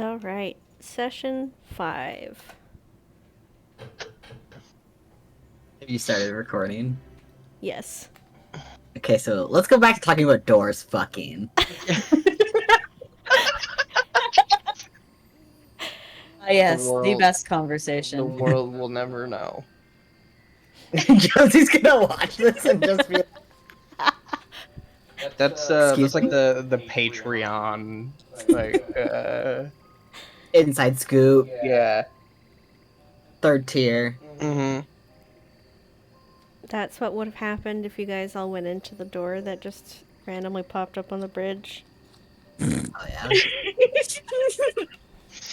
All right, session 5. Have you started recording? Yes. Okay, so let's go back to talking about doors fucking. Yes, the world- best The conversation. world will never know. Josie's gonna watch this and just be That's Excuse like me? the Patreon like inside scoop, yeah. third tier. Mm-hmm. That's what would have happened if you guys all went into the door that just randomly popped up on the bridge. Oh yeah.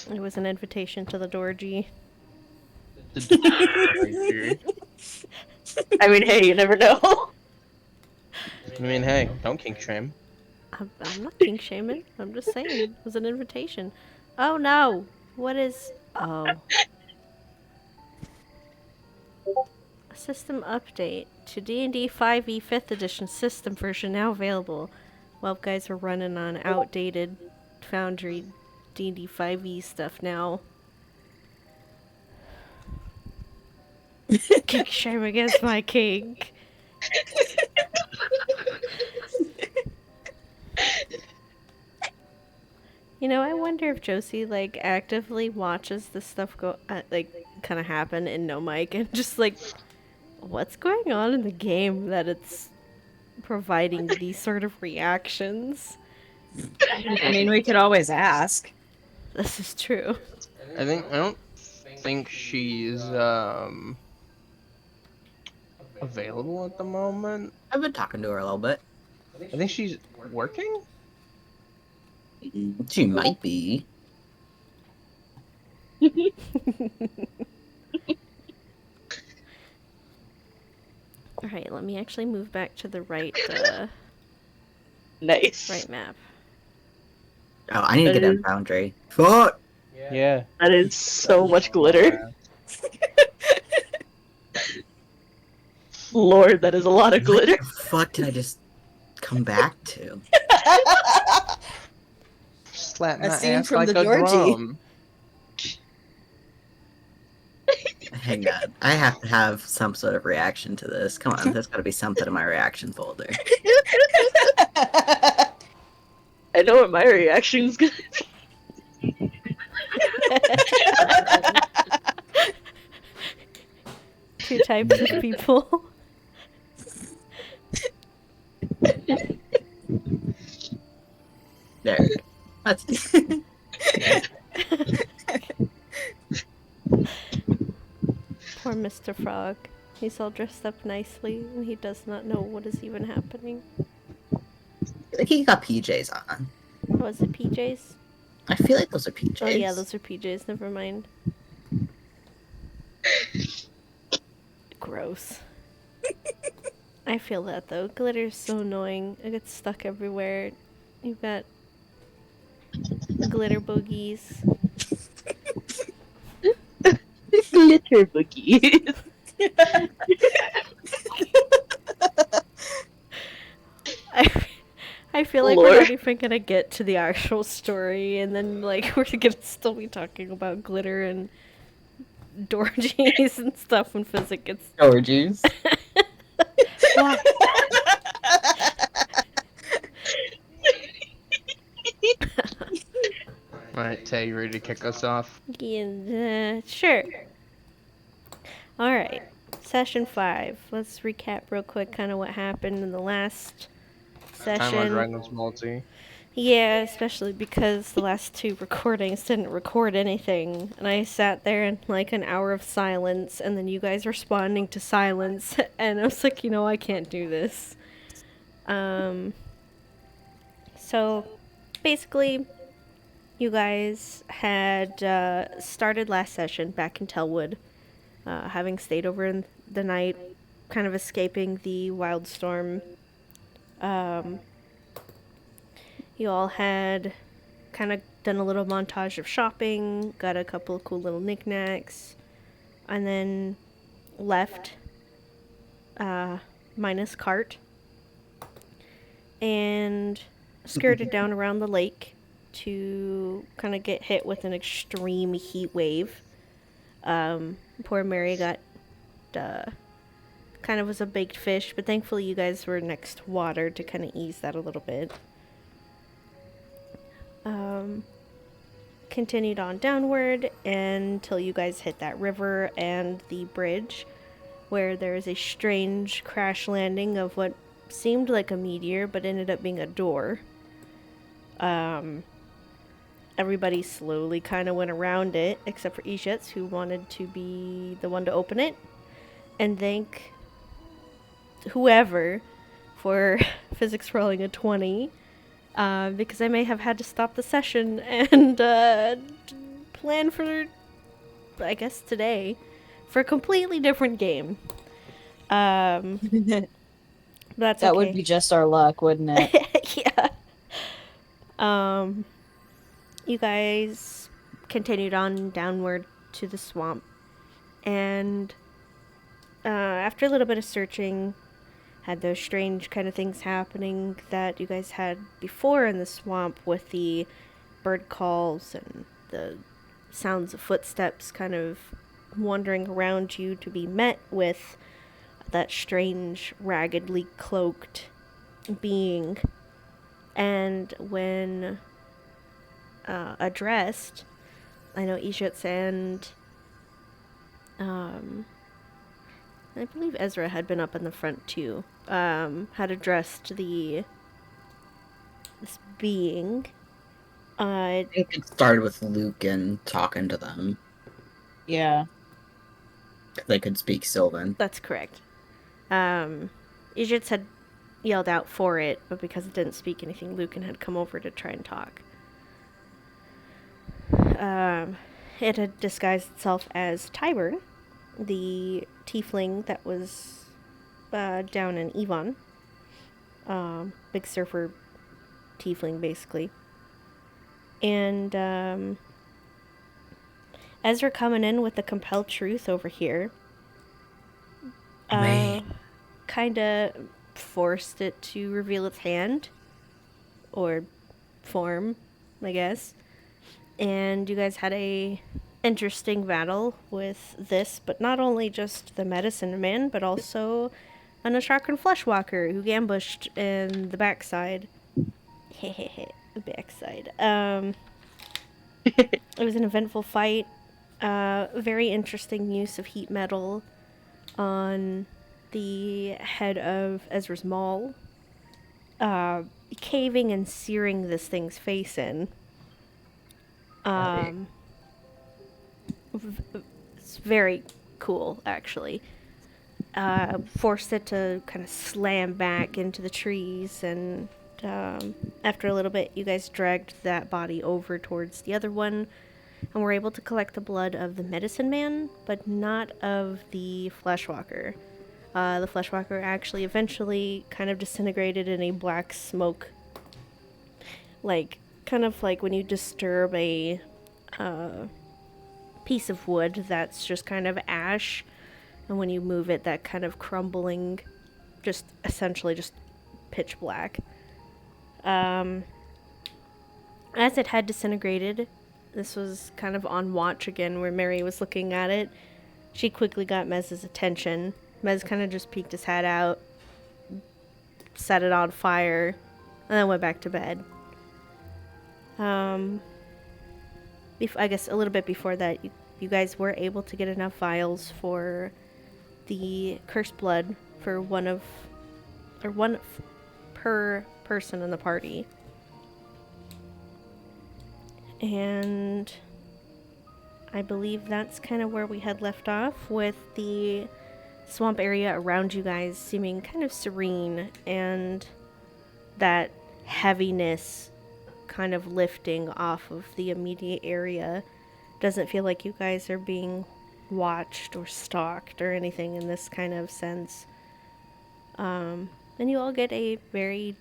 It was an invitation to the dorgy. I mean, hey, you never know. I mean, hey, don't kink shame. I'm not king shaming. I'm just saying it was an invitation. Oh no! What is... Oh. A system update to D&D 5e 5th edition system version now available. Well, guys, we're running on outdated Foundry D&D 5e stuff now. Kink shaming is my kink. You know, I wonder if Josie, like, actively watches this stuff go, kind of happen in no mic and just, like, what's going on in the game that it's providing these sort of reactions? I mean, we could always ask. This is true. I don't think she's available at the moment. I've been talking to her a little bit. I think she's working. She might be. Alright, let me actually move back to the right, Nice. right map. Oh, I need to get in Foundry. Fuck! Yeah. That is so much glitter. Lord, that is a lot of glitter. What the fuck did I just come back to? Slap A my scene ass from like the a Georgie. drum. Hang on. I have to have some sort of reaction to this. Come on, there's gotta be something in my reaction folder. I know what my reaction's gonna be. Two types of people. There. That's Poor Mr. Frog. He's all dressed up nicely, and he does not know what is even happening. like he got PJs on. Was it PJs? I feel like those are PJs. Oh yeah, those are PJs, never mind. Gross. I feel that though. Glitter's so annoying. It gets stuck everywhere. You've got glitter boogies. Glitter boogies. I feel like we're not Lord. even gonna get to the actual story, and then like we're gonna still be talking about glitter and dorgies and stuff when Physic gets. Orgies. Why? Alright, Tay, you ready to kick us off? Yeah, sure. Alright, session 5. Let's recap real quick kind of what happened in the last Time on session. Dragon's Multi. Yeah, especially because the last 2 recordings didn't record anything. And I sat there in like an hour of silence, and then you guys responding to silence. And I was like, you know, I can't do this. So basically, you guys had started last session back in Tellwood, having stayed over in the night, kind of escaping the wildstorm. You all had kind of done a little montage of shopping, got a couple of cool little knickknacks, and then left, minus cart, and skirted down around the lake to kind of get hit with an extreme heat wave. Poor Mary got kind of was a baked fish, but thankfully you guys were next to water to kind of ease that a little bit. Continued on downward until you guys hit that river and the bridge, where there is a strange crash landing of what seemed like a meteor, but ended up being a door. Everybody slowly kind of went around it, except for Ishitz, who wanted to be the one to open it, and thank whoever for physics rolling a 20, because I may have had to stop the session and plan for, I guess, today for a completely different game. That's That okay. would be just our luck, wouldn't it? Yeah. You guys continued on downward to the swamp, and after a little bit of searching, had those strange kind of things happening that you guys had before in the swamp with the bird calls and the sounds of footsteps kind of wandering around you, to be met with that strange, raggedly cloaked being. And when addressed, I know Ishitz and I believe Ezra had been up in the front too, had addressed this being. I think it started with Luke and talking to them. Yeah. They could speak Sylvan. That's correct. Ishitz had yelled out for it, but because it didn't speak anything, Lucan had come over to try and talk. It had disguised itself as Tyburn, the tiefling that was down in Yvonne. Big surfer tiefling, basically. And Ezra coming in with the compelled truth over here. Kind of forced it to reveal its hand. Or form, I guess. And you guys had a interesting battle with this, but not only just the medicine man, but also an Ashrakan fleshwalker who ambushed in the backside. The backside. It was an eventful fight. Very interesting use of heat metal on the head of Ezra's maul. Caving and searing this thing's face in. It's very cool, actually. Forced it to kind of slam back into the trees, and after a little bit, you guys dragged that body over towards the other one, and were able to collect the blood of the medicine man, but not of the fleshwalker. The fleshwalker actually eventually kind of disintegrated in a black smoke, like kind of like when you disturb a piece of wood that's just kind of ash, and when you move it, that kind of crumbling, just essentially just pitch black. As it had disintegrated, this was kind of on watch again, where Mary was looking at it. She quickly got Mez's attention. Mez kind of just peeked his head out, set it on fire, and then went back to bed. I guess a little bit before that, you guys were able to get enough vials for the cursed blood for one per person in the party. And I believe that's kind of where we had left off, with the swamp area around you guys seeming kind of serene, and that heaviness kind of lifting off of the immediate area. Doesn't feel like you guys are being watched or stalked or anything in this kind of sense. And you all get a very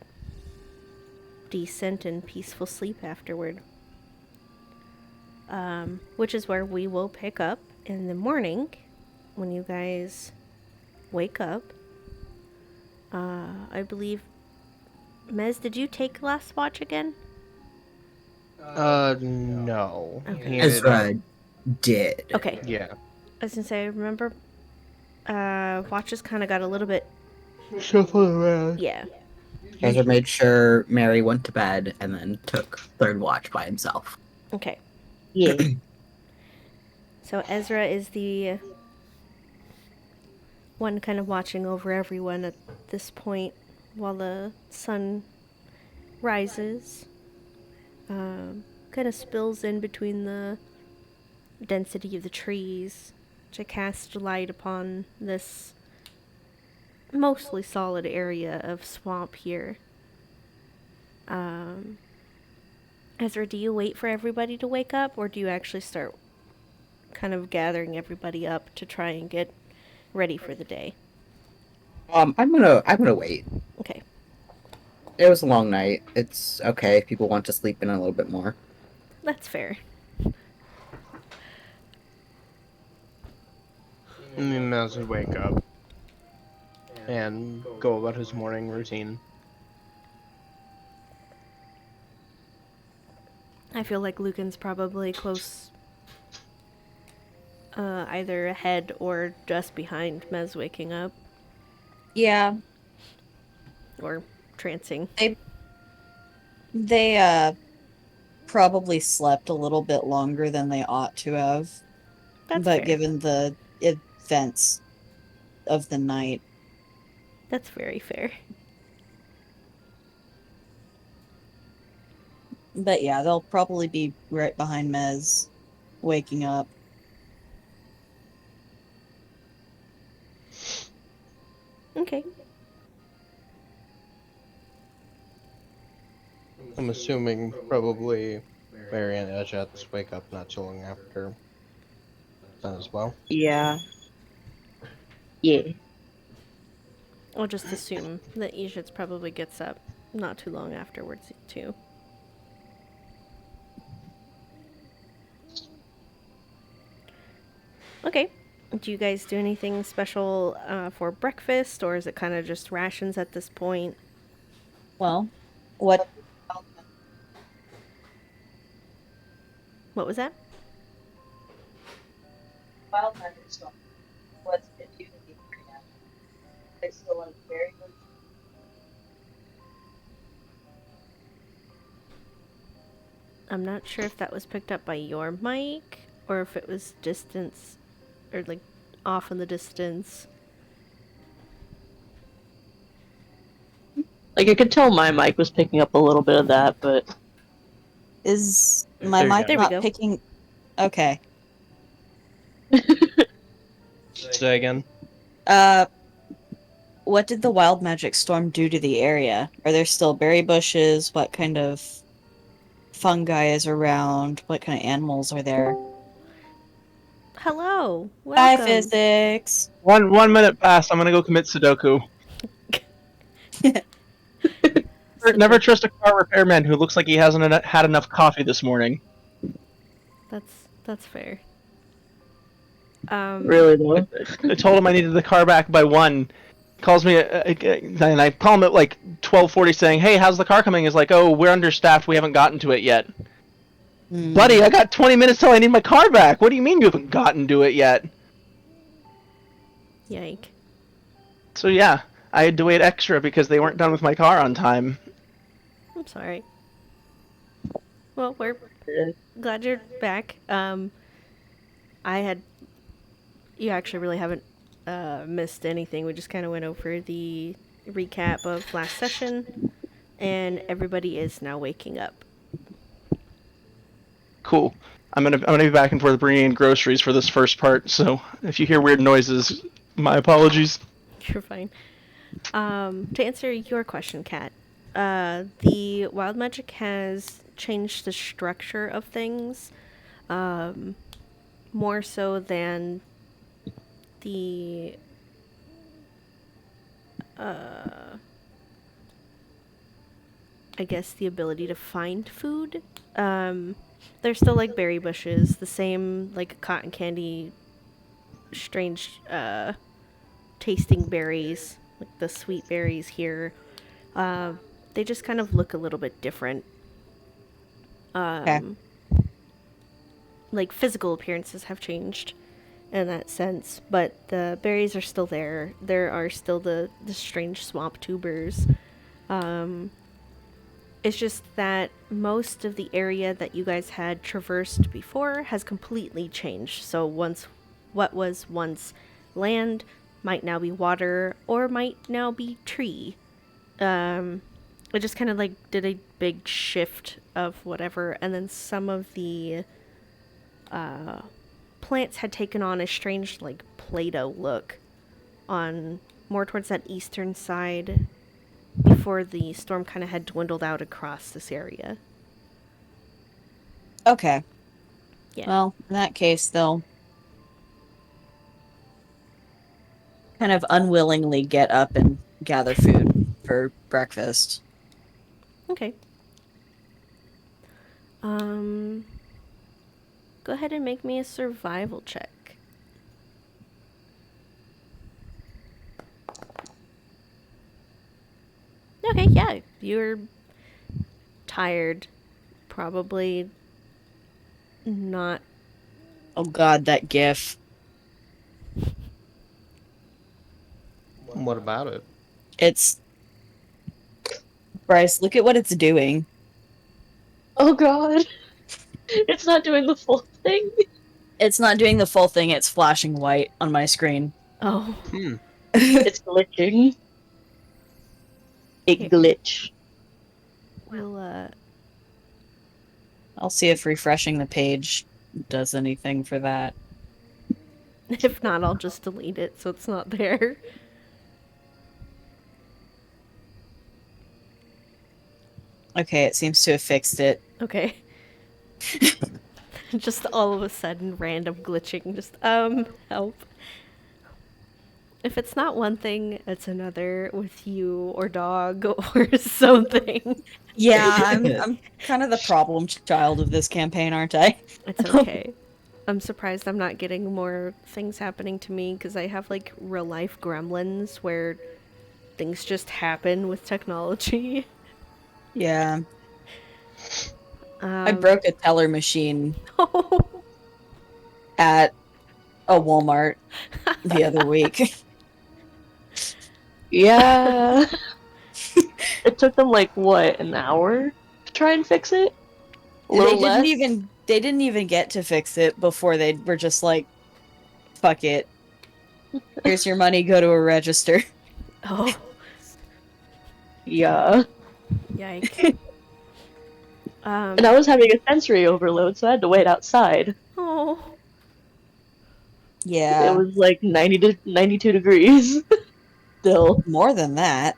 decent and peaceful sleep afterward. Which is where we will pick up in the morning when you guys wake up. I believe, Mez, did you take last watch again? No. Okay. He ended up. Ezra did. Okay. Yeah. I was gonna say, I remember, watches kind of got a little bit. Shuffle around. Yeah. Ezra made sure Mary went to bed and then took third watch by himself. Okay. Yeah. So Ezra is the one kind of watching over everyone at this point while the sun rises. Kind of spills in between the density of the trees to cast light upon this mostly solid area of swamp here. Ezra, do you wait for everybody to wake up, or do you actually start kind of gathering everybody up to try and get ready for the day? I'm gonna wait. Okay. It was a long night. It's okay if people want to sleep in a little bit more. That's fair. And then Maz would wake up and go about his morning routine. I feel like Lucan's probably close, either ahead or just behind Mez waking up, Yeah. or trancing. They probably slept a little bit longer than they ought to have. That's But fair. given the events of the night. That's very fair. But yeah, they'll probably be right behind Mez, waking up. Okay. I'm assuming probably Mary and Ejets wake up not too long after that as well. Yeah. Yeah. I'll just assume that Ejits probably gets up not too long afterwards, too. Okay. Do you guys do anything special for breakfast, or is it kind of just rations at this point? Well, what What was that? wild magic storm? What's it do to the area? I still want very much. I'm not sure if that was picked up by your mic, or if it was distance, or like off in the distance. Like I could tell my mic was picking up a little bit of that, but Is my There you mic go. There we not go. picking? Okay. Say again. What did the wild magic storm do to the area? Are there still berry bushes? What kind of fungi is around? What kind of animals are there? Hello, Hi, welcome. physics. 1 minute passed. I'm gonna go commit Sudoku. Never trust a car repairman who looks like he hasn't had enough coffee this morning. That's fair. really though. I told him I needed the car back by 1. Calls me, and I call him at like 12:40 saying, "Hey, how's the car coming?" He's like, "Oh, we're understaffed. We haven't gotten to it yet." Buddy, I got 20 minutes till I need my car back. What do you mean you haven't gotten to it yet? Yike. So yeah, I had to wait extra because they weren't done with my car on time. I'm sorry. Well, we're glad you're back. You actually really haven't missed anything. We just kind of went over the recap of last session, and everybody is now waking up. Cool. I'm gonna be back and forth bringing in groceries for this first part. So if you hear weird noises, my apologies. You're fine. To answer your question, Kat, the wild magic has changed the structure of things, more so than the I guess the ability to find food. There's still like berry bushes, the same like cotton candy, strange tasting berries, like the sweet berries here. They just kind of look a little bit different. Like physical appearances have changed in that sense, but the berries are still there. There are still the strange swamp tubers. It's just that most of the area that you guys had traversed before has completely changed. So what was once land might now be water or might now be tree. It just kind of like did a big shift of whatever, and then some of the plants had taken on a strange like Play-Doh look on more towards that eastern side before the storm kind of had dwindled out across this area. Okay. Yeah. Well, in that case, they'll kind of unwillingly get up and gather food for breakfast. Okay. Go ahead and make me a survival check. Okay, yeah, you're tired. Probably not. Oh god, that gif. What about it? It's... Bryce, look at what it's doing. Oh god. It's not doing the full thing. It's not doing the full thing, it's flashing white on my screen. Oh, It's glitching. A Here. glitch. we'll I'll see if refreshing the page does anything for that. if not, I'll just delete it so it's not there. Okay, it seems to have fixed it. Okay. Just all of a sudden random glitching. Just help. If it's not one thing, it's another with you or dog or something. Yeah, I'm kind of the problem child of this campaign, aren't I? It's okay. I'm surprised I'm not getting more things happening to me because I have like real life gremlins where things just happen with technology. Yeah. I broke a teller machine Oh, at a Walmart the other week. Yeah. It took them like what, an hour to try and fix it? A little less? They didn't even get to fix it before they were just like, fuck it. Here's your money, go to a register. oh, Yeah. yike. And I was having a sensory overload, so I had to wait outside. Oh, Yeah. It was like 90 to 92 degrees. Still. More than that.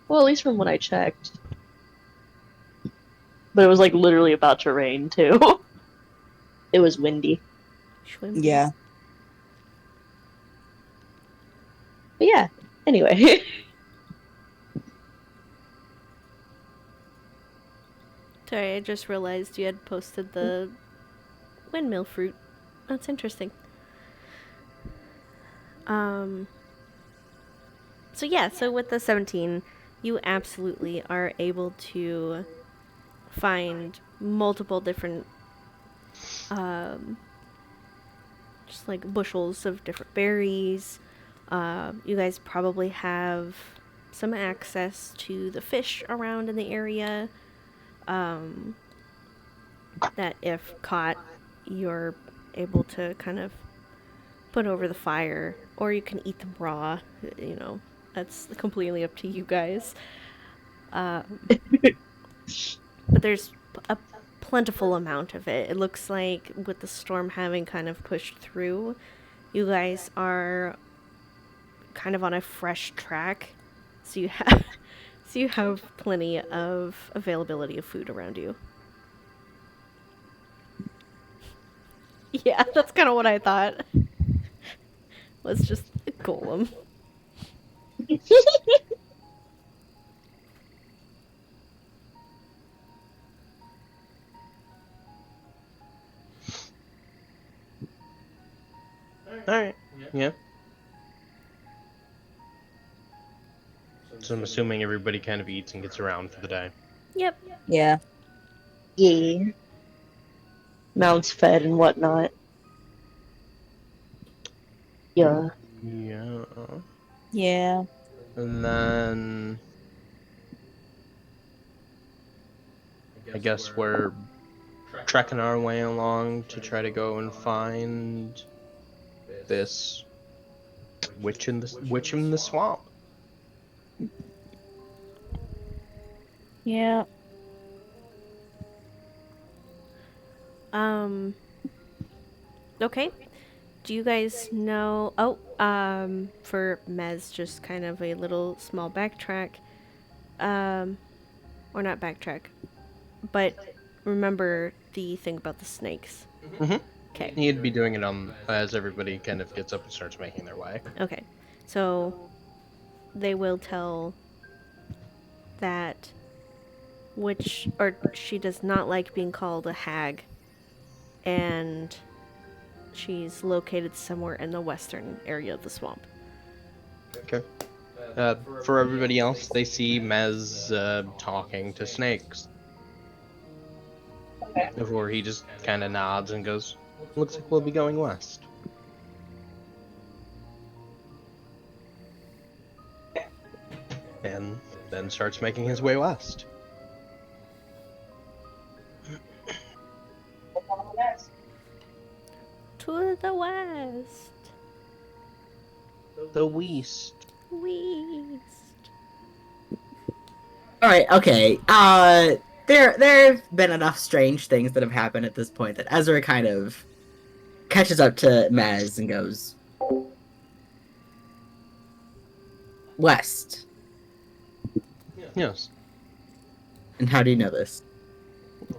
Well, at least from when I checked. But it was like literally about to rain too. It was windy. schwimmy. Yeah. But yeah, anyway. Sorry, I just realized you had posted the windmill fruit. That's interesting. So yeah, so with the 17, you absolutely are able to find multiple different just like bushels of different berries. You guys probably have some access to the fish around in the area. That if caught, you're able to kind of put over the fire, or you can eat them raw. You know, that's completely up to you guys. But there's a plentiful amount of it. It looks like with the storm having kind of pushed through, you guys are kind of on a fresh track. So you have plenty of availability of food around you. Yeah, that's kind of what I thought. Was just a golem. Alright. Yeah. So I'm assuming everybody kind of eats and gets around for the day. Yep. Yeah. Yeah. Mounts fed and whatnot. Yeah. Yeah. Yeah. And then I guess we're trekking our way along to try to go and find this witch in the swamp. Yeah. Okay. Do you guys know? Oh, for Mez, just kind of a little small backtrack. Or not backtrack, but remember the thing about the snakes. Mhm. Okay. He'd be doing it as everybody kind of gets up and starts making their way. Okay. So they will tell that she does not like being called a hag, and she's located somewhere in the western area of the swamp. Okay. For everybody else, they see Mez talking to snakes. Before he just kind of nods and goes, "Looks like we'll be going west." And then starts making his way west. To the west. The west. West. All right, okay. There've been enough strange things that have happened at this point that Ezra kind of catches up to Maz and goes west. Yes. And how do you know this?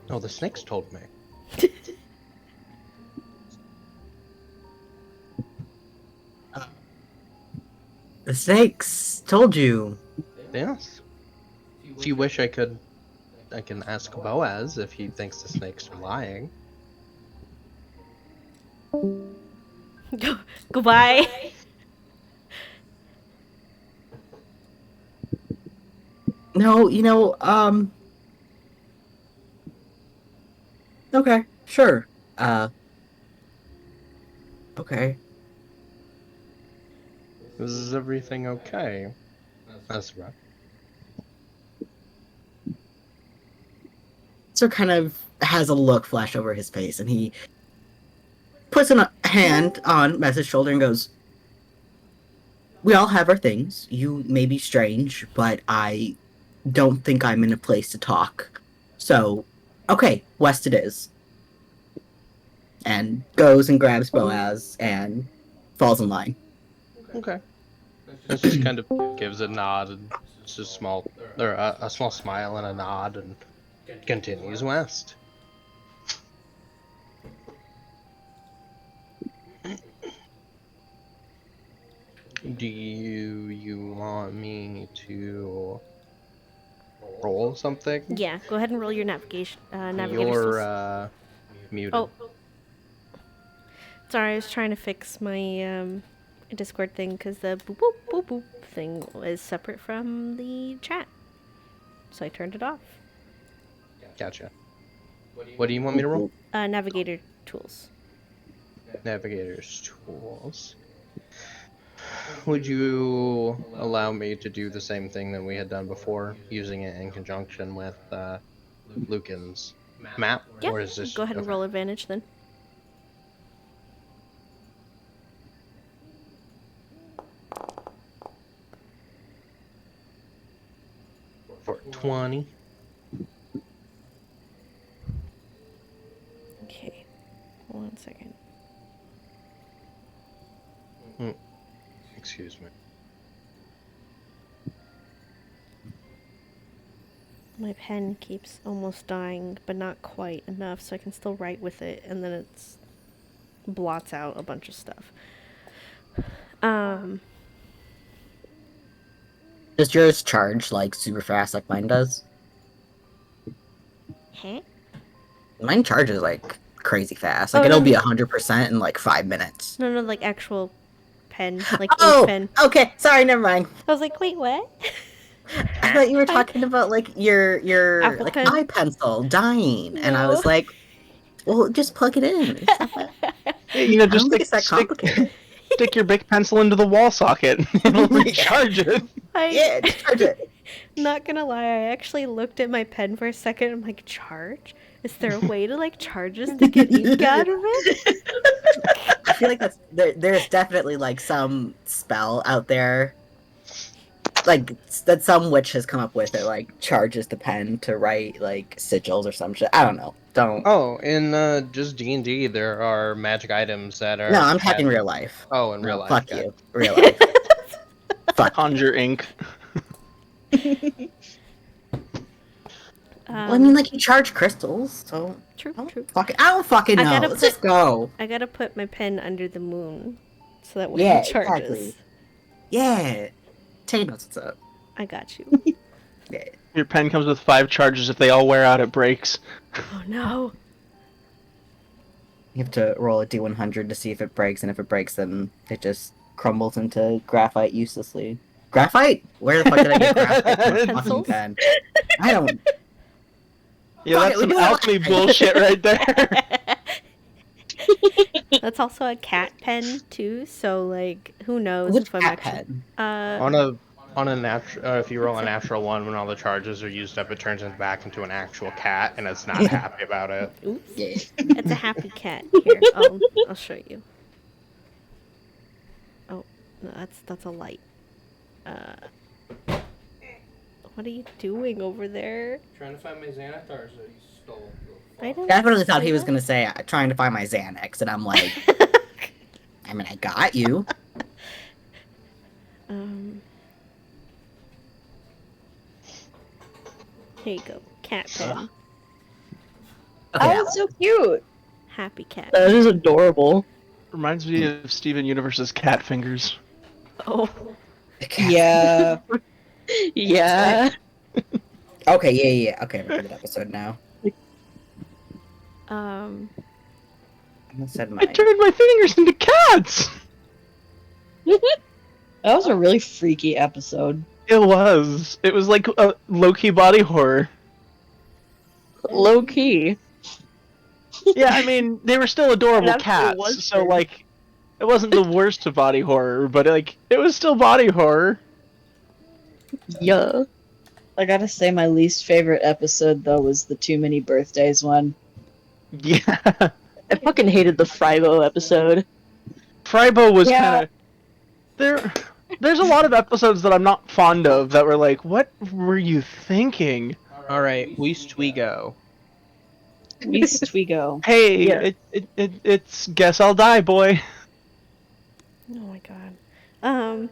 Oh, the snakes told me. The snakes told you. Yes. If you wish, I can ask Boaz if he thinks the snakes are lying. Goodbye. No, okay, sure. Okay. Is everything okay? That's right. So kind of has a look flash over his face, and he puts a hand on Mez's shoulder and goes, "We all have our things. You may be strange, but I don't think I'm in a place to talk. So, okay, west it is." And goes and grabs Boaz and falls in line. Okay. It just kind of gives a nod and just a small smile and a nod and continues west. Do you want me to roll something? Yeah, go ahead and roll your navigation. Navigator You're skills. muted. Oh, sorry, I was trying to fix my Discord thing because the boop boop boop boop thing is separate from the chat, so I turned it off. Gotcha. What do you want me to roll? Navigator tools. Navigator's tools. Would you allow me to do the same thing that we had done before, using it in conjunction with Lucan's map? Yeah, Or is this go ahead and okay. roll advantage then. For 20. Okay, 1 second. Excuse me. My pen keeps almost dying, but not quite enough, so I can still write with it, and then it's blots out a bunch of stuff. Does yours charge like super fast like mine does? Huh? Mine charges like crazy fast. Like Oh, it'll no, be no. 100% in like 5 minutes. No, like actual pen, like ink Oh, pen. okay. Sorry, never mind. I was like, wait, what? I thought you were talking about like your Apple like pen? eye pencil dying, and I No. was like, well, just plug it in. It's not that, Yeah, you know, I just don't think it's that complicated. stick your big pencil into the wall socket. It'll recharge it. Yeah, just charge it. Not gonna lie, I actually looked at my pen for a second. I'm like, charge? Is there a way to like charge this to get ink out of it? I feel like there's definitely like some spell out there, like that some witch has come up with that like charges the pen to write like sigils or some shit. I don't know. Don't. Oh, in just D&D, there are magic items that are. No, I'm talking real life. Oh, in No, real life. fuck got you. Real life. Fuck. Conjure ink. Well, I mean, like you charge crystals, so True, I don't true. fucking I know. gotta Let's just go. I gotta put my pen under the moon so that when Yeah, it charges. exactly. Yeah. Tay knows what's up. I got you. Yeah. Your pen comes with 5 charges. If they all wear out, it breaks. Oh no. You have to roll a d100 to see if it breaks, and if it breaks, then it just crumbles into graphite uselessly. Graphite? Where the fuck did I get graphite from a fucking Pencils? pen? I don't. Yeah, Fuck that's it, we some do it alchemy live. bullshit right there. That's also a cat pen too, so like who knows Which if I'm cat actually pen? On a natural, if you roll a natural one, when all the charges are used up, it turns it back into an actual cat, and it's not happy about it. oops. Yeah. It's a happy cat. Here, I'll show you. Oh, no, that's a light. What are you doing over there? Trying to find my Xanathars that you stole. I don't Definitely thought see he was that. gonna say trying to find my Xanax, and I'm like, I mean, I got you. Here you go, cat pen. Okay, Oh, it's so cute. Happy cat. That is adorable. Reminds me of Steven Universe's cat fingers. Oh, the cat. Yeah. Yeah. Okay, yeah. Okay, we're in the episode now. I almost said I my. turned my fingers into cats! That was a really freaky episode. It was. It was like a low-key body horror. Low key. Yeah, I mean, they were still adorable It actually was cats, so weird. like, it wasn't the worst of body horror, but like, it was still body horror. Yeah. I gotta say, my least favorite episode though was the Too Many Birthdays one. Yeah. I fucking hated the Fribo episode. Fribo was Yeah. kind of... There's a lot of episodes that I'm not fond of that were like, what were you thinking? All right, West we go. Least we go. Hey, Yeah. it's guess I'll die, boy. oh my god.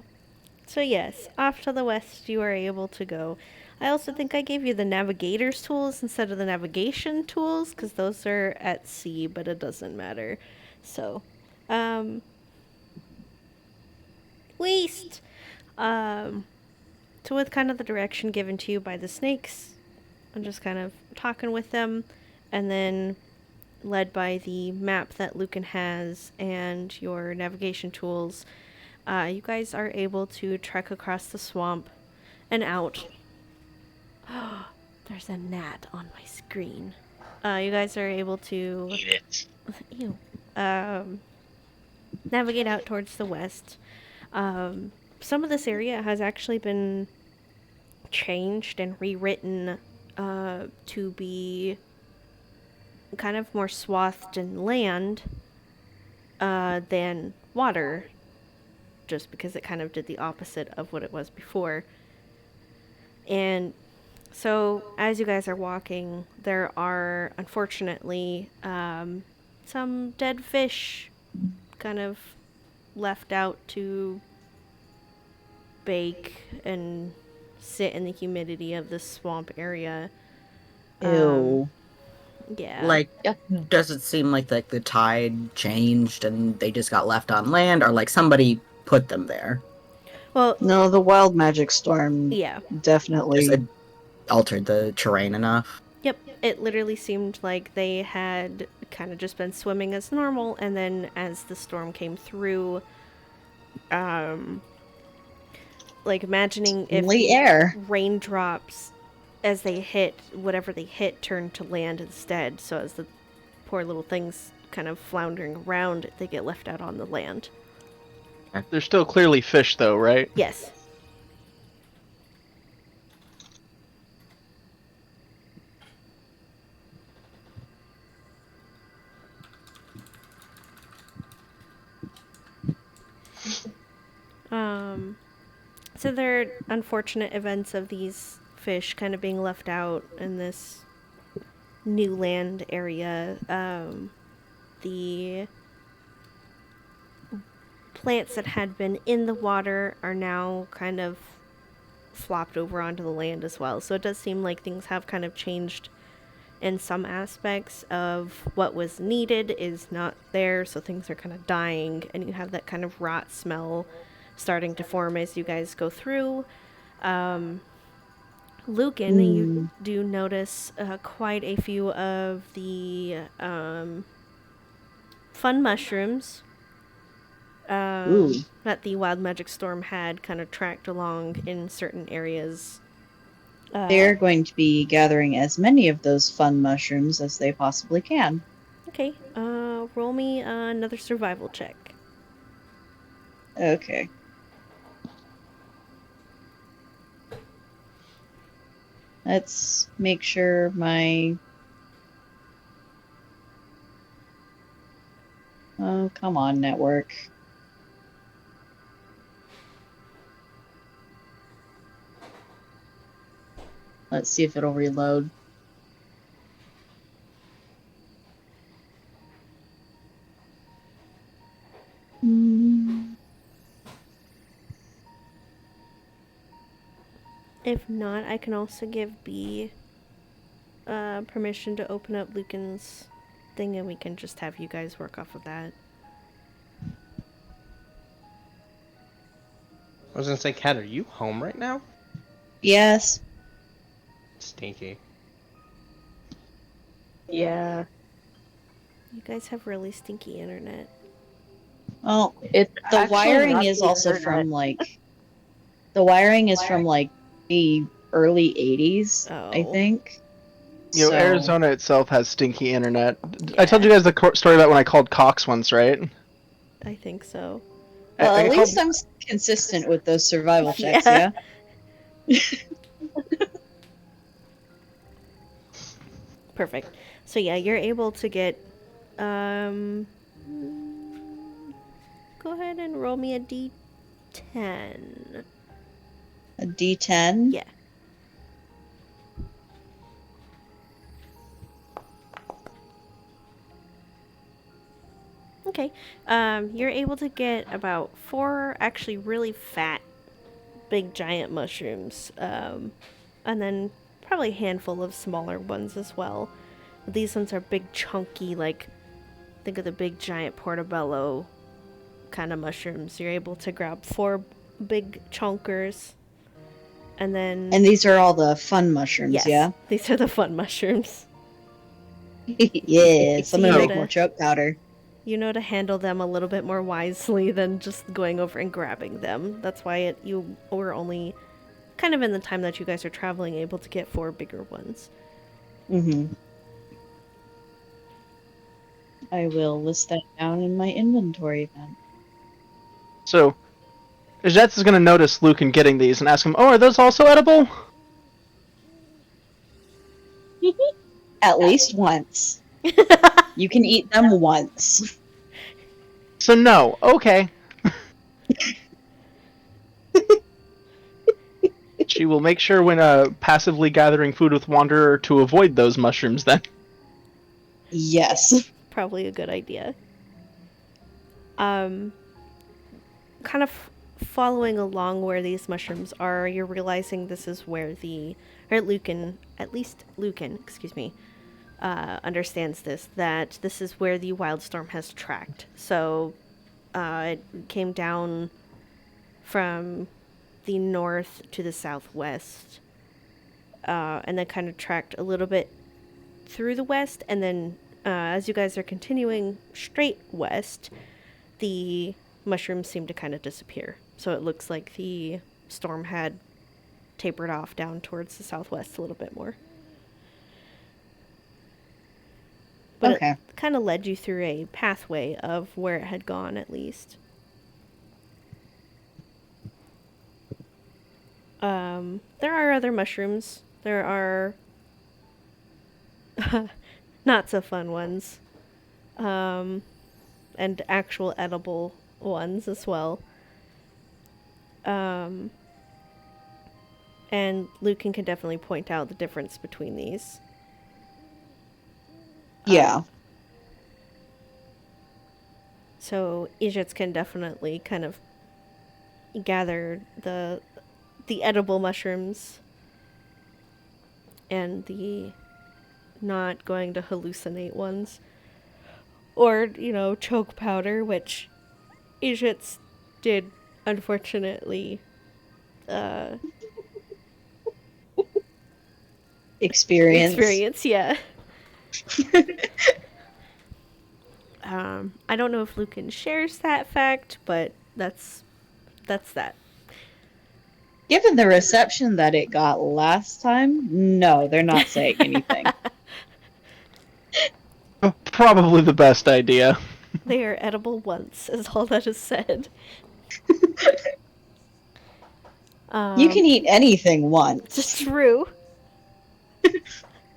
So yes, off to the west you are able to go. I also think I gave you the navigator's tools instead of the navigation tools, because those are at sea, but it doesn't matter. So, west! So with kind of the direction given to you by the snakes, I'm just kind of talking with them, and then led by the map that Lucan has and your navigation tools, you guys are able to trek across the swamp and out. There's a gnat on my screen. You guys are able to Eat it. ew, navigate out towards the west. Some of this area has actually been changed and rewritten to be kind of more swathed in land than water, just because it kind of did the opposite of what it was before. And so as you guys are walking, there are unfortunately some dead fish kind of left out to bake and sit in the humidity of this swamp area. Ew. Yeah. Like, Yeah. does it seem like the tide changed and they just got left on land, or like somebody put them there? Well, No, the wild magic storm yeah. definitely. Just altered the terrain enough. Yep. It literally seemed like they had kind of just been swimming as normal, and then as the storm came through, like imagining if Only the air. raindrops, as they hit whatever they hit, turn to land instead. So as the poor little things kind of floundering around, they get left out on the land. They're still clearly fish, though, right? Yes. So there are unfortunate events of these fish kind of being left out in this new land area. The plants that had been in the water are now kind of flopped over onto the land as well. So it does seem like things have kind of changed in some aspects of what was needed is not there. So things are kind of dying, and you have that kind of rot smell starting to form as you guys go through. Lucan, you do notice quite a few of the fun mushrooms that the Wild Magic Storm had kind of tracked along in certain areas. They're going to be gathering as many of those fun mushrooms as they possibly can. Okay, roll me another survival check. Okay. Let's make sure my... Oh, come on, network. Let's see if it'll reload. If not, I can also give B permission to open up Lucan's thing, and we can just have you guys work off of that. I was gonna say, Kat, are you home right now? Yes. Stinky. Yeah. You guys have really stinky internet. Well, It's the actually wiring not is the also internet. from like... The wiring is from like the early 80s, I Oh. think. You know, So- Arizona itself has stinky internet. Yeah. I told you guys the story about when I called Cox once, right? I think so. Well, I at called- least I'm consistent with those survival checks, Yeah. yeah? Perfect. So yeah, you're able to get go ahead and roll me a D10. A D10? Yeah. Okay. You're able to get about 4 actually really fat, big giant mushrooms. And then probably a handful of smaller ones as well. These ones are big, chunky, like, think of the big giant portobello kind of mushrooms. You're able to grab 4 big chunkers. And then... And these are all the fun mushrooms, yes, yeah? these are the fun mushrooms. Yes, I'm gonna You make know more to- choke powder. You know to handle them a little bit more wisely than just going over and grabbing them. That's why you were only kind of in the time that you guys are traveling able to get 4 bigger ones. Mm-hmm. I will list that down in my inventory then. So, Jets is going to notice Lucan getting these and ask him, "Oh, are those also edible?" At least once. You can eat them once. So no. Okay. She will make sure when passively gathering food with Wanderer to avoid those mushrooms then. Yes. Probably a good idea. Kind of following along where these mushrooms are, you're realizing this is where Lucan, excuse me, understands this, that this is where the Wildstorm has tracked. So it came down from the north to the southwest, and then kind of tracked a little bit through the west, and then as you guys are continuing straight west, the mushrooms seem to kind of disappear. So it looks like the storm had tapered off down towards the southwest a little bit more. But Okay. it kind of led you through a pathway of where it had gone, at least. There are other mushrooms. There are not so fun ones. And actual edible ones as well. And Lucan can definitely point out the difference between these. Yeah. So Ijits can definitely kind of gather the edible mushrooms and the not going to hallucinate ones. Or, choke powder, which Ijits did unfortunately Experience. yeah. I don't know if Lucan shares that fact, but that's that. Given the reception that it got last time, no, they're not saying anything. Probably the best idea. They are edible once, is all that is said. You can eat anything once. It's true.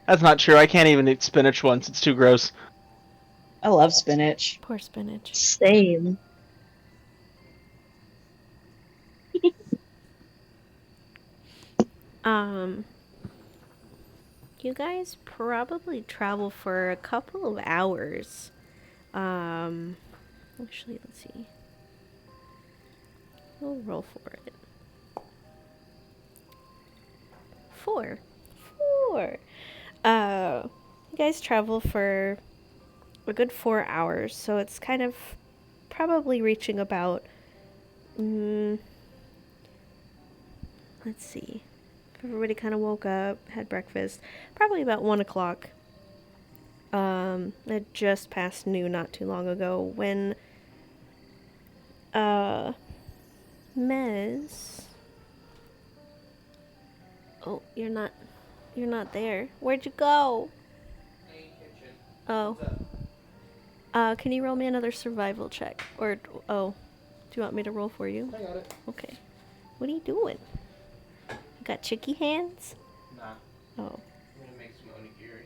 That's not true. I can't even eat spinach once. It's too gross. I love spinach. Poor spinach. Same. You guys probably travel for a couple of hours. Actually, let's see. We'll roll for it. 4. You guys travel for a good 4 hours, so it's kind of probably reaching about, let's see. Everybody kind of woke up, had breakfast, probably about 1 o'clock. It just passed noon not too long ago when, Mez. Oh, you're not there. Where'd you go? Oh. Can you roll me another survival check? Or, do you want me to roll for you? I got it. Okay. What are you doing? You got chicky hands? Nah. Oh. I'm gonna make some onigiri.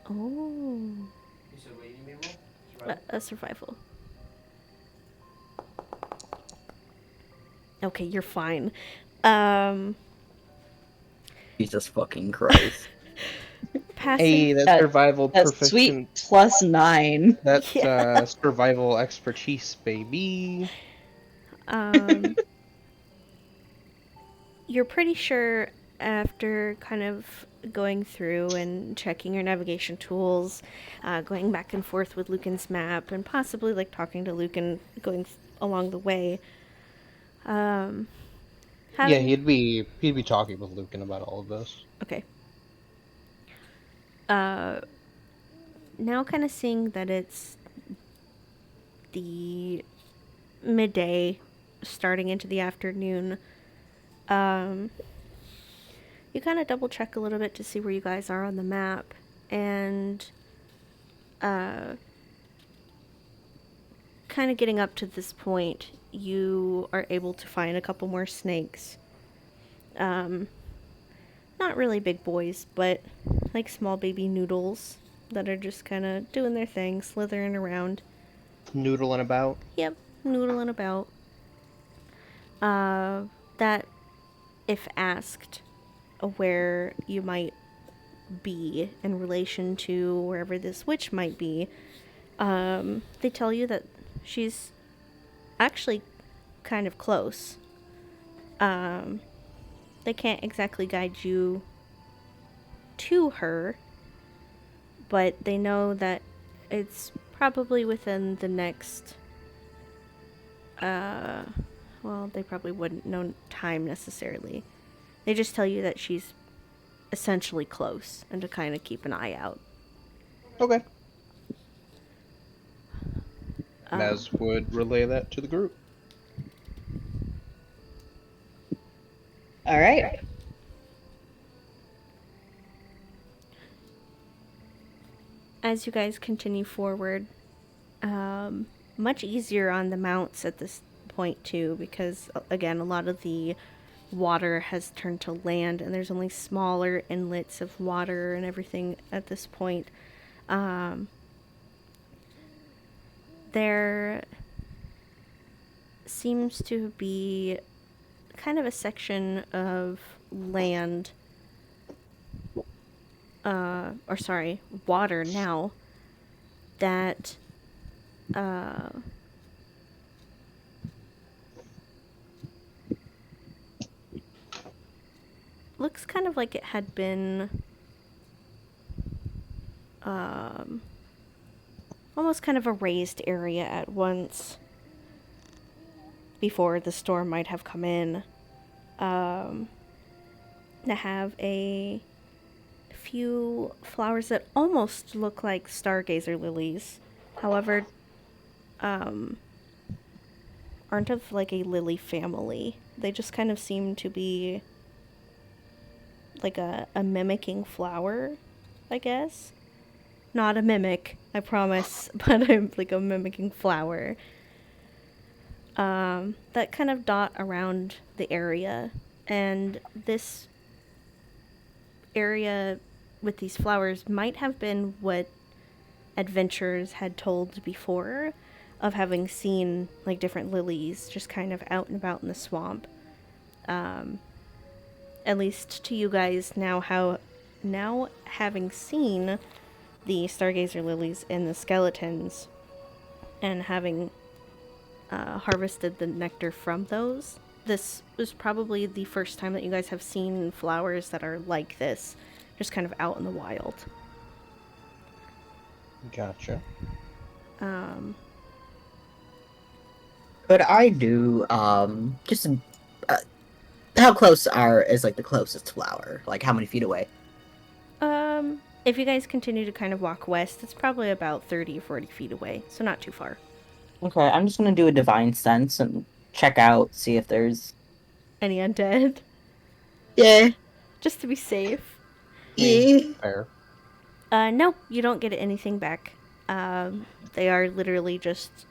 Oh. You said what you need me to roll? A survival. Okay, you're fine. Jesus fucking Christ. Passing. Hey, that's That- survival That's perfection. sweet +9. That's Yeah. survival expertise, baby. You're pretty sure after kind of going through and checking your navigation tools, going back and forth with Lucan's map, and possibly like talking to Lucan going along the way. Yeah, he'd be talking with Lucan about all of this. Okay. Now kind of seeing that it's the midday, starting into the afternoon, you kind of double check a little bit to see where you guys are on the map, and kind of getting up to this point, you are able to find a couple more snakes. Not really big boys, but like small baby noodles that are just kind of doing their thing, slithering around. Noodling about. Yep, noodling about. That, if asked where you might be in relation to wherever this witch might be, they tell you that she's actually kind of close. They can't exactly guide you to her, but they know that it's probably within the next, well, they probably wouldn't know time necessarily. They just tell you that she's essentially close and to kind of keep an eye out. Okay. Mez would relay that to the group. All right. As you guys continue forward, much easier on the mounts at this point too, because again, a lot of the water has turned to land, and there's only smaller inlets of water and everything at this point. There seems to be kind of a section of land, water now, that looks kind of like it had been almost kind of a raised area at once before the storm might have come in. To have a few flowers that almost look like stargazer lilies, however, aren't of like a lily family. They just kind of seem to be like a mimicking flower, I guess. Not a mimic, I promise, but I'm like a mimicking flower. That kind of dot around the area. And this area with these flowers might have been what adventurers had told before of having seen like different lilies just kind of out and about in the swamp. At least to you guys now having seen the stargazer lilies and the skeletons and having harvested the nectar from those, this was probably the first time that you guys have seen flowers that are like this, just kind of out in the wild. Gotcha. Could I do just how close is like the closest flower? Like how many feet away? If you guys continue to kind of walk west, it's probably about 30 or 40 feet away, so not too far. Okay, I'm just gonna do a divine sense and check out, see if there's Any undead? yeah. Just to be safe. Yeah. Fair. No, you don't get anything back. They are literally just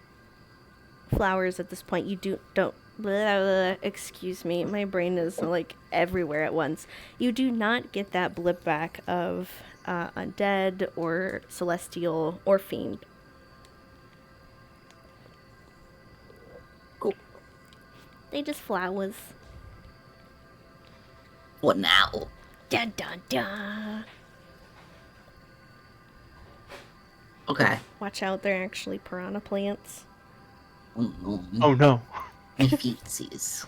flowers at this point. You don't blah, blah, blah, excuse me, my brain is like everywhere at once. You do not get that blip back of undead or celestial or fiend. Cool. They just flowers. What now? Dun dun dun. Okay. Watch out, they're actually piranha plants. Oh no. Oh no. My feetsies.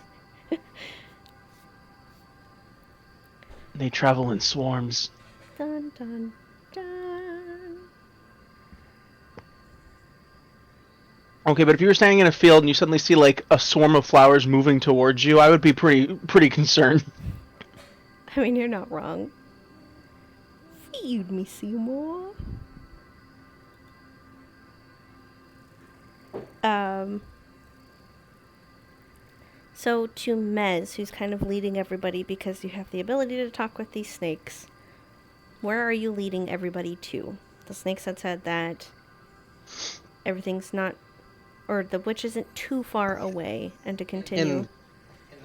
They travel in swarms. Dun dun dun. Okay, but if you were standing in a field and you suddenly see like a swarm of flowers moving towards you, I would be pretty concerned. I mean, you're not wrong. Feed me, Seymour. So to Mez, who's kind of leading everybody because you have the ability to talk with these snakes, where are you leading everybody to? The snakes had said that everything's not, or the witch isn't too far away, and to continue.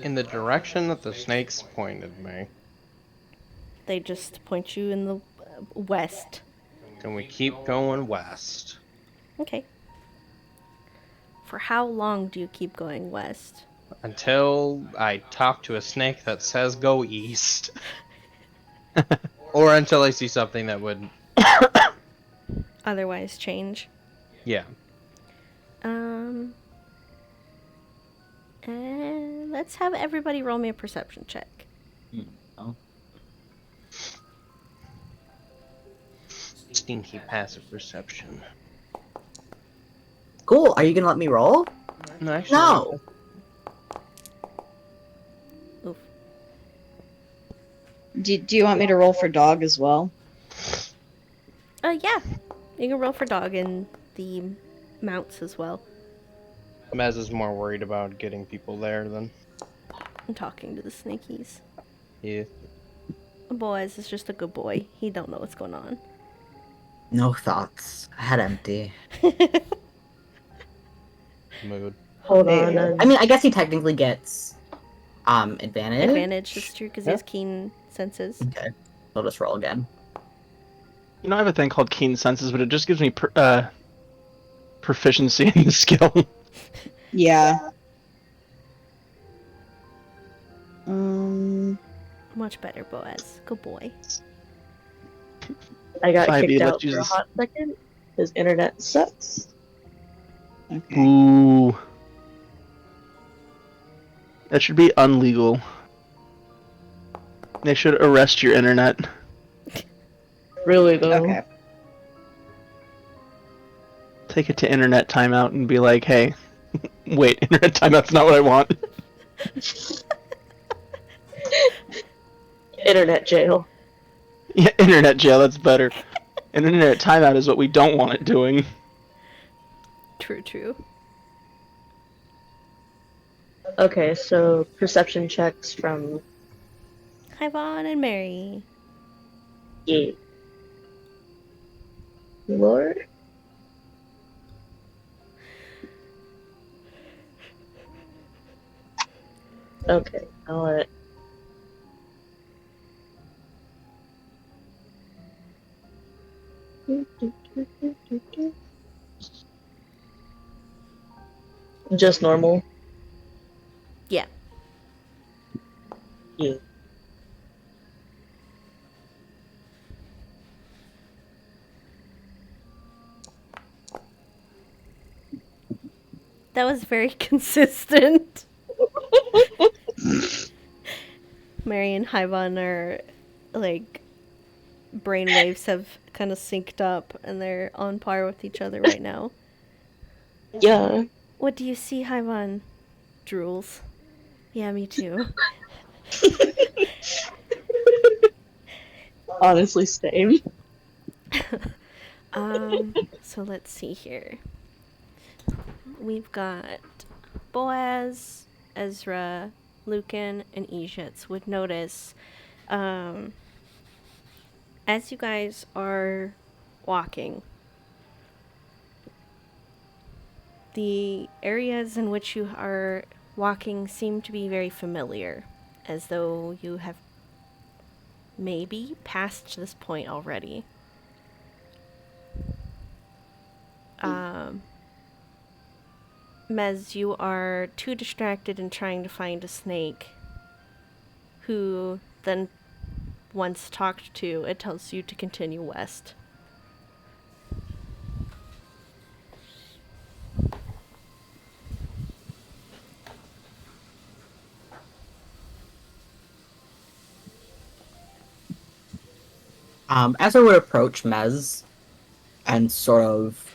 In the direction that the snakes pointed me. They just point you in the west. Can we keep going west? Okay. For how long do you keep going west? Until I talk to a snake that says go east. Or until I see something that would... Otherwise change. Yeah. And let's have everybody roll me a perception check. Oh. Stinky passive perception. Cool. Are you gonna let me roll? No, actually, No. Oof. Do you want me to roll for dog as well? Yeah. You can roll for dog and the mounts as well. Mez is more worried about getting people there than... I'm talking to the snakies. Yeah. Boaz is just a good boy. He don't know what's going on. No thoughts. Head empty. Mood. Hold Wait, on. I mean, I guess he technically gets advantage. Advantage is true because he Yeah. has keen senses. Okay. I'll just roll again. You know, I have a thing called keen senses, but it just gives me proficiency in the skill. Yeah. Um. Much better, Boaz. Good boy. I got 5e, kicked let's out use for a this. hot second. His internet sucks. Okay. Ooh. That should be unlegal. They should arrest your internet. Really though. Okay. Take it to internet timeout and be like, hey, wait, internet timeout's not what I want. Internet jail. Yeah, internet jail, that's better. And internet timeout is what we don't want it doing. True, true. Okay, so perception checks from Hi, Vaughn and Mary. yeah. Lord. Okay, I'll let. Just normal. Yeah. Yeah. That was very consistent. Mary and Hyvon are like brainwaves have kind of synced up and they're on par with each other right now. Yeah. What do you see, Hyvon? Drools. Yeah, me too. Honestly, same. So let's see here. We've got Boaz, Ezra, Lucan, and Ejitz would notice, as you guys are walking, the areas in which you are walking seem to be very familiar, as though you have maybe passed this point already. Mez, you are too distracted in trying to find a snake, who then, once talked to, it tells you to continue west. As I would approach Mez and sort of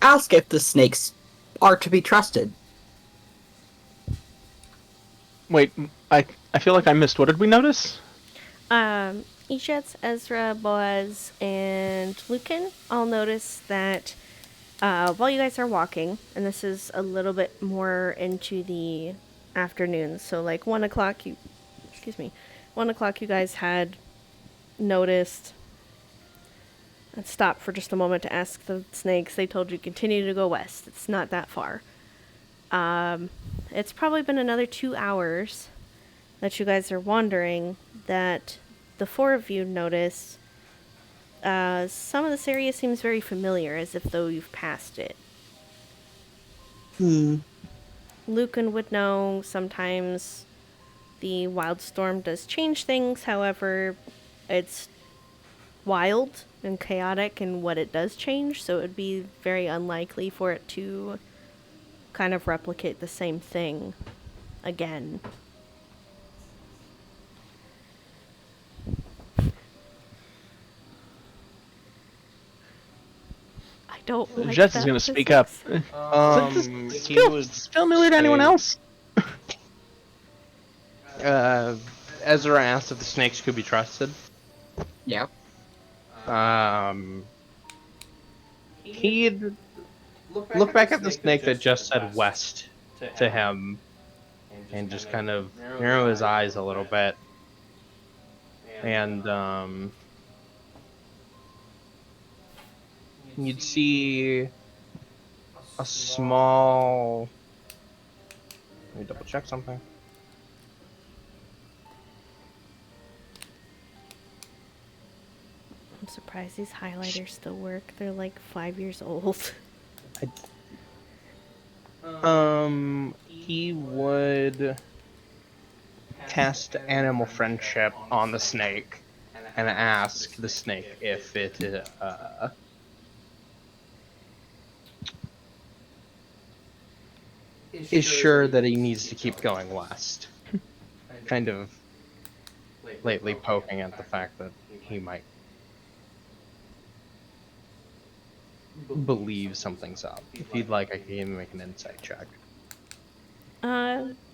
ask if the snakes are to be trusted. Wait, I feel like I missed. What did we notice? Ejitz, Ezra, Boaz, and Lucan all notice that while you guys are walking, and this is a little bit more into the afternoon, so like 1 o'clock, 1 o'clock you guys had noticed and stopped for just a moment to ask the snakes. They told you continue to go west. It's not that far. It's probably been another 2 hours that you guys are wandering that the four of you notice some of this area seems very familiar, as if though you've passed it. Lucan would know sometimes the wild storm does change things, however, it's wild and chaotic in what it does change, so it would be very unlikely for it to kind of replicate the same thing again. I don't like Jess that is going to speak up. physics. Does He this was familiar to anyone saying- else? Ezra asked if the snakes could be trusted. Yeah. He'd look back at the snake that just said west to him and just kind of narrow his eyes a little bit. And you'd see a small. Let me double check something. I'm surprised these highlighters still work. They're like 5 years old. He would cast animal friendship on the snake and ask the snake if it is sure that he needs to keep going west. Kind of lately poking at the fact that he might believe something's up. If you'd like, I can even make an insight check.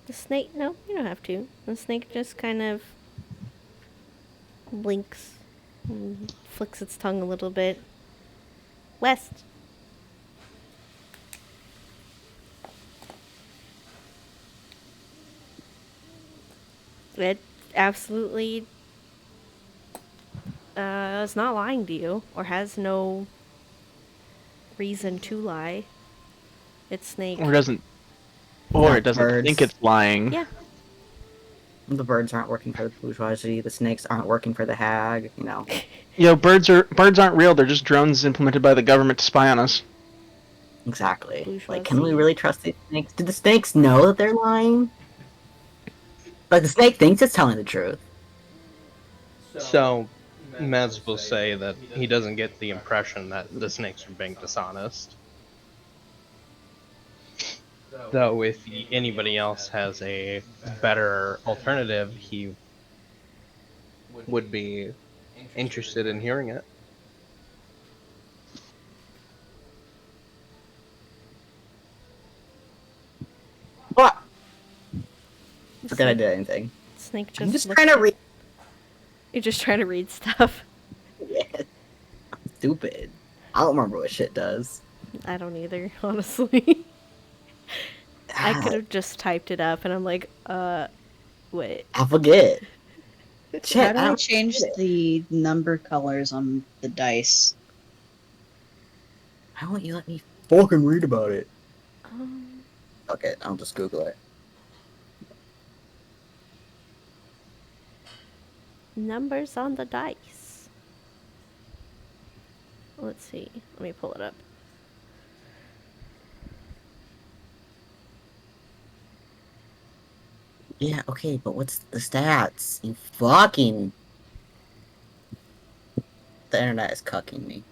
The snake, no, you don't have to. The snake just kind of blinks and flicks its tongue a little bit. West. It absolutely is not lying to you, or has no reason to lie. It's snake. Or doesn't. Or it doesn't Birds. think it's lying. Yeah. The birds aren't working for the bourgeoisie. The snakes aren't working for the hag. You know. You know, birds aren't real. They're just drones implemented by the government to spy on us. Exactly. Like, can we Bourgeoisie. really trust these snakes? Do the snakes know that they're lying? Like, the snake thinks it's telling the truth. So, Mez will say that he doesn't get the impression that the snakes are being dishonest. Though, if anybody else has a better alternative, he would be interested in hearing it. What? Forget I did anything. Snake just. I'm just looks trying to at- read. You're just trying to read stuff. Yeah. Stupid. I don't remember what shit does. I don't either, honestly. I could Ah, have just typed it up, and I'm like, wait. I forget. Shit, How do I don't change get it. the number colors on the dice? Why won't you let me fucking read about it? Um, Okay, I'll just Google it. numbers on the dice. Let's see. Let me pull it up. Yeah, okay, but what's the stats? You fucking... The internet is cucking me.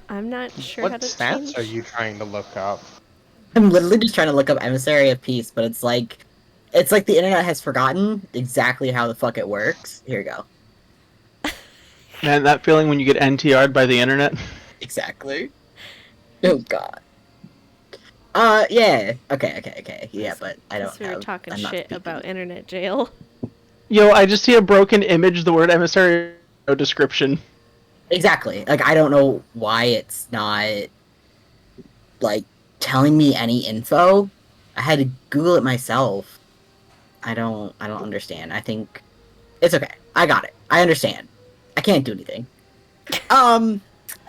I'm not sure how What to stats change. are you trying to look up? I'm literally just trying to look up Emissary of Peace, but it's like the internet has forgotten exactly how the fuck it works. Here we go. Man, that feeling when you get NTR'd by the internet. Exactly. Oh god. Yeah. Okay. Yeah, but I don't Since we were have... talking I'm not shit speaking. about internet jail. Yo, I just see a broken image, the word emissary, no description. Exactly. Like, I don't know why it's not, like, telling me any info. I had to Google it myself. I don't understand. I think it's okay. I got it. I understand. I can't do anything. I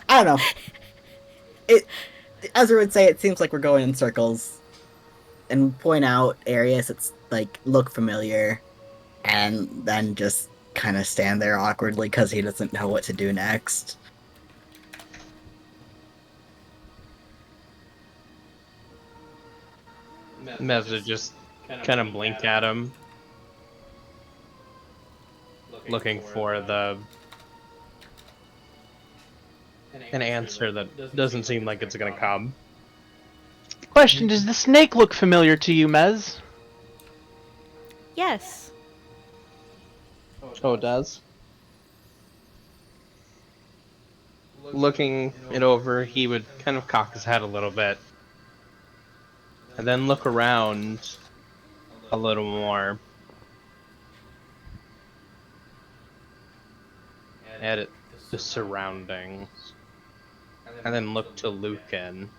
don't know. It, as I would say, it seems like we're going in circles and point out areas that's like look familiar, and then just kind of stand there awkwardly because he doesn't know what to do next. Mez would just kind of blink at him, looking for an answer that doesn't seem like it's gonna come. Question, does the snake look familiar to you, Mez? Yes. Oh, it does? Looking it over, he would kind of cock his head a little bit. And then look around a little more. At the surroundings. And then look to Lucan.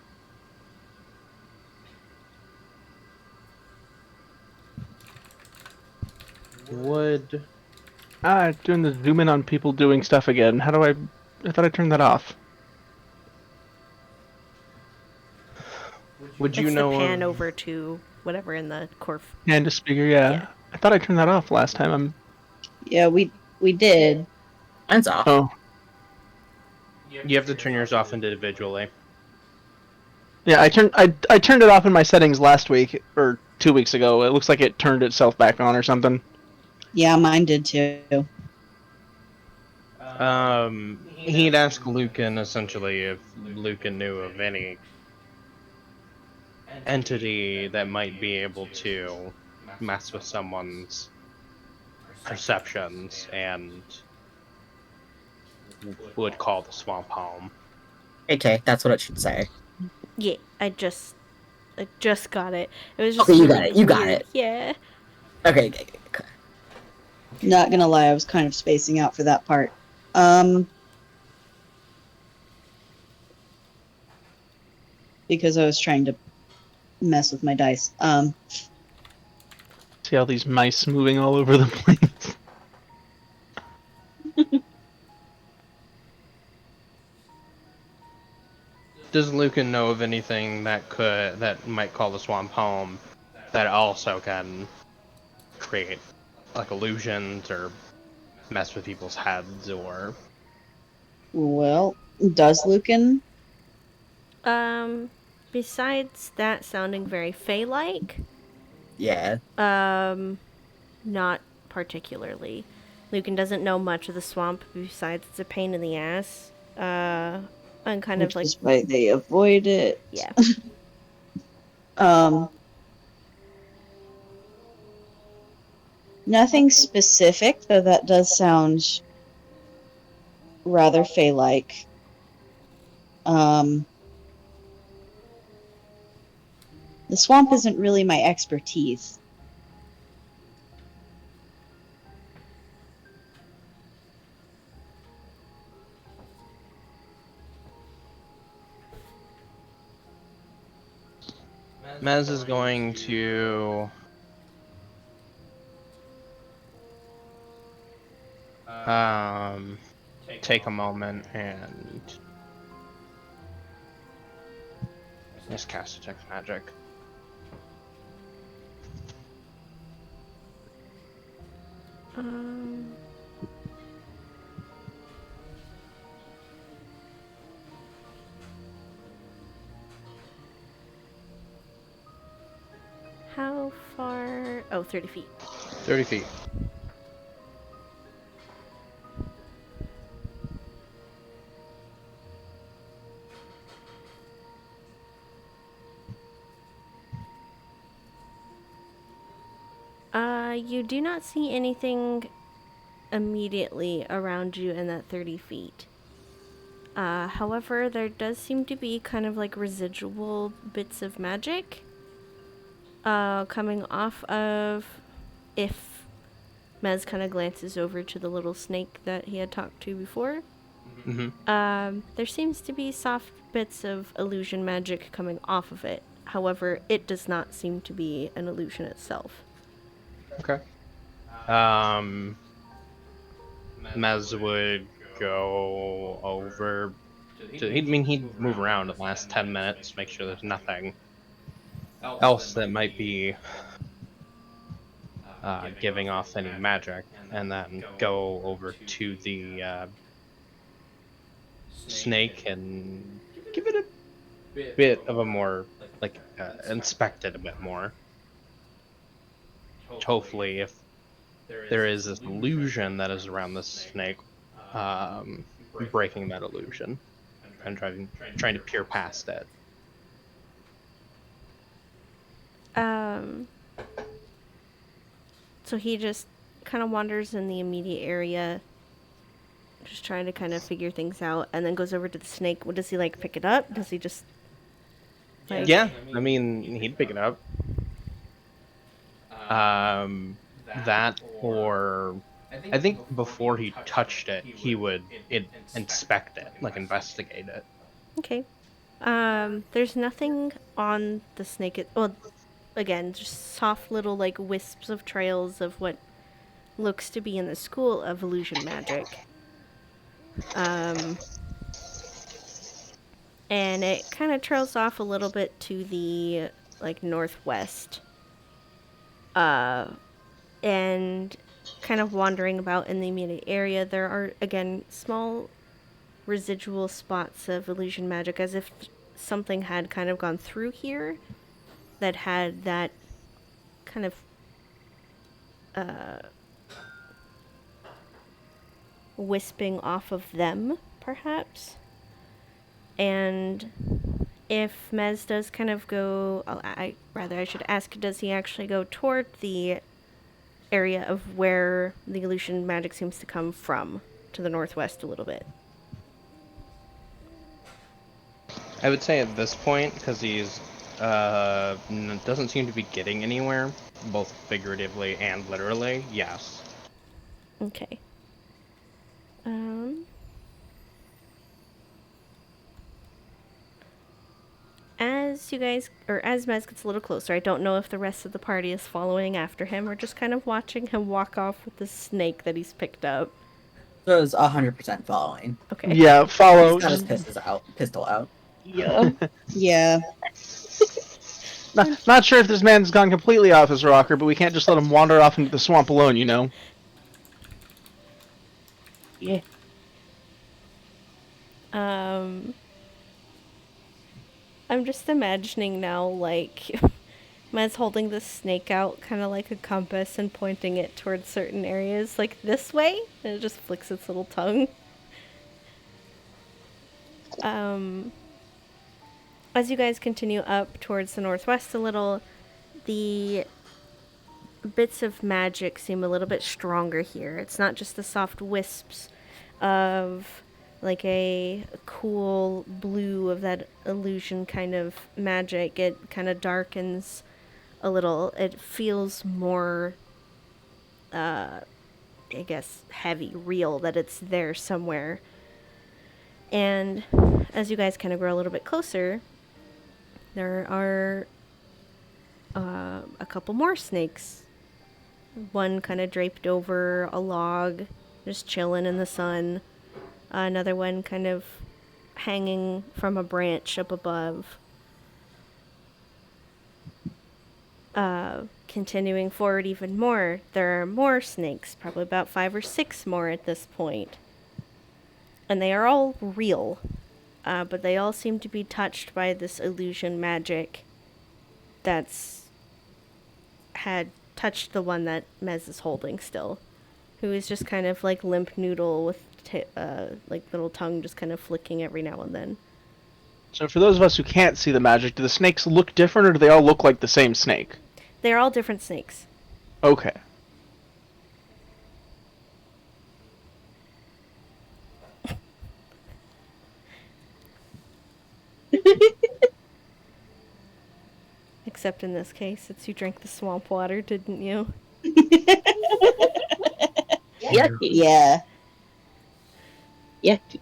Would Doing the zoom in on people doing stuff again. How do I thought I turned that off. would you It's the know pan of over to whatever in the corf. Hand to speaker, Yeah. yeah. I thought I turned that off last time. Yeah, we did. Mine's off. Oh. you have to turn yours off individually. Yeah, I turned it off in my settings last week or 2 weeks ago. It looks like it turned itself back on or something. Yeah, mine did too. He'd ask Lucan essentially if Lucan knew of any entity that might be able to mess with someone's perceptions and would call the swamp home. Okay, that's what it should say. Yeah, I just got it. It was just Okay, you really got it. You got weird. it. Yeah. Okay. Not gonna lie, I was kind of spacing out for that part. Because I was trying to mess with my dice. See all these mice moving all over the place. Does Lucan know of anything that might call the swamp home that also can create like illusions or mess with people's heads or Well, does Lucan? Besides that sounding very Fey-like, Yeah. not particularly. Lucan doesn't know much of the swamp besides it's a pain in the ass. And kind Which of like, is why they avoid it. yeah. Nothing specific, though that does sound rather Fey-like. The swamp isn't really my expertise. Mez is going to take a moment and just cast detect magic. Um, how far? Oh, 30 feet. 30 feet. You do not see anything immediately around you in that 30 feet. However, there does seem to be kind of like residual bits of magic coming off of if Mez kind of glances over to the little snake that he had talked to before. There seems to be soft bits of illusion magic coming off of it. However, it does not seem to be an illusion itself. Okay. Mez would go over to, he'd move around in the last 10 minutes, make sure there's nothing else that might be giving off any magic, and then go over to the snake and give it a bit of a more, like, inspect it a bit more. Hopefully, if there is this illusion that is around the snake, breaking that illusion and trying to peer past it. So he just kind of wanders in the immediate area, just trying to kind of figure things out, and then goes over to the snake. What does he like? Pick it up? Does he just? Like... Yeah, I mean, he'd pick it up. That, or I think before he touched it, he would inspect it, like investigate it. Okay. There's nothing on the snake. Well, again, just soft little like wisps of trails of what looks to be in the school of illusion magic. And it kind of trails off a little bit to the like northwest. And kind of wandering about in the immediate area, there are again small residual spots of illusion magic, as if something had kind of gone through here that had that kind of wisping off of them, perhaps. And if Mez does kind of go, I should ask, does he actually go toward the area of where the illusion magic seems to come from, to the northwest a little bit? I would say at this point, because he's doesn't seem to be getting anywhere, both figuratively and literally. Yes. Okay. As you guys, or as Mez gets a little closer, I don't know if the rest of the party is following after him or just kind of watching him walk off with the snake that he's picked up. So it's 100% following. Okay. Yeah, follow. He's got his pistol out. Yeah. Yeah. Not sure if this man's gone completely off his rocker, but we can't just let him wander off into the swamp alone, you know? Yeah. I'm just imagining now, like, Mez holding the snake out, kind of like a compass, and pointing it towards certain areas, like this way, and it just flicks its little tongue. As you guys continue up towards the northwest a little, the bits of magic seem a little bit stronger here. It's not just the soft wisps of like a cool blue of that illusion kind of magic. It kind of darkens a little. It feels more, I guess, heavy, real, that it's there somewhere. And as you guys kind of grow a little bit closer, there are a couple more snakes. One kind of draped over a log, just chilling in the sun. Another one kind of hanging from a branch up above. Continuing forward even more, there are more snakes, probably about 5 or 6 more at this point. And they are all real, but they all seem to be touched by this illusion magic that's had touched the one that Mez is holding still, who is just kind of like limp noodle with like little tongue just kind of flicking every now and then. So for those of us who can't see the magic, do the snakes look different, or do they all look like the same snake? They're all different snakes. Okay. Except in this case, it's you drank the swamp water, didn't you? Yucky. Yeah. Yucky.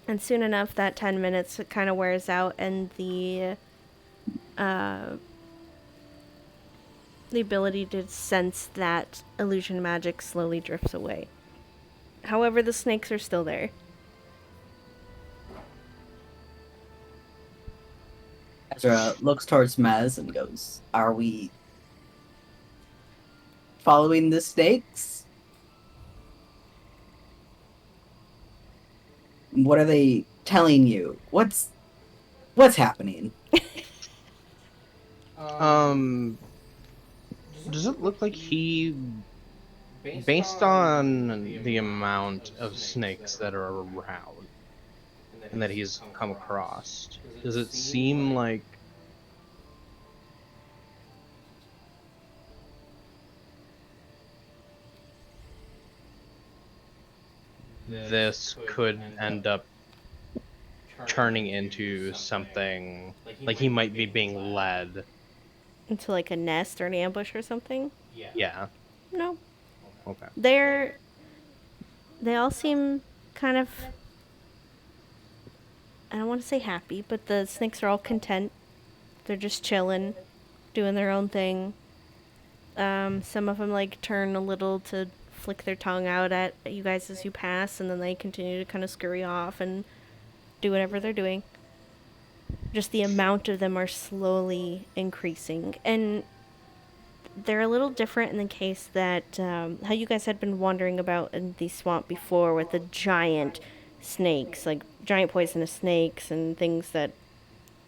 And soon enough, that 10 minutes kind of wears out, and the ability to sense that illusion magic slowly drifts away. However, the snakes are still there. Ezra looks towards Mez and goes, "Are we following the snakes? What are they telling you? What's happening?" Does it look like he, based on the amount of snakes that are around and that he's come across, does it seem like this could end up turning into something like he might be being led? Into like a nest or an ambush or something? Yeah. No. Okay. They all seem kind of, I don't want to say happy, but the snakes are all content. They're just chilling, doing their own thing. Some of them like turn a little to flick their tongue out at you guys as you pass, and then they continue to kind of scurry off and do whatever they're doing. Just the amount of them are slowly increasing, and they're a little different in the case that how you guys had been wondering about in the swamp before with the giant snakes, like giant poisonous snakes and things that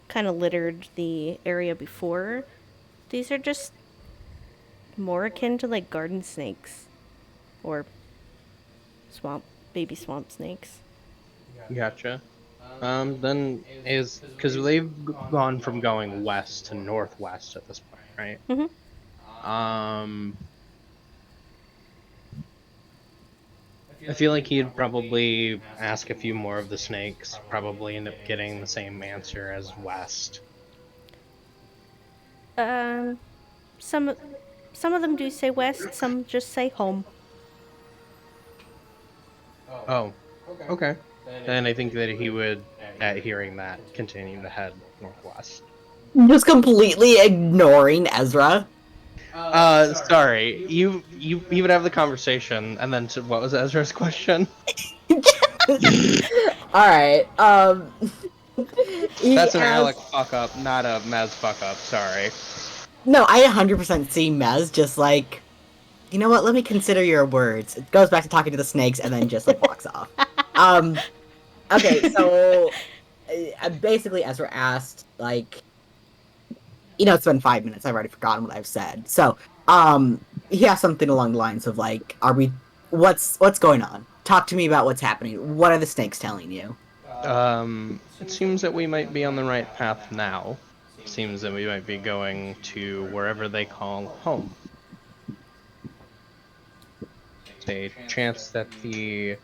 kind of littered the area before. These are just more akin to like garden snakes or baby swamp snakes. Gotcha. Then is because they've gone from going west to northwest at this point, right? Mm-hmm. I feel like he'd probably ask a few more of the snakes, probably end up getting the same answer as west. Some of them do say west, some just say home. Oh, okay. Then I think that he would, at hearing that, continue to head northwest. Just completely ignoring Ezra. Sorry. You would have the conversation, and then what was Ezra's question? Alright, That's an Alec fuck up, not a Mez fuck up, sorry. No, I 100% see Mez just like, you know what, let me consider your words. It goes back to talking to the snakes and then just like walks off. Okay, so basically Ezra asked, like, you know, it's been 5 minutes, I've already forgotten what I've said. So, he asked something along the lines of like, what's going on? Talk to me about what's happening. What are the snakes telling you? It seems that we might be on the right path now. It seems that we might be going to wherever they call home. There's a chance that the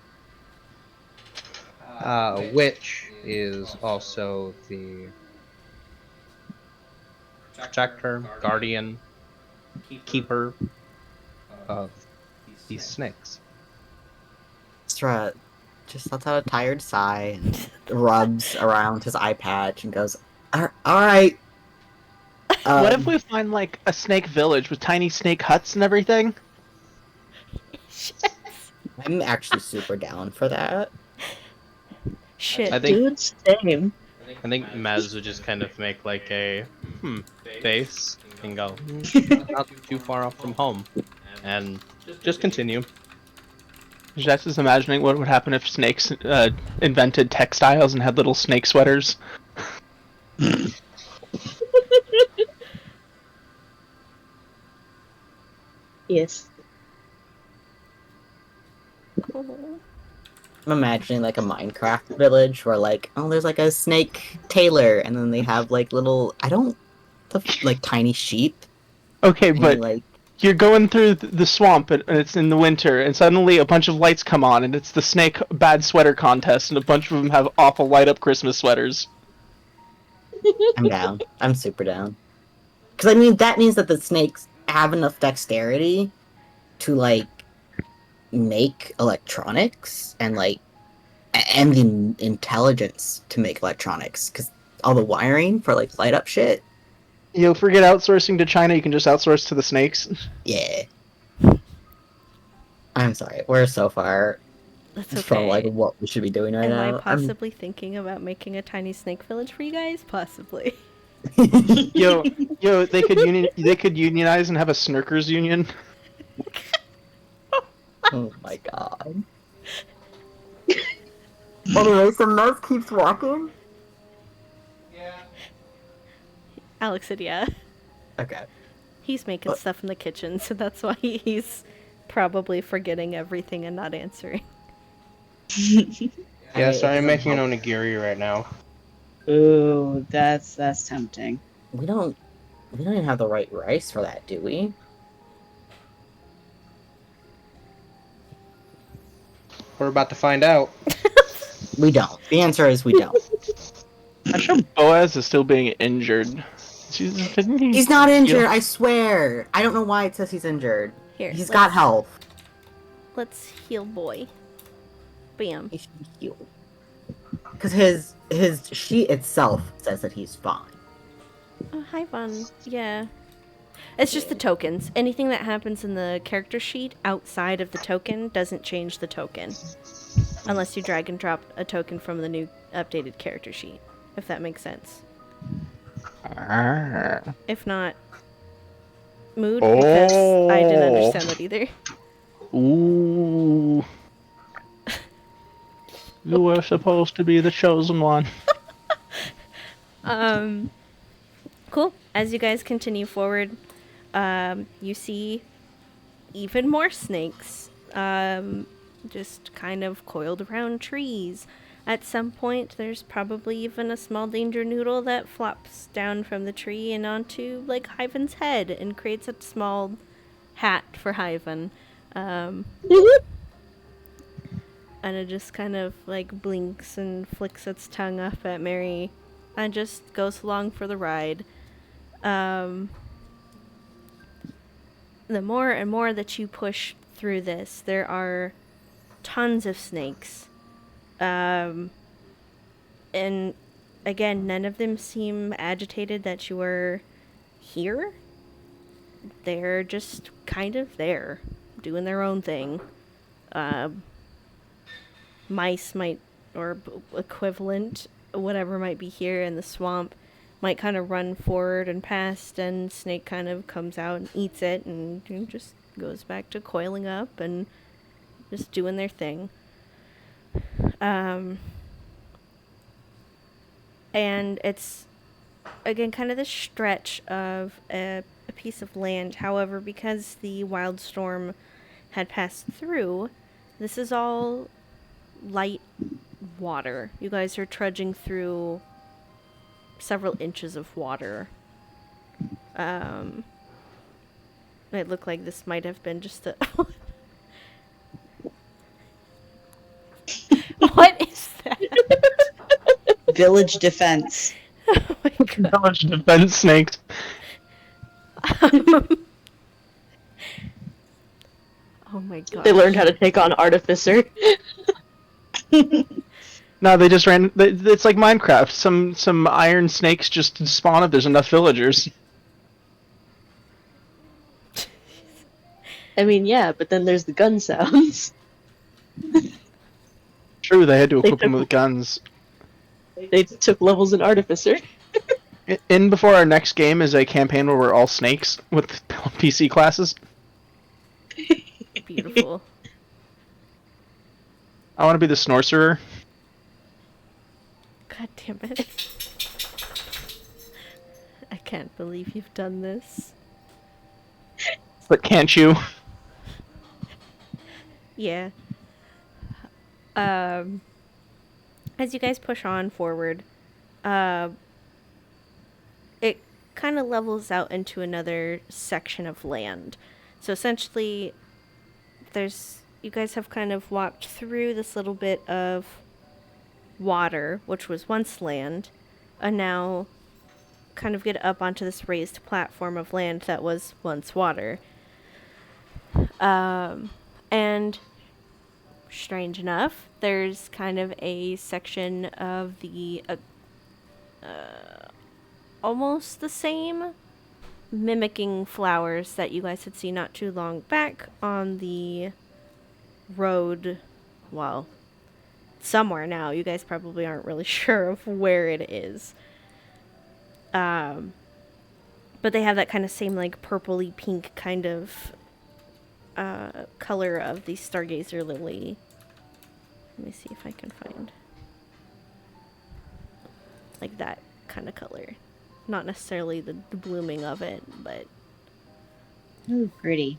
witch is also the protector, guardian, keeper of these snakes. Ezra just lets out a tired sigh and rubs around his eye patch and goes, alright. What if we find like a snake village with tiny snake huts and everything? I'm actually super down for that. Shit. I think Dude, same. Mez would just kind of make like a face and go, not too far off from home, and just continue. Jess is imagining what would happen if snakes invented textiles and had little snake sweaters. Yes. I'm imagining like a Minecraft village where like, oh, there's like a snake tailor, and then they have like little, like tiny sheep. Okay, And but like, you're going through the swamp and it's in the winter, and suddenly a bunch of lights come on, and it's the snake bad sweater contest, and a bunch of them have awful light up Christmas sweaters. I'm down. I'm super down. Because I mean, that means that the snakes have enough dexterity to like make electronics and like and the intelligence to make electronics, because all the wiring for like light up shit. You'll forget outsourcing to China, you can just outsource to the snakes. Yeah. I'm sorry, we're so far That's okay. from like what we should be doing right Am now. I possibly thinking about making a tiny snake village for you guys? Possibly. Yo, they could unionize and have a snurkers union. Oh my god. Anyway, so Mez keeps walking? Alex said yeah. Okay. He's making stuff in the kitchen, so that's why he's probably forgetting everything and not answering. Yeah, sorry, I'm making an onigiri right now. Ooh, that's tempting. We don't even have the right rice for that, do we? We're about to find out. We don't. The answer is we don't. I'm sure Boaz is still being injured. Didn't he? He's not injured, I swear. I don't know why it says he's injured. Here, He's got health. Let's heal boy. Bam. He should be healed. Because his sheet itself says that he's fine. Oh, hi, Vaughn. Yeah. It's just the tokens. Anything that happens in the character sheet outside of the token doesn't change the token. Unless you drag and drop a token from the new updated character sheet. If that makes sense. If not, mood, because I didn't understand that either. Ooh. You were supposed to be the chosen one. Cool. As you guys continue forward, you see even more snakes, just kind of coiled around trees. At some point, there's probably even a small danger noodle that flops down from the tree and onto, like, Hyven's head and creates a small hat for Hyven. And it just kind of, like, blinks and flicks its tongue up at Mary and just goes along for the ride. The more and more that you push through this, there are tons of snakes. And again, none of them seem agitated that you are here. They're just kind of there, doing their own thing. Mice might, or equivalent, whatever might be here in the swamp, might kind of run forward and past, and snake kind of comes out and eats it and just goes back to coiling up and just doing their thing. And it's, again, kind of this stretch of a piece of land. However, because the wild storm had passed through, this is all light water. You guys are trudging through several inches of water. It looked like this might have been just a... What is that? Village defense. Oh my god. Village defense snakes. Oh my god. They learned how to take on Artificer. No, they just ran. It's like Minecraft. Some iron snakes just spawn if there's enough villagers. I mean, yeah, but then there's the gun sounds. True, they had to They equip them took- with guns. They took levels in Artificer. In before our next game is a campaign where we're all snakes with PC classes. Beautiful. I want to be the Snorcerer. God damn it. I can't believe you've done this. But can't you? Yeah. As you guys push on forward, it kind of levels out into another section of land. So essentially, you guys have kind of walked through this little bit of water, which was once land, and now kind of get up onto this raised platform of land that was once water. And strange enough, there's kind of a section of the almost the same mimicking flowers that you guys had seen not too long back on the road. Well, somewhere now. You guys probably aren't really sure of where it is. But they have that kind of same, like, purpley pink kind of color of the Stargazer lily. Let me see if I can find, like, that kind of color. Not necessarily the blooming of it, but... Ooh, pretty.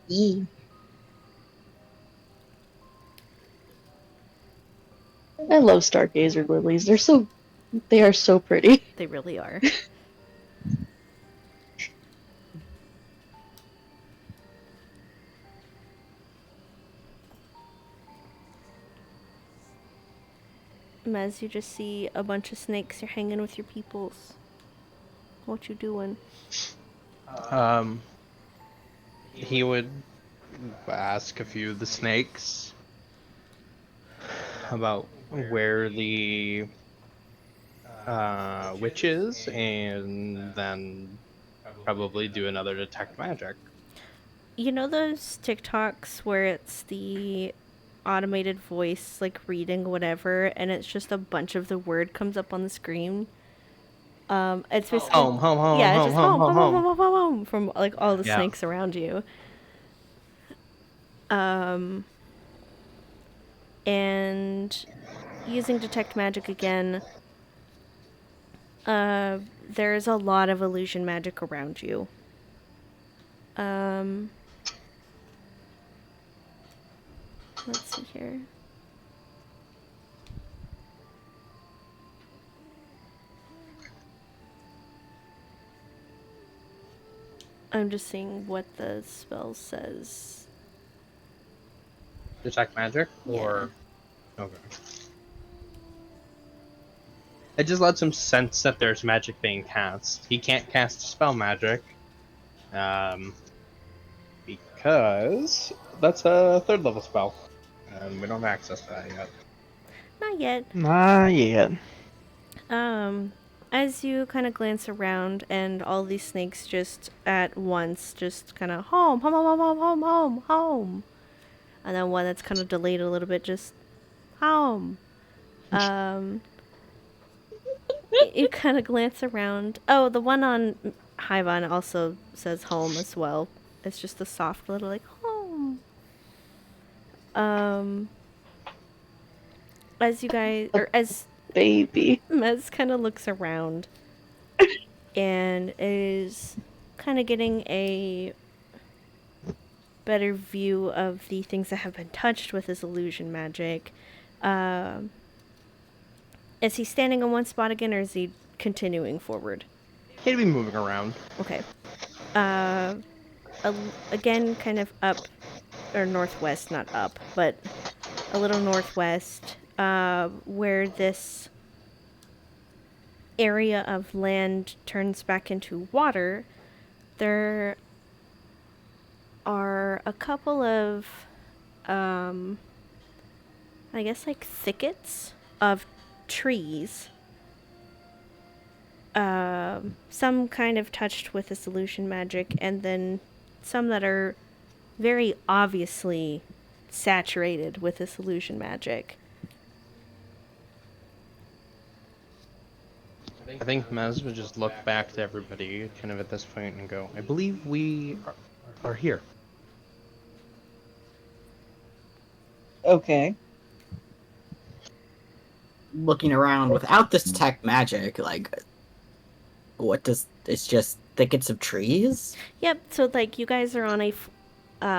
Yee. I love Stargazer lilies. They are so pretty. They really are. Mez, you just see a bunch of snakes. You're hanging with your peoples. What you doing? He would ask a few of the snakes about where the witch is, and then probably do another detect magic. You know those TikToks where it's the automated voice like reading whatever, and it's just a bunch of the word comes up on the screen? It's basically Home, home, home, yeah, it's home, just home, home, home, home, home, home. home, home, home from like all the Yeah. snakes around you. And using detect magic again, there's a lot of illusion magic around you. Let's see here. I'm just seeing what the spell says. Detect magic? Or. Okay. It just lets him sense that there's magic being cast. He can't cast spell magic. Because that's a 3rd level spell. And we don't have access to that yet. Not yet. Not yet. As you kind of glance around and all these snakes just at once just kind of home, home, home, home, home, home, home. And then one that's kind of delayed a little bit just home. You kind of glance around. Oh, the one on Hyvon also says home as well. It's just a soft little like home. As you guys, or as Baby. Mez kind of looks around and is kind of getting a better view of the things that have been touched with his illusion magic. Is he standing on one spot again, or is he continuing forward? He'd be moving around. Okay. Again, kind of up, or northwest, not up, but a little northwest, where this area of land turns back into water, there are a couple of, I guess, like thickets of trees. Some kind of touched with this illusion magic, and then some that are very obviously saturated with this illusion magic. I think Mez would just look back to everybody kind of at this point and go, I believe we are here. Okay. Looking around without this detect magic, like, what does it's just thickets of trees? Yep, so like you guys are on a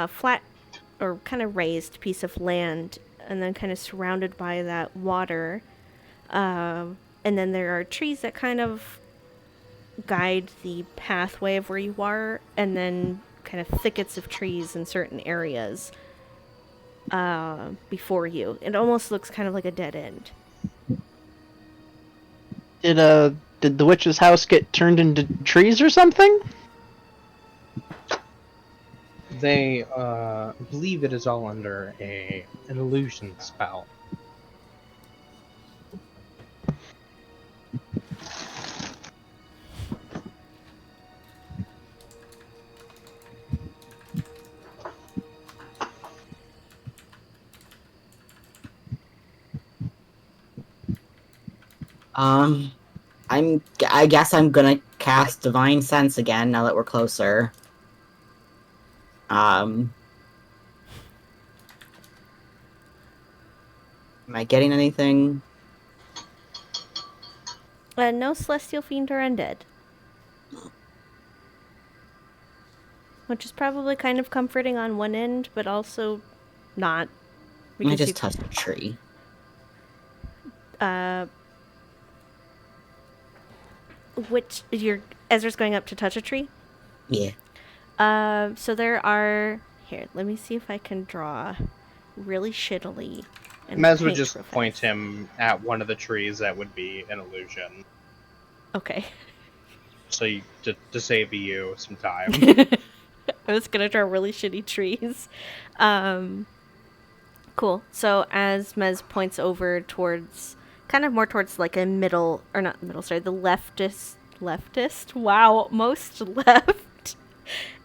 flat or kind of raised piece of land, and then kind of surrounded by that water. And then there are trees that kind of guide the pathway of where you are, and then kind of thickets of trees in certain areas before you. It almost looks kind of like a dead end. Did the witch's house get turned into trees or something? They believe it is all under an illusion spell. I guess I'm gonna cast Divine Sense again now that we're closer. Am I getting anything? No celestial fiend or undead. Which is probably kind of comforting on one end, but also not. I just touched a tree. Which Ezra's going up to touch a tree? Yeah. So there are here, let me see if I can draw really shittily. And Mez would paint just real fast. point him at one of the trees that would be an illusion. Okay. So to save you some time. I was gonna draw really shitty trees. Cool. So as Mez points over towards, kind of more towards like a middle, or not middle, sorry, the leftist leftist, wow, most left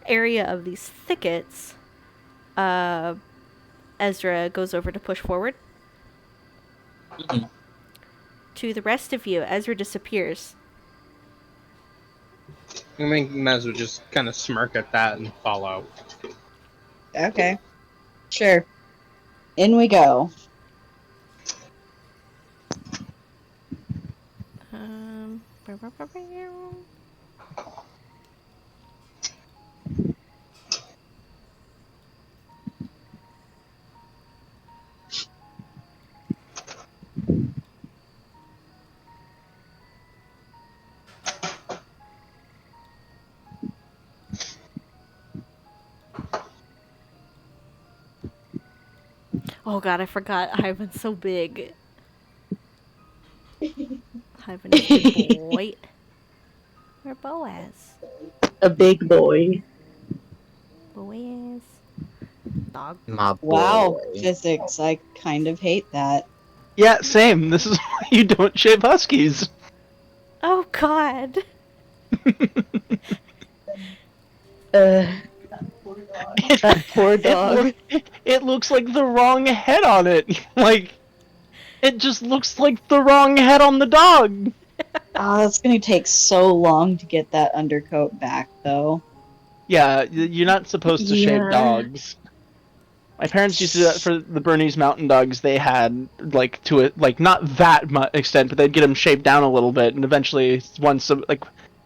area of these thickets, Ezra goes over to push forward. Mhm. To the rest of you, Ezra disappears. I mean, might as well just kind of smirk at that and follow. Okay. Sure. In we go. Um, oh god, I forgot. Ivan's so big. Ivan is a big boy. Where Boaz? A big boy. Boaz. Dog. My Wow, boy. physics. I kind of hate that. Yeah, same. This is why you don't shave huskies. Oh god. That poor dog. It looks like the wrong head on it. Like, it just looks like the wrong head on the dog. Oh, that's gonna take so long to get that undercoat back, though. Yeah, you're not supposed to shave Yeah. dogs. My parents used to do that for the Bernese Mountain Dogs. They had, like, to it, like, not that much extent, but they'd get them shaved down a little bit, and eventually, once, like,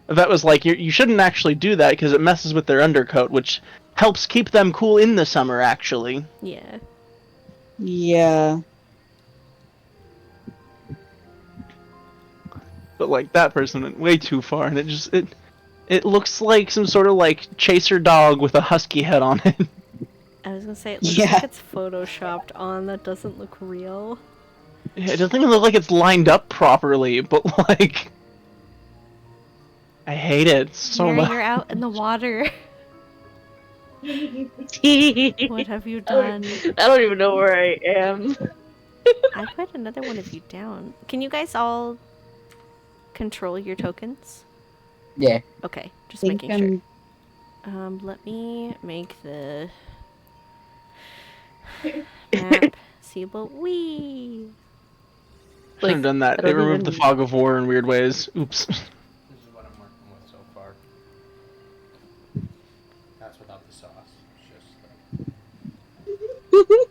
a vet was like, you shouldn't actually do that because it messes with their undercoat, which helps keep them cool in the summer, actually. Yeah. Yeah. But, like, that person went way too far, and it looks like some sort of, like, chaser dog with a husky head on it. I was gonna say, it looks Yeah. like it's photoshopped on. That doesn't look real. It doesn't even look like it's lined up properly, but, like... I hate it so Mary, much. you're out in the water. What have you I done? don't even know where I am. I put another one of you down. Can you guys all control your tokens? Yeah. Okay, just Think making sure. Let me make the map seeable. Wee. Shouldn't have done that. I It don't removed the even- fog of war in weird ways. Oops. This is what I'm working with so far. That's without the sauce. It's just like...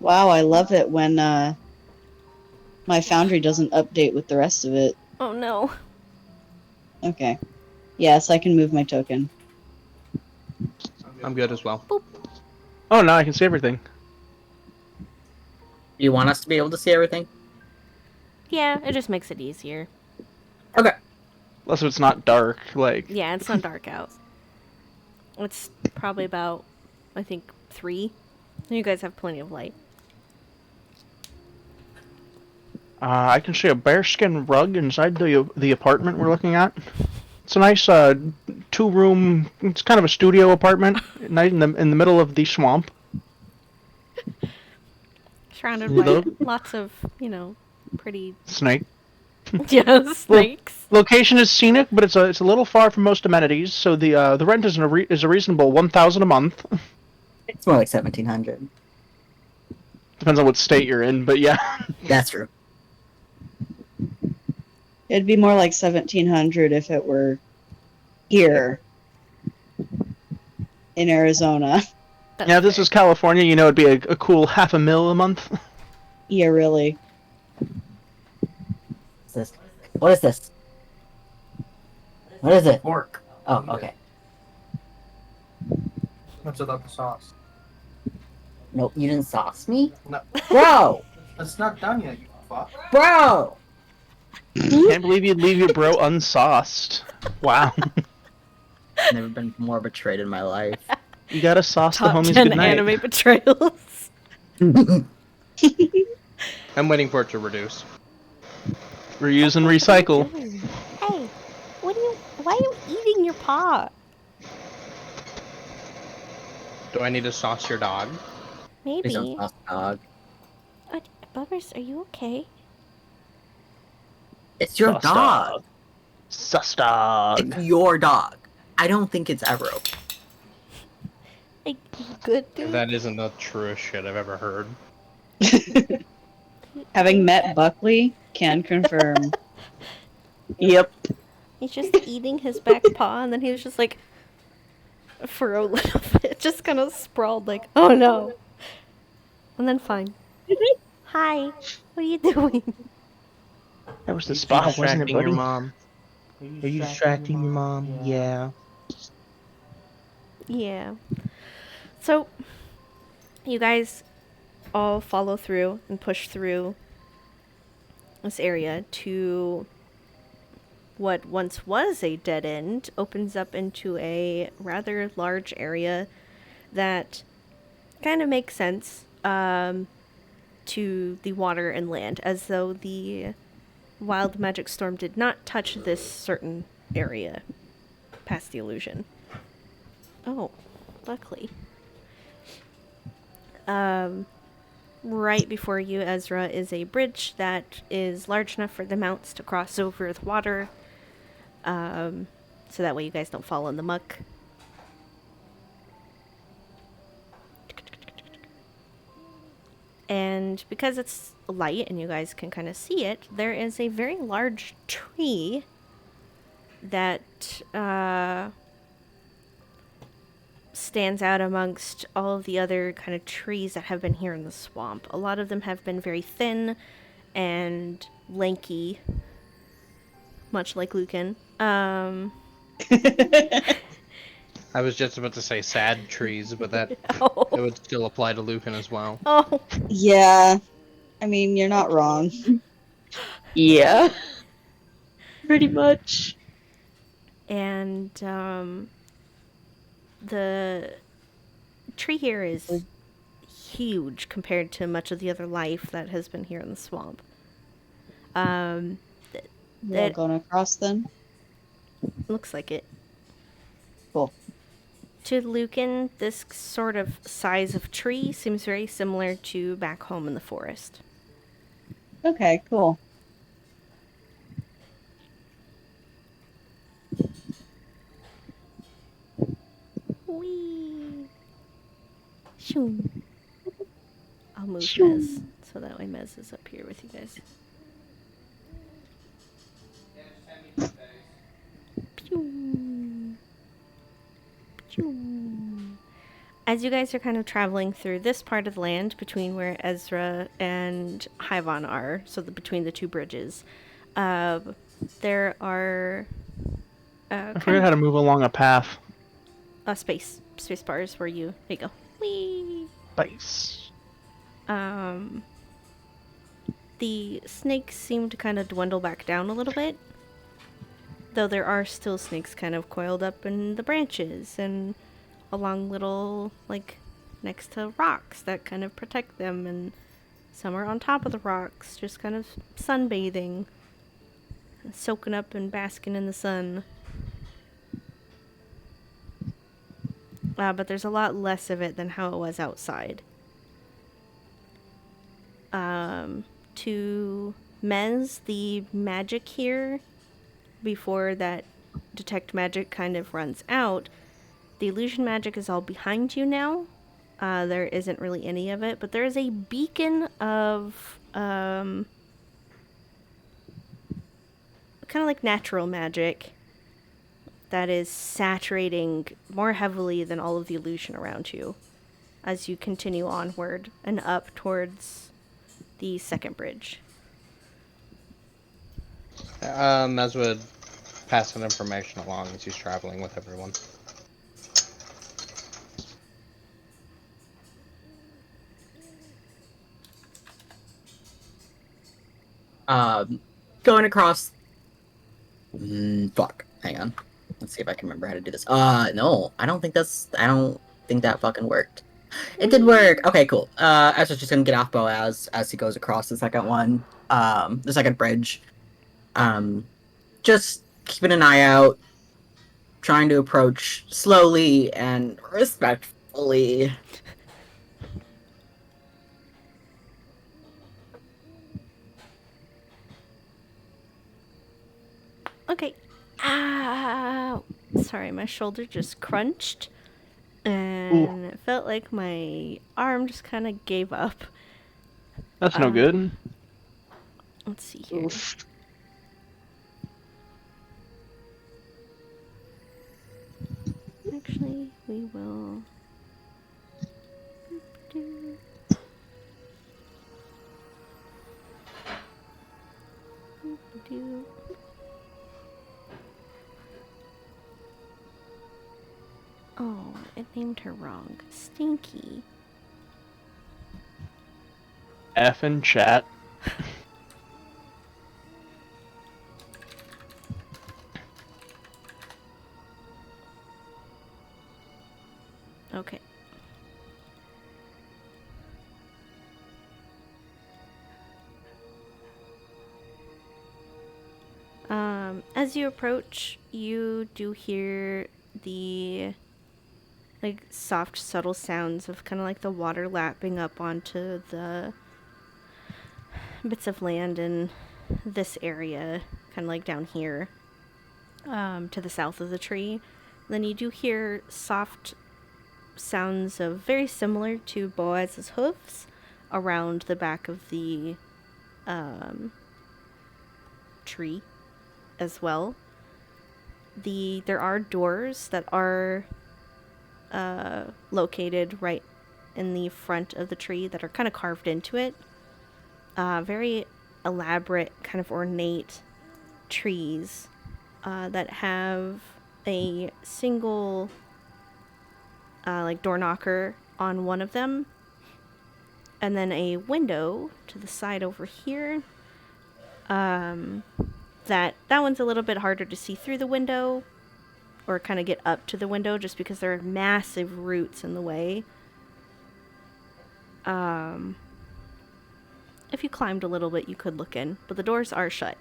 Wow, I love it when my foundry doesn't update with the rest of it. Oh no. Okay. Yes, I can move my token. I'm good as well. Oh, now I can see everything. You want us to be able to see everything? Yeah, it just makes it easier. Okay. Unless it's not dark, like... Yeah, it's not dark out. It's probably about, I think, 3. You guys have plenty of light. I can see a bearskin rug inside the apartment we're looking at. It's a nice 2-room. It's kind of a studio apartment, nice in the middle of the swamp. Surrounded Hello? by lots of, pretty Snake. yeah, snakes. Location is scenic, but it's a little far from most amenities. So the rent is a reasonable 1,000 a month. It's more like 1,700. Depends on what state you're in, but yeah. That's true. It'd be more like 1,700 if it were here in Arizona. That's Yeah, if this fair. was California, it'd be a cool $500,000 a month. Yeah, really. What's this? What is this? What is it? Pork. Oh, okay. What's without the sauce? Nope, you didn't sauce me? No. Bro! It's not done yet, you fuck. Bro! Can't believe you'd leave your bro unsauced. Wow. Never been more betrayed in my life. You gotta sauce the Top homies 10 goodnight. anime betrayals. I'm waiting for it to reduce. Reuse and recycle. Hey, why are you eating your paw? Do I need to sauce your dog? Please Maybe. don't sauce the dog. Bubbers, are you okay? It's your Sus dog. Sus dog. It's your dog. I don't think it's ever okay. Like, you good, dude? That isn't the truest shit I've ever heard. Having met Buckley, can confirm. Yep. He's just eating his back paw, and then he was just like, for a little bit, just kind of sprawled, like, oh no. And then fine. Hi, what are you doing? That was the spot, wasn't it, buddy? Mom? Are you distracting your mom? Yeah. Yeah. So, you guys all follow through and push through this area to what once was a dead end, opens up into a rather large area that kind of makes sense to the water and land, as though the wild magic storm did not touch this certain area past the illusion. Oh, luckily. Right before you, Ezra, is a bridge that is large enough for the mounts to cross over the water. So that way you guys don't fall in the muck. And because it's light and you guys can kind of see it, there is a very large tree that stands out amongst all of the other kind of trees that have been here in the swamp. A lot of them have been very thin and lanky, much like Lucan. I was just about to say sad trees, but that Oh. it would still apply to Lucan as well. Oh. Yeah. I mean, you're not wrong. Yeah. Pretty much. And the tree here is huge compared to much of the other life that has been here in the swamp. We're all That going across then? looks like it. Cool. To Lucan, this sort of size of tree seems very similar to back home in the forest. Okay, cool. Whee! Shoo. I'll move Mez, so that way Mez is up here with you guys. Pew. Pew. As you guys are kind of traveling through this part of the land between where Ezra and Hyvon are, so between the two bridges, there are I forgot how to move along a path. space bars where there you go. Whee! Nice. The snakes seem to kind of dwindle back down a little bit, though there are still snakes kind of coiled up in the branches and along little, like, next to rocks that kind of protect them, and some are on top of the rocks, just kind of sunbathing, soaking up and basking in the sun. But there's a lot less of it than how it was outside. To Mez, the magic here, before that detect magic kind of runs out, the illusion magic is all behind you now. There isn't really any of it, but there is a beacon of kind of like natural magic that is saturating more heavily than all of the illusion around you as you continue onward and up towards the second bridge. As would pass that information along as he's traveling with everyone. Going across. Fuck. Hang on. Let's see if I can remember how to do this. No, I don't think that fucking worked. It did work. Okay, cool. Ezra's just gonna get off Boaz as he goes across the second one. The second bridge. Just keeping an eye out, trying to approach slowly and respectfully. Okay. Ah, sorry, my shoulder just crunched, and it felt like my arm just kind of gave up. That's no good. Let's see here. Oof. Actually, we will. Do. Oh, it named her wrong. Stinky. F in chat. Okay. As you approach, you do hear the like soft, subtle sounds of kind of like the water lapping up onto the bits of land in this area, kind of like down here, to the south of the tree. Then you do hear soft sounds of very similar to Boaz's hoofs around the back of the tree as well. There are doors that are located right in the front of the tree that are kind of carved into it. Very elaborate, kind of ornate trees that have a single like door knocker on one of them, and then a window to the side over here. That one's a little bit harder to see through the window or kind of get up to the window just because there are massive roots in the way. If you climbed a little bit, you could look in, but the doors are shut.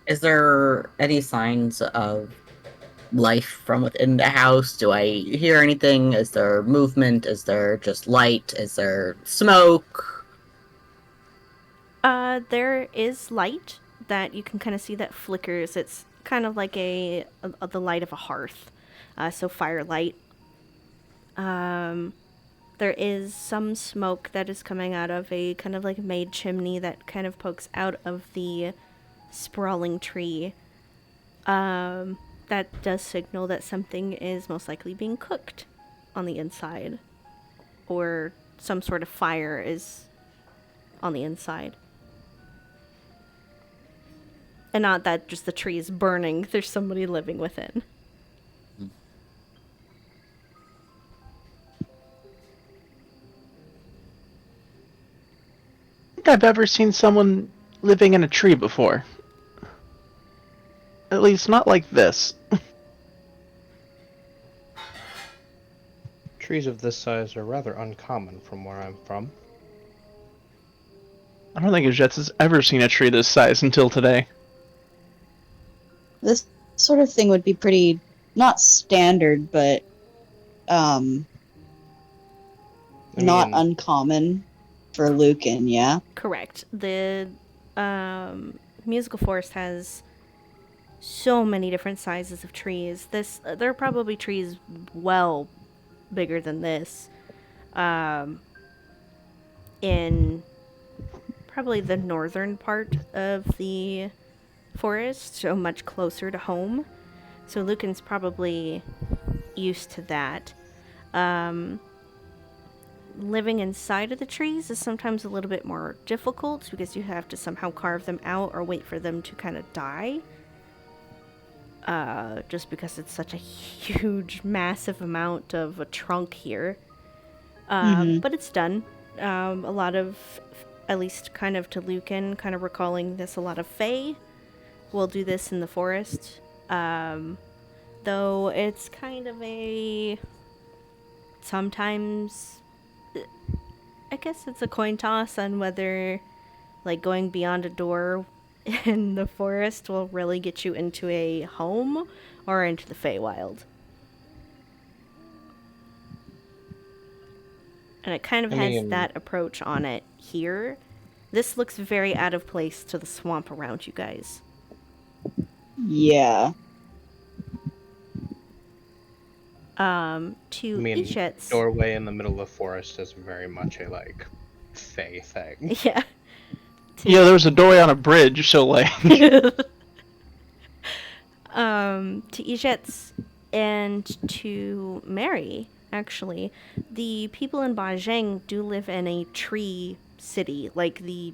Is there any signs of life from within the house? Do I hear anything? Is there movement? Is there just light? Is there smoke? There is light that you can kind of see that flickers. It's kind of like the light of a hearth, so firelight. There is some smoke that is coming out of a kind of like made chimney that kind of pokes out of the sprawling tree. That does signal that something is most likely being cooked on the inside, or some sort of fire is on the inside. And not that just the tree is burning, there's somebody living within. I think I've ever seen someone living in a tree before. At least not like this. Trees of this size are rather uncommon from where I'm from. I don't think Ajets has ever seen a tree this size until today. This sort of thing would be pretty, not standard, but not uncommon for Lucan, yeah? Correct. The musical forest has so many different sizes of trees. There are probably trees well bigger than this. In probably the northern part of the forest, so much closer to home. So Lucan's probably used to that. Living inside of the trees is sometimes a little bit more difficult because you have to somehow carve them out or wait for them to kind of die. Just because it's such a huge, massive amount of a trunk here. But it's done. A lot of, at least kind of to Lucan, kind of recalling this, a lot of Fae will do this in the forest. Though it's kind of sometimes, I guess it's a coin toss on whether, like, going beyond a door in the forest will really get you into a home or into the Feywild. And it kind of has that approach on it here. This looks very out of place to the swamp around you guys. Yeah. To I mean, Ichet's. doorway in the middle of the forest is very much a like fey thing. Yeah. Yeah, there was a doorway on a bridge, so like. To Ichet's and to Mary, actually, the people in Bajing do live in a tree city. Like, the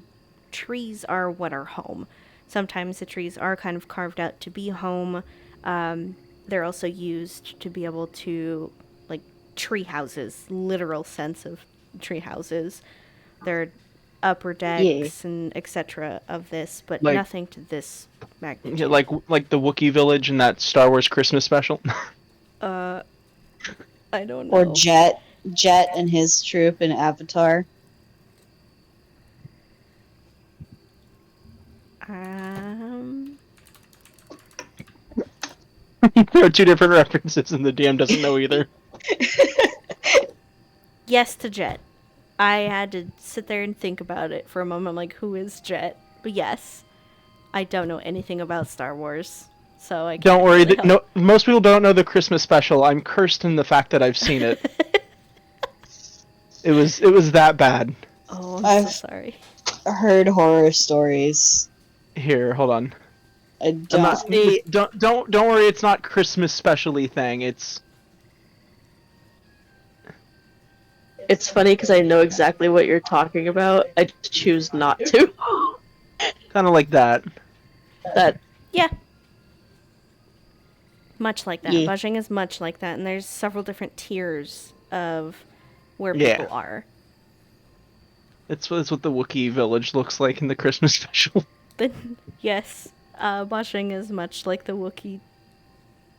trees are what are home. Sometimes the trees are kind of carved out to be home. They're also used to be able to, like, tree houses, literal sense of tree houses. They're upper decks and etc. of this, but Like- nothing to this magnitude. Yeah, like the Wookiee village in that Star Wars Christmas special. I don't know. Or Jet and his troop in Avatar. There are two different references, and the DM doesn't know either. Yes to Jet. I had to sit there and think about it for a moment. I'm like, who is Jet? But yes, I don't know anything about Star Wars, so I can't Don't worry. really help. No, most people don't know the Christmas special. I'm cursed in the fact that I've seen it. It was that bad. Oh, I'm so I've- sorry. Heard horror stories. Here, hold on. I I'm don't. not, don't worry. It's not Christmas specially thing. It's It's funny because I know exactly what you're talking about. I choose not to. kind of like that. That Yeah. Much like that. Yeah. Bajing is much like that, and there's several different tiers of where Yeah. people are. It's what the Wookiee village looks like in the Christmas special. But yes, Bajing is much like the Wookiee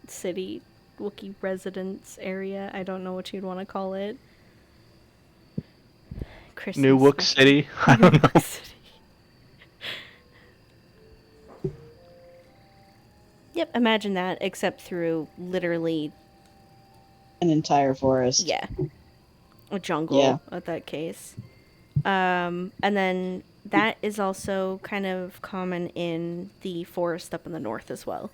city, Wookiee residence area. I don't know what you'd want to call it. Christmas New Wook special. City. I don't know. Wook City. Yep, imagine that, except through literally, An entire forest. yeah, a jungle Yeah. at that case. And then that is also kind of common in the forest up in the north as well.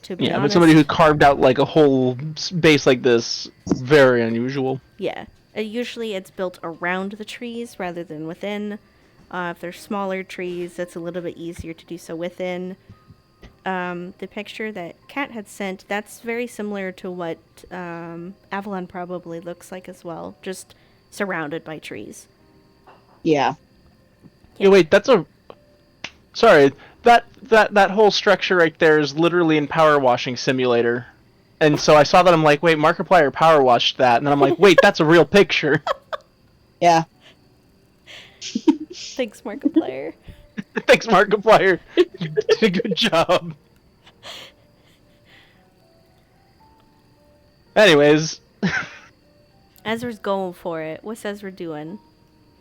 To be Yeah, honest, but somebody who carved out like a whole base like this, very unusual. yeah. Usually it's built around the trees rather than within. If they're smaller trees, it's a little bit easier to do so within. The picture that Kat had sent, that's very similar to what Avalon probably looks like as well, just surrounded by trees. Yeah. Yeah, wait, that's a. Sorry, that whole structure right there is literally in Power Washing Simulator, and so I saw that I'm like, wait, Markiplier power washed that, and then I'm like, wait, that's a real picture. Yeah. Thanks, Markiplier. Thanks, Markiplier. You did a good job. Anyways, Ezra's going for it. What's Ezra doing?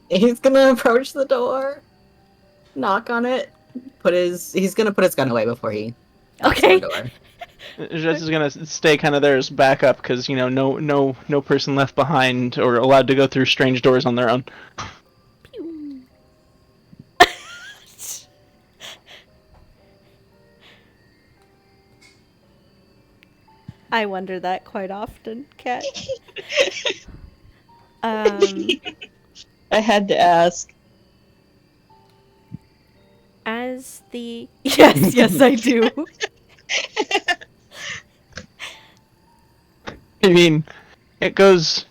He's gonna approach the door, knock on it, he's gonna put his gun away before he knocks on Okay. the door. Jess is gonna stay kind of there as backup because no person left behind or allowed to go through strange doors on their own. Pew. I wonder that quite often, Kat. I had to ask. As the yes, I do. I mean, it goes,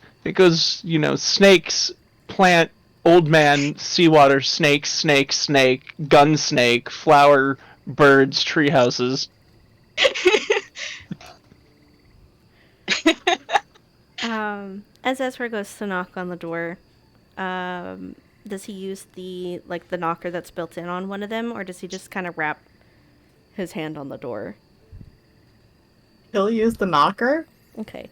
snakes, plant, old man, seawater, snake, gun snake, flower, birds, tree houses. As Ezra goes to knock on the door, does he use the knocker that's built in on one of them, or does he just kind of wrap his hand on the door? He'll use the knocker. Okay.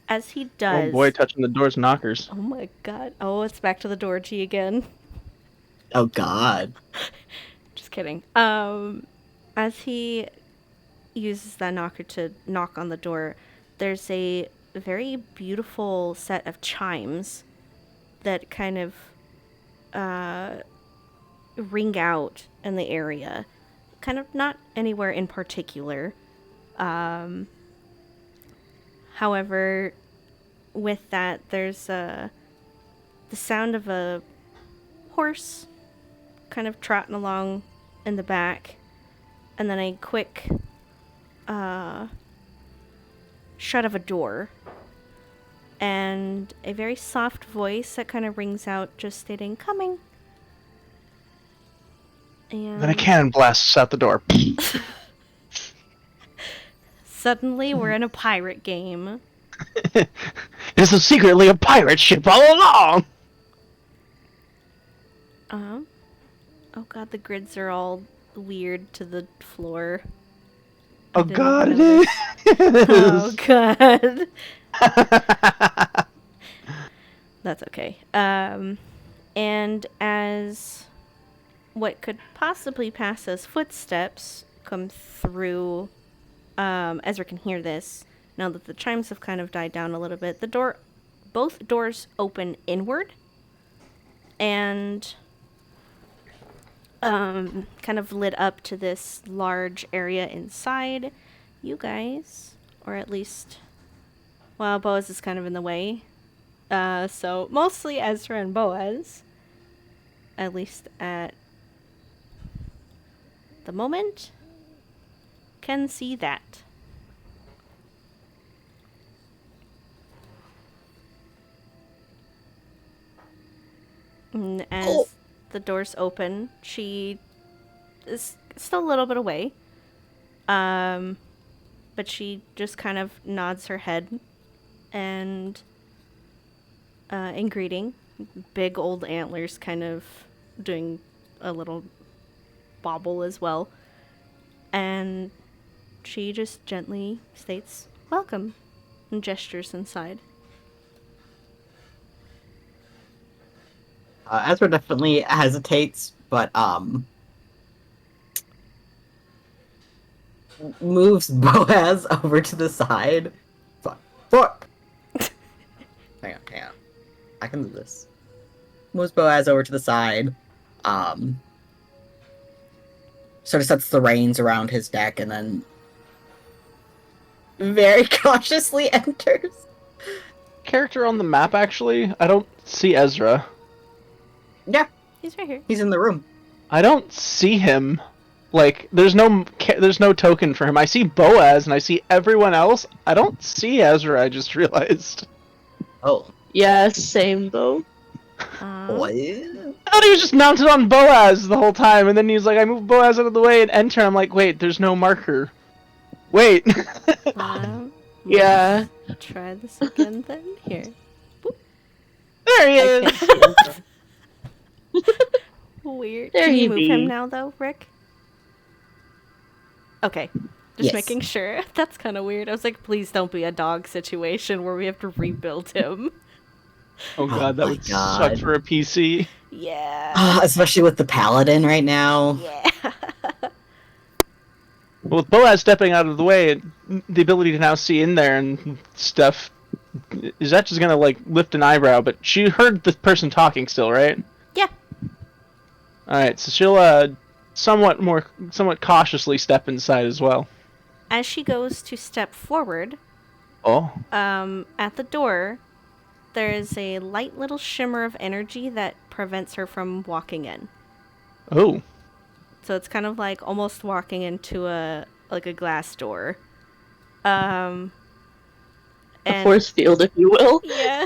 As he does. Oh boy, touching the doors knockers. Oh my god. Oh, it's back to the door G again. Oh God. Just kidding. As he uses that knocker to knock on the door, there's a very beautiful set of chimes that kind of ring out in the area. Kind of not anywhere in particular. However, with that, there's the sound of a horse kind of trotting along in the back, and then a quick shut of a door, and a very soft voice that kind of rings out, just stating, "Coming." And Then a cannon blasts out the door. suddenly, we're in a pirate game. This is secretly a pirate ship all along! Oh god, the grids are all weird to the floor. Oh didn't god, it notice. is! Oh god. That's okay. And as what could possibly pass as footsteps come through, Ezra can hear this. Now that the chimes have kind of died down a little bit, both doors open inward, and kind of lit up to this large area inside. You guys, or at least, well, Boaz is kind of in the way. So mostly Ezra and Boaz, at least at the moment, can see that. And as the doors open, she is still a little bit away. But she just kind of nods her head and in greeting. Big old antlers kind of doing a little bobble as well. And she just gently states, "Welcome," and gestures inside. Ezra definitely hesitates, but moves Boaz over to the side. Fuck. Hang on. I can do this. Moves Boaz over to the side. Sort of sets the reins around his neck and then very cautiously enters. Character on the map, actually, I don't see Ezra. Yeah, He's right here. he's in the room. I don't see him. Like, there's no token for him. I see Boaz and I see everyone else. I don't see Ezra, I just realized. Oh, Yeah, same though. what? I thought he was just mounted on Boaz the whole time, and then he's like, I moved Boaz out of the way and enter. I'm like, wait, there's no marker. Wait. Yeah. Try this again then. Here. There he I is. can't see Ezra. Weird. There Can you he move be. him now, though, Rick? Okay. Just Yes. making sure. That's kind of weird. I was like, please don't be a dog situation where we have to rebuild him. Oh god, that my would God. suck for a PC. Yeah. Especially with the paladin right now. Yeah. Well, with Boaz stepping out of the way, the ability to now see in there and stuff, is that just gonna, like, lift an eyebrow? But she heard the person talking still, right? Yeah. Alright, so she'll, somewhat cautiously step inside as well. As she goes to step forward, Oh. at the door, there is a light little shimmer of energy that prevents her from walking in. Oh. So it's kind of like almost walking into a glass door. And A force field, if you will. yeah.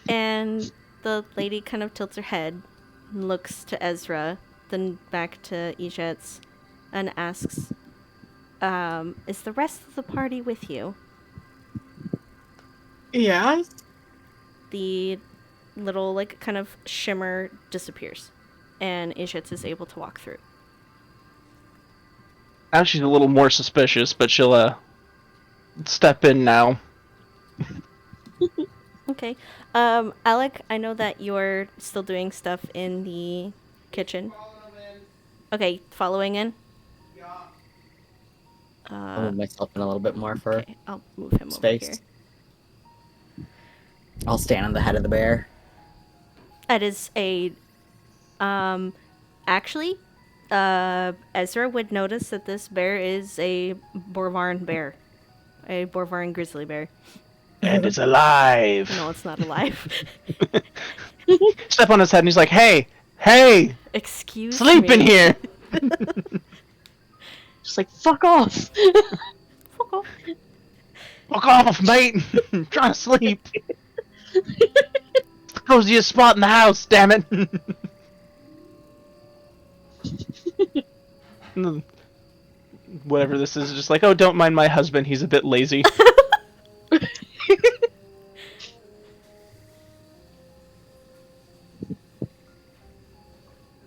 And the lady kind of tilts her head, and looks to Ezra, then back to Ijets, and asks, "Is the rest of the party with you?" Yeah. The little, like, kind of shimmer disappears, and Ijets is able to walk through. Now she's a little more suspicious, but she'll, step in now. Okay. Alec, I know that you're still doing stuff in the kitchen. Okay, following in? I'll move myself in a little bit more for Okay, I'll move him over here. space. I'll stand on the head of the bear. That is a Actually, Ezra would notice that this bear is a Borvaran bear. A Borvaran grizzly bear. And it's alive. No, it's not alive. Step on his head and he's like, hey, hey, Excuse sleep me. in here. Just like, fuck off! Fuck off. Fuck off, mate. I'm trying to sleep. Coziest spot in the house, damn it. Whatever this is, just like, oh, don't mind my husband, he's a bit lazy.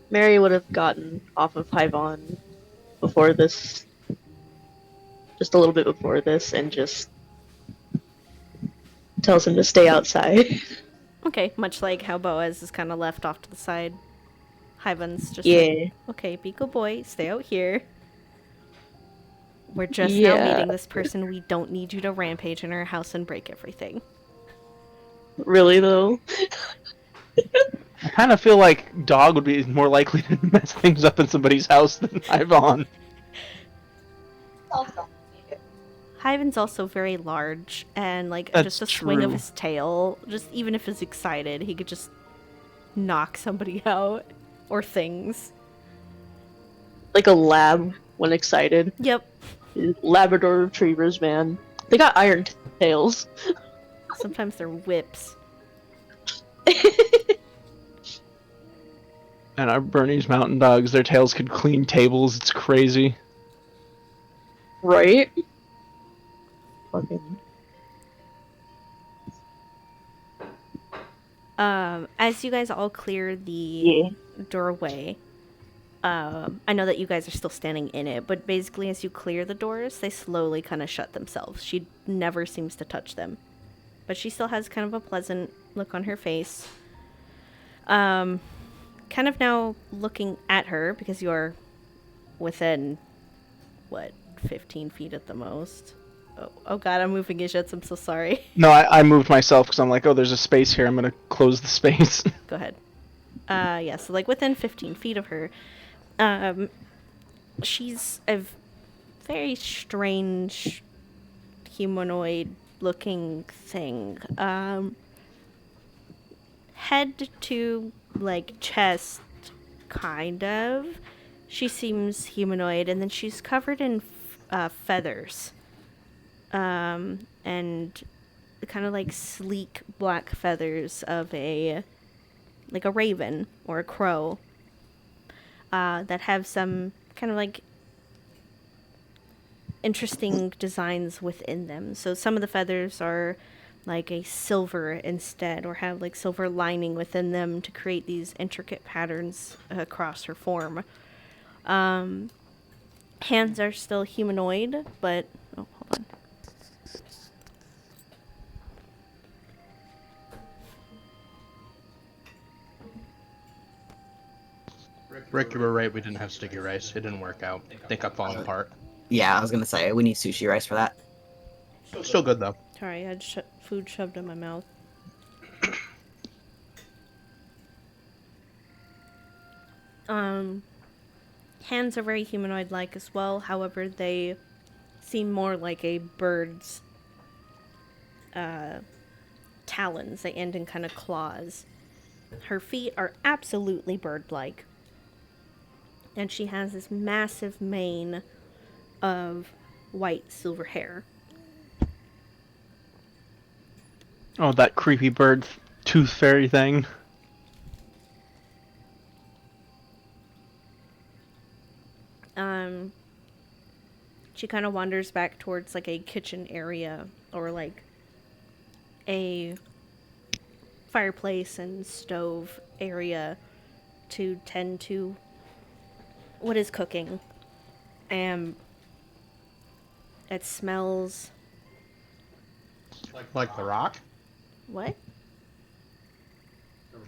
Mary would have gotten off of Hyvon before this, just a little bit before this, and just tells him to stay outside. Okay, much like how Boaz is kind of left off to the side. Hyven's just Yeah. like, okay, be good boy, stay out here. We're just now Yeah. meeting this person. We don't need you to rampage in our house and break everything. Really, though? I kind of feel like Dog would be more likely to mess things up in somebody's house than Ivan. Hyven's also very large, and like That's just a swing of true. his tail, just even if he's excited, he could just knock somebody out or things. Like a lab when excited. Yep. Labrador retrievers, man. They got iron tails. Sometimes they're whips. And our Bernese mountain dogs, their tails could clean tables. It's crazy. Right? Fucking. As you guys all clear the Yeah. doorway, I know that you guys are still standing in it, but basically as you clear the doors, they slowly kind of shut themselves. She never seems to touch them. But she still has kind of a pleasant look on her face. Kind of now looking at her, because you're within, 15 feet at the most? Oh god, I'm moving Ishitz, I'm so sorry. No, I moved myself because I'm like, oh, there's a space here. I'm going to close the space. Go ahead. Yeah, so like within 15 feet of her, she's a very strange humanoid looking thing. Head to like chest, kind of. She seems humanoid, and then she's covered in feathers. And kind of like sleek black feathers of a raven or a crow, that have some kind of like interesting designs within them. So some of the feathers are like a silver instead, or have like silver lining within them to create these intricate patterns across her form. Hands are still humanoid, but oh, hold on. Rick, you were right. We didn't have sticky rice. It didn't work out. I think I'm falling apart. Yeah, I was gonna say we need sushi rice for that. Still good though. Sorry, I had food shoved in my mouth. Hands are very humanoid-like as well. However, they seem more like a bird's talons. They end in kind of claws. Her feet are absolutely bird-like. And she has this massive mane of white silver hair. Oh, that creepy bird tooth fairy thing. She kind of wanders back towards like a kitchen area, or like a fireplace and stove area to tend to what is cooking. And it smells... Like the rock? What?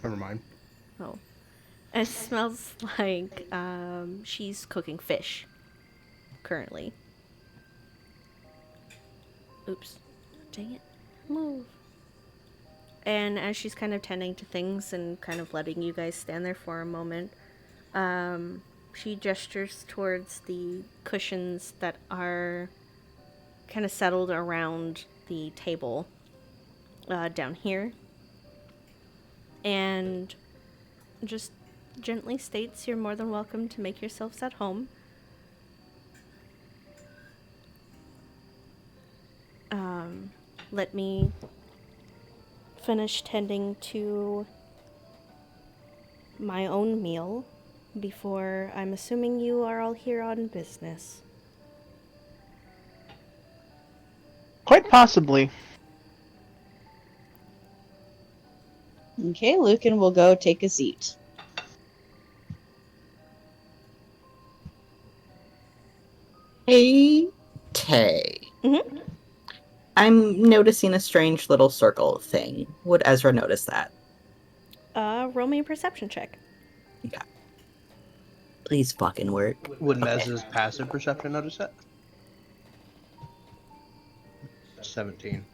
Never mind. Oh. It smells like she's cooking fish currently. Oops. Dang it. Move. And as she's kind of tending to things and kind of letting you guys stand there for a moment, She gestures towards the cushions that are kind of settled around the table down here. And just gently states you're more than welcome to make yourselves at home. Let me finish tending to my own meal before I'm assuming you are all here on business. Quite possibly. Okay, Lucan will go take a seat. Hey, Tay. Mm-hmm. I'm noticing a strange little circle thing. Would Ezra notice that? Roll me a perception check. Okay. Please fucking work. Would Okay. Mez's passive perception notice it? 17.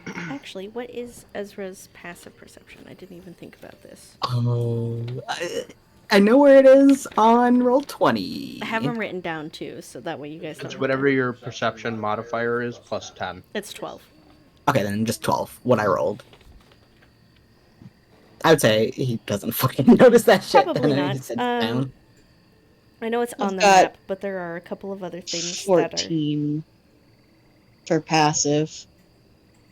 Actually, what is Ezra's passive perception? I didn't even think about this. Oh, I know where it is on Roll20. I have them written down too, so that way you guys don't It's have whatever to... your perception modifier is plus 10. It's 12. Okay, then just 12. What I rolled. I would say he doesn't fucking notice that shit. Probably then, and not. he sits down. I know it's on the got map, but there are a couple of other things that 14 for passive.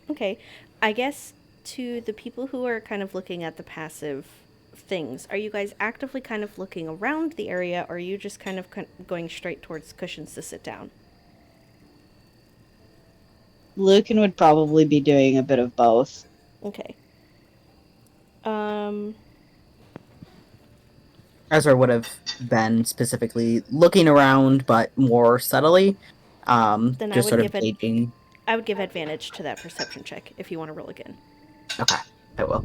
are... Okay. I guess to the people who are kind of looking at the passive things, are you guys actively kind of looking around the area, or are you just kind of going straight towards cushions to sit down? Lucan would probably be doing a bit of both. Okay. Ezra would have been specifically looking around, but more subtly. Then I Just would sort of give it... gauging. I would give advantage to that perception check if you want to roll again. Okay, I will.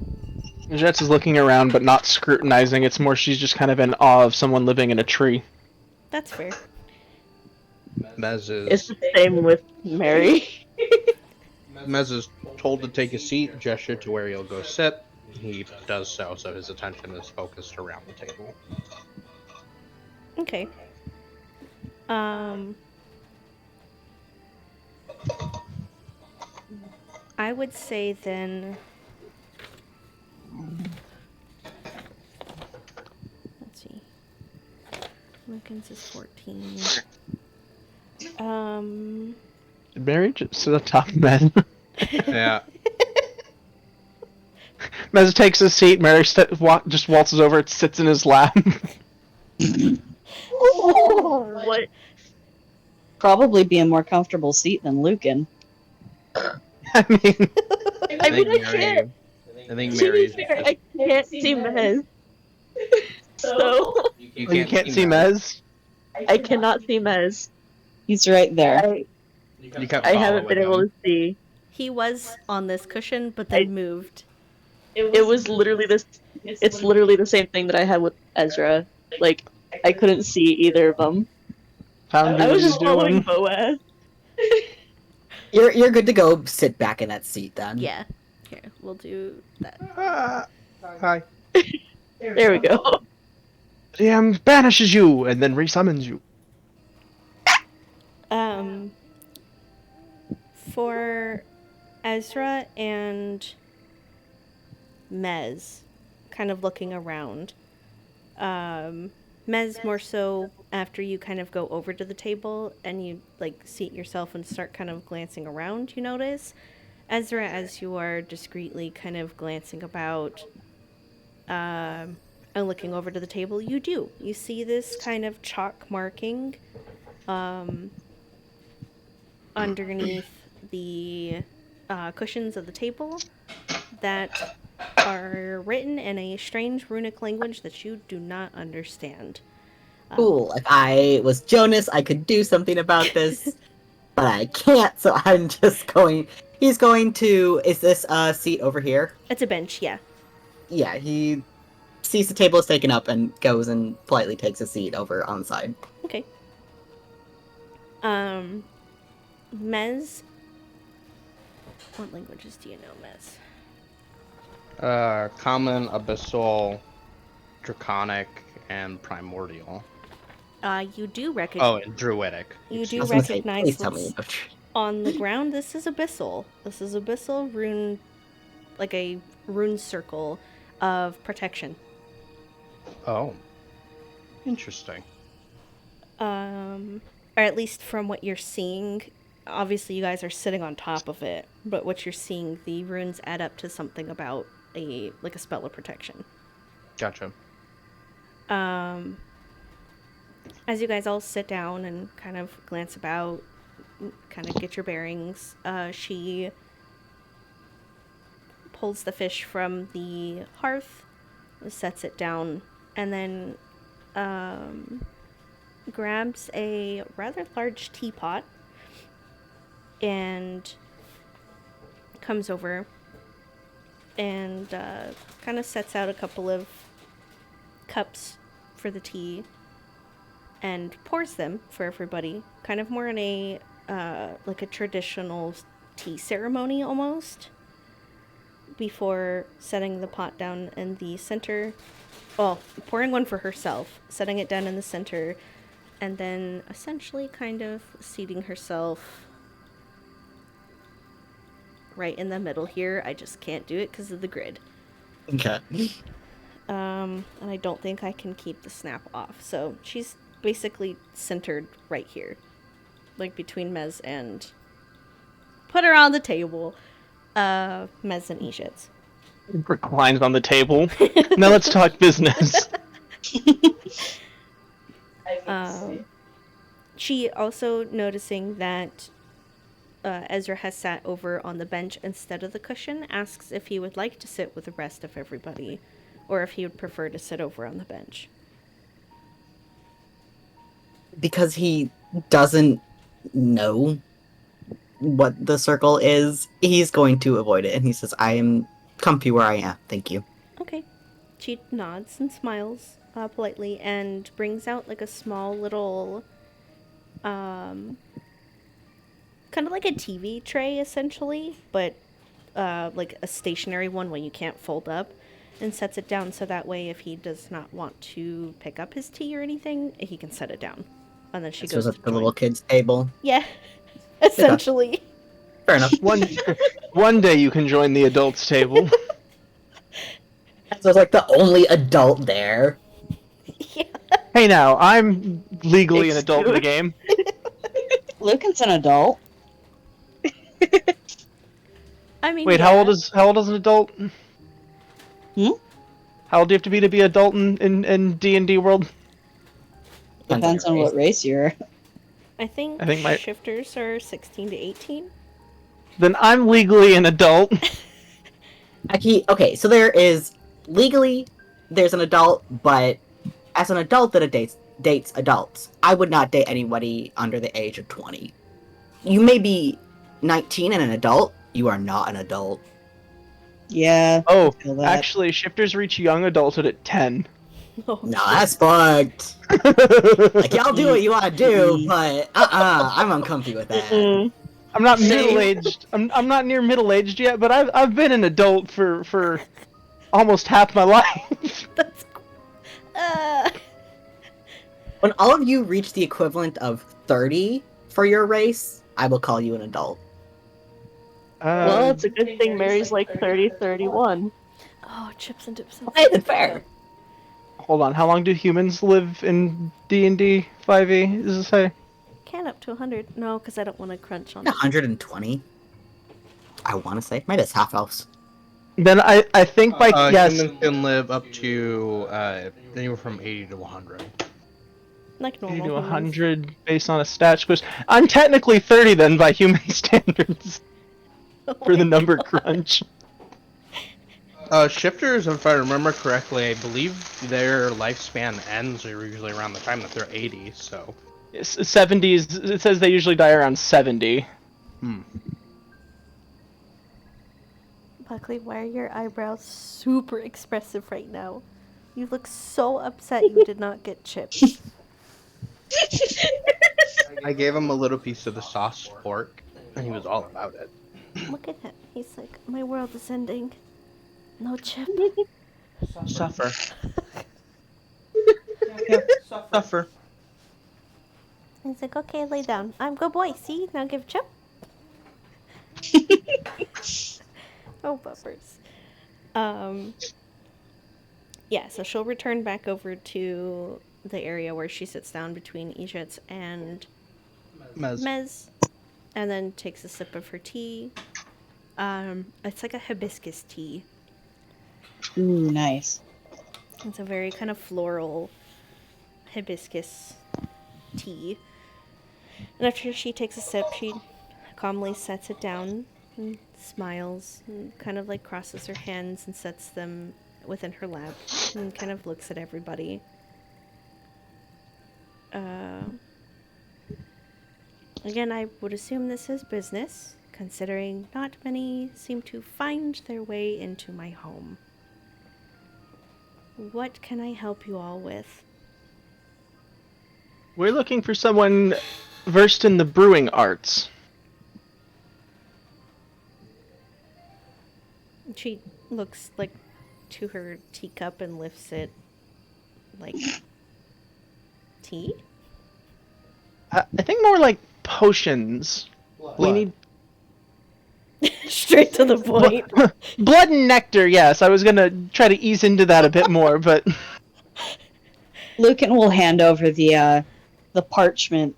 Jets is looking around but not scrutinizing. It's more she's just kind of in awe of someone living in a tree. That's fair. Mez It's is, the same with Mary. Mez is told to take a seat, gesture to where he'll go sit. He does so, so his attention is focused around the table. Okay. I would say then... Let's see. Lincoln's is 14. Did Mary just sit atop Mez? Yeah. Mez takes his seat. Mary just waltzes over and sits in his lap. What? Probably be a more comfortable seat than Lucan. I mean, I mean, I can't. I think To be Mary's. fair, I can't see Mez. So, You you can't see Mez. I cannot see Mez. He's right there. You can't I haven't follow been him. able to see. He was on this cushion, but then moved. It was literally this. It's literally the same thing that I had with Ezra. Like, I couldn't see either of them. Found I what was he's just following doing. Boaz. You're good to go. Sit back in that seat then. Yeah. Here, we'll do that. Hi. There we go. DM banishes you and then resummons you. For Ezra and Mez, kind of looking around. Mez more so after you kind of go over to the table and you like seat yourself and start kind of glancing around, you notice. Ezra, as you are discreetly kind of glancing about and looking over to the table, you do. You see this kind of chalk marking underneath the cushions of the table that are written in a strange runic language that you do not understand. Cool. If I was Jonas, I could do something about this, but I can't, so I'm just going... He's going to... Is this a seat over here? It's a bench, yeah. Yeah, he sees the table is taken up and goes and politely takes a seat over on the side. Okay. Mez. What languages do you know, Mez? Common, abyssal, draconic, and primordial. You do Oh, and druidic. You I do was gonna say, recognize please tell me. what's on the ground. This is abyssal. This is abyssal rune, like a rune circle of protection. Oh. Interesting. Or at least from what you're seeing. Obviously, you guys are sitting on top of it, but what you're seeing, the runes add up to something about a spell of protection. Gotcha. As you guys all sit down and kind of glance about, kind of get your bearings, she pulls the fish from the hearth, sets it down, and then grabs a rather large teapot and comes over and kind of sets out a couple of cups for the tea and pours them for everybody, kind of more in a like a traditional tea ceremony almost, before setting the pot down in the center. Well, pouring one for herself, setting it down in the center, and then essentially kind of seating herself right in the middle here. I just can't do it because of the grid. Okay. And I don't think I can keep the snap off. So she's basically centered right here, like between Mez and... Put her on the table. Mez and Ishit's. Reclines on the table. Now let's talk business. She also noticing that Ezra has sat over on the bench instead of the cushion, asks if he would like to sit with the rest of everybody, or if he would prefer to sit over on the bench. Because he doesn't know what the circle is, he's going to avoid it. And he says, I am comfy where I am. Thank you. Okay. She nods and smiles politely and brings out like a small little, kind of like a TV tray essentially, but like a stationary one when you can't fold up, and sets it down so that way if he does not want to pick up his tea or anything, he can set it down. And then she This goes was to at the join. little kid's table. Yeah, essentially. Fair enough. One day you can join the adults table. So I was like the only adult there. Yeah. Hey now, I'm legally an adult in the game. Lucan's an adult. I mean, Wait, yeah. how old is an adult? Hmm? How old do you have to be adult in D&D world? Depends on what race you're. I think my- shifters are 16 to 18. Then I'm legally an adult. Okay, so there is legally there's an adult, but as an adult that dates adults, I would not date anybody under the age of 20. You may be 19 and an adult. You are not an adult. Yeah. Oh, feel that. actually, shifters reach young adulthood at 10. Oh, No, that's fucked. Like, y'all do what you want to do, but I'm uncomfy with that. I'm not Same. middle-aged. I'm not near middle-aged yet, but I've been an adult for almost half my life. That's... When all of you reach the equivalent of 30 for your race, I will call you an adult. Well, it's a good thing Mary's like 30, 31. Oh, chips and dips. And Okay, then fair. Hold on, how long do humans live in D&D 5e? Does it say? Can up to 100. No, because I don't want to crunch on 120. I want to say. Maybe it's half elves. Then I think by yes. Humans can live up to anywhere from 80 to 100. like 80 normal to humans. 100 based on a stat quiz. I'm technically 30 then by human standards for the number crunch. Shifters, if I remember correctly, I believe their lifespan ends usually around the time that they're 80, so... 70s, it says they usually die around 70. Buckley, why are your eyebrows super expressive right now? You look so upset you did not get chips. I gave him a little piece of the sauce pork, and he was all about it. Look at him. He's like, my world is ending. No, Chip. Suffer. Yeah, suffer. He's like, okay, lay down. I'm good boy. See? Now give Chip. Oh, bumpers. Um, yeah, so she'll return back over to the area where she sits down between Ijets and Mez. Mez, and then takes a sip of her tea. It's like a hibiscus tea. Ooh, nice. It's a very kind of floral hibiscus tea. And after she takes a sip, she calmly sets it down and smiles and kind of like crosses her hands and sets them within her lap and kind of looks at everybody. Again, I would assume this is business, considering not many seem to find their way into my home. What can I help you all with? We're looking for someone versed in the brewing arts. She looks like to her teacup and lifts it like tea? I think more like potions. We need Straight to the point. blood and nectar. Yes, I was gonna try to ease into that a bit more, but Lucan will hand over the parchment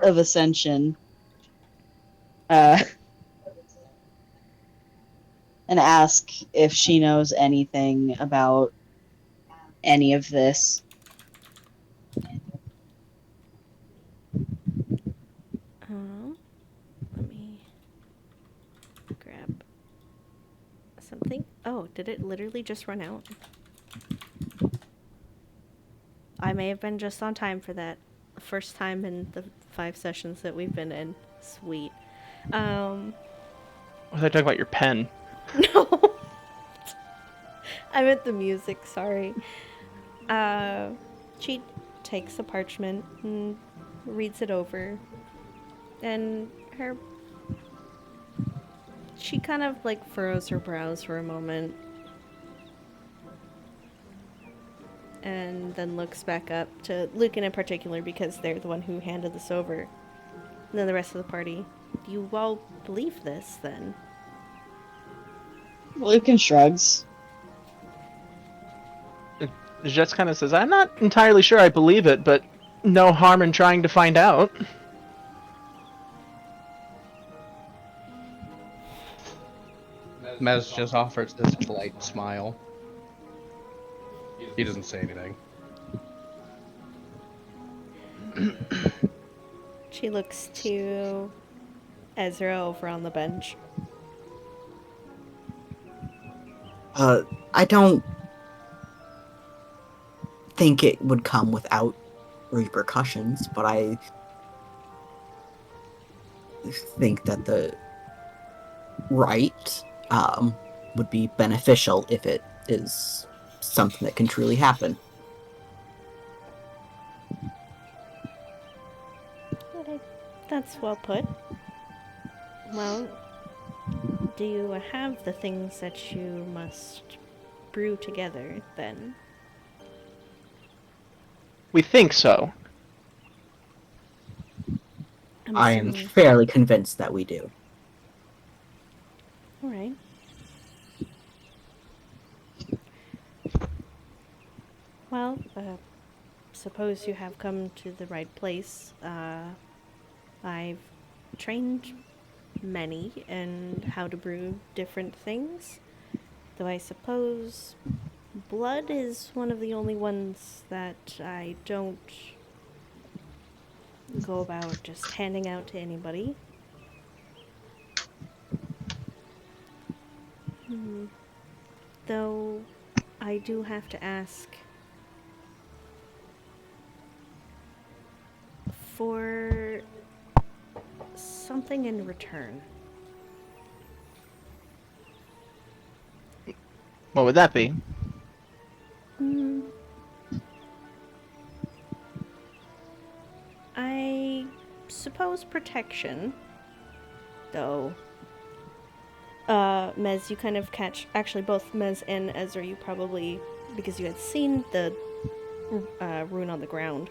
of ascension, and ask if she knows anything about any of this. Let me grab something. Oh, did it literally just run out? I may have been just on time for that. First time in the 5 sessions that we've been in. Sweet. was I talking about your pen? No. I meant the music, sorry. She takes the parchment and reads it over. And she kind of like furrows her brows for a moment. And then looks back up to Lucan in particular because they're the one who handed this over. And then the rest of the party. Do you all believe this then? Lucan shrugs. Jets kind of says, "I'm not entirely sure I believe it, but no harm in trying to find out." Mez just offers this polite smile. He doesn't say anything. She looks to Ezra over on the bench. I don't think it would come without repercussions, but I think that the right would be beneficial if it is something that can truly happen. That's well put. Well, do you have the things that you must brew together, then? We think so. I am assuming... fairly convinced that we do. Alright. Well, suppose you have come to the right place. I've trained many in how to brew different things, though I suppose blood is one of the only ones that I don't go about just handing out to anybody. Though I do have to ask for something in return. What would that be? I suppose protection, though Mez, you kind of catch, actually both Mez and Ezra, you probably, because you had seen the rune on the ground,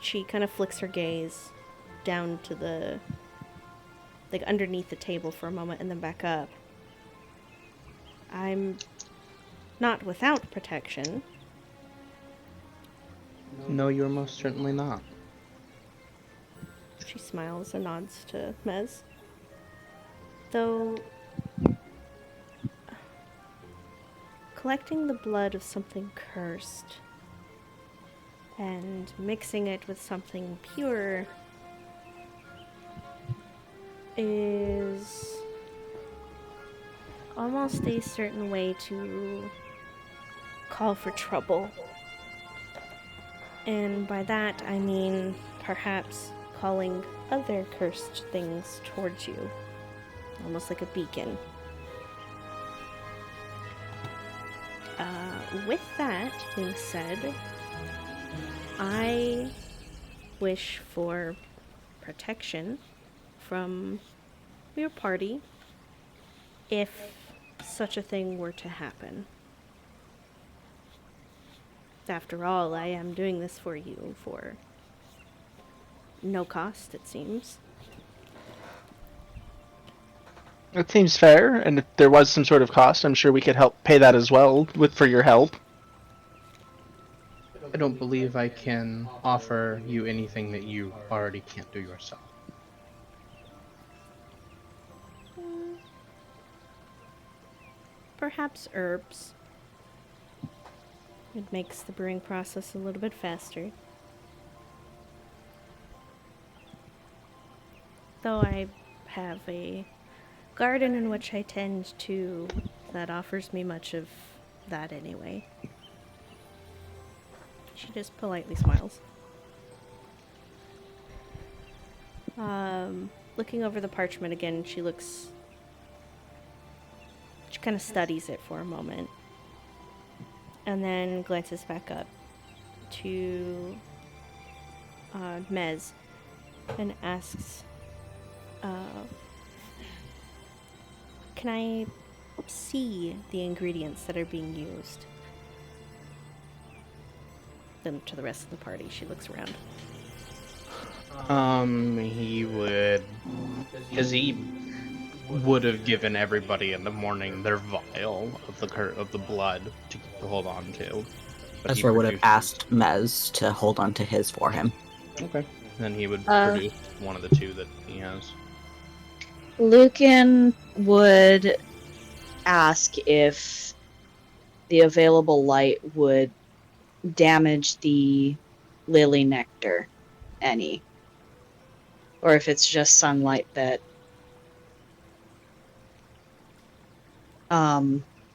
she kind of flicks her gaze down to the, like, underneath the table for a moment and then back up. I'm not without protection. No, you're most certainly not. She smiles and nods to Mez. Though, collecting the blood of something cursed and mixing it with something pure is almost a certain way to call for trouble. And by that, I mean perhaps calling other cursed things towards you, almost like a beacon. With that being said, I wish for protection from your party if such a thing were to happen. After all, I am doing this for you for no cost, it seems. It seems fair, and if there was some sort of cost, I'm sure we could help pay that as well for your help. I don't believe I can offer you anything that you already can't do yourself. Perhaps herbs. It makes the brewing process a little bit faster. Though I have a garden in which I tend to, that offers me much of that anyway. She just politely smiles. Looking over the parchment again, she kind of studies it for a moment. And then glances back up to Mez and asks, can I see the ingredients that are being used? Then to the rest of the party, she looks around. He would, because he would have given everybody in the morning their vial of the blood to hold on to. But he Ezra would have produces- asked Mez to hold on to his for him. Okay. Then he would produce one of the two that he has. Lucan would ask if the available light would damage the lily nectar any. Or if it's just sunlight that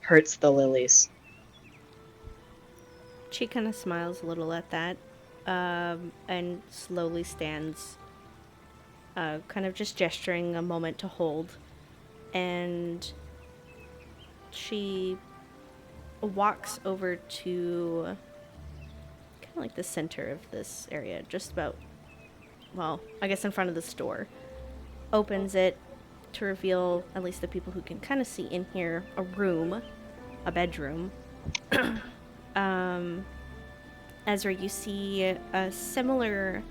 hurts the lilies. She kind of smiles a little at that, and slowly stands, kind of just gesturing a moment to hold. And she walks over to kind of like the center of this area, just about, well, I guess in front of the store. Opens it to reveal, at least the people who can kind of see in here, a room, a bedroom. Ezra, you see a similar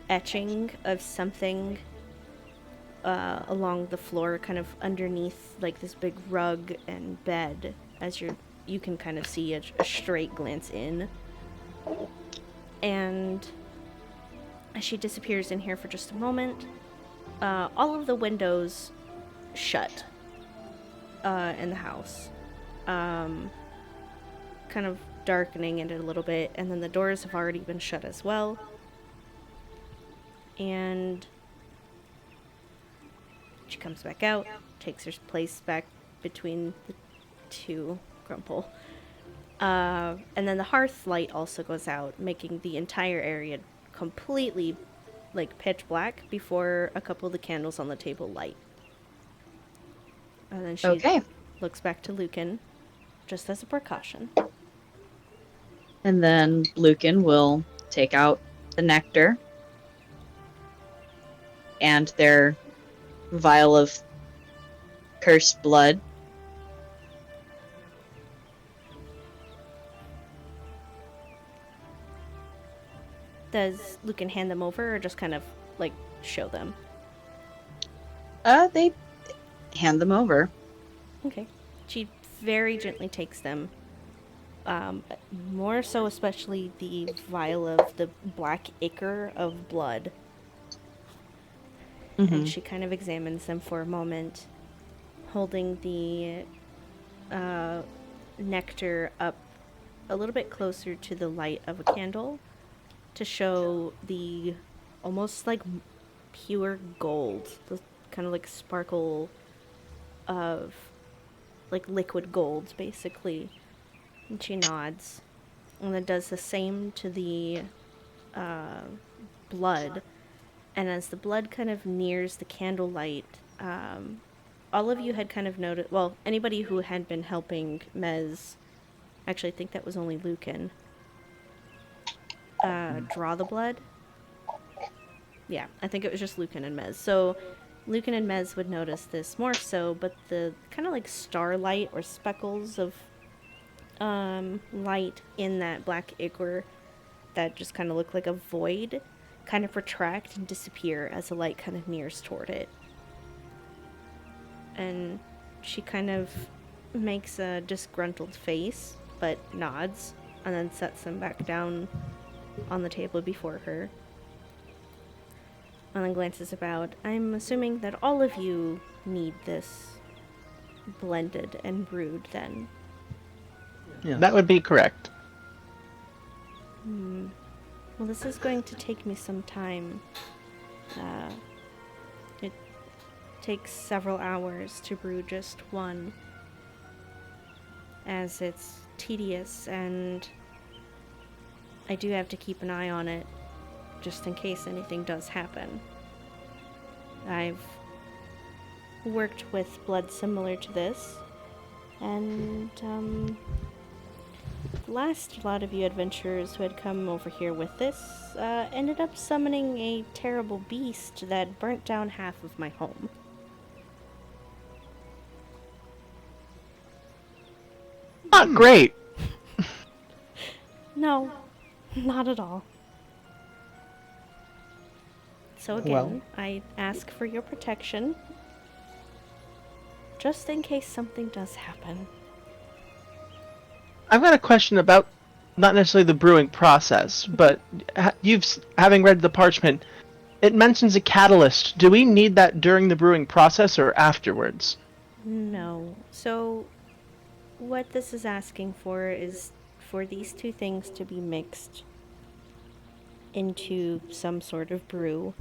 etching of something along the floor, kind of underneath like this big rug and bed, as you can kind of see a straight glance in. And as she disappears in here for just a moment, all of the windows shut in the house, kind of darkening it a little bit, and then the doors have already been shut as well. And she comes back out, takes her place back between the two, Grumple. And then the hearth light also goes out, making the entire area completely like pitch black before a couple of the candles on the table light. And then she looks back to Lucan, just as a precaution. And then Lucan will take out the nectar and their vial of cursed blood. Does Lucan hand them over or just kind of like show them? They hand them over. Okay. She very gently takes them. More so, especially the vial of the black ichor of blood. And she kind of examines them for a moment, holding the nectar up a little bit closer to the light of a candle to show the almost like pure gold, the kind of like sparkle of like liquid gold, basically. And she nods, and then does the same to the blood. And as the blood kind of nears the candlelight, all of you had kind of noticed. Well, anybody who had been helping Mez, actually, I think that was only Lucan. Draw the blood. Yeah, I think it was just Lucan and Mez. So Lucan and Mez would notice this more so, but the kind of like starlight or speckles of light in that black ichor that just kind of look like a void kind of retract and disappear as the light kind of nears toward it. And she kind of makes a disgruntled face, but nods, and then sets them back down on the table before her. And then glances about. I'm assuming that all of you need this blended and brewed then. Yeah. That would be correct. Well, this is going to take me some time. It takes several hours to brew just one, as it's tedious, and I do have to keep an eye on it just in case anything does happen. I've worked with blood similar to this, and the last lot of you adventurers who had come over here with this ended up summoning a terrible beast that burnt down half of my home. Not great. No, not at all. So again, I ask for your protection, just in case something does happen. I've got a question about not necessarily the brewing process, but having read the parchment, it mentions a catalyst. Do we need that during the brewing process or afterwards? No. So what this is asking for is for these two things to be mixed into some sort of brew,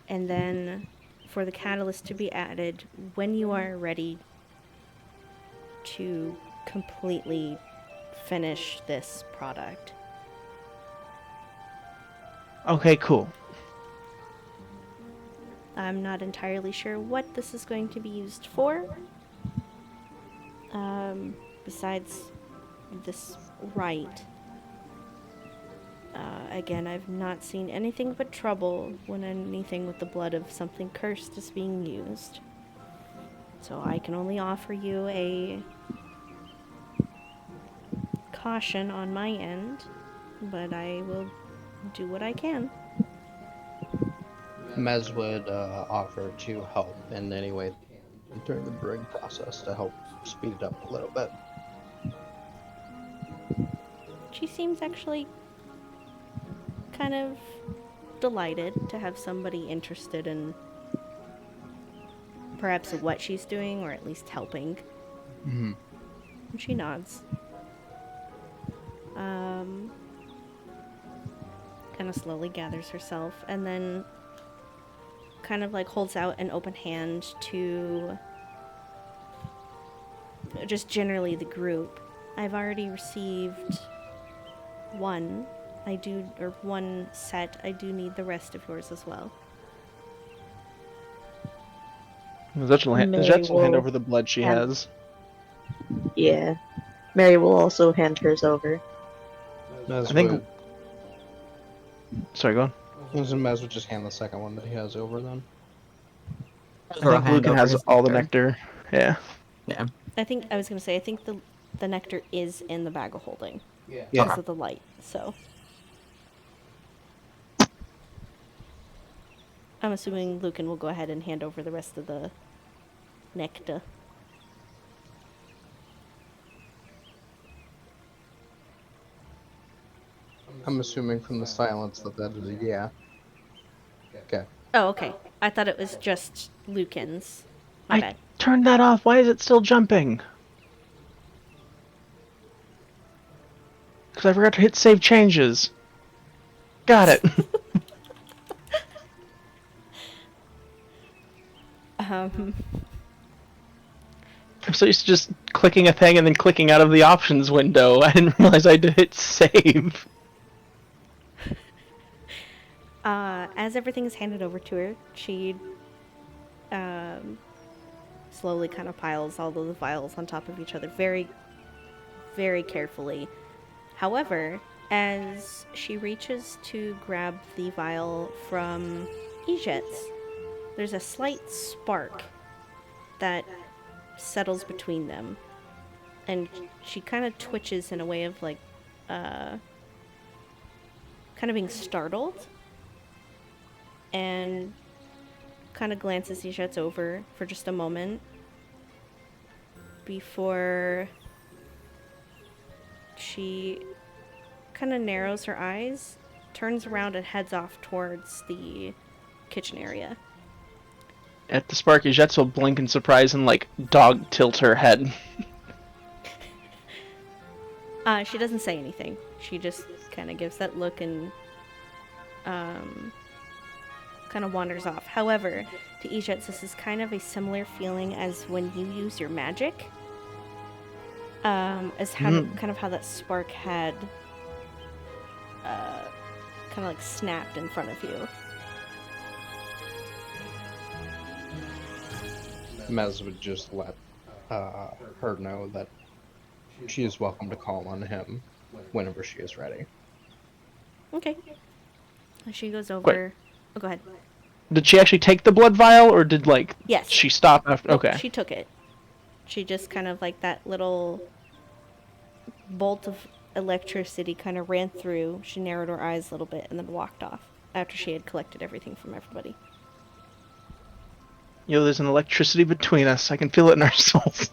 and then for the catalyst to be added when you are ready to completely finish this product. Okay, cool. I'm not entirely sure what this is going to be used for. Besides this rite. Again, I've not seen anything but trouble when anything with the blood of something cursed is being used. So I can only offer you a caution on my end, but I will do what I can. Mez would offer to help in any way during the brewing process to help speed it up a little bit. She seems actually kind of delighted to have somebody interested in perhaps what she's doing, or at least helping. Mm-hmm. And she nods. Kind of slowly gathers herself, and then kind of like holds out an open hand to just generally the group. I've already received one. One set. I do need the rest of yours as well. Zetch will hand over the blood she has. Yeah. Mary will also hand hers over. Mez I think. would, Sorry, go on. Mez would just hand the second one that he has over then. I throw a think hand Lucan over has his all the nectar. nectar. Yeah. Yeah. I was gonna say, I think the nectar is in the bag of holding Yeah. because of the light. So I'm assuming Lucan will go ahead and hand over the rest of the nectar. I'm assuming from the silence that that is a yeah. Okay. Oh, okay. I thought it was just Lucan's. My I bad. turned that off. Why is it still jumping? Because I forgot to hit save changes. Got it. Um, I'm so used to just clicking a thing and then clicking out of the options window. I didn't realize I had to hit save. as everything is handed over to her, she slowly kind of piles all of the vials on top of each other very, very carefully. However, as she reaches to grab the vial from Ejet's, there's a slight spark that settles between them. And she kind of twitches in a way of like, kind of being startled. And kind of glances Ejet's over for just a moment before she kind of narrows her eyes, turns around, and heads off towards the kitchen area. At the Sparky Jets will blink in surprise and like dog tilt her head. She doesn't say anything. She just kind of gives that look and kind of wanders off. However, to Ejet, this is kind of a similar feeling as when you use your magic. As how kind of how that spark had kind of like snapped in front of you. Mez would just let her know that she is welcome to call on him whenever she is ready. Okay. She goes over. Oh, go ahead. Did she actually take the blood vial, or did like Yes. she stop after? Nope, Okay. she took it. She just kind of like that little bolt of electricity kind of ran through. She narrowed her eyes a little bit and then walked off after she had collected everything from everybody. Yo, there's an electricity between us. I can feel it in our souls.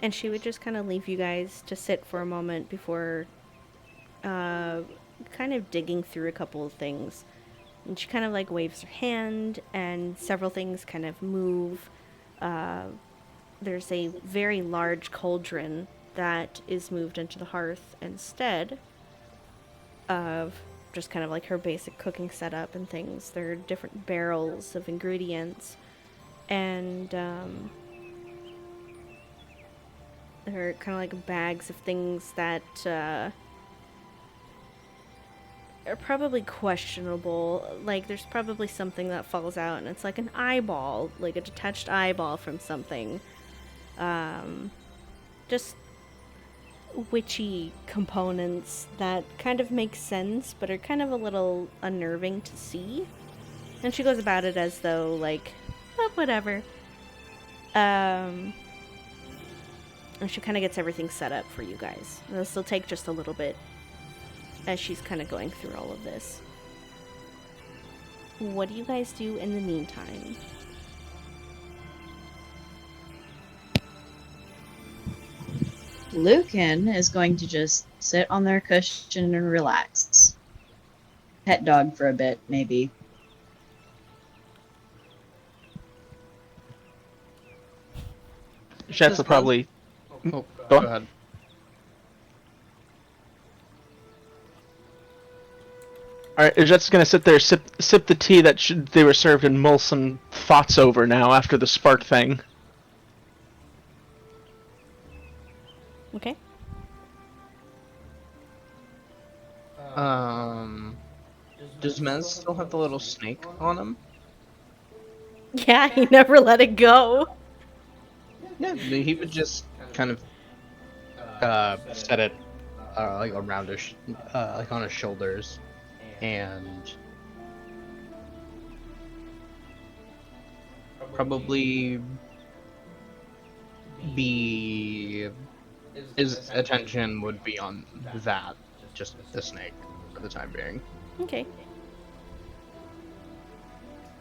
And she would just kind of leave you guys to sit for a moment before kind of digging through a couple of things. And she kind of like waves her hand and several things kind of move. There's a very large cauldron that is moved into the hearth instead of just kind of like her basic cooking setup and things. There are different barrels of ingredients, and there are kind of like bags of things that are probably questionable. Like there's probably something that falls out and it's like an eyeball, like a detached eyeball from something. Just witchy components that kind of make sense but are kind of a little unnerving to see. And she goes about it as though like, oh, whatever. And she kind of gets everything set up for you guys. This will take just a little bit as she's kind of going through all of this. What do you guys do in the meantime? Lucan is going to just sit on their cushion and relax. Pet dog for a bit, maybe. Jets will probably. Oh, Go go on. ahead. All right, Jet's gonna sit there, sip the tea that they were served, and mull some thoughts over now after the spark thing. Okay. Does Mez still have the little snake on him? Yeah, he never let it go. Yeah, he would just kind of set it like around his, like on his shoulders, and probably be his attention would be on that, just the snake for the time being. Okay.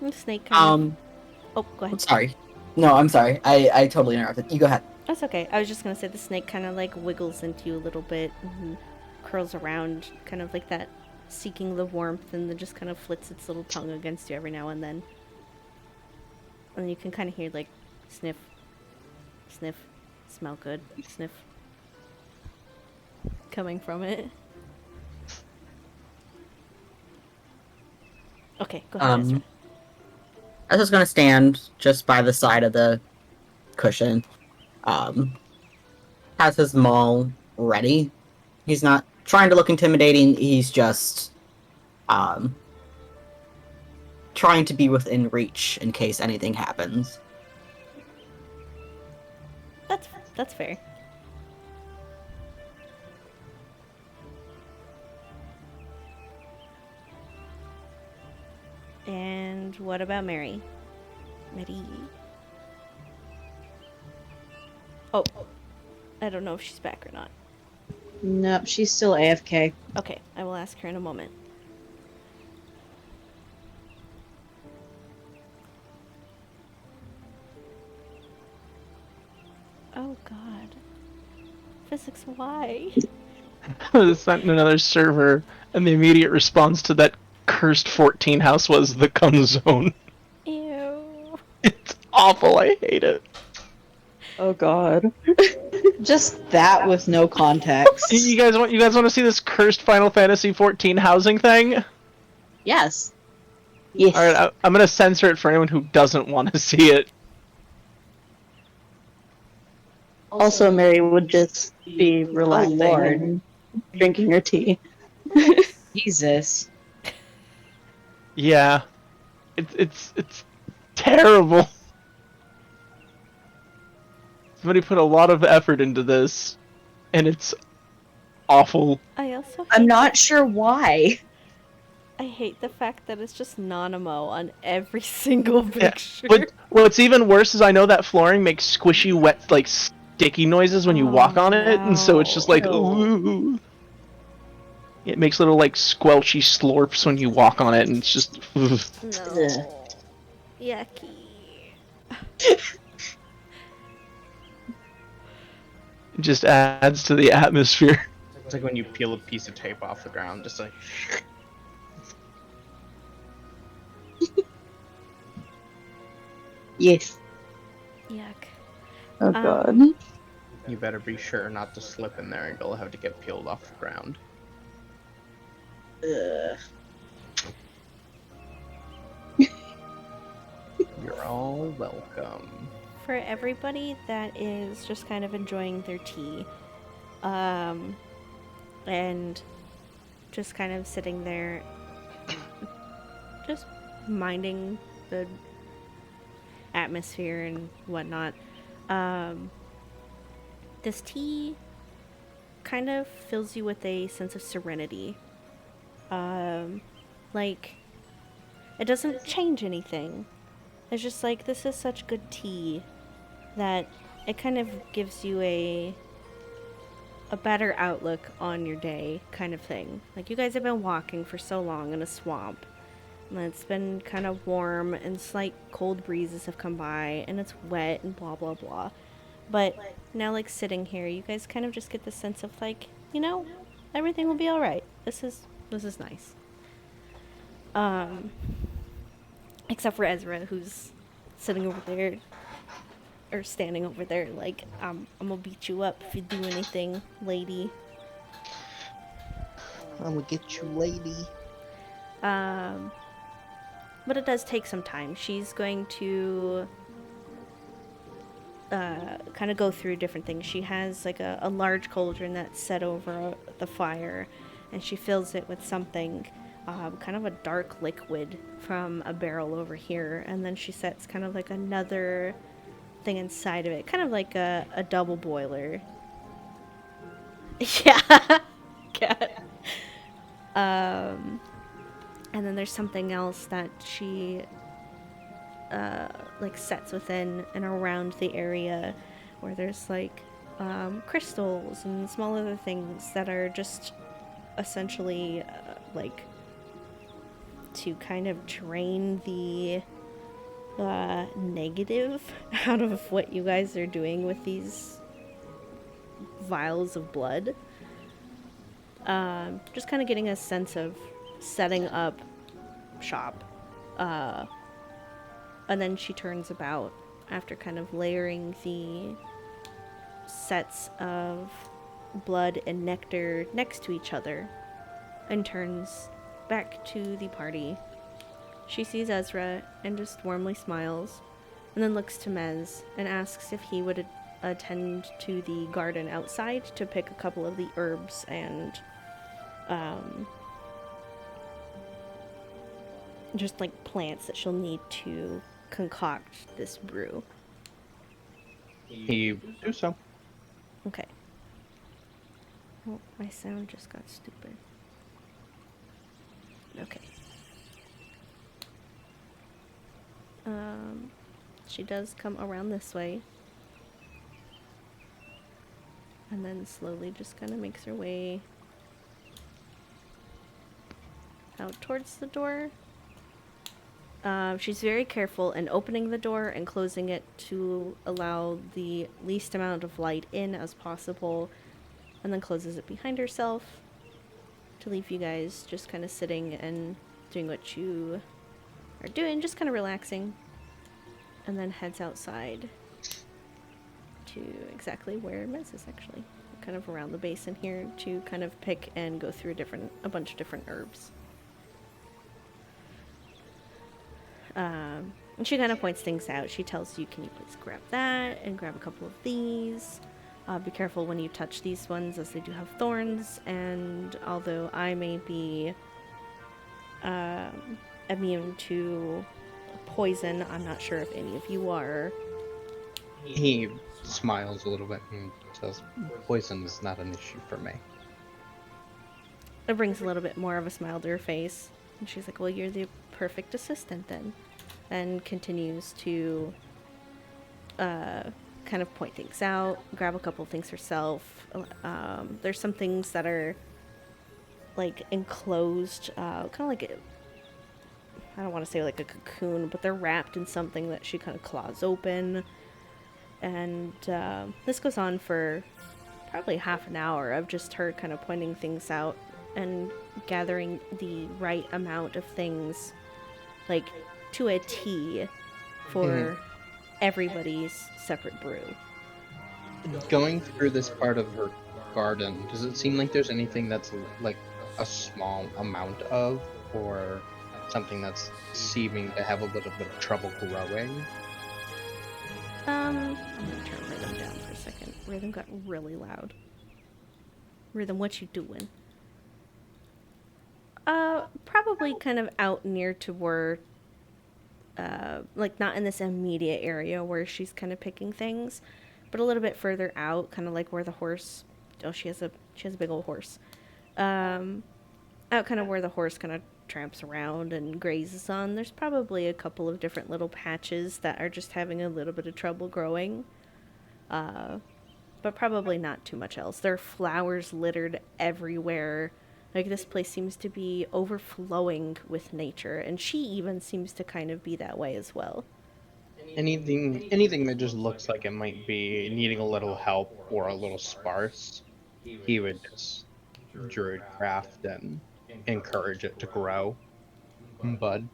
The snake kind of. Um, Oh, go I'm ahead. sorry. No, I'm sorry. I totally interrupted. You go ahead. That's okay. I was just gonna say the snake kind of like wiggles into you a little bit and curls around, kind of like that, seeking the warmth, and then just kind of flits its little tongue against you every now and then. And you can kind of hear like sniff, sniff, smell good, sniff coming from it. Okay, go ahead, Ezra. I was gonna stand just by the side of the cushion. Has his maul ready. He's not trying to look intimidating. He's just trying to be within reach in case anything happens. That's fair. And what about Mary? Mary. Oh, I don't know if she's back or not. Nope, she's still AFK. Okay, I will ask her in a moment. Oh god. Physics, why? Sent in another server, and the immediate response to that cursed 14 house was the cum zone. Ew. It's awful. I hate it. Oh god. Just that with no context. You guys want to see this cursed Final Fantasy 14 housing thing? Yes. Yes. All right, I'm gonna censor it for anyone who doesn't want to see it. Also, Mary would just be relaxing Lord. and drinking her tea. Jesus. Yeah, it's terrible. Somebody put a lot of effort into this, and it's awful. I also I'm not sure why. I hate the fact that it's just Nanamo on every single Yeah, picture. but what's even worse is I know that flooring makes squishy, wet, like sticky noises when you walk on it, and so it's just like, ooh. It makes little like squelchy slurps when you walk on it, and it's just. No. Yucky. It just adds to the atmosphere. It's like when you peel a piece of tape off the ground, just like. Yes. Yuck. Oh god. You better be sure not to slip in there, and you'll have to get peeled off the ground. Ugh. You're all welcome. For everybody that is just kind of enjoying their tea, and just kind of sitting there, just minding the atmosphere and whatnot, this tea kind of fills you with a sense of serenity. Like, it doesn't change anything. It's just like, this is such good tea that it kind of gives you a better outlook on your day, kind of thing. Like, you guys have been walking for so long in a swamp, and it's been kind of warm, and slight cold breezes have come by, and it's wet, and blah blah blah. But now, like, sitting here, you guys kind of just get the sense of, like, you know, everything will be alright. This is nice. Except for Ezra, who's sitting over there, or standing over there, like, I'm gonna beat you up if you do anything, lady. I'm gonna get you, lady. But it does take some time. She's going to kind of go through different things. She has like a large cauldron that's set over the fire, and she fills it with something, kind of a dark liquid from a barrel over here, and then she sets kind of like another thing inside of it, kind of like a double boiler. Yeah. Cat. And then there's something else that she like sets within and around the area where there's like crystals and small other things that are just essentially like to kind of drain the negative out of what you guys are doing with these vials of blood. Just kind of getting a sense of setting up shop. And then she turns about after kind of layering the sets of blood and nectar next to each other and turns back to the party. She sees Ezra and just warmly smiles, and then looks to Mez and asks if he would attend to the garden outside to pick a couple of the herbs and just like plants that she'll need to concoct this brew. He do so. Okay. Oh, my sound just got stupid. Okay. She does come around this way. And then slowly just kind of makes her way out towards the door. She's very careful in opening the door and closing it to allow the least amount of light in as possible, and then closes it behind herself to leave you guys just kind of sitting and doing what you are doing, just kind of relaxing, and then heads outside to exactly where Mez is actually, kind of around the basin here to kind of pick and go through a bunch of different herbs. And she kind of points things out. She tells you, can you please grab that and grab a couple of these. Be careful when you touch these ones as they do have thorns, and although I may be immune to poison, I'm not sure if any of you are. He smiles a little bit and says, poison is not an issue for me. It brings a little bit more of a smile to her face. And she's like, well, you're the perfect assistant then. And continues to kind of point things out, grab a couple things herself. There's some things that are like enclosed, kind of like I don't want to say like a cocoon, but they're wrapped in something that she kind of claws open. And this goes on for probably half an hour of just her kind of pointing things out and gathering the right amount of things, like to a T, for everybody's separate brew. Going through this part of her garden, does it seem like there's anything that's like a small amount of, or something that's seeming to have a little bit of trouble growing? I'm gonna turn Rhythm down for a second. Rhythm got really loud. Rhythm, what you doing? Probably kind of out near to where, like not in this immediate area where she's kind of picking things, but a little bit further out, kind of like where the horse. Oh, she has a big old horse. Out kind of where the horse kind of tramps around and grazes on. There's probably a couple of different little patches that are just having a little bit of trouble growing. But probably not too much else. There are flowers littered everywhere. Like, this place seems to be overflowing with nature, and she even seems to kind of be that way as well. Anything that just looks like it might be needing a little help or a little sparse, he would just druid craft and encourage it to grow. Bud.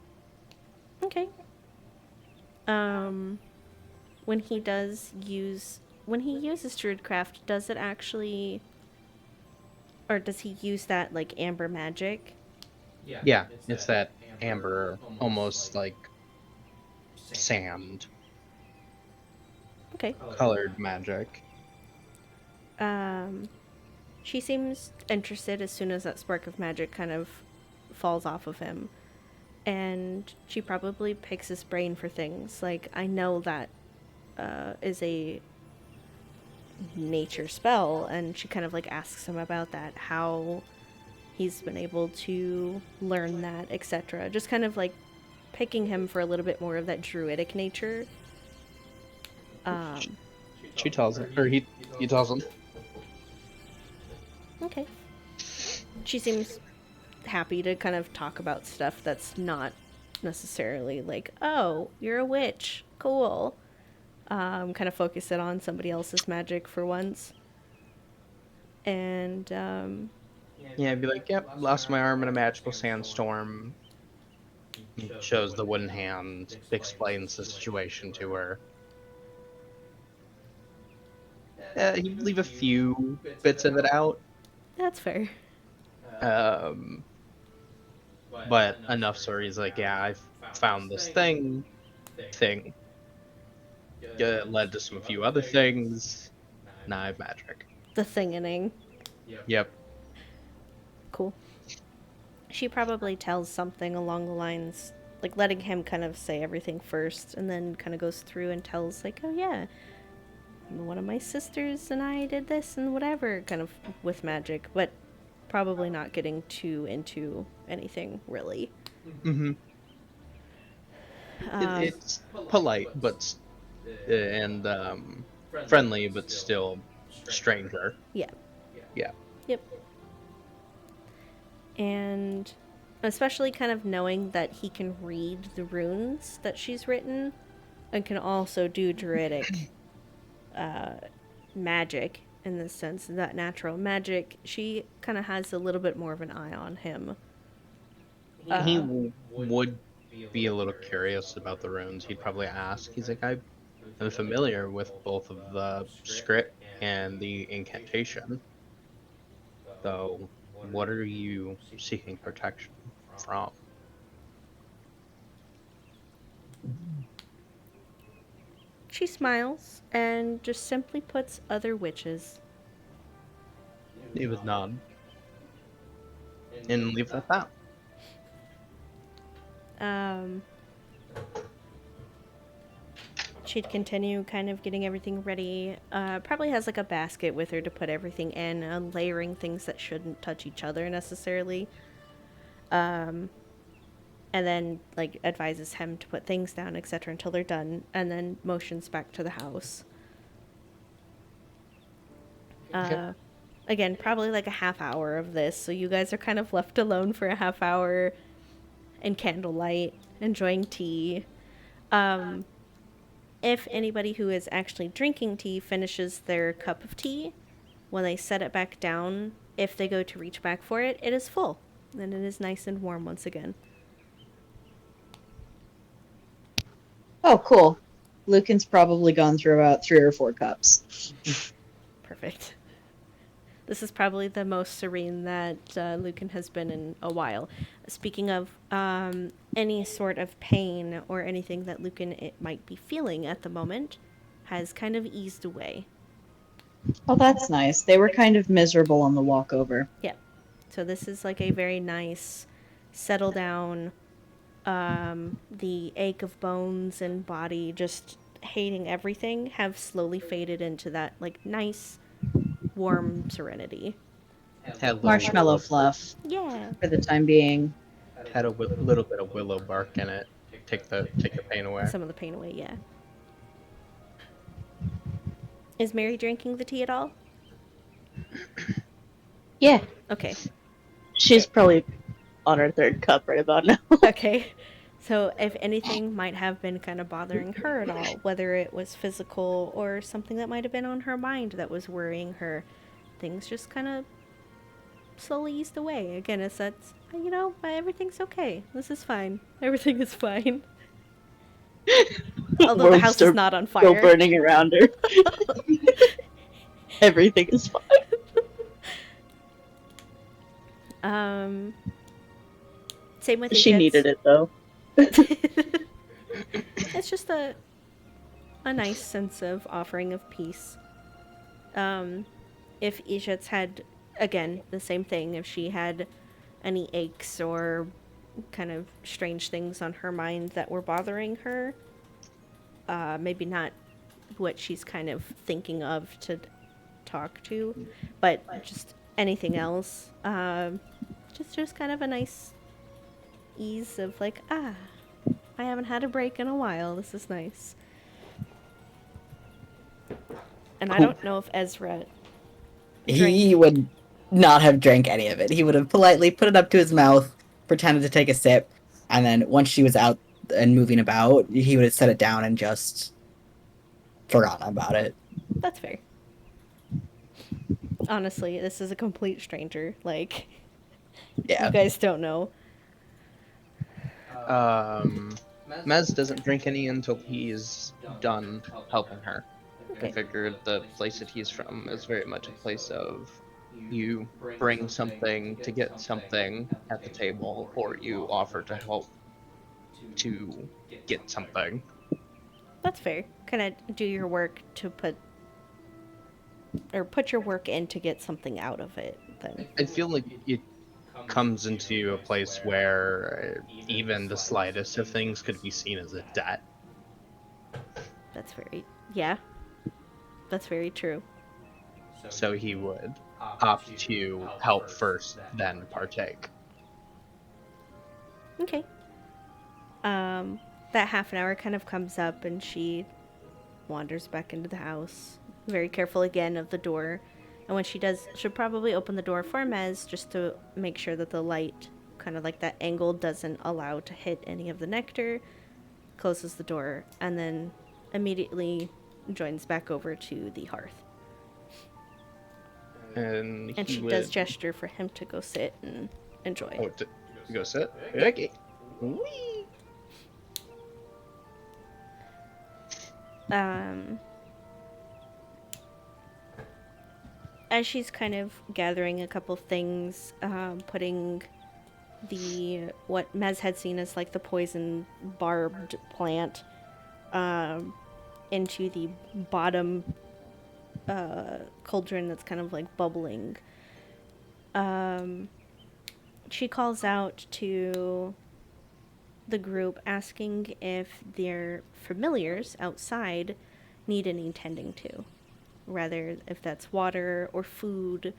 Okay. When he uses Druidcraft, does it actually, or does he use that like amber magic? Yeah, it's that amber, almost like sand Okay. colored magic. She seems interested as soon as that spark of magic kind of falls off of him. And she probably picks his brain for things. Like, I know that is a nature spell, and she kind of like asks him about that, how he's been able to learn that, etc. Just kind of like picking him for a little bit more of that druidic nature. She tells him, or he tells him. Okay. She seems happy to kind of talk about stuff that's not necessarily like, oh, you're a witch, cool. Kind of focus it on somebody else's magic for once. And Yeah, I'd be like, yep, lost my arm in a magical sandstorm. He shows the wooden hand, explains the situation to her. He'd leave a few bits of it out, that's fair. um, but enough so he's like, yeah, I found this thing. Led to some few other things. Now I have magic. The thingening. Yep. Cool. She probably tells something along the lines, like letting him kind of say everything first, and then kind of goes through and tells, like, oh yeah, one of my sisters and I did this and whatever, kind of with magic, but probably not getting too into anything really. Mm-hmm. It's polite, but and friendly, but still stranger. Yeah. Yeah. Yep. And especially kind of knowing that he can read the runes that she's written and can also do druidic magic in the sense that natural magic, she kind of has a little bit more of an eye on him. He would be a little curious about the runes. He'd probably ask. He's like, I'm familiar with both of the script and the incantation. So, what are you seeking protection from? She smiles and just simply puts other witches. He would nod and leave it at that. She'd continue kind of getting everything ready. Probably has like a basket with her to put everything in, layering things that shouldn't touch each other necessarily. And then like advises him to put things down, etc., until they're done, and then motions back to the house. Okay. Again, probably like a half hour of this, so you guys are kind of left alone for a half hour in candlelight, enjoying tea. If anybody who is actually drinking tea finishes their cup of tea, when they set it back down, if they go to reach back for it, it is full, and it is nice and warm once again. Oh, cool. Lucan's probably gone through about 3 or 4 cups. Perfect. This is probably the most serene that Lucan has been in a while. Speaking of any sort of pain or anything that Lucan might be feeling at the moment, has kind of eased away. Oh, that's nice. They were kind of miserable on the walk over. Yeah. So this is like a very nice settle down. The ache of bones and body, just hating everything, have slowly faded into that like nice, warm serenity. Had Marshmallow fluff Yeah. for the time being. Had a little bit of willow bark in it. Take the pain away. Some of the pain away, yeah. Is Mary drinking the tea at all? Yeah, Okay. she's probably on her 3rd cup right about now. Okay. So if anything might have been kind of bothering her at all, whether it was physical or something that might have been on her mind that was worrying her, things just kind of slowly eased away. Again, it's that, you know, everything's okay. This is fine. Everything is fine. Although the Worms house are is not on Still fire. burning around her. Everything is fine. Same with She needed it though. It's just a nice sense of offering of peace. If Ishit's had, again, the same thing, if she had any aches or kind of strange things on her mind that were bothering her, maybe not what she's kind of thinking of to talk to, but just anything else, just kind of a nice ease of like, I haven't had a break in a while. This is nice. And I don't know if Ezra drank. He would not have drank any of it. He would have politely put it up to his mouth, pretended to take a sip, and then once she was out and moving about, he would have set it down and just forgotten about it. That's fair. Honestly, this is a complete stranger. Like, Yeah. you guys don't know. Mez doesn't drink any until he's done helping her. Okay. I figured the place that he's from is very much a place of you bring something to get something at the table, or you offer to help to get something. That's fair. Kind of do your work to put your work in to get something out of it. Then I feel like it comes into a place where even the slightest of things could be seen as a debt. that's very That's very true. So he would opt to help first, then partake. Okay. That half an hour kind of comes up and she wanders back into the house, very careful again of the door. And when she does, she'll probably open the door for Mez just to make sure that the light, kind of like that angle, doesn't allow to hit any of the nectar. Closes the door and then immediately joins back over to the hearth. And she would... does gesture for him to go sit and enjoy. Oh, to go sit? Okay. Whee! As she's kind of gathering a couple things, putting what Mez had seen as like the poison barbed plant into the bottom cauldron that's kind of like bubbling. She calls out to the group asking if their familiars outside need any tending to. Rather, if that's water or food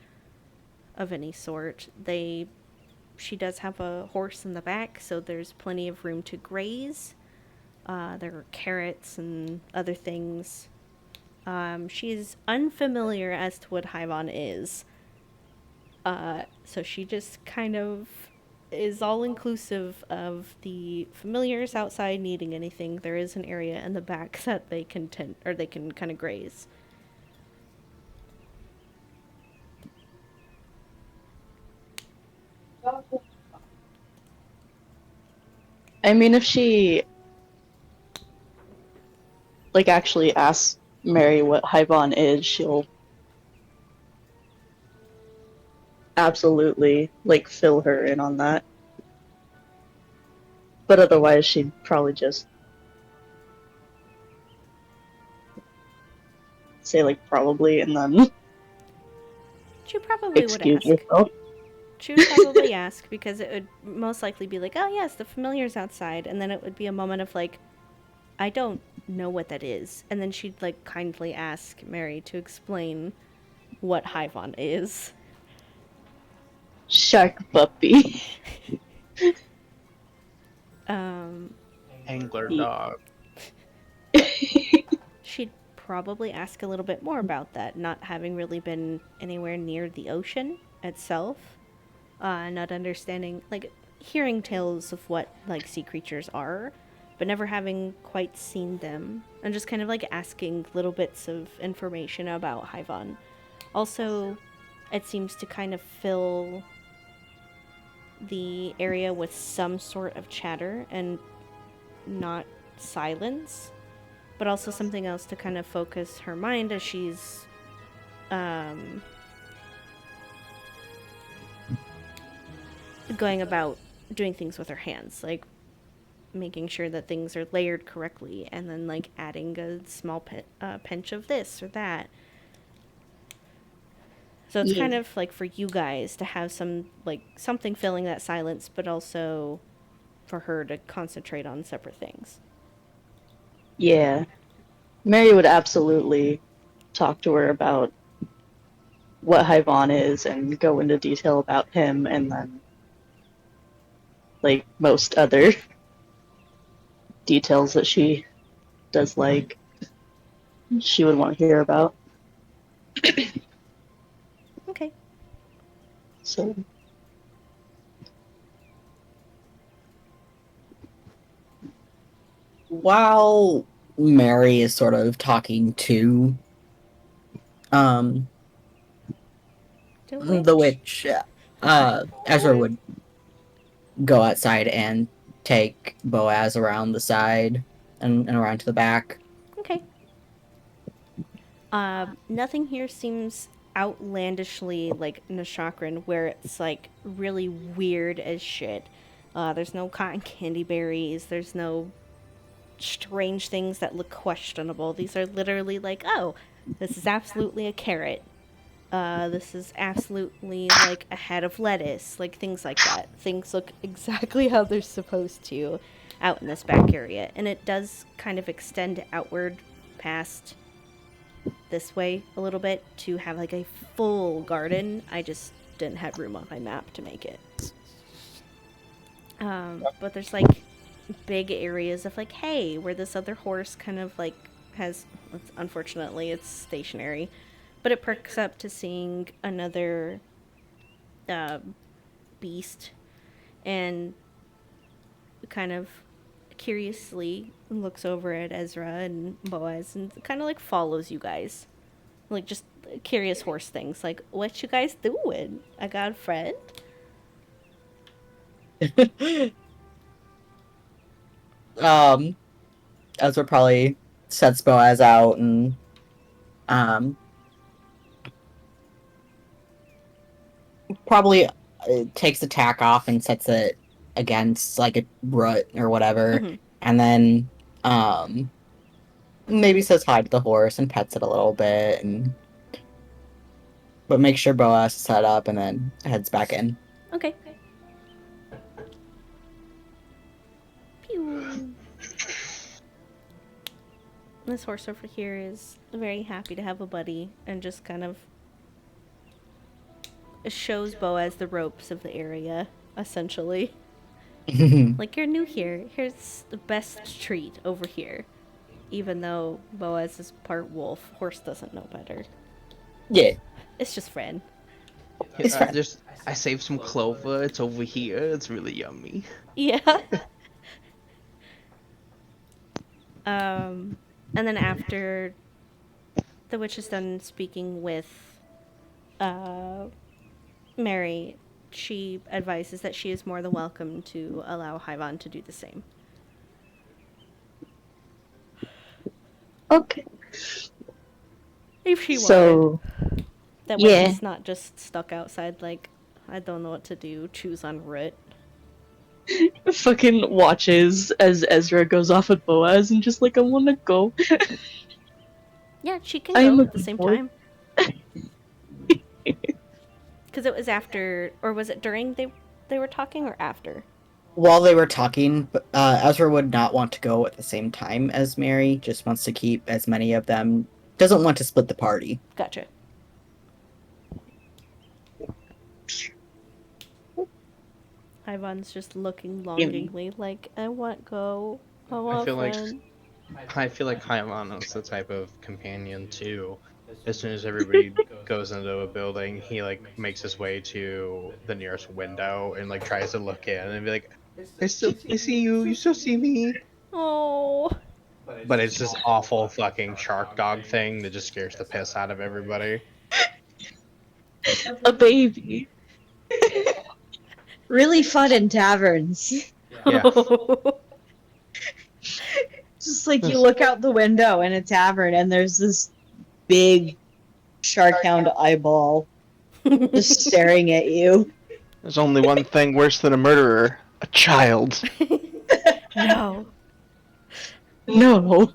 of any sort. She does have a horse in the back, so there's plenty of room to graze. There are carrots and other things. She's unfamiliar as to what Hyvon is. So she just kind of is all inclusive of the familiars outside needing anything. There is an area in the back that they can kind of graze. I mean, if she like actually asks Mary what Hyvon is, she'll absolutely like fill her in on that. But otherwise, she'd probably just say like probably and then She probably excuse would ask. herself. She would probably ask because it would most likely be like, oh yes, the familiar's outside, and then it would be a moment of like, I don't know what that is, and then she'd like kindly ask Mary to explain what Hyvon is. Shark puppy. Angler dog. She'd probably ask a little bit more about that, not having really been anywhere near the ocean itself. Not understanding, like, hearing tales of what, like, sea creatures are, but never having quite seen them, and just kind of, like, asking little bits of information about Hyvon. Also, it seems to kind of fill the area with some sort of chatter, and not silence, but also something else to kind of focus her mind as she's, going about doing things with her hands, like making sure that things are layered correctly, and then like adding a small pinch of this or that. So it's kind of like for you guys to have some like something filling that silence, but also for her to concentrate on separate things. Yeah. Mary would absolutely talk to her about what Hyvon is and go into detail about him, and then like most other details that she does like, she would want to hear about. Okay. So While Mary is sort of talking to um the witch, Ezra would go outside and take Boaz around the side and around to the back. Okay. Nothing here seems outlandishly like Nashakran, where it's like really weird as shit. There's no cotton candy berries. There's no strange things that look questionable. These are literally like, oh, this is absolutely a carrot. This is absolutely like a head of lettuce. Like things like that. Things look exactly how they're supposed to out in this back area. And it does kind of extend outward past this way a little bit to have like a full garden. I just didn't have room on my map to make it. But there's like big areas of like, hey, where this other horse kind of like has, unfortunately, it's stationary, but it perks up to seeing another beast and kind of curiously looks over at Ezra and Boaz and kind of like follows you guys. Like just curious horse things. Like, what you guys doing? I got a friend. Ezra probably sets Boaz out and probably takes the tack off and sets it against like a root or whatever, and then maybe says hi to the horse and pets it a little bit, but make sure Boaz is set up and then heads back in. Okay. Pew. This horse over here is very happy to have a buddy and just kind of shows Boaz the ropes of the area, essentially. Like, you're new here. Here's the best treat over here. Even though Boaz is part wolf, horse doesn't know better. Yeah. It's just friend. It's fine. I saved some clover. It's over here. It's really yummy. Yeah. And then after the witch is done speaking with Mary, she advises that she is more than welcome to allow Hyvan to do the same. okay. If she So wanted. That way yeah. she's not just stuck outside like, I don't know what to do, choose on root. Fucking watches as Ezra goes off with Boaz and just like, I wanna go. Yeah, she can I'm go a at the same boy. time. Because it was after, or was it during they were talking, or after? While they were talking, Ezra would not want to go at the same time as Mary, just wants to keep as many of them, doesn't want to split the party. Gotcha. Ivan's just looking longingly like, I want go. I want feel like- friend. I feel like Hyman is the type of companion too. As soon as everybody goes into a building, he like makes his way to the nearest window and like tries to look in and be like, I see you. You still see me. Oh. But it's this awful fucking shark dog thing that just scares the piss out of everybody. A baby. Really fun in taverns. Yeah. Just like you look out the window in a tavern and there's this big shark hound eyeball just staring at you. There's only one thing worse than a murderer: a child. No. No.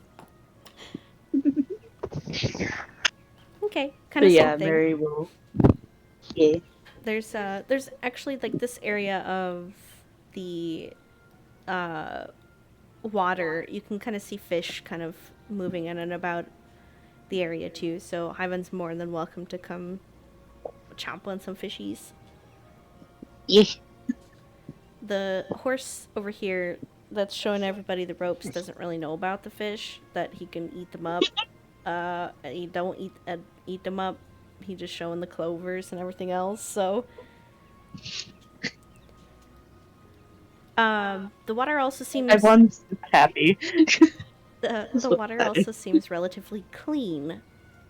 Okay, kind But of yeah, something. Mary will. Yeah. There's actually like this area of the water. You can kind of see fish kind of moving in and about the area too. So Hyvan's more than welcome to come chomp on some fishies. Yeah. The horse over here that's showing everybody the ropes doesn't really know about the fish, that he can eat them up. He don't eat them up. He just showing the clovers and everything else. So, the water also seems Everyone's happy. the water also seems relatively clean.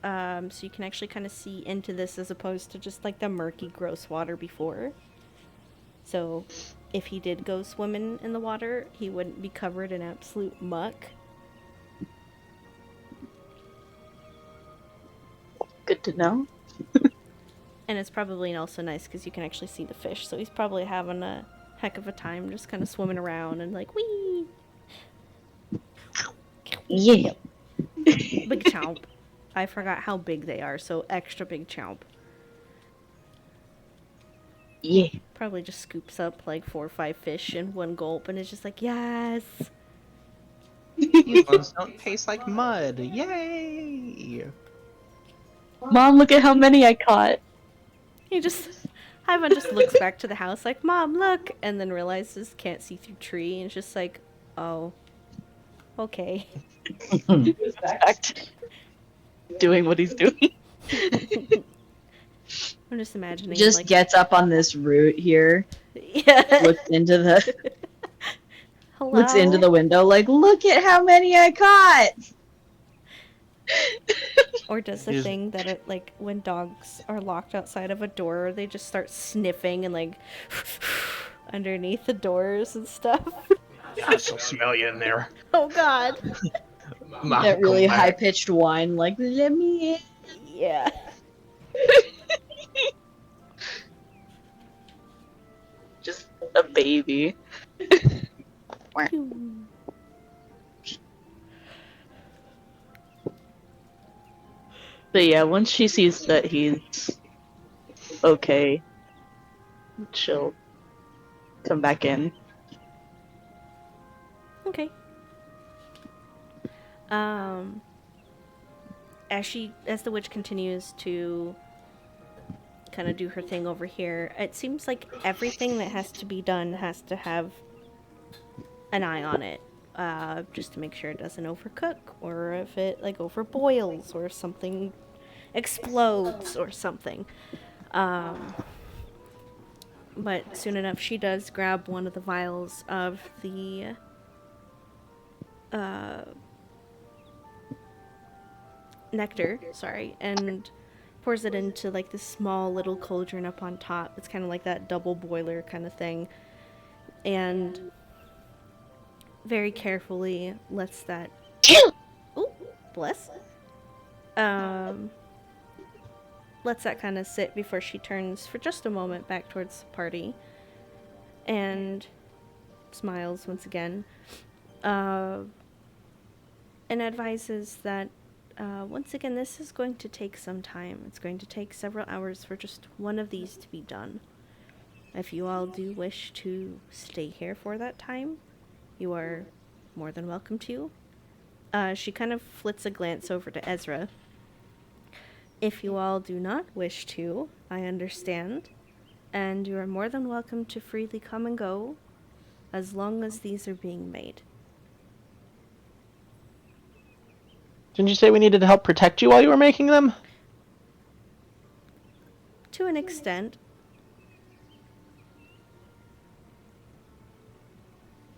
So you can actually kind of see into this as opposed to just like the murky, gross water before. So, if he did go swimming in the water, he wouldn't be covered in absolute muck. Good to know. And it's probably also nice because you can actually see the fish. So he's probably having a heck of a time just kind of swimming around and like, wee! Yeah. Big chomp. I forgot how big they are, so extra big chomp. Yeah. Probably just scoops up like 4 or 5 fish in one gulp and is just like, yes! These ones don't taste like mud. Yay! Mom, look at how many I caught. He just... Ivan just looks back to the house like, Mom, look! And then realizes can't see through tree and is just like, oh. Okay. Back to doing what he's doing. I'm just imagining Just like... gets up on this root here, Yeah. looks into the Hello? looks into the window like, look at how many I caught. Or does the He's- thing that it, like, when dogs are locked outside of a door, they just start sniffing and, like, underneath the doors and stuff. I still smell you in there. Oh, God. That really high pitched whine, like, let me in. Yeah. Just a baby. But yeah, once she sees that he's okay, she'll come back in. Okay. As the witch continues to kind of do her thing over here, it seems like everything that has to be done has to have an eye on it, just to make sure it doesn't overcook, or if it like overboils, or something explodes, or something. But soon enough, she does grab one of the vials of the nectar, and pours it into like this small little cauldron up on top. It's kind of like that double boiler kind of thing, and very carefully lets that ooh, bless lets that kind of sit before she turns for just a moment back towards the party and smiles once again, and advises that once again, this is going to take some time. It's going to take several hours for just one of these to be done. If you all do wish to stay here for that time, you are more than welcome to. She kind of flits a glance over to Ezra. If you all do not wish to, I understand, and you are more than welcome to freely come and go, as long as these are being made. Didn't you say we needed to help protect you while you were making them? To an extent.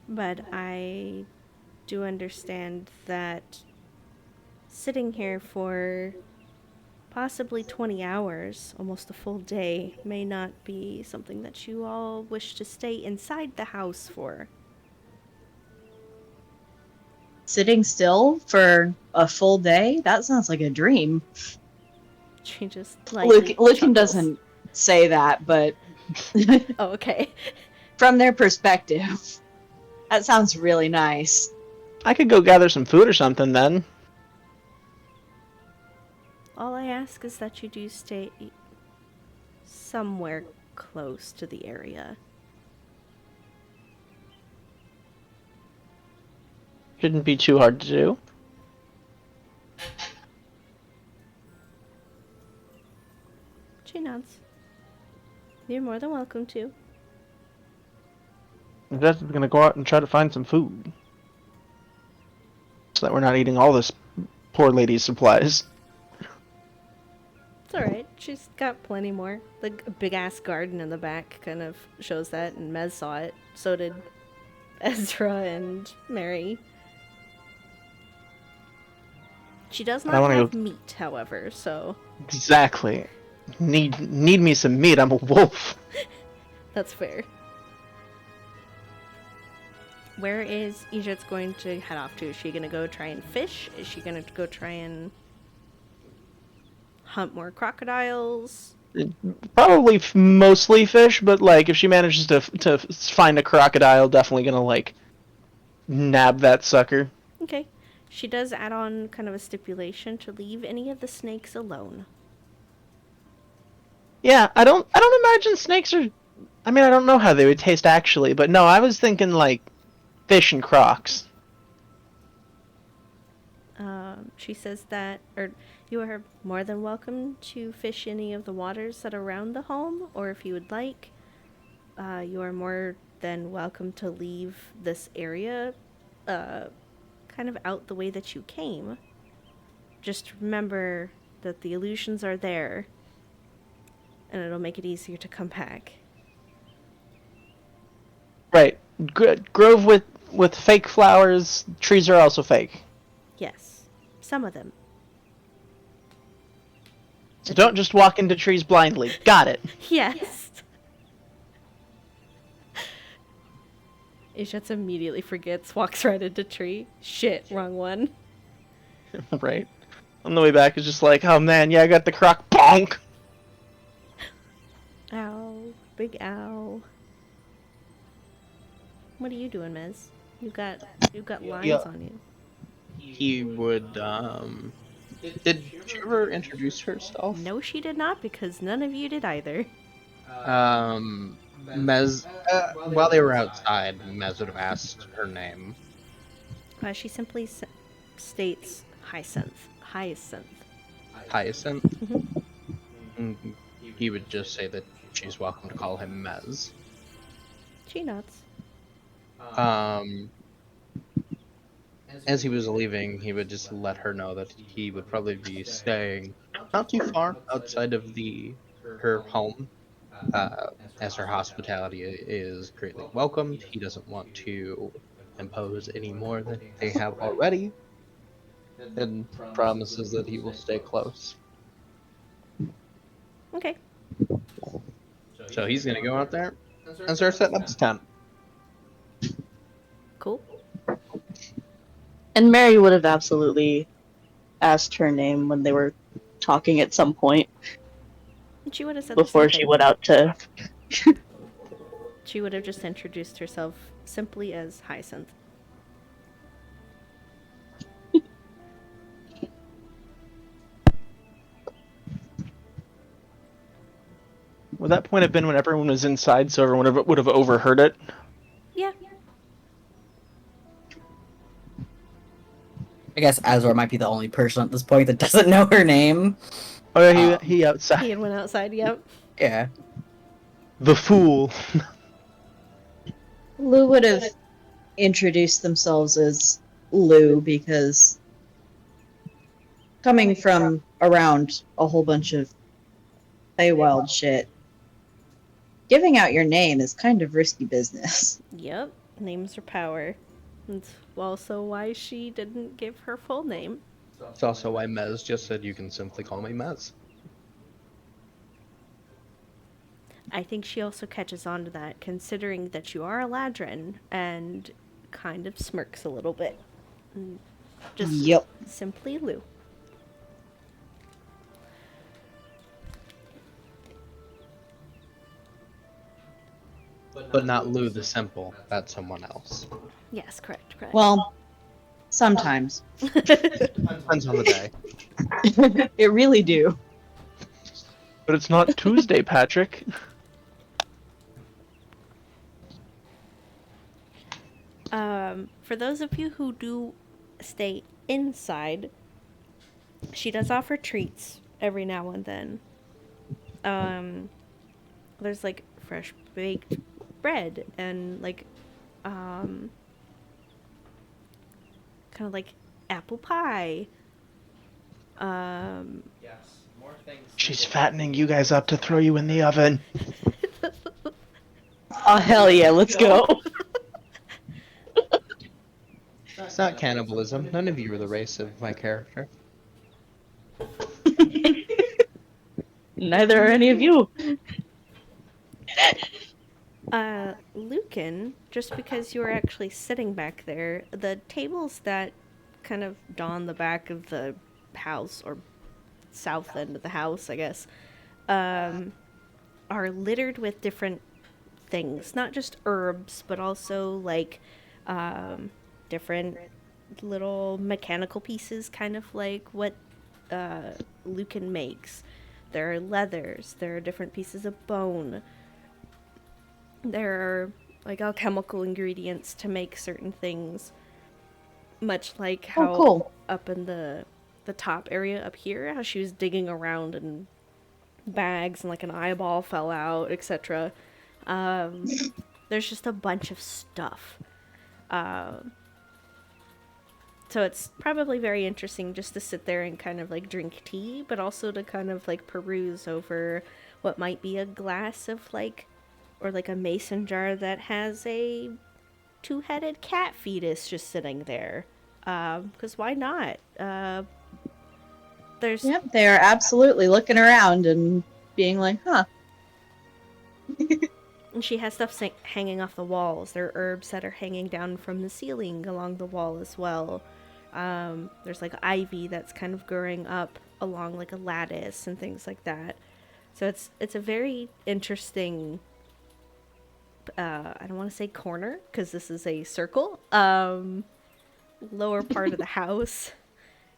But I do understand that sitting here for possibly 20 hours, almost a full day, may not be something that you all wish to stay inside the house for. Sitting still for a full day? That sounds like a dream. She just like Lucan doesn't say that, but Oh, okay. from their perspective, that sounds really nice. I could go gather some food or something then. All I ask is that you do stay somewhere close to the area. Shouldn't be too hard to do. She nods. You're more than welcome to. Jess is gonna go out and try to find some food, so that we're not eating all this poor lady's supplies. It's alright. She's got plenty more. Like a big ass garden in the back kind of shows that, and Mez saw it. So did Ezra and Mary. She does I not wanna have go- meat, however, so Exactly. Need me some meat. I'm a wolf. that's fair. Where is Egypt's going to head off to? Is she gonna go try and fish? Is she gonna go try and hunt more crocodiles? Probably mostly fish, but like if she manages to find a crocodile, definitely gonna like nab that sucker. Okay. She does add on kind of a stipulation to leave any of the snakes alone. Yeah, I don't imagine snakes are. I mean, I don't know how they would taste actually, but no, I was thinking like fish and crocs. She says that, or you are more than welcome to fish any of the waters that are around the home, or if you would like, you are more than welcome to leave this area kind of out the way that you came. Just remember that the illusions are there, and it'll make it easier to come back. Right, grove with fake flowers. Trees are also fake. Yes, some of them. So don't just walk into trees blindly. Got it. Yes. Ishets immediately forgets, walks right into tree. Shit, wrong one. Right. On the way back, is just like, oh man, yeah, I got the croc. Bonk. Ow. Big ow. What are you doing, Mez? You've got lines Yeah. on you. He would, Did she ever introduce herself? No, she did not, because none of you did either. Mez, while they were outside, Mez would have asked her name. She simply states Hyacinth. Hyacinth. Hyacinth. Mhm. Mm, He would just say that she's welcome to call him Mez. She nods. As he was leaving, he would just let her know that he would probably be staying not too far outside of her home, as her hospitality is greatly welcomed. He doesn't want to impose any more than they have already, and promises that he will stay close. Okay. So he's gonna go out there and start setting up his tent. Cool. And Mary would have absolutely asked her name when they were talking at some point And she would have said before the same she thing. went out to. She would have just introduced herself simply as Hyacinth. Would that point have been when everyone was inside, so everyone would have overheard it? Yeah. I guess Azor might be the only person at this point that doesn't know her name. Oh yeah, he outside. He had went outside, yep. Yeah. The fool. Lou would have introduced themselves as Lou because coming from around a whole bunch of Feywild shit, giving out your name is kind of risky business. Yep. Names are power. That's also why she didn't give her full name. It's also why Mez just said you can simply call me Mez. I think she also catches on to that, considering that you are a Ladrin, and kind of smirks a little bit. And just Yep. simply Lou. But not Lou the Simple. That's someone else. Yes, correct. Well, sometimes. Depends on the day. It really do. But it's not Tuesday, Patrick. For those of you who do stay inside, she does offer treats every now and then. There's like fresh baked bread and like kind of like apple pie. Um, She's fattening you guys up to throw you in the oven. Oh hell yeah, let's go. It's not cannibalism. None of you are the race of my character. Neither are any of you. Lucan, just because you were actually sitting back there, the tables that kind of dawn the back of the house, or south end of the house, I guess, are littered with different things. Not just herbs, but also like different little mechanical pieces, kind of like what Lucan makes. There are leathers, there are different pieces of bone, there are like alchemical ingredients to make certain things, much like Oh, how cool. up in the top area up here, how she was digging around in bags and like an eyeball fell out, etc. There's just a bunch of stuff. So it's probably very interesting just to sit there and kind of like drink tea, but also to kind of like peruse over what might be a glass of like, or like a mason jar that has a two-headed cat fetus just sitting there. Because why not? There's Yep, they are absolutely looking around and being like, huh. And she has stuff hanging off the walls. There are herbs that are hanging down from the ceiling along the wall as well. There's like ivy that's kind of growing up along like a lattice and things like that. So it's a very interesting. I don't want to say corner because this is a circle. Lower part of the house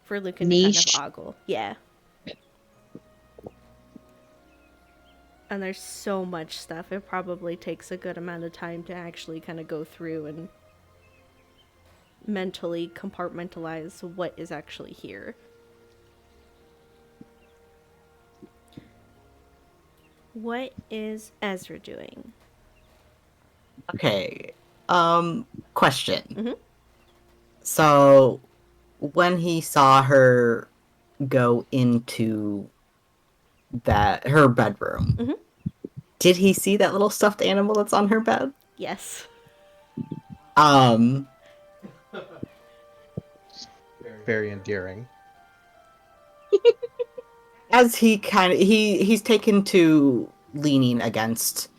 for Lucan to kind of Niche. ogle. Yeah. And there's so much stuff. It probably takes a good amount of time to actually kind of go through and mentally compartmentalize what is actually here. What is Ezra doing? Okay. Question. Mhm. So, when he saw her go into her bedroom, Mhm. did he see that little stuffed animal that's on her bed? Yes. Um, Very endearing. as he's taken to leaning against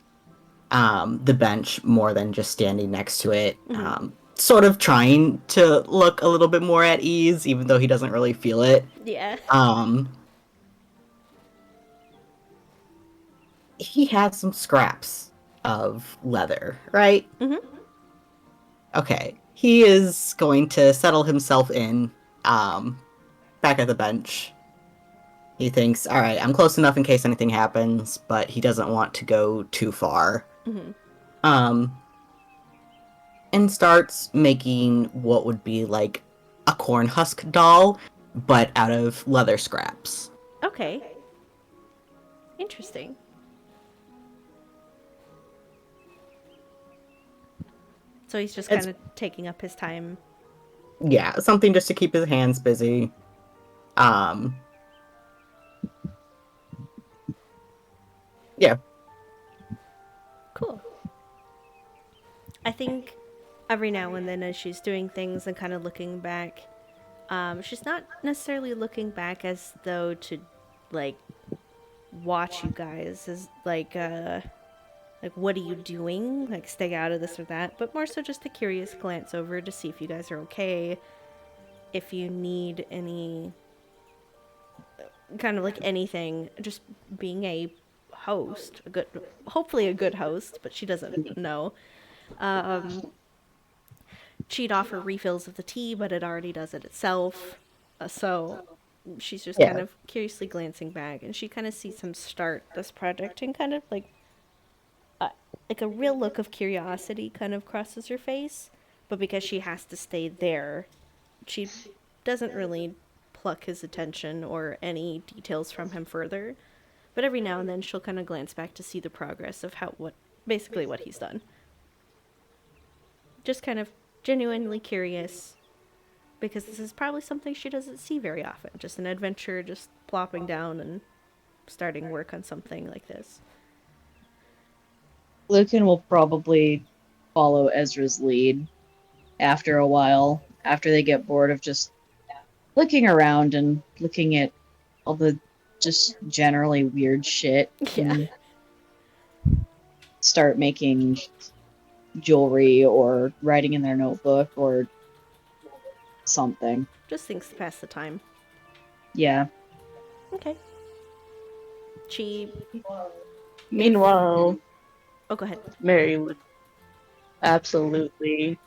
the bench more than just standing next to it. Sort of trying to look a little bit more at ease, even though he doesn't really feel it. Yeah. He has some scraps of leather, right? Mhm. Okay. He is going to settle himself in, back at the bench. He thinks, all right, I'm close enough in case anything happens, but he doesn't want to go too far. Mhm. And starts making what would be like a corn husk doll, but out of leather scraps. Okay. Interesting. So he's just It's- kind of taking up his time. Yeah, something just to keep his hands busy. Yeah. Cool. I think every now and then as she's doing things and kind of looking back, she's not necessarily looking back as though to like watch you guys as like what are you doing, like stay out of this or that, but more so just a curious glance over to see if you guys are okay, if you need any kind of like anything, just being a host, hopefully a good host, but she doesn't know. She'd offer refills of the tea, but it already does it itself. So she's just kind Yeah. of curiously glancing back, and she kind of sees him start this project, and kind of like a real look of curiosity kind of crosses her face. But because she has to stay there, she doesn't really pluck his attention or any details from him further. But every now and then she'll kind of glance back to see the progress of basically what he's done. just kind of genuinely curious because this is probably something she doesn't see very often. Just an adventure, just plopping down and starting work on something like this. Lucan will probably follow Ezra's lead after a while, after they get bored of just looking around and looking at all the just generally weird shit. Yeah. And start making jewelry or writing in their notebook or something. Just things to pass the time. Yeah. Okay. She. Meanwhile, Oh, go ahead. Mary would absolutely.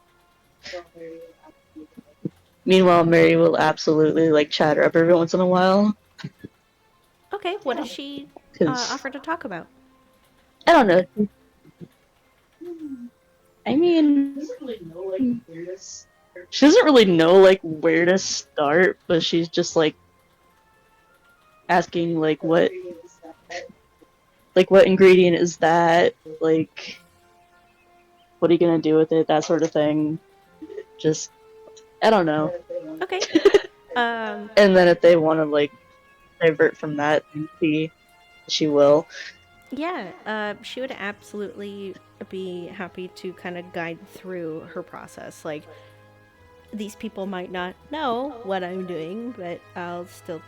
Meanwhile, Mary will absolutely like chatter up every once in a while. Okay, what does she Because offer to talk about? I don't know. I mean, she doesn't really know like where to start, but she's just like asking like what ingredient is that? Like, what are you gonna do with it? That sort of thing. Just I don't know. Okay. And then if they want to like divert from that, she will. Yeah, she would absolutely be happy to kind of guide through her process. Like, these people might not know what I'm doing, but I'll still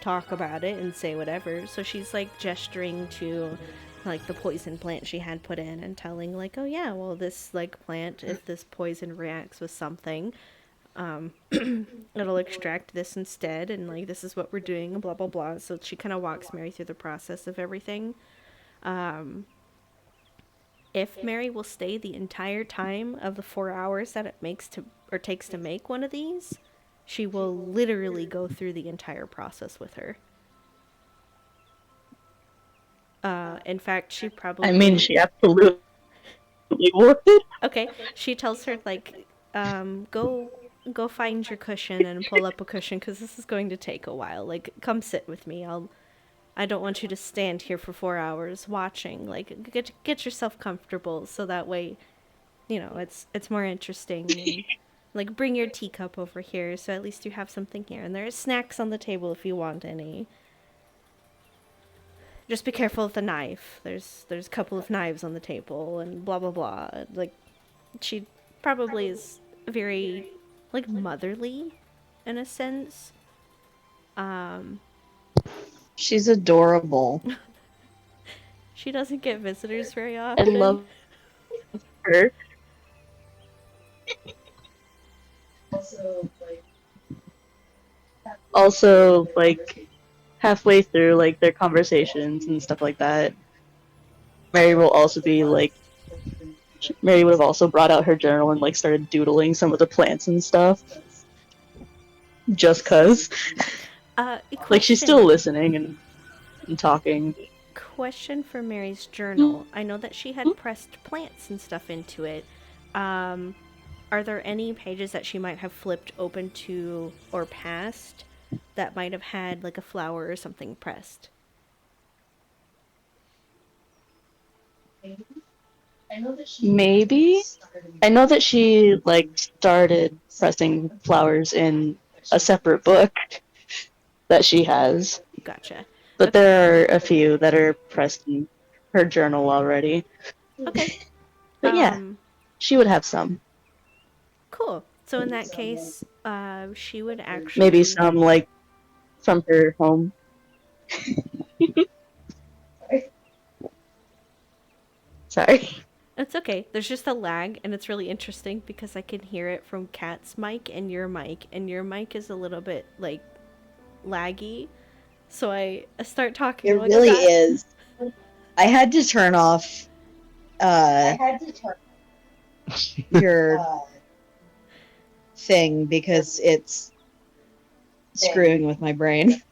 talk about it and say whatever. So she's like gesturing to like the poison plant she had put in and telling like, oh yeah, well this like plant, if this poison reacts with something, it'll extract this instead, and like this is what we're doing, and blah blah blah. So she kind of walks Mary through the process of everything. If Mary will stay the entire time of the 4 hours that it makes to or takes to make one of these, she will literally go through the entire process with her. In fact, she probably. I mean, she absolutely would. Okay, she tells her like, go find your cushion and pull up a cushion because this is going to take a while. Like, come sit with me. I don't want you to stand here for 4 hours watching. Like, get yourself comfortable so that way, it's more interesting. And, like, bring your teacup over here so at least you have something here. And there are snacks on the table if you want any. Just be careful with the knife. There's a couple of knives on the table and blah blah blah. Like, she probably is very like motherly in a sense. She's adorable. She doesn't get visitors very I often. love her. Also, like halfway through like their conversations and stuff like that, Mary will also be like, Mary would have also brought out her journal and like started doodling some of the plants and stuff. Just cause. Like she's still listening and talking. Question for Mary's journal. I know that she had pressed plants and stuff into it. Are there any pages that she might have flipped open to or past that might have had like a flower or something pressed? Maybe. I know that she like started pressing flowers in a separate book that she has. Gotcha. But Okay. there are a few that are pressed in her journal already. Okay. But yeah, she would have some. Cool. So in that case, she would actually Maybe some like from her home. Sorry. It's okay. There's just a lag, and it's really interesting because I can hear it from Kat's mic, and your mic is a little bit like laggy. So I start talking. It like, really "Oh, God." is. I had to turn off your thing because it's screwing with my brain.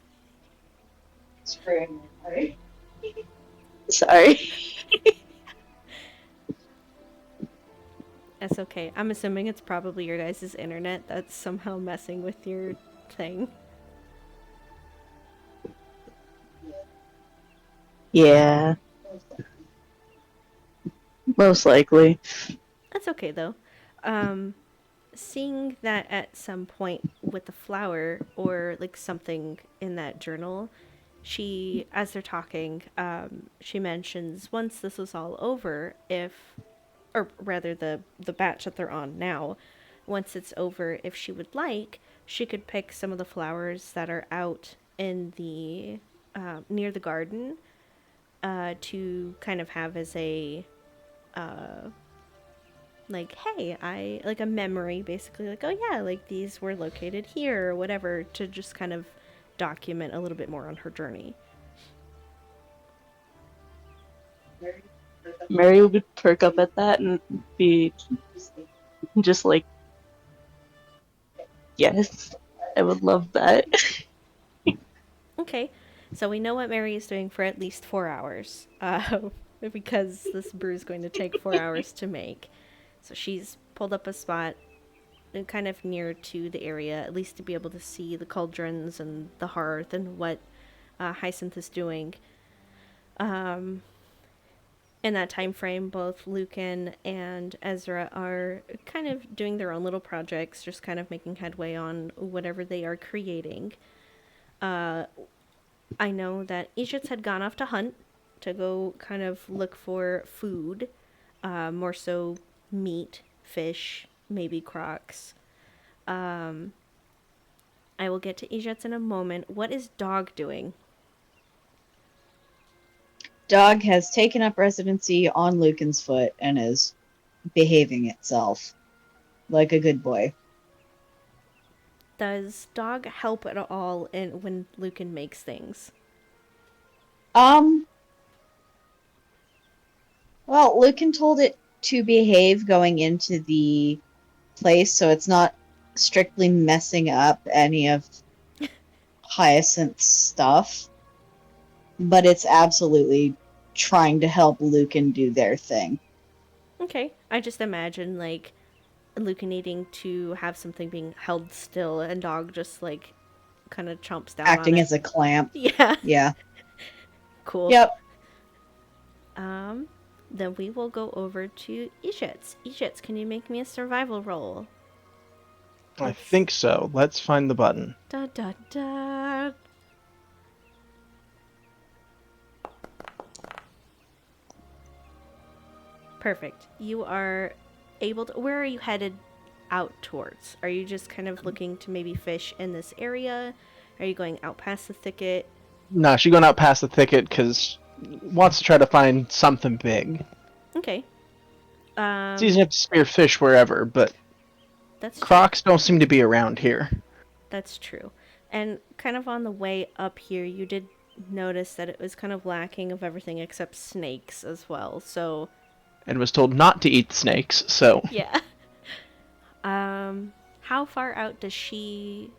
Sorry. That's okay. I'm assuming it's probably your guys' internet that's somehow messing with your thing. Yeah. Most likely. That's okay though. Um, seeing that at some point with the flower or like something in that journal, she, as they're talking, she mentions once this is all over, if, or rather the batch that they're on now, once it's over, if she would like, she could pick some of the flowers that are out in the near the garden to kind of have as a like, hey, I like a memory, basically, like, oh yeah, like these were located here or whatever, to just kind of document a little bit more on her journey. Mary would perk up at that and be just like, yes, I would love that. Okay, so we know what Mary is doing for at least 4 hours, because this brew is going to take 4 hours to make. So she's pulled up a spot kind of near to the area, at least to be able to see the cauldrons and the hearth and what Hyacinth is doing. In that time frame, both Lucan and Ezra are kind of doing their own little projects, just kind of making headway on whatever they are creating. I know that Ishitz had gone off to hunt to go kind of look for food, more so meat, fish, maybe crocs. I will get to Ishitz in a moment. What is Dog doing? Dog has taken up residency on Lucan's foot and is behaving itself like a good boy. Does Dog help at all in when Lucan makes things? Um, well, Lucan told it to behave going into the place, so it's not strictly messing up any of Hyacinth's stuff, but it's absolutely trying to help Lucan do their thing. Okay, I just imagine like Lucan needing to have something being held still and Dog just like kind of chomps down on Acting it. as a clamp. Yeah, Yeah. cool. Yep. Um, then we will go over to Ishitz. Ishitz, can you make me a survival roll? I think so. Let's find the button. Da da da. Perfect. You are able to. Where are you headed out towards? Are you just kind of looking to maybe fish in this area? Are you going out past the thicket? Nah, she's going out past the thicket because wants to try to find something big. Okay. It's easy enough to spear fish wherever, but That's true. crocs don't seem to be around here. That's true. And kind of on the way up here, you did notice that it was kind of lacking of everything except snakes as well. So, And was told not to eat snakes, so yeah. How far out does she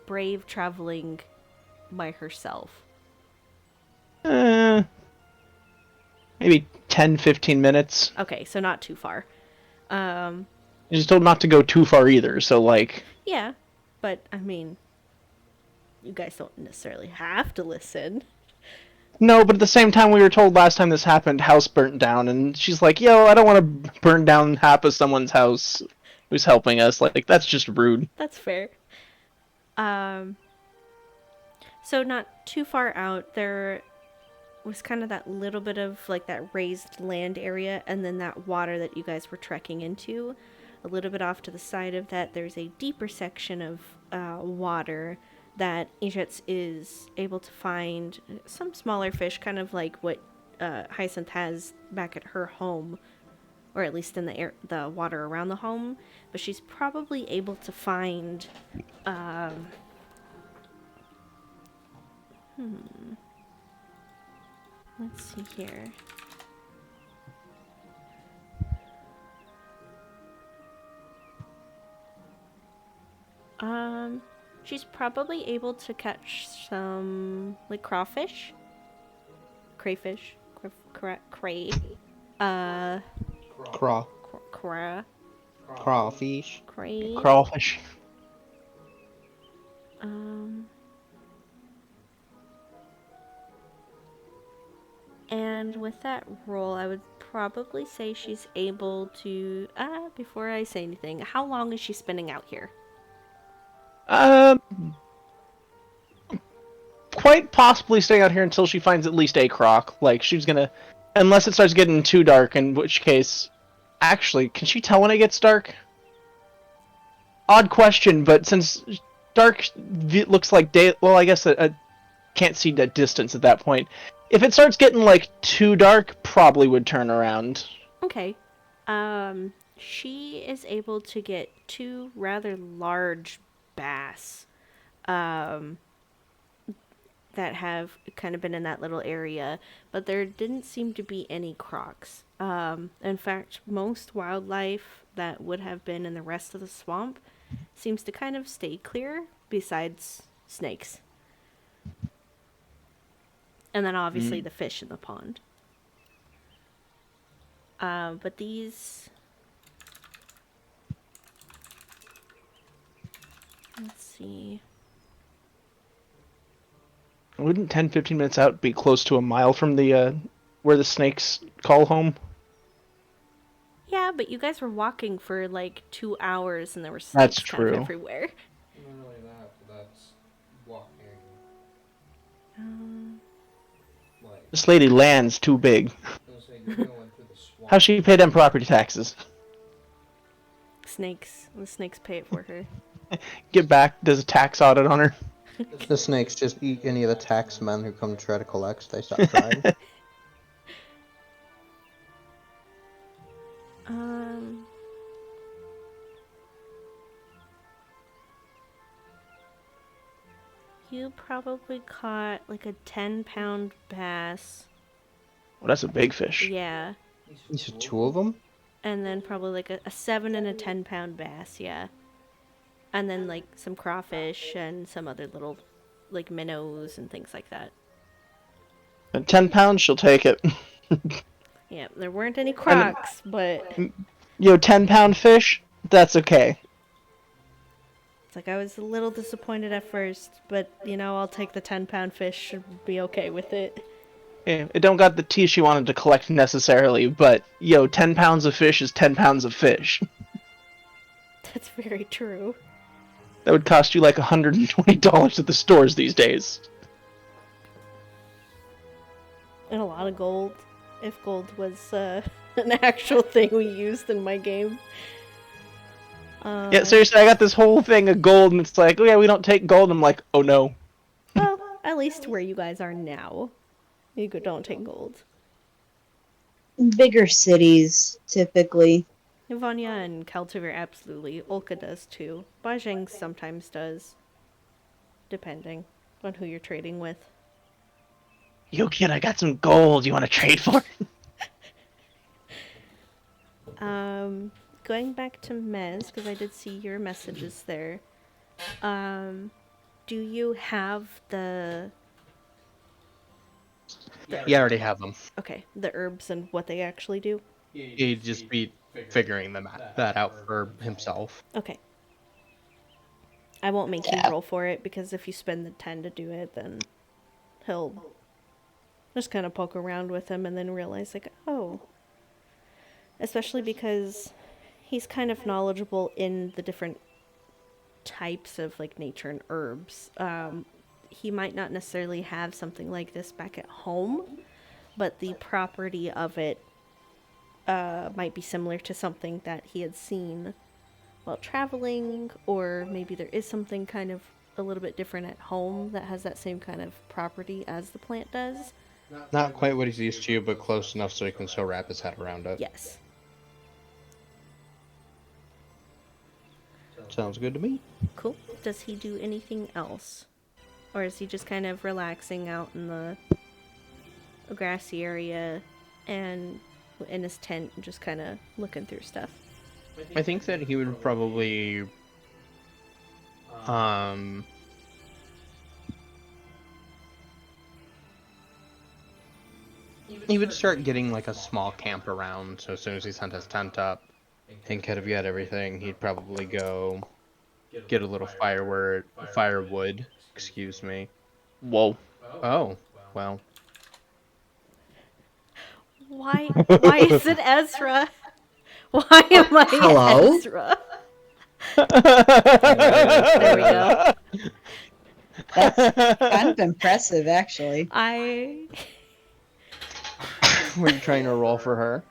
brave traveling by herself? maybe 10-15 minutes. Okay, so not too far. She's told not to go too far either, so like Yeah, but I mean, you guys don't necessarily have to listen. no, but at the same time we were told last time this happened, house burnt down, and she's like, yo, I don't want to burn down half of someone's house who's helping us. Like that's just rude. That's fair. So not too far out, there was kind of that little bit of like that raised land area, and then that water that you guys were trekking into. A little bit off to the side of that, there's a deeper section of water that Ijets is able to find some smaller fish, kind of like what Hyacinth has back at her home, or at least in the water around the home. But she's probably able to find. Let's see here. She's probably able to catch some like crawfish, crayfish, cray, Craw. cra, Crawfish. cray. Crawfish. And with that roll, I would probably say she's able to. Before I say anything, how long is she spending out here? Um, quite possibly staying out here until she finds at least a croc. Like, she's gonna, unless it starts getting too dark, in which case, actually, can she tell when it gets dark? Odd question, but since dark looks like day, well, I guess I can't see the distance at that point. If it starts getting like too dark, probably would turn around. Okay. She is able to get two rather large bass. Um, that have kind of been in that little area, but there didn't seem to be any crocs. In fact, most wildlife that would have been in the rest of the swamp seems to kind of stay clear, besides snakes. And then obviously the fish in the pond. But these... Let's see... Wouldn't 10-15 minutes out be close to a mile from the where the snakes call home? Yeah, but you guys were walking for like 2 hours and there were That's snakes kind of true. everywhere. Not only that, but that's walking. Like, This lady land's too big. I was saying, you're going through the swamp. How she pay them property taxes? Snakes. The snakes pay it for her. Get back, does a tax audit on her. The snakes just eat any of the taxmen who come to try to collect. They stop trying. Um... You probably caught like a 10-pound bass. Well, that's a big fish. Yeah. You said 2 of them? And then probably like a 7 and a 10-pound bass, yeah. And then like some crawfish and some other little like minnows and things like that. At 10 pounds, she'll take it. Yeah, there weren't any crocs, but 10-pound fish? That's okay. it's like I was a little disappointed at first, but I'll take the 10-pound fish, should be okay with it. Yeah, it don't got the teeth she wanted to collect necessarily, but 10 pounds of fish is 10 pounds of fish. That's very true. That would cost you like $120 at the stores these days. And a lot of gold, if gold was an actual thing we used in my game. Yeah, seriously, I got this whole thing of gold, and it's like, oh yeah, we don't take gold. And I'm like, oh no. Well, at least where you guys are now, you don't take gold. Bigger cities, typically. Vanya and Kaltivir absolutely. Olka does too. Bajang sometimes does. Depending on who you're trading with. Yo, kid, I got some gold. You want to trade for it? Going back to Mez, because I did see your messages there. Do you have the... Yeah, I already have them. Okay, the herbs and what they actually do? He'd just be figuring that out for himself. Okay. I won't make Yeah. you roll for it, because if you spend the 10 to do it, then he'll just kind of poke around with him and then realize, like, oh. Especially because he's kind of knowledgeable in the different types of, like, nature and herbs. He might not necessarily have something like this back at home, but the property of it might be similar to something that he had seen while traveling, or maybe there is something kind of a little bit different at home that has that same kind of property as the plant does. Not quite what he's used to, but close enough so he can still wrap his head around it. Yes. Sounds good to me. Cool. Does he do anything else? Or is he just kind of relaxing out in the grassy area and in his tent and just kind of looking through stuff? I think that he would probably he would start getting like a small camp around, so as soon as he sent his tent up and kind of get everything, he'd probably go get a little firewood, excuse me. Whoa. Oh, well. Why is it Ezra? Why am I Hello? Ezra? There we go. That's kind of impressive, actually. Were you trying to roll for her?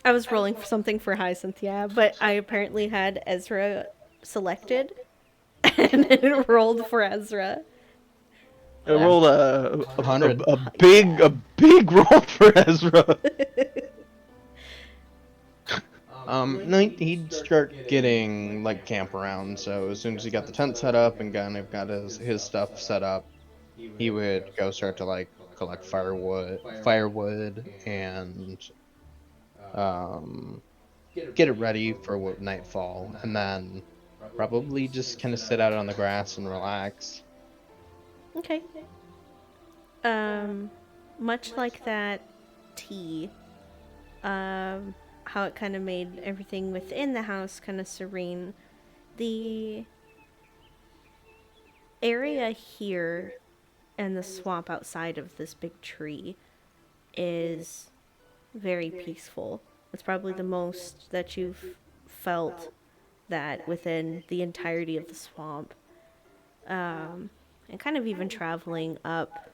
I was rolling for something for Hyacinth, yeah, but I apparently had Ezra selected and it rolled for Ezra. I rolled a 100. big roll for Ezra. No, he'd start getting like camp around. So as soon as he got the tent set up and kind of got his stuff set up, he would go start to like collect firewood, and um, get it ready for nightfall, and then probably just kind of sit out on the grass and relax. Okay. Much like that tea, how it kind of made everything within the house kind of serene. The area here and the swamp outside of this big tree is very peaceful. It's probably the most that you've felt that within the entirety of the swamp. And kind of even traveling up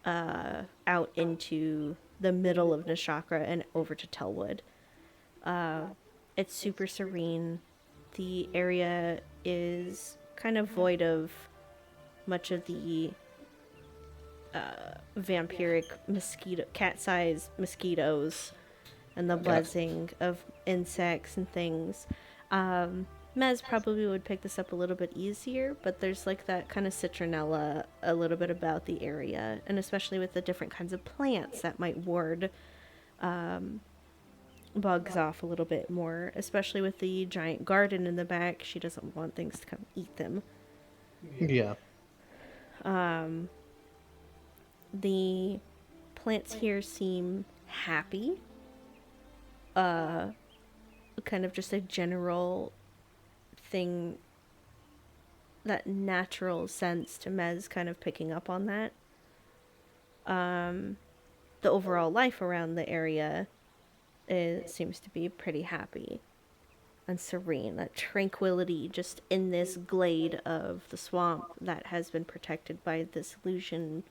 out into the middle of Nishakra and over to Telwood. It's super serene. The area is kind of void of much of the vampiric cat-sized mosquitoes and the buzzing of insects and things. Mez probably would pick this up a little bit easier, but there's like that kind of citronella a little bit about the area, and especially with the different kinds of plants that might ward bugs off a little bit more, especially with the giant garden in the back. She doesn't want things to come eat them. Yeah. The plants here seem happy. Kind of just a general thing, that natural sense to Mez kind of picking up on that. The overall life around the area seems to be pretty happy and serene. That tranquility just in this glade of the swamp that has been protected by this illusion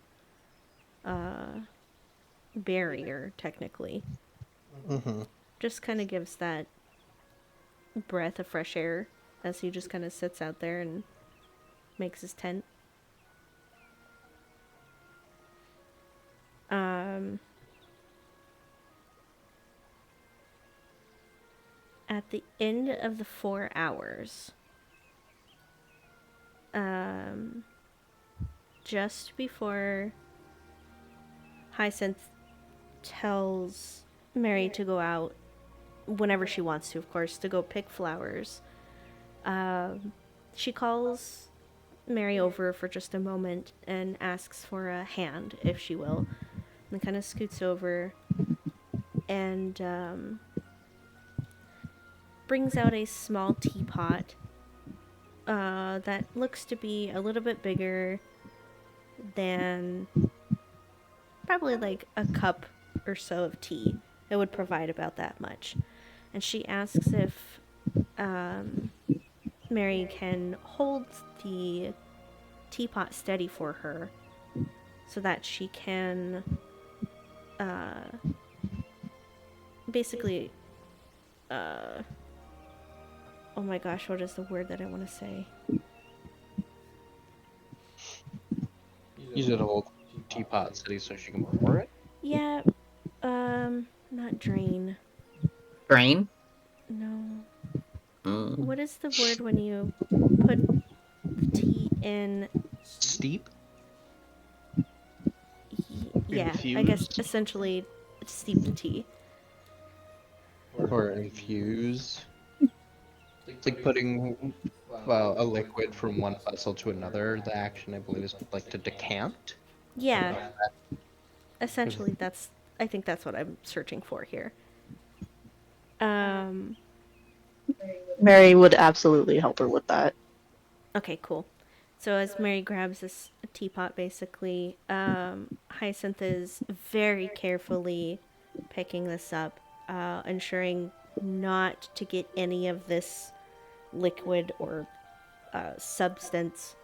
barrier, technically. Mm-hmm. Just kind of gives that breath of fresh air as he just kind of sits out there and makes his tent. At the end of the 4 hours, just before Hyacinth tells Mary to go out, whenever she wants to, of course, to go pick flowers, she calls Mary over for just a moment and asks for a hand, if she will, and kind of scoots over and brings out a small teapot that looks to be a little bit bigger than probably like a cup or so of tea. It would provide about that much. And she asks if Mary can hold the teapot steady for her so that she can basically oh my gosh, what is the word that I want to say? Use it to hold teapot steady so she can pour it. Yeah, not drain. Drain? No. Mm. What is the word when you put the tea in? Steep? Yeah, I guess Infused? essentially steep the tea. Or infuse? It's like putting a liquid from one vessel to another. The action, I believe, is like to decant. Yeah, essentially I think that's what I'm searching for here. Mary would absolutely help her with that. Okay, cool. So as Mary grabs this teapot, basically, Hyacinth is very carefully picking this up, ensuring not to get any of this liquid or substance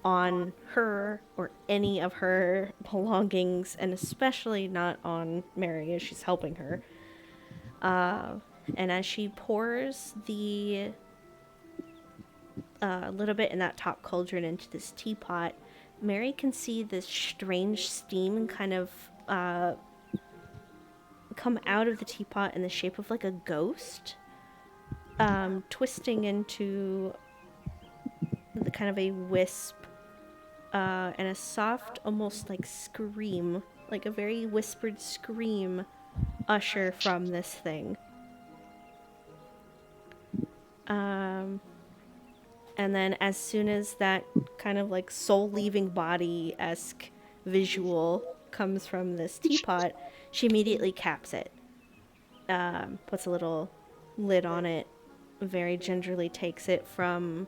on her or any of her belongings, and especially not on Mary as she's helping her. And as she pours the little bit in that top cauldron into this teapot, Mary can see this strange steam kind of come out of the teapot in the shape of like a ghost, twisting into the kind of a wisp and a soft, almost like scream, like a very whispered scream, usher from this thing. And then as soon as that kind of like soul leaving body-esque visual comes from this teapot, she immediately caps it. Puts a little lid on it, very gingerly takes it from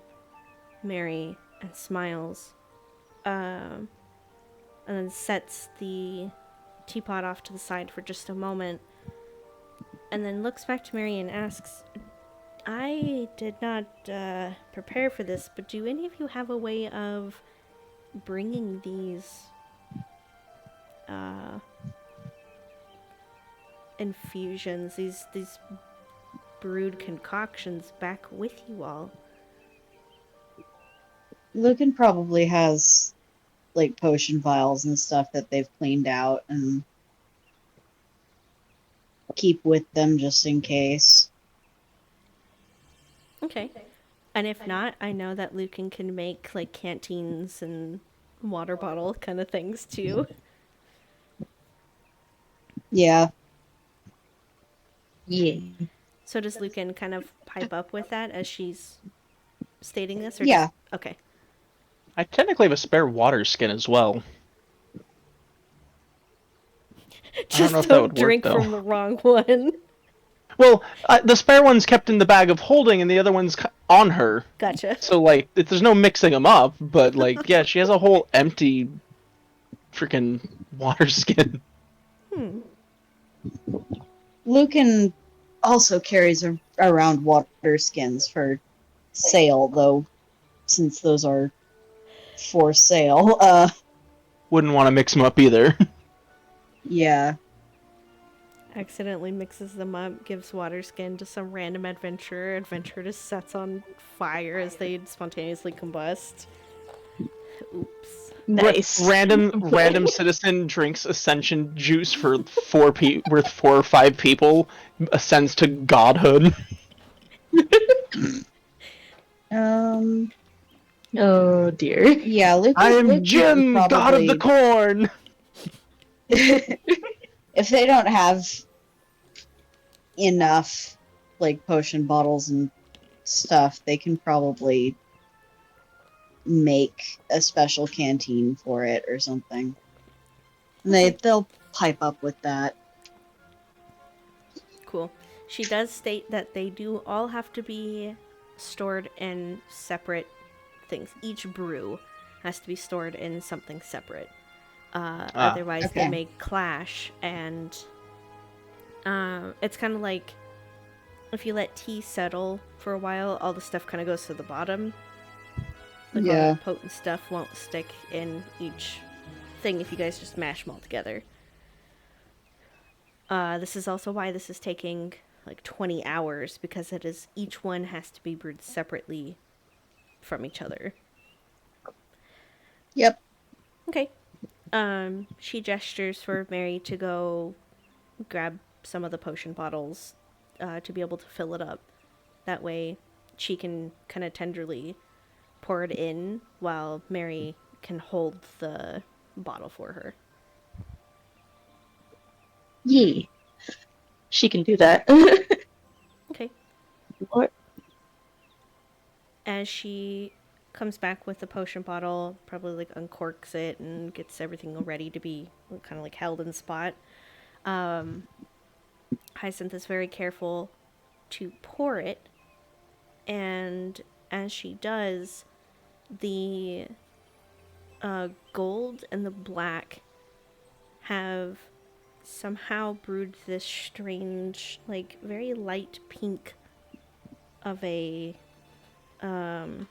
Mary and smiles. And then sets the teapot off to the side for just a moment. And then looks back to Mary and asks, I did not prepare for this, but do any of you have a way of bringing these infusions, these brewed concoctions back with you all? Lucan probably has like potion vials and stuff that they've cleaned out and keep with them just in case. Okay. And if not, I know that Lucan can make like canteens and water bottle kind of things too. Yeah. Yeah. So does Lucan kind of pipe up with that as she's stating this? Or Yeah. Okay. I technically have a spare water skin as well. Just know if that don't would work, drink though. from the wrong one. Well, the spare one's kept in the bag of holding, and the other one's on her. Gotcha. So, like, there's no mixing them up, but, like, yeah, she has a whole empty freaking water skin. Lucan also carries around water skins for sale, though, since those are for sale. Wouldn't want to mix them up either. Yeah. Accidentally mixes them up, gives water skin to some random adventurer. Adventurer just sets on fire as they spontaneously combust. Oops. Nice. Random citizen drinks ascension juice for worth 4 or 5 people, ascends to godhood. Oh dear. Yeah, Lucan. I am Lucan Jim, probably, god of the corn. if they don't have enough like potion bottles and stuff, they can probably make a special canteen for it or something. And they'll pipe up with that. Cool. She does state that they do all have to be stored in separate things. Each brew has to be stored in something separate. Otherwise, okay. they may clash, and it's kind of like if you let tea settle for a while, all the stuff kind of goes to the bottom. Like all Yeah. the potent stuff won't stick in each thing if you guys just mash them all together. This is also why this is taking like 20 hours, because each one has to be brewed separately from each other. Yep. Okay. She gestures for Mary to go grab some of the potion bottles to be able to fill it up. That way she can kind of tenderly pour it in while Mary can hold the bottle for her. Yeah. She can do that. Okay. What? As she comes back with the potion bottle, probably like uncorks it and gets everything ready to be kind of like held in spot. Hyacinth is very careful to pour it, and as she does, the gold and the black have somehow brewed this strange, like very light pink of a um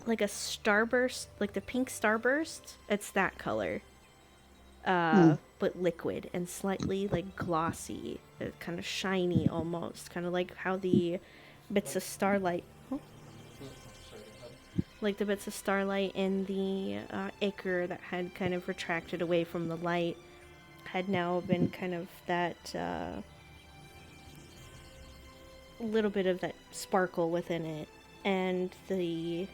like a starburst, like the pink starburst. It's that color. But liquid and slightly like glossy, kind of shiny almost, kind of like how the bits of starlight, like the bits of starlight in the ichor that had kind of retracted away from the light, had now been kind of that little bit of that sparkle within it, and the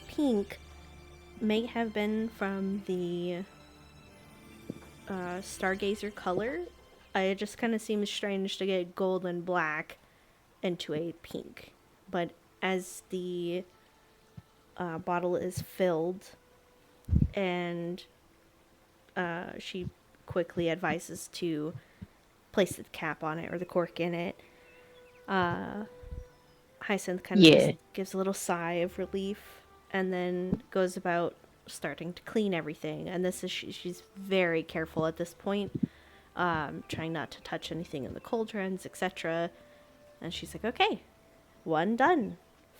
pink may have been from the stargazer color. It just kind of seems strange to get gold and black into a pink. But as the bottle is filled, and she quickly advises to place the cap on it or the cork in it, Hyacinth kind of just gives a little sigh of relief and then goes about starting to clean everything. And this is she's very careful at this point, trying not to touch anything in the cauldrons, etc. And she's like, okay, 1 done,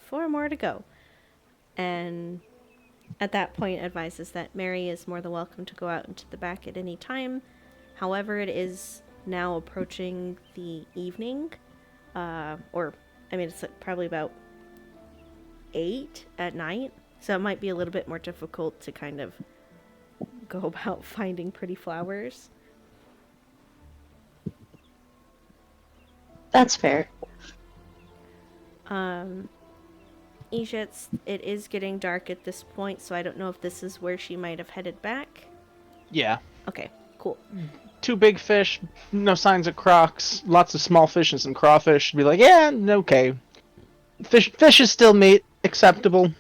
4 more to go. And at that point advises that Mary is more than welcome to go out into the back at any time. However, it is now approaching the evening, it's probably about 8 at night, so it might be a little bit more difficult to kind of go about finding pretty flowers. That's fair. Egypt, it is getting dark at this point, so I don't know if this is where she might have headed back. Yeah. Okay, cool. 2 big fish, no signs of crocs, lots of small fish and some crawfish. Be like, yeah, okay. Fish is still meat, acceptable.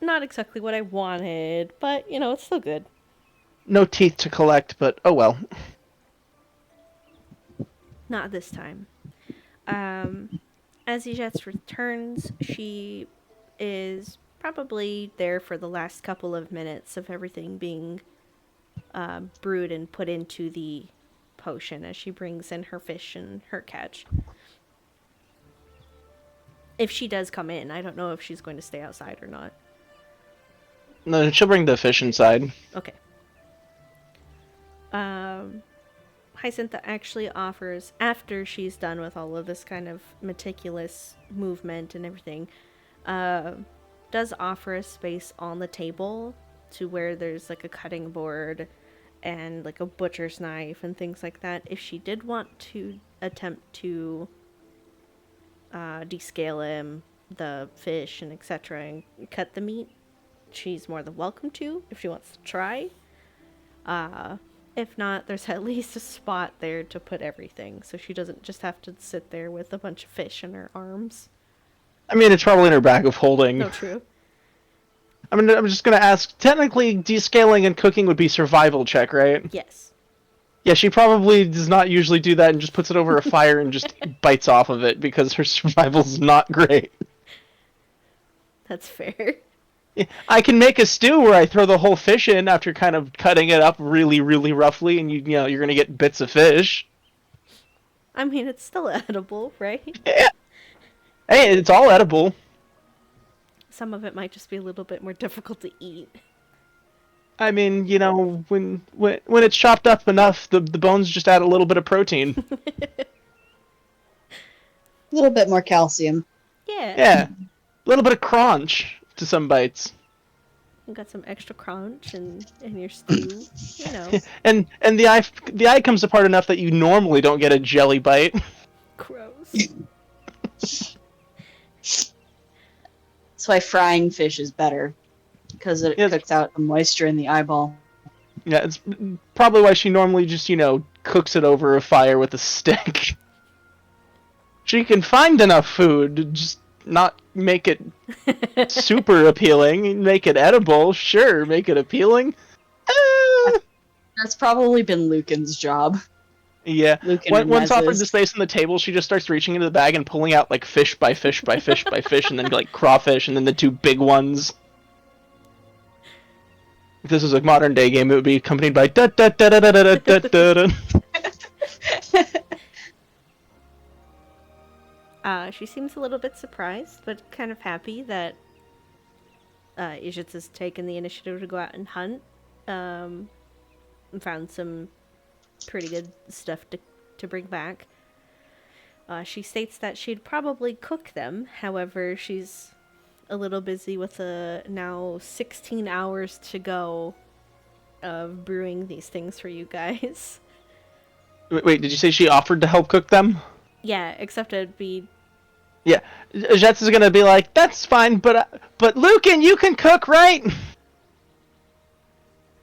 Not exactly what I wanted, but, it's still good. No teeth to collect, but oh well. Not this time. As Ijets returns, she is probably there for the last couple of minutes of everything being brewed and put into the potion as she brings in her fish and her catch. If she does come in, I don't know if she's going to stay outside or not. No, she'll bring the fish inside. Okay. Hyacinth actually offers, after she's done with all of this kind of meticulous movement and everything, does offer a space on the table to where there's like a cutting board and like a butcher's knife and things like that. If she did want to attempt to descale him, the fish and etc., and cut the meat, she's more than welcome to if she wants to try. If not, there's at least a spot there to put everything, so she doesn't just have to sit there with a bunch of fish in her arms. I mean, it's probably in her bag of holding. No, true. I mean, I'm just gonna ask, technically, descaling and cooking would be survival check, right? Yes. Yeah, she probably does not usually do that and just puts it over a fire and just bites off of it because her survival's not great. That's fair. I can make a stew where I throw the whole fish in after kind of cutting it up really, really roughly, and you're gonna get bits of fish. I mean, it's still edible, right? Yeah. Hey, it's all edible. Some of it might just be a little bit more difficult to eat. I mean, when it's chopped up enough, the bones just add a little bit of protein. A little bit more calcium. Yeah. Yeah. A little bit of crunch to some bites. You got some extra crunch in your stew, And the eye comes apart enough that you normally don't get a jelly bite. Gross. That's why frying fish is better, because it cooks out the moisture in the eyeball. Yeah, it's probably why she normally just, cooks it over a fire with a stick. She can find enough food to just not make it super appealing. Make it edible, sure. Make it appealing. That's probably been Lucan's job. Yeah. Lucan and Once offered the Mez's. space on the table, she just starts reaching into the bag and pulling out like fish by fish by fish by fish, and then like crawfish, and then the two big ones. If this was a modern day game, it would be accompanied by da da da da da da da da da. She seems a little bit surprised, but kind of happy that Ijits has taken the initiative to go out and hunt. And found some pretty good stuff to bring back. She states that she'd probably cook them. However, she's a little busy with now 16 hours to go of brewing these things for you guys. Wait, did you say she offered to help cook them? Yeah, except it'd be... Yeah, Jets is gonna be like, that's fine, but Lucan, you can cook, right?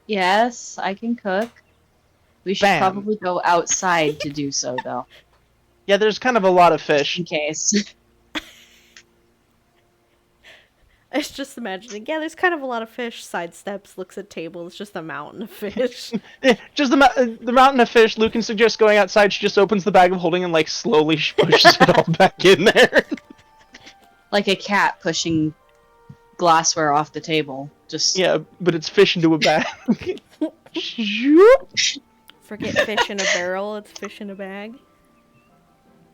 Yes, I can cook. We should Bam. probably go outside to do so, though, Yeah, there's kind of a lot of fish. in case. I was just imagining, yeah, there's kind of a lot of fish, sidesteps, looks at table, it's just a mountain of fish. Just the mountain of fish. Lucan suggests going outside. She just opens the bag of holding and like slowly pushes it all back in there. Like a cat pushing glassware off the table. Just Yeah, but it's fish into a bag. Forget fish in a barrel, it's fish in a bag.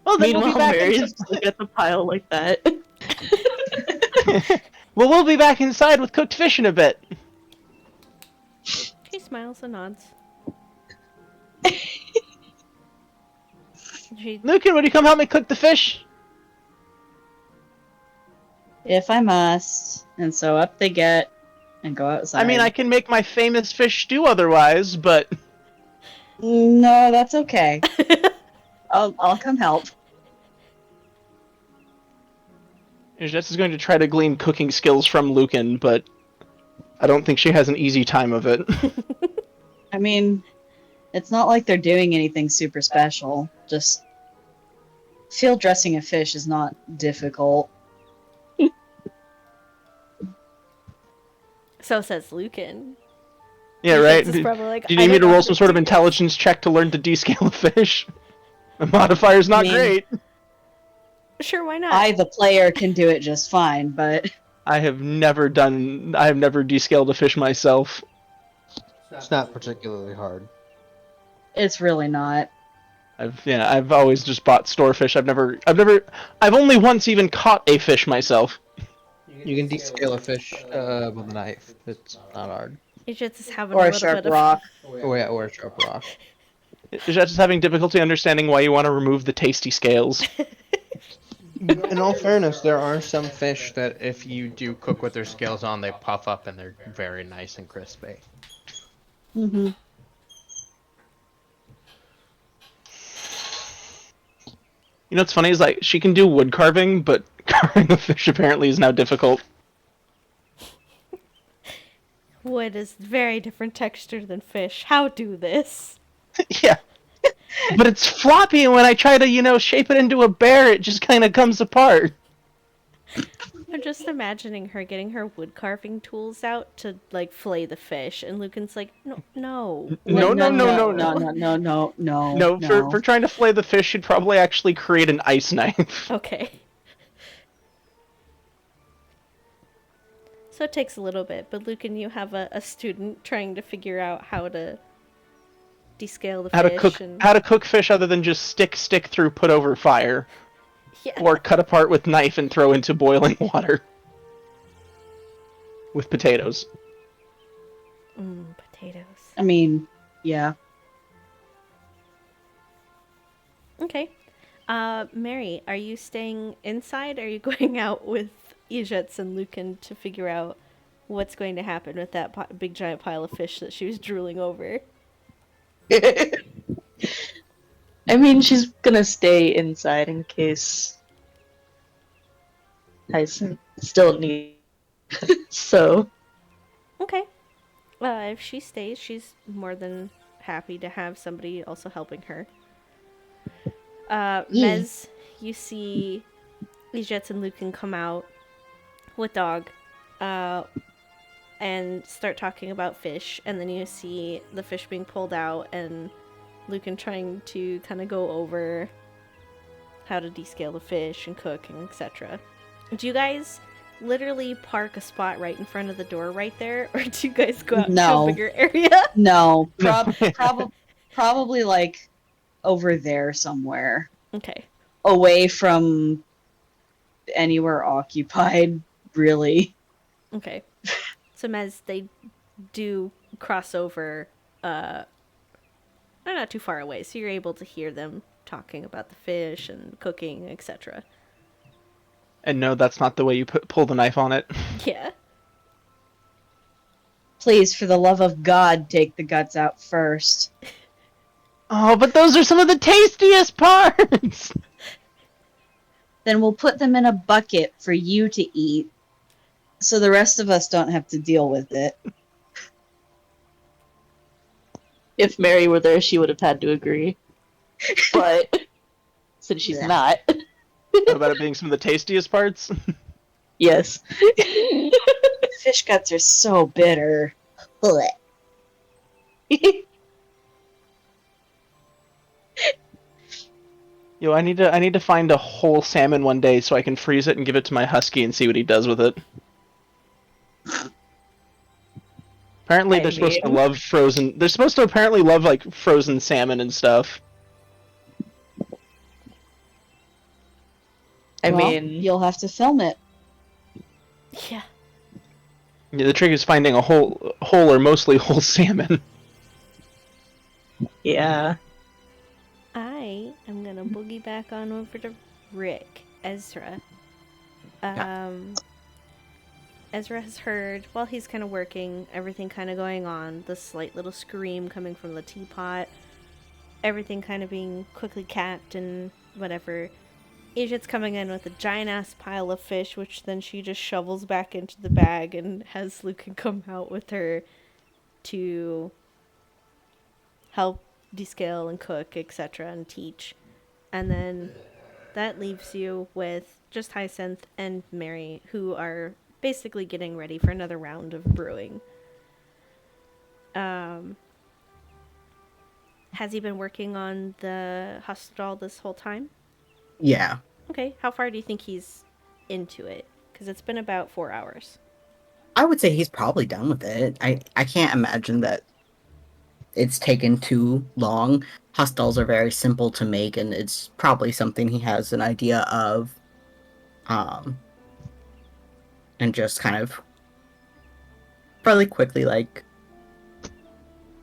Well, then we'll Meanwhile, be back. Mary's looking at the pile like that. Well, we'll be back inside with cooked fish in a bit. She smiles and nods. She Lucan, would you come help me cook the fish? if I must. And so up they get and go outside. I mean, I can make my famous fish stew otherwise, but No, that's okay. I'll come help. Jess is going to try to glean cooking skills from Lucan, but I don't think she has an easy time of it. I mean, it's not like they're doing anything super special. Just field dressing a fish is not difficult. So says Lucan. Yeah, Ijits right? is Do probably like, you "I need me don't to know roll how some to sort of do this." intelligence check to learn to descale a fish? The modifier's not I mean- great. Sure, why not? I, the player, can do it just fine, but I have never descaled a fish myself. It's not particularly hard. it's really not. I've always just bought store fish. I've only once even caught a fish myself. You can descale a fish with a knife. It's not hard. Ijits is having Or a a little sharp bit of... rock. Oh yeah, or a sharp rock. Jess is having difficulty understanding why you want to remove the tasty scales. In all fairness, there are some fish that if you do cook with their scales on, they puff up and they're very nice and crispy. Mm-hmm. You know what's funny is like she can do wood carving, but carving a fish apparently is now difficult. Wood is very different texture than fish. How do this? Yeah. But it's floppy, and when I try to, shape it into a bear, it just kind of comes apart. I'm just imagining her getting her wood carving tools out to, like, fillet the fish, and Lucan's like, no. No. No. For trying to fillet the fish, you'd probably actually create an ice knife. Okay. So it takes a little bit, but Lucan, you have a student trying to figure out how to descale the fish. How to cook fish other than just stick through, put over fire. Yeah. Or cut apart with knife and throw into boiling water. With potatoes. Potatoes. I mean, yeah. Okay. Mary, are you staying inside, or are you going out with Ijets and Lucan to figure out what's going to happen with that big giant pile of fish that she was drooling over? I mean, she's gonna stay inside in case Hyacinth still needs. So, Okay. If she stays, she's more than happy to have somebody also helping her. Mez, you see Ijets and Lucan come out with Dog and start talking about fish, and then you see the fish being pulled out, and Lucan trying to kind of go over how to descale the fish and cook and etc. Do you guys literally park a spot right in front of the door right there, or do you guys go out to a No. bigger area? No, No. probably like over there somewhere, Okay. away from anywhere occupied. Really. Okay. So as they do cross over, they're not too far away, so you're able to hear them talking about the fish and cooking, etc. And no, that's not the way you pull the knife on it. Yeah. Please, for the love of God, take the guts out first. Oh, but those are some of the tastiest parts! Then we'll put them in a bucket for you to eat, so the rest of us don't have to deal with it. If Mary were there, she would have had to agree. But since she's Yeah. not, What about it being some of the tastiest parts? yes. Fish guts are so bitter. Blech. Yo, I need to find a whole salmon one day so I can freeze it and give it to my husky and see what he does with it. Apparently, I they're supposed to mean- love frozen. They're supposed to apparently love like frozen salmon and stuff. I Well, mean, you'll have to film it. Yeah. Yeah, the trick is finding a whole or mostly whole salmon. yeah. I am gonna boogie back on over to Rick. Ezra. Ezra has heard, while he's kind of working, everything kind of going on, the slight little scream coming from the teapot, everything kind of being quickly capped and whatever. Egypt's coming in with a giant-ass pile of fish, which then she just shovels back into the bag and has Lucan come out with her to help descale and cook, etc., and teach. And then that leaves you with just Hyacinth and Mary, who are basically getting ready for another round of brewing. Has he been working on the hospital this whole time? Yeah. Okay, how far do you think he's into it? Because it's been about 4 hours. I would say he's probably done with it. I can't imagine that it's taken too long. Hostels are very simple to make, and it's probably something he has an idea of. And just kind of fairly quickly, like,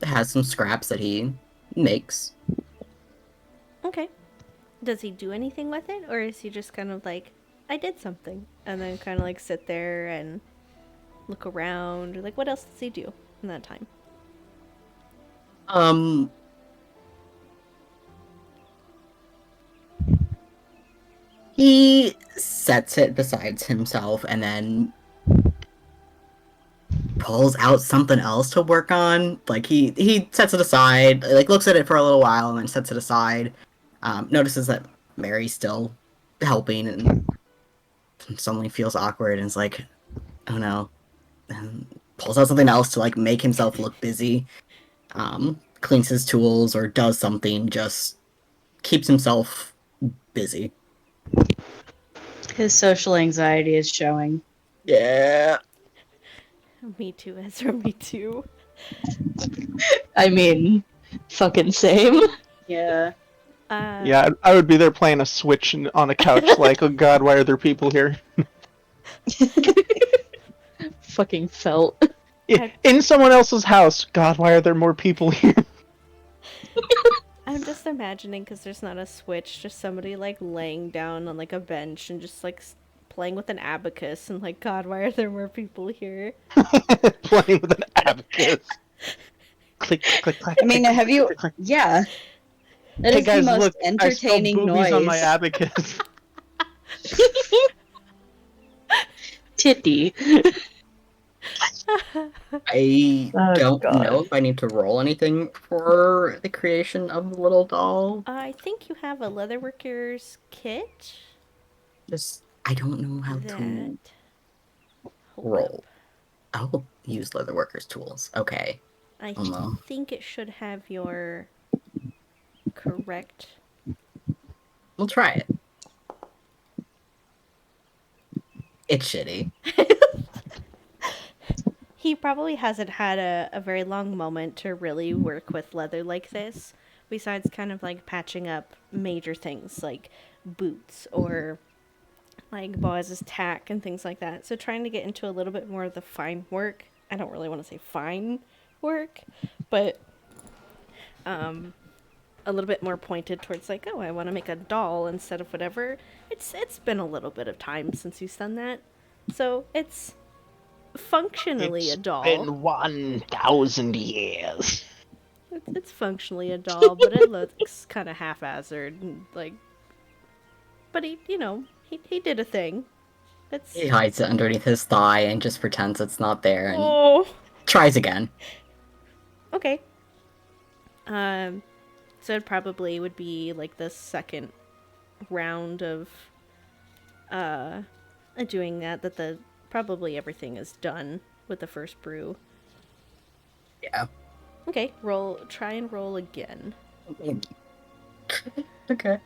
has some scraps that he makes. Okay. Does he do anything with it, or is he just kind of like, I did something, and then kind of like sit there and look around? Like, what else does he do in that time? He sets it beside himself and then pulls out something else to work on. Like he sets it aside, like looks at it for a little while and then sets it aside. Notices that Mary's still helping and suddenly feels awkward and is like, oh no. And pulls out something else to like make himself look busy. Cleans his tools or does something, just keeps himself busy. His social anxiety is showing. Yeah. Me too, Ezra, me too. I mean, fucking same. Yeah. Yeah, I would be there playing a Switch on a couch, like, oh god, why are there people here? Fucking felt. In someone else's house, god, why are there more people here? I'm just imagining, because there's not a switch, just somebody like laying down on like a bench and just like playing with an abacus and like, God, why are there more people here? Playing with an abacus. Click, click, click. I mean, click, have you? click, click. Yeah. That Hey is guys, the most look, I spelled entertaining boobies noise. on my abacus. Titty. I Oh, don't God. know if I need to roll anything for the creation of the little doll. I think you have a leatherworker's kit. Just, I don't know how that... to Hold roll. up. I'll use Leatherworker's tools. Okay. I Oh, no. think it should have your correct. We'll try it. It's shitty. He probably hasn't had a very long moment to really work with leather like this, besides kind of like patching up major things like boots or like Boaz's tack and things like that. So trying to get into a little bit more of the fine work. I don't really want to say fine work, but a little bit more pointed towards like, oh, I want to make a doll instead of whatever. It's been a little bit of time since he's done that. So it's functionally a doll. Been 1,000 years. It's functionally a doll, but it looks kind of half-assed and like. But he did a thing. It's He hides it underneath his thigh and just pretends it's not there and oh tries again. okay. So it probably would be like the second round of doing that the probably everything is done with the first brew. Yeah. Okay, try and roll again. Okay.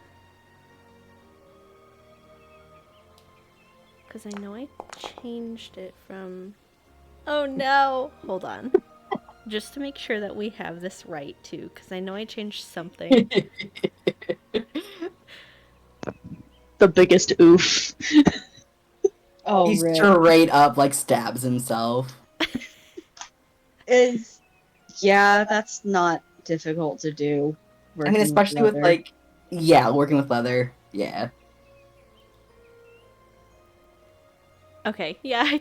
Because I know I changed it from... Oh no! Hold on. Just to make sure that we have this right, too. Because I know I changed something. The biggest oof. Oh, He rip. straight up, like, stabs himself. Yeah, that's not difficult to do. I mean, working especially with, leather. like... Yeah, working with leather. Yeah. Okay, yeah,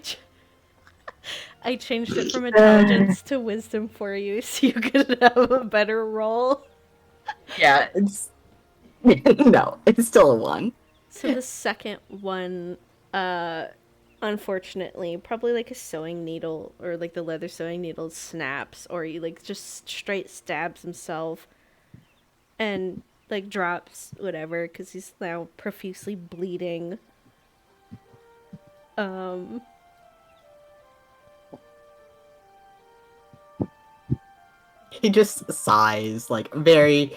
I changed it from intelligence to wisdom for you so you could have a better roll. Yeah, it's... No, it's still a 1. So the second one, unfortunately, probably like a sewing needle or like the leather sewing needle snaps, or he like just straight stabs himself and like drops whatever because he's now profusely bleeding. He just sighs, like, very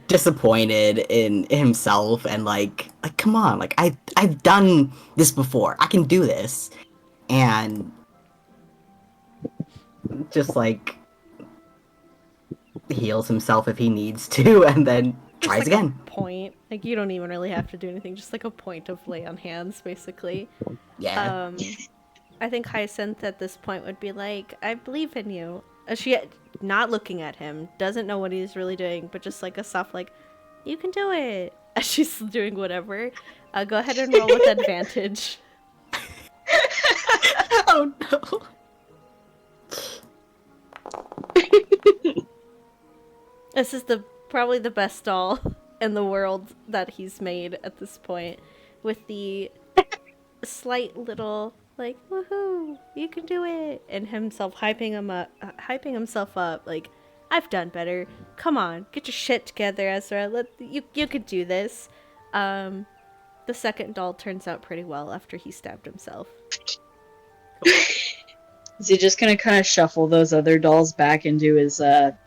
disappointed in himself and like come on, like I've done this before. I can do this. And just like heals himself if he needs to and then Just tries like again. a point. Like you don't even really have to do anything. Just like a point of lay on hands, basically. Yeah. I think Hyacinth at this point would be like, I believe in you. She not looking at him, doesn't know what he's really doing, but just like a soft like, you can do it. As she's doing whatever. Go ahead and roll with advantage. Oh no. This is probably the best doll in the world that he's made at this point, with the slight little like woohoo, you can do it, and himself hyping himself up like, I've done better. Come on, get your shit together, Ezra. You could do this. The second doll turns out pretty well after he stabbed himself. Is he just gonna kind of shuffle those other dolls back into his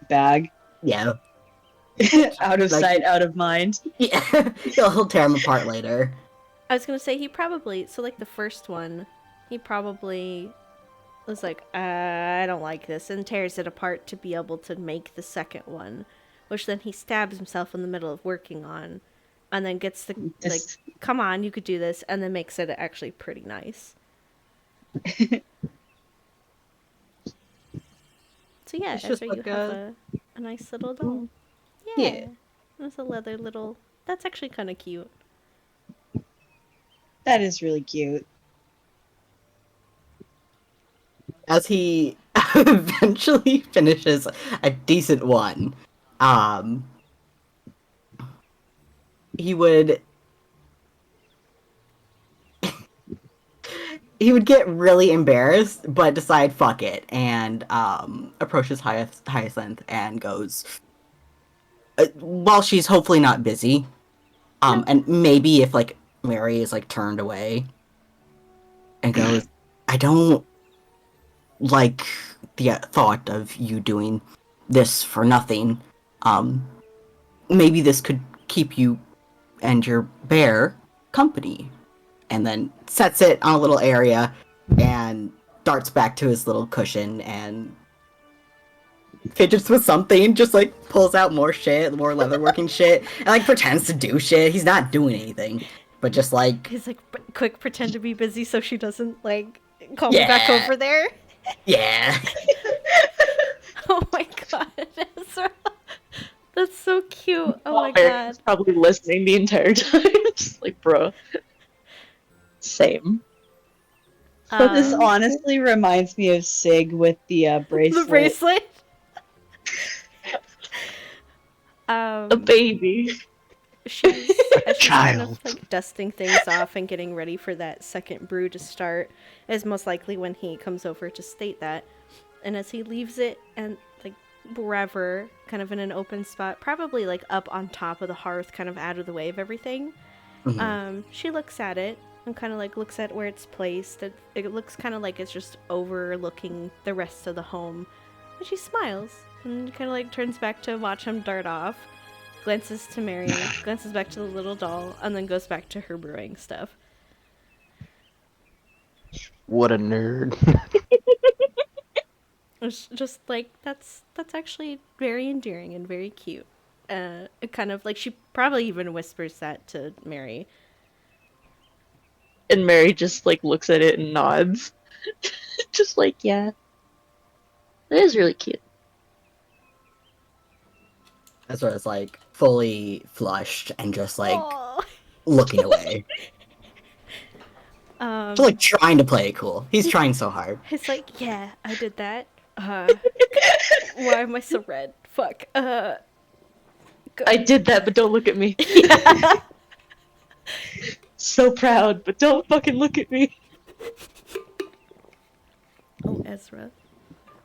bag? Yeah. Out of Like- sight, out of mind. Yeah. he'll tear him apart later. I was gonna say he probably, so like the first one, he probably was like, I don't like this, and tears it apart to be able to make the second one, which then he stabs himself in the middle of working on, and then gets the like, come on, you could do this, and then makes it actually pretty nice. So yeah, It's just Ezra, like you have a nice little doll. Yeah. It's a leather little. That's actually kind of cute. That is really cute. As he eventually finishes a decent one, he would get really embarrassed, but decide fuck it, and approaches Hyacinth and goes, while she's hopefully not busy, and maybe if like Mary is like turned away, and goes, I don't like the thought of you doing this for nothing. maybe this could keep you and your bear company. And then sets it on a little area and darts back to his little cushion and fidgets with something, just like pulls out more shit, more leatherworking shit, and like pretends to do shit. He's not doing anything, but just like, He's like, quick, pretend to be busy so she doesn't, like, call me back yeah, over there. yeah. Oh my god, Ezra. That's so cute. Oh my Merry god. was probably listening the entire time. Just like, bro. Same. This Um, honestly reminds me of Sig with the bracelet. the bracelet. A baby. She's as she's kind child. of like dusting things off and getting ready for that second brew to start, is most likely when he comes over to state that. And as he leaves it and like wherever, kind of in an open spot, probably like up on top of the hearth, kind of out of the way of everything, she looks at it and kind of like looks at where it's placed. It looks kind of like it's just overlooking the rest of the home. And she smiles and kind of like turns back to watch him dart off. Glances to Mary, glances back to the little doll, and then goes back to her brewing stuff. What a nerd. It's just like that's actually very endearing and very cute. It kind of like she probably even whispers that to Mary. And Mary just like looks at it and nods. Just like, yeah. That is really cute. That's where it's like fully flushed and just like Aw. looking away. Just like trying to play it cool. He's trying so hard. He's like, yeah, I did that. Why am I so red? Fuck. I did that, but don't look at me. So proud, but don't fucking look at me. Oh, Ezra,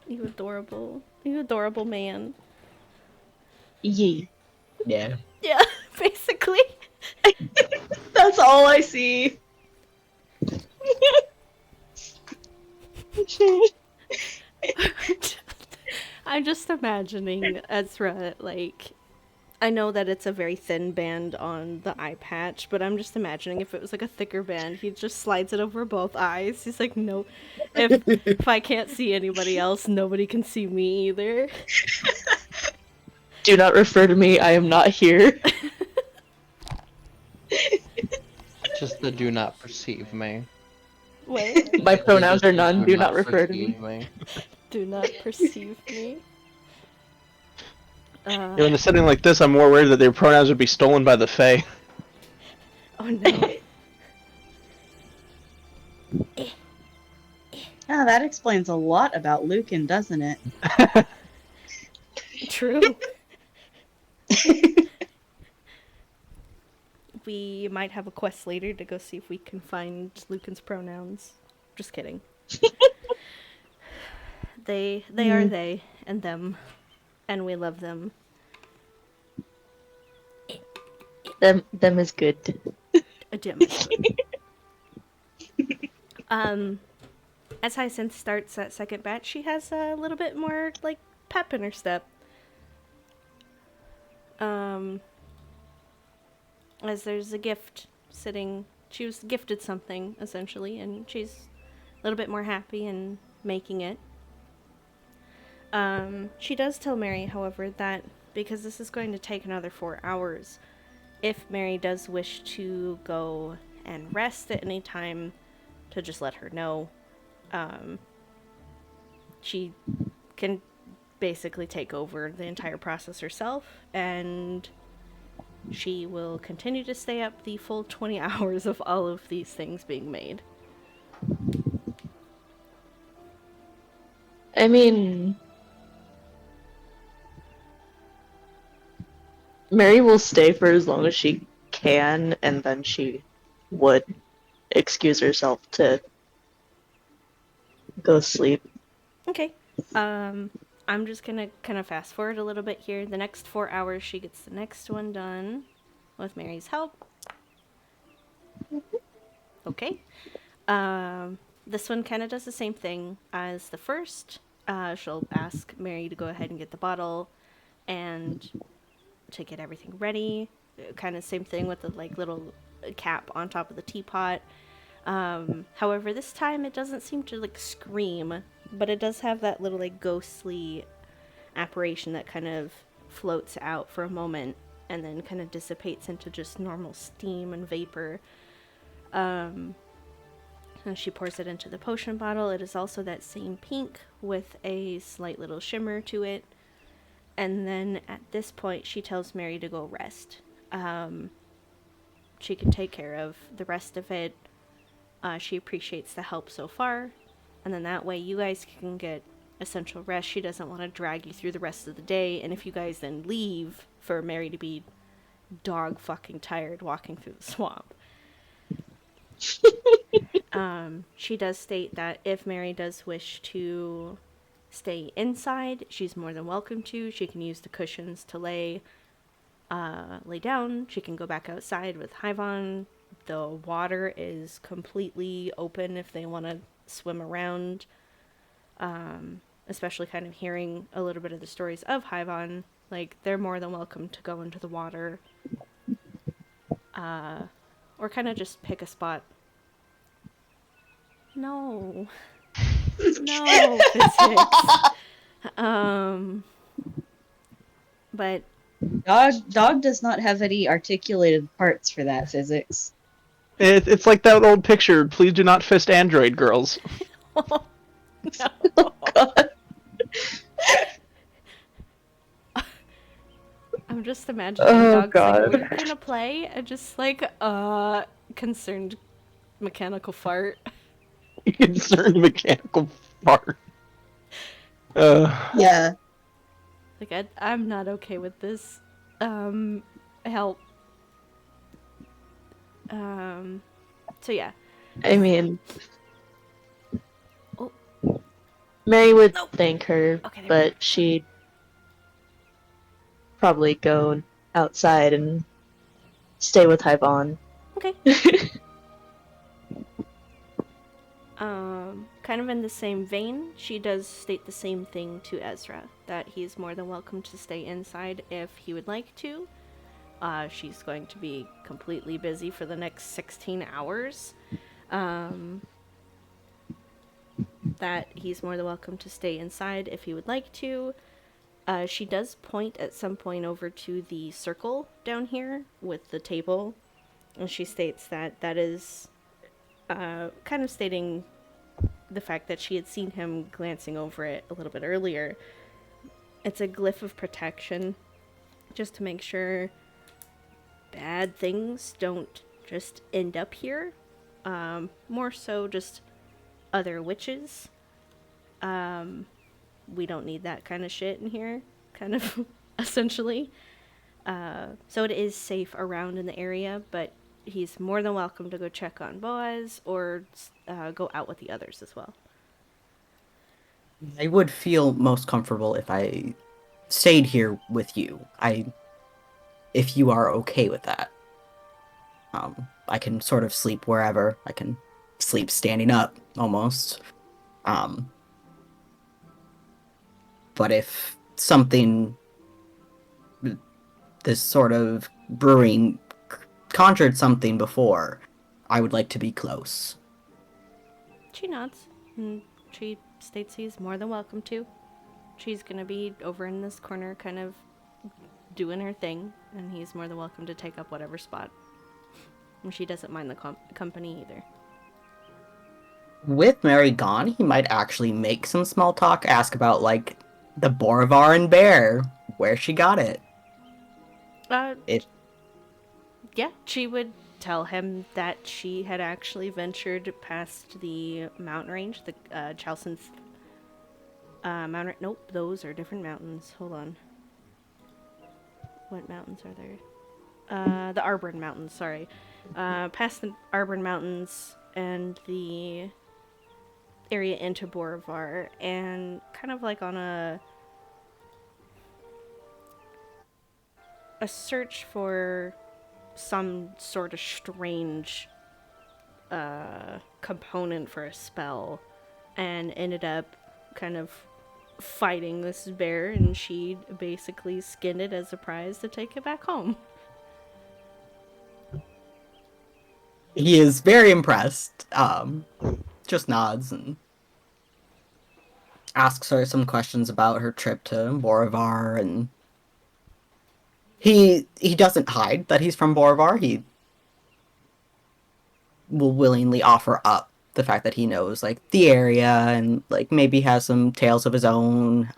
you adorable man. Yee. Yeah. Yeah, basically. That's all I see. I'm just imagining Ezra, like, I know that it's a very thin band on the eye patch, but I'm just imagining if it was like a thicker band, he just slides it over both eyes. He's like, no, if I can't see anybody else, nobody can see me either. Do not refer to me, I am not here. Just the do not perceive me. What? My pronouns are none, do not not refer to me. perceive me. Do not perceive me. In a setting like this, I'm more worried that their pronouns would be stolen by the Fae. Oh no. Oh, that explains a lot about Lucan, doesn't it? True. We might have a quest later to go see if we can find Lucan's pronouns. Just kidding. They are they and them, and we love them. Them is good. A gem. As Hyacinth starts that second batch, she has a little bit more like pep in her step. As there's a gift sitting, she was gifted something essentially, and she's a little bit more happy in making it. She does tell Mary, however, that because this is going to take another 4 hours, if Mary does wish to go and rest at any time, to just let her know. She can basically take over the entire process herself, and she will continue to stay up the full 20 hours of all of these things being made. I mean, Mary will stay for as long as she can, and then she would excuse herself to go sleep. Okay. I'm just gonna kind of fast forward a little bit here. The next 4 hours, she gets the next one done with Mary's help. Okay. This one kind of does the same thing as the first. She'll ask Mary to go ahead and get the bottle and to get everything ready. Kind of same thing with the like little cap on top of the teapot. However, this time it doesn't seem to like scream, but it does have that little like ghostly apparition that kind of floats out for a moment and then kind of dissipates into just normal steam and vapor. And she pours it into the potion bottle. It is also that same pink with a slight little shimmer to it. And then at this point, she tells Mary to go rest. She can take care of the rest of it. She appreciates the help so far. And then that way you guys can get essential rest. She doesn't want to drag you through the rest of the day. And if you guys then leave for Mary to be dog fucking tired walking through the swamp. She does state that if Mary does wish to stay inside, she's more than welcome to. She can use the cushions to lay down. She can go back outside with Hyvon. The water is completely open if they want to swim around. Especially kind of hearing a little bit of the stories of Hyvon. Like, they're more than welcome to go into the water. Or kind of just pick a spot. No. No, physics. But Dog does not have any articulated parts for that physics. It's like that old picture. Please do not fist android girls. no. God. I'm just imagining dogs like, "Are you gonna play?" And just like concerned mechanical fart. Concerned mechanical fart. Yeah. Like, I'm not okay with this. Help. So yeah. I mean, Oh. Mary would Nope. thank her, Okay, there we but she'd probably go outside and stay with Hyvon. Okay. Kind of in the same vein, she does state the same thing to Ezra, that he's more than welcome to stay inside if he would like to. She's going to be completely busy for the next 16 hours. That he's more than welcome to stay inside if he would like to. She does point at some point over to the circle down here with the table, and she states that that is kind of stating the fact that she had seen him glancing over it a little bit earlier. It's a glyph of protection, just to make sure bad things don't just end up here. More so just other witches. We don't need that kind of shit in here, kind of, essentially. So it is safe around in the area, but he's more than welcome to go check on Boaz or go out with the others as well. I would feel most comfortable if I stayed here with you. If you are okay with that. I can sort of sleep wherever. I can sleep standing up, almost. But if something, this sort of brewing conjured something before, I would like to be close. She nods, and she states he's more than welcome to. She's gonna be over in this corner kind of doing her thing, and he's more than welcome to take up whatever spot. And she doesn't mind the company either. With Mary gone, he might actually make some small talk, ask about, like, the Borovaran bear, where she got it. Yeah, she would tell him that she had actually ventured past the mountain range, the Hyacinth mountain. Nope, those are different mountains. Hold on. What mountains are there? The Arbor Mountains, sorry. Past the Arbor Mountains and the area into Borovar, and kind of like on a search for some sort of strange component for a spell, and ended up kind of fighting this bear, and she basically skinned it as a prize to take it back home. He is very impressed. Just nods and asks her some questions about her trip to Borivar, and he doesn't hide that he's from Borivar. He will willingly offer up the fact that he knows like the area and like maybe has some tales of his own.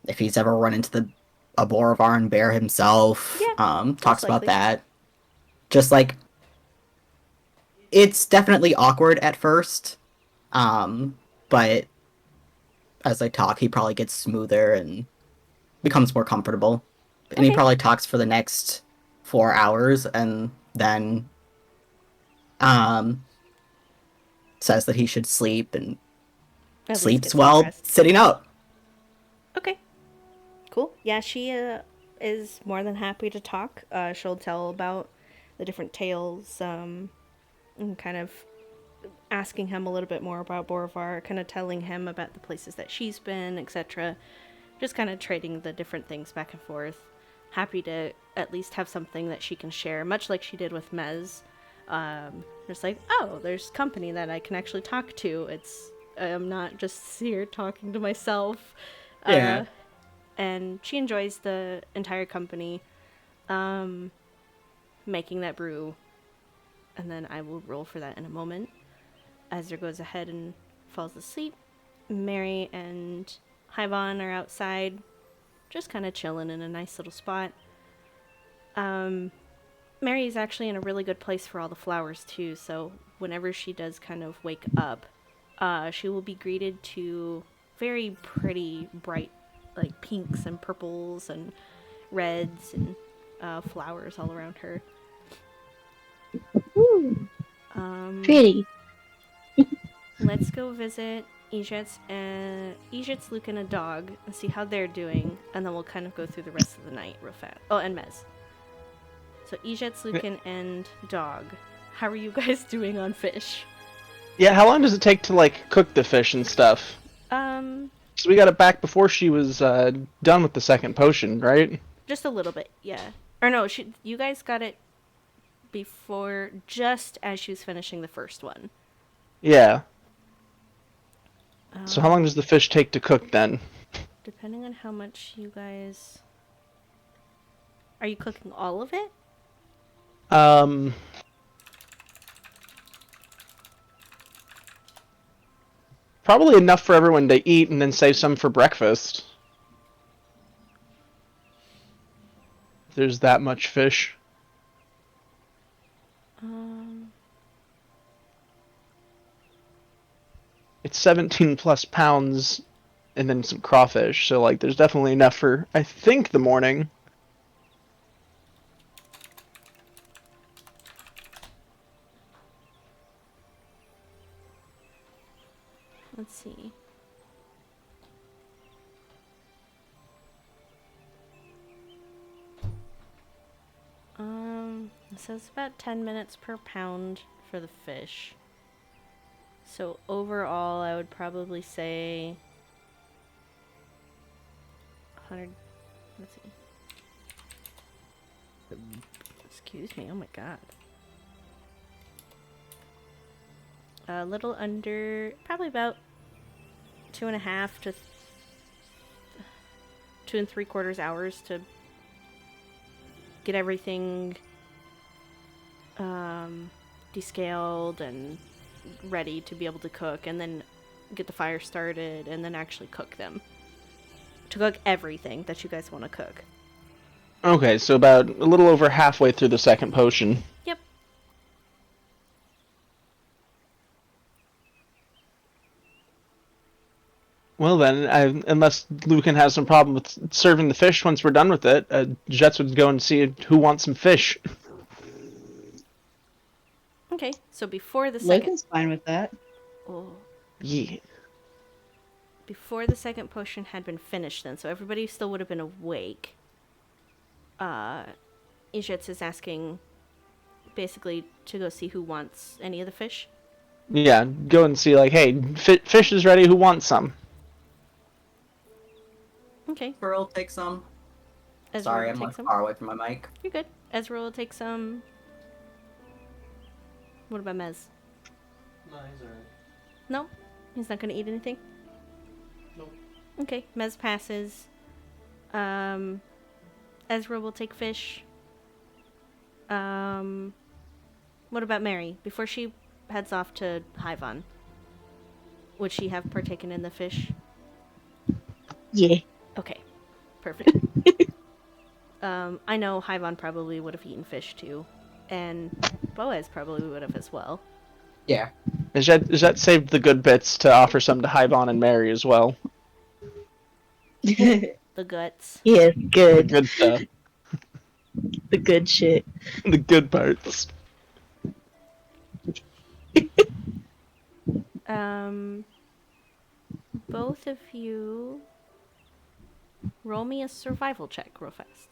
If he's ever run into a Borivar bear himself, Yeah, talks most about likely. that. Just like it's definitely awkward at first, but as they talk, he probably gets smoother and becomes more comfortable. And he Okay. probably talks for the next 4 hours and then says that he should sleep and At least get sleeps some well rest. sitting up. Okay. Cool. Yeah, she is more than happy to talk. She'll tell about the different tales, and kind of asking him a little bit more about Borivar, kind of telling him about the places that she's been, etc. Just kind of trading the different things back and forth. Happy to at least have something that she can share, much like she did with Mez. Just like, oh, there's company that I can actually talk to. I'm not just here talking to myself. Yeah. And she enjoys the entire company, making that brew, and then I will roll for that in a moment. Azure goes ahead and falls asleep. Mary and Hyvon are outside, just kind of chilling in a nice little spot. Mary is actually in a really good place for all the flowers too, so whenever she does kind of wake up, she will be greeted to very pretty, bright, like pinks and purples and reds and flowers all around her. Ooh, Um, pretty. let's go visit Ejit's Luke, and a dog and see how they're doing, and then we'll kind of go through the rest of the night real fast. Oh, and Mez. So Ejit's Lucan and dog. How are you guys doing on fish? Yeah, how long does it take to like cook the fish and stuff? So we got it back before she was done with the second potion, right? Just a little bit, yeah. Or no, you guys got it before, just as she was finishing the first one. Yeah. So how long does the fish take to cook then? Depending on how much you guys... Are you cooking all of it? Probably enough for everyone to eat and then save some for breakfast. There's that much fish. It's 17 plus pounds and then some crawfish, so like there's definitely enough for, I think, the morning. Let's see. It says about 10 minutes per pound for the fish. So overall, I would probably say 100. Let's see. Excuse me. Oh my god. A little under, probably about 2.5 to 2 3/4 hours to get everything descaled and ready to be able to cook, and then get the fire started, and then actually cook them. To cook everything that you guys want to cook. Okay, so about a little over halfway through the second potion. Yep. Well then, unless Lucan has some problem with serving the fish once we're done with it, Jets would go and see who wants some fish. Okay, so before the second... Logan's fine with that. Oh. Yeah. Before the second potion had been finished then, so everybody still would have been awake. Ijets is asking basically to go see who wants any of the fish. Yeah, go and see like, hey, fish is ready, who wants some? Okay. Ezra will take some. Ezra Sorry, will I'm take like some. far away from my mic. You're good. Ezra will take some. What about Mez? No, he's alright. No? He's not gonna eat anything? Nope. Okay, Mez passes. Ezra will take fish. What about Mary? Before she heads off to Hyvon, would she have partaken in the fish? Yeah. Okay, perfect. I know Hyvon probably would have eaten fish too, and Boaz probably would have as well. Yeah. Jet saved the good bits to offer some to Hybon and Mary as well. The guts. Yeah, The good. good stuff. The good shit. The good parts. Both of you roll me a survival check real fast.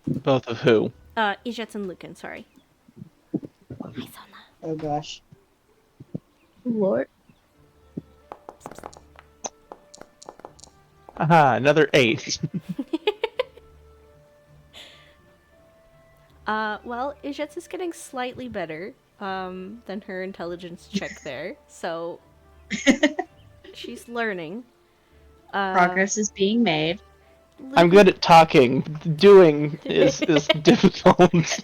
Both of who? Ijets and Lucan, sorry. Oh gosh. Lord. Aha, another 8. Well, Ijets is getting slightly better, than her intelligence check there, so she's learning. Progress is being made. I'm good at talking. Doing is difficult.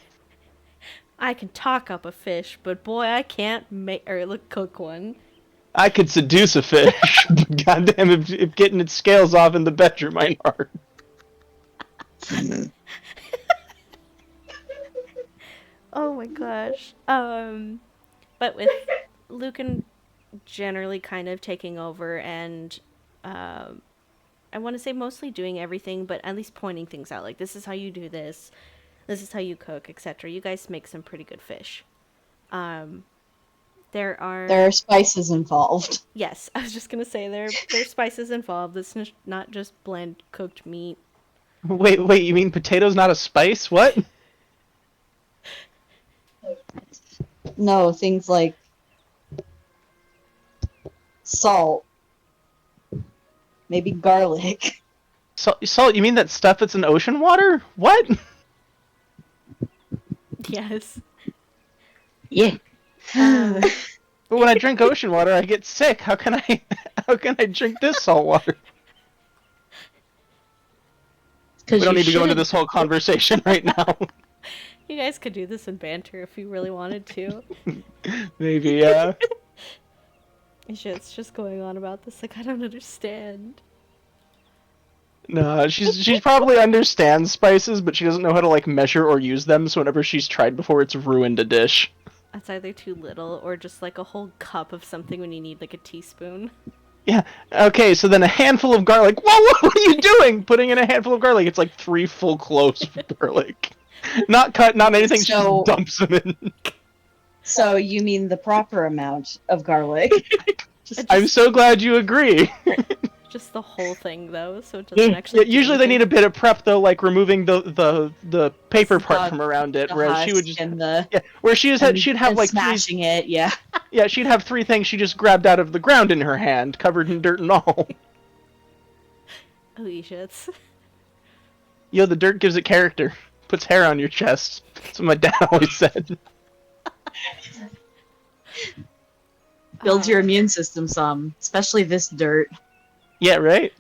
I can talk up a fish, but boy, I can't make or cook one. I could seduce a fish. Goddamn, if getting its scales off in the bedroom ain't hard. Oh my gosh. But with Lucan generally kind of taking over and I want to say mostly doing everything, but at least pointing things out. Like, this is how you do this. This is how you cook, etc. You guys make some pretty good fish. There are spices involved. Yes, I was just gonna say there's spices involved. It's not just bland cooked meat. Wait, you mean potato's not a spice? What? No, things like salt, maybe garlic. Salt? You mean that stuff that's in ocean water? What? Yes. Yeah. But when I drink ocean water, I get sick. How can I drink this salt water? We don't need to go into this whole conversation right now. You guys could do this in banter if you really wanted to. Maybe, yeah. It's just going on about this like I don't understand. No, she probably understands spices, but she doesn't know how to like measure or use them. So whenever she's tried before, it's ruined a dish. That's either too little or just like a whole cup of something when you need like a teaspoon. Yeah. Okay. So then a handful of garlic. Whoa! What are you doing? Putting in a handful of garlic. It's like 3 full cloves of garlic. Not cut. Not anything. She just dumps them in. So you mean the proper amount of garlic? I'm so glad you agree. Just the whole thing though, so it doesn't actually. Yeah, usually they need a bit of prep though, like removing the paper part from around it, The whereas she would husk just and the where she'd have like smashing it. Yeah. Yeah, she'd have 3 things she just grabbed out of the ground in her hand, covered in dirt and all. Oh, shits. Yo, the dirt gives it character. Puts hair on your chest. That's what my dad always said. Builds your immune system some, especially this dirt. Yeah, right?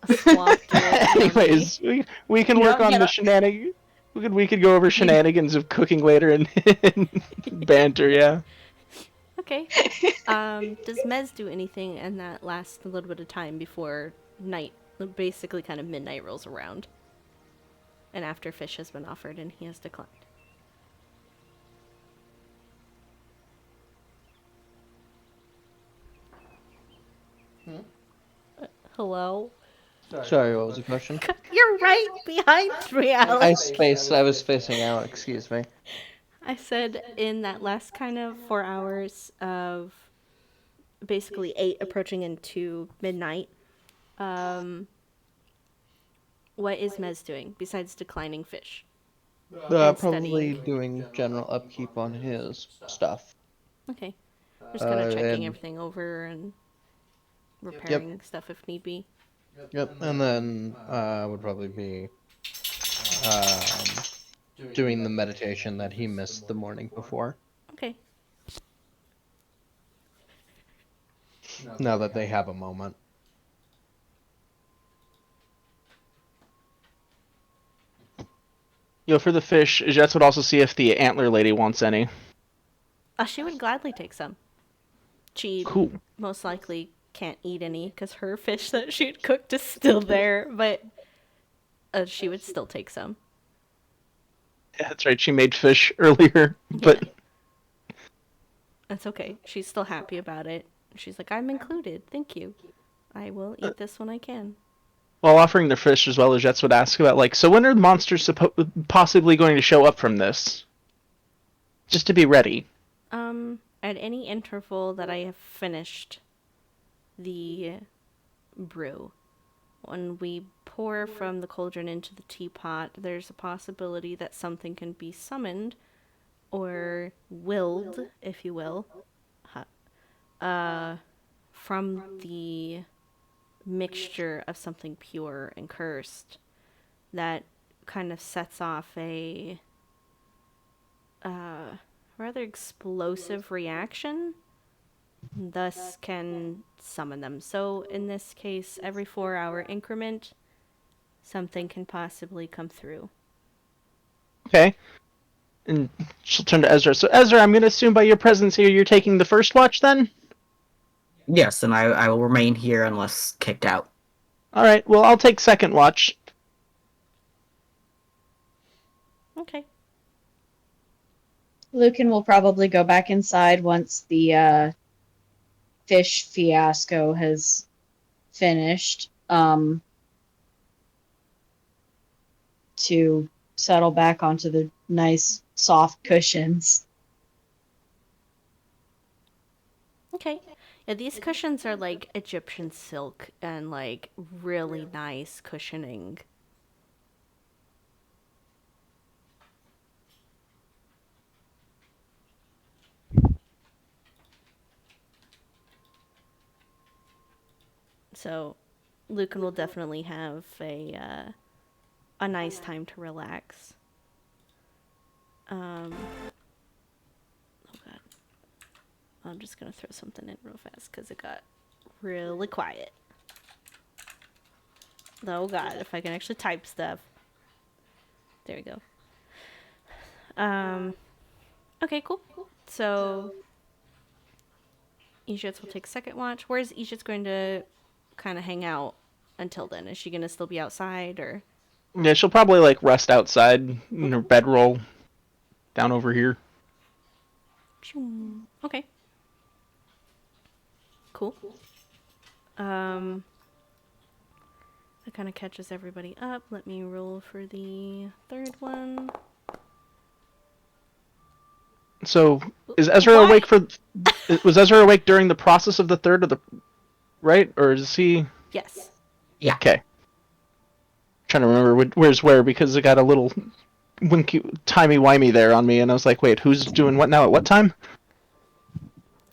A swamp dirt. Anyways, we can work on the shenanigans. We could go over shenanigans of cooking later and banter, yeah. Okay. Does Mez do anything in that last little bit of time before night, basically kind of midnight rolls around? And after fish has been offered and he has declined? Hello? Sorry, what was the question? You're right behind me, Alex. I was spacing out, excuse me. I said in that last kind of 4 hours of basically 8 approaching into midnight, what is Mez doing besides declining fish? Probably doing general upkeep on his stuff. Okay. Just kind of checking and- everything over and repairing stuff if need be. Yep, and then would probably be um, doing the meditation that he missed the morning before. Okay. Now that they have a moment. For the fish, Jets would also see if the antler lady wants any. She would gladly take some. She Cool. most likely can't eat any because her fish that she'd cooked is still there, but she would still take some. Yeah, that's right. She made fish earlier, but That's okay. She's still happy about it. She's like, I'm included. Thank you. I will eat this when I can. while offering their fish as well, Jets would ask about so when are the monsters possibly going to show up from this? Just to be ready. At any interval that I have finished the brew, when we pour from the cauldron into the teapot, there's a possibility that something can be summoned or willed, if you will, from the mixture of something pure and cursed that kind of sets off a rather explosive reaction, thus can summon them. So in this case, every 4-hour increment, something can possibly come through. Okay. And she'll turn to Ezra. So Ezra, I'm going to assume by your presence here, you're taking the first watch then? Yes, and I will remain here unless kicked out. All right. Well, I'll take second watch. Okay. Lucan will probably go back inside once the fish fiasco has finished, to settle back onto the nice soft cushions. Okay. Yeah, these cushions are like Egyptian silk and like really nice cushioning. So, Lucan will definitely have a nice time to relax. Oh god, I'm just gonna throw something in real fast because it got really quiet. Oh god, if I can actually type stuff. There we go. Okay, cool. So, Ejits will take second watch. Where's Ejits going to kind of hang out until then? Is she going to still be outside or? Yeah, she'll probably rest outside in her bedroll down over here. Okay. Cool. That kind of catches everybody up. Let me roll for the third one. So, is Ezra Why? awake was Ezra awake during the process of the third of the right, or is he? Yes. Yeah. Okay. Trying to remember where's where because it got a little winky timey-wimey there on me, and I was like, wait, who's doing what now at what time?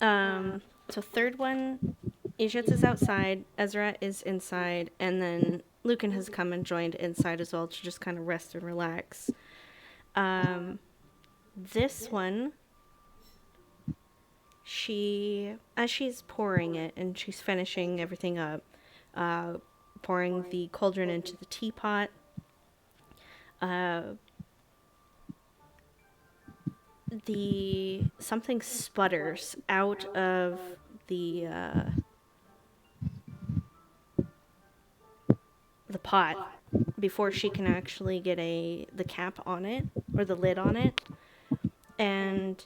So third one, Ejits is outside, Ezra is inside, and then Lucan has come and joined inside as well to just kind of rest and relax. This one, as she's pouring it and she's finishing everything up, pouring the cauldron into the teapot, something sputters out of the pot before she can actually get the cap on it or the lid on it, and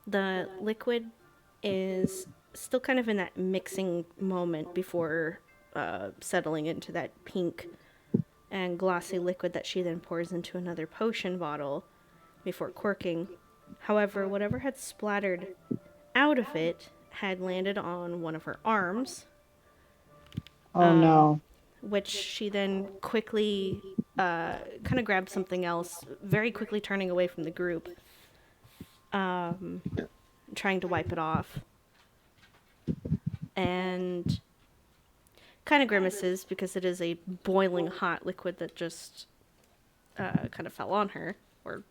the liquid is still kind of in that mixing moment before settling into that pink and glossy liquid that she then pours into another potion bottle before corking. However, whatever had splattered out of it had landed on one of her arms. Oh no. Which she then quickly kind of grabbed something else, very quickly turning away from the group, trying to wipe it off. And kind of grimaces because it is a boiling hot liquid that just kind of fell on her or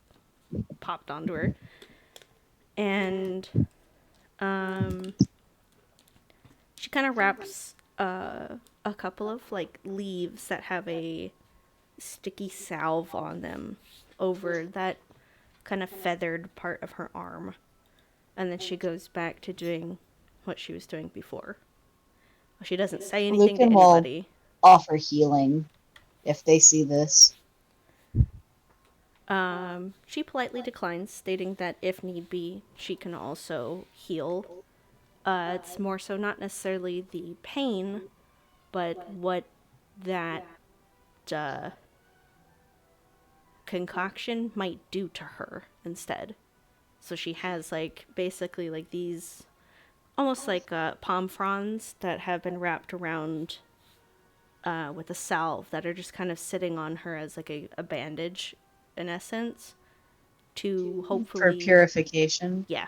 popped onto her. And she kind of wraps a couple of like leaves that have a sticky salve on them over that kind of feathered part of her arm. And then she goes back to doing what she was doing before. She doesn't say anything to Lucan will anybody. offer healing if they see this. She politely declines, stating that if need be, she can also heal. It's more so not necessarily the pain, but what that concoction might do to her instead. So she has like basically like these almost like palm fronds that have been wrapped around with a salve that are just kind of sitting on her as like a bandage in essence to For hopefully purification. yeah.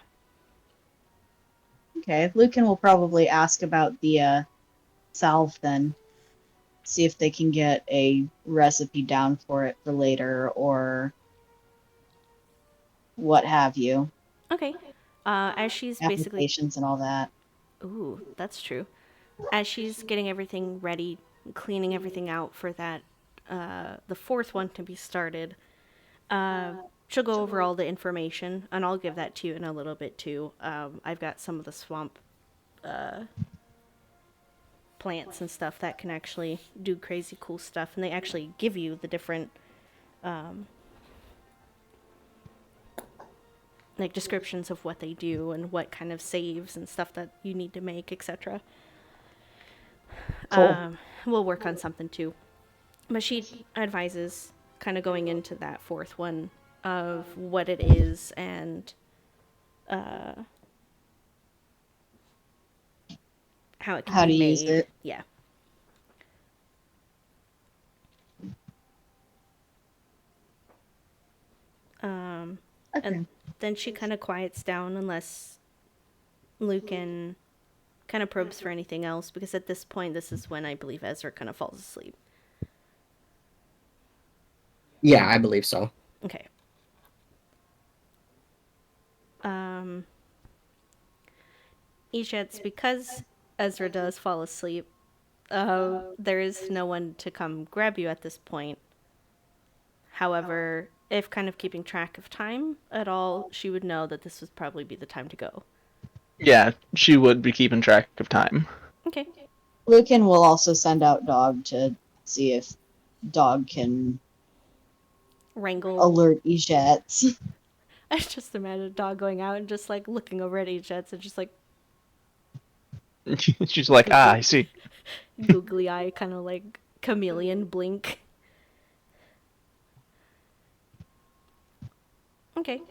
Okay, Lucan will probably ask about the salve then. See if they can get a recipe down for it for later or what have you. Okay. As she's basically Applications and all that. ooh, that's true. As she's getting everything ready, cleaning everything out for that the fourth one to be started, she'll go over all the information, and I'll give that to you in a little bit too. I've got some of the swamp plants and stuff that can actually do crazy cool stuff, and they actually give you the different like descriptions of what they do and what kind of saves and stuff that you need to make, etc. Cool. We'll work on something too. But she advises kind of going into that fourth one of what it is and how it can How be to use made. it. Yeah. Okay. And then she kind of quiets down unless Lucan kind of probes for anything else, because at this point, this is when I believe Ezra kind of falls asleep. Yeah, I believe so. Okay. Ejets, because Ezra does fall asleep, there is no one to come grab you at this point. However, if kind of keeping track of time at all, she would know that this would probably be the time to go. Yeah, she would be keeping track of time. Okay. Lucan will also send out Dog to see if Dog can Wrangle. alert Ejets. I just imagine a dog going out and just like looking over at Ejets and just like She's like, I see. googly eye, kind of like chameleon blink. Okay.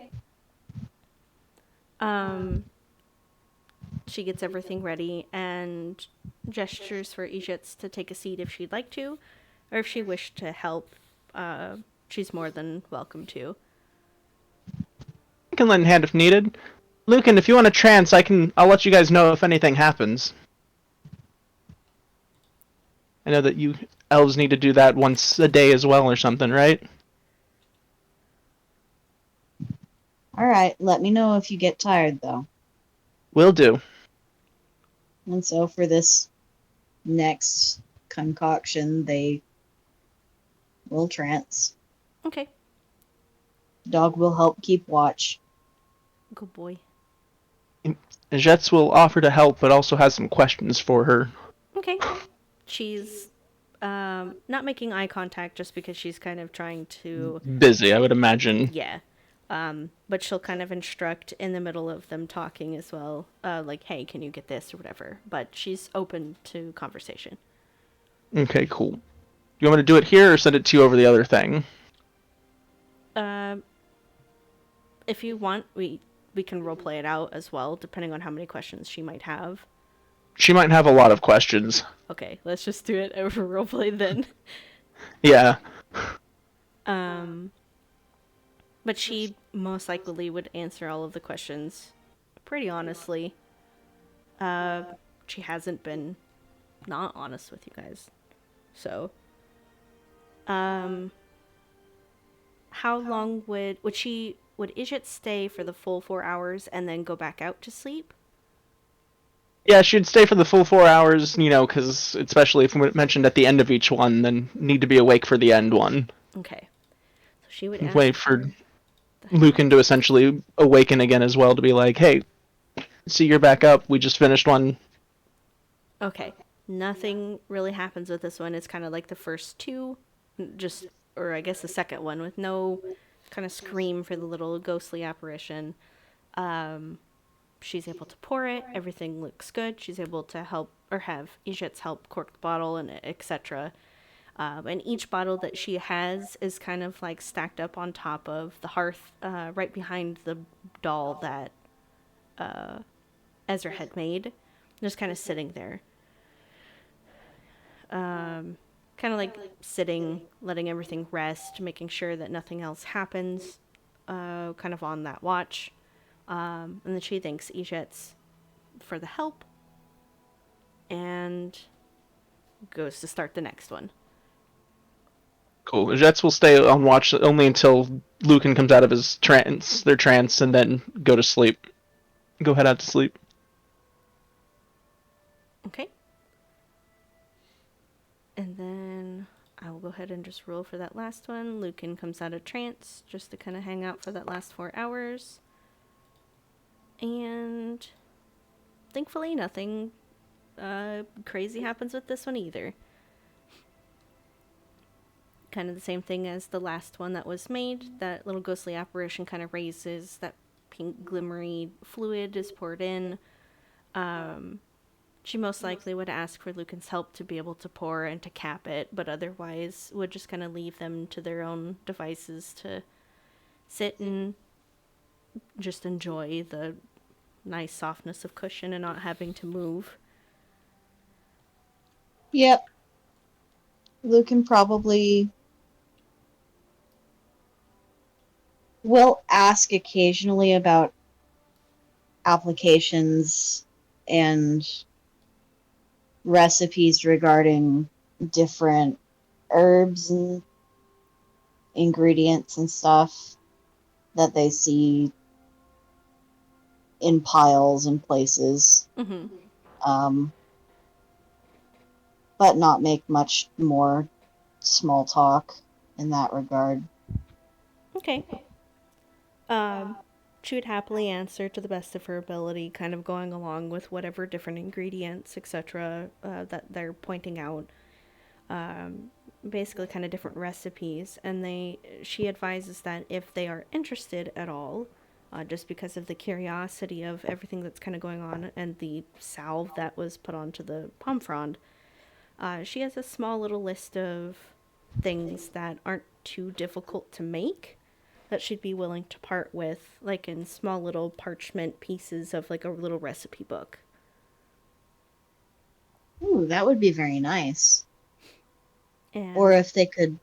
She gets everything ready and gestures for Ejets to take a seat if she'd like to, or if she wished to help, she's more than welcome to. I can lend a hand if needed. Lucan, if you want a trance, I'll let you guys know if anything happens. I know that you elves need to do that once a day as well or something, right? Alright, let me know if you get tired though. Will do. And so for this next concoction, they will trance. Okay. Dog will help keep watch. Good boy. Jets will offer to help, but also has some questions for her. Okay. She's not making eye contact just because she's kind of trying to... Busy, I would imagine. Yeah. But she'll kind of instruct in the middle of them talking as well. Like, hey, can you get this or whatever. But she's open to conversation. Okay, cool. You want me to do it here or send it to you over the other thing? If you want, we can roleplay it out as well, depending on how many questions she might have. She might have a lot of questions. Okay, let's just do it over roleplay then. Yeah. But she most likely would answer all of the questions pretty honestly. She hasn't been not honest with you guys. So, um, how long would Ijit stay for the full 4 hours and then go back out to sleep? Yeah, she'd stay for the full 4 hours, because especially if we mentioned at the end of each one, then need to be awake for the end one. Okay. So she would ask Wait for the Lucan to essentially awaken again as well to be like, hey, see, you're back up. We just finished one. Okay. Nothing really happens with this one. It's kind of like the first two, just, or I guess the second one, with no kind of scream for the little ghostly apparition. Um, she's able to pour it. Everything looks good. She's able to help, or have Ijit's help cork the bottle and etc. And each bottle that she has is kind of like stacked up on top of the hearth, right behind the doll that Ezra had made. Just kind of sitting there. Kind of like sitting, letting everything rest, making sure that nothing else happens, kind of on that watch. And then she thanks Ijets for the help and goes to start the next one. Cool. Jets will stay on watch only until Lucan comes out of his their trance, and then go to sleep. Go head out to sleep. Okay. And then I will go ahead and just roll for that last one. Lucan comes out of trance just to kind of hang out for that last 4 hours. And thankfully, nothing crazy happens with this one either. Kind of the same thing as the last one that was made. That little ghostly apparition kind of raises, that pink glimmery fluid is poured in. She most likely would ask for Lucan's help to be able to pour and to cap it, but otherwise would just kind of leave them to their own devices to sit and just enjoy the nice softness of cushion and not having to move. Yep. Lucan probably will ask occasionally about applications and recipes regarding different herbs and ingredients and stuff that they see in piles and places. Mm-hmm. But not make much more small talk in that regard. Okay. She would happily answer to the best of her ability, kind of going along with whatever different ingredients, etc., that they're pointing out. Basically, kind of different recipes, and she advises that if they are interested at all, just because of the curiosity of everything that's kind of going on and the salve that was put onto the palm frond, she has a small little list of things that aren't too difficult to make that she'd be willing to part with, like in small little parchment pieces of like a little recipe book. Ooh, that would be very nice. And Or if they could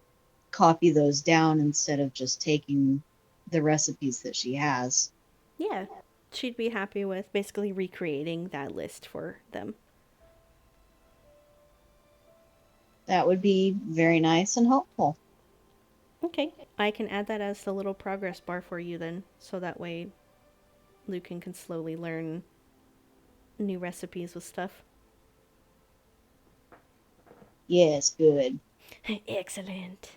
copy those down instead of just taking the recipes that she has. yeah, she'd be happy with basically recreating that list for them. That would be very nice and helpful. Okay, I can add that as the little progress bar for you then, so that way Lucan can slowly learn new recipes with stuff. Yes, good. Excellent.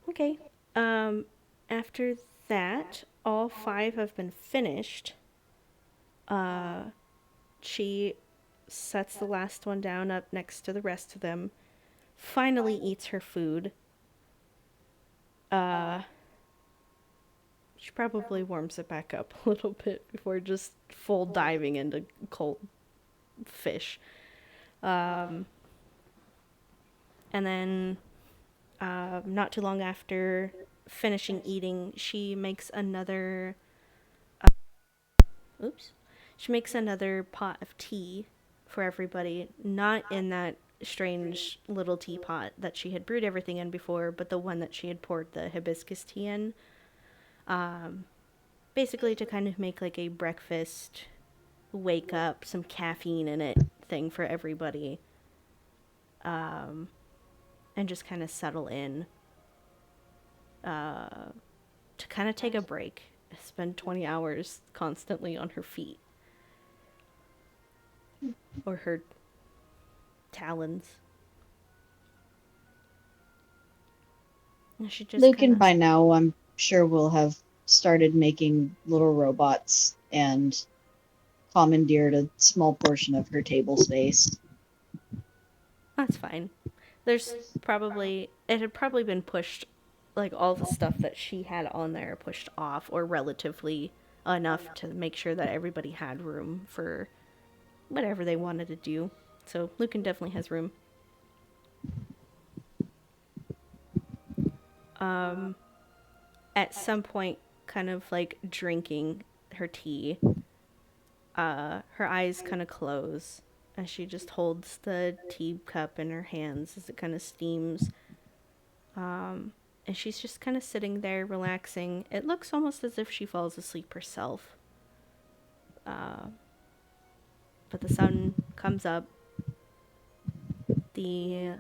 Okay, after that, all 5 have been finished. She sets the last one down up next to the rest of them, finally eats her food. She probably warms it back up a little bit before just full diving into cold fish. And then, not too long after finishing eating, she makes another. She makes another pot of tea for everybody, not in that strange little teapot that she had brewed everything in before, but the one that she had poured the hibiscus tea in. Basically to kind of make like a breakfast wake up, some caffeine in it thing for everybody, and just kind of settle in, to kind of take a break. Spend 20 hours constantly on her feet or her talons. And she just Lucan, kind of. by now, I'm sure will have started making little robots and commandeered a small portion of her table space. That's fine. There's probably. It had probably been pushed. Like all the stuff that she had on there pushed off, or relatively enough to make sure that everybody had room for whatever they wanted to do. So Lucan definitely has room. At some point, kind of like drinking her tea, her eyes kind of close as she just holds the tea cup in her hands as it kind of steams. And she's just kind of sitting there relaxing. It looks almost as if she falls asleep herself. But the sun comes up. The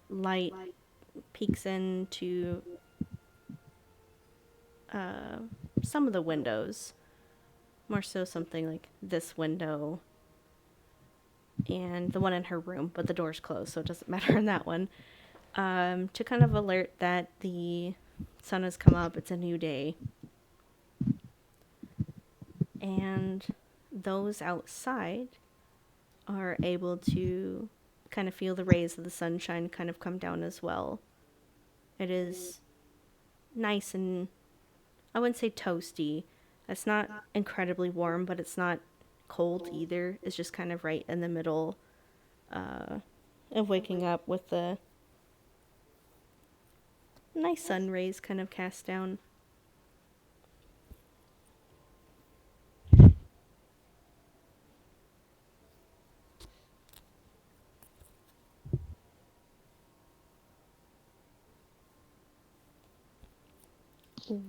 light peeks into some of the windows. More so something like this window and the one in her room, but the door's closed, so it doesn't matter in that one. To kind of alert that the sun has come up, it's a new day. And those outside are able to kind of feel the rays of the sunshine kind of come down as well. It is nice and, I wouldn't say toasty. It's not incredibly warm, but it's not cold either. It's just kind of right in the middle of waking up with the nice sun rays kind of cast down.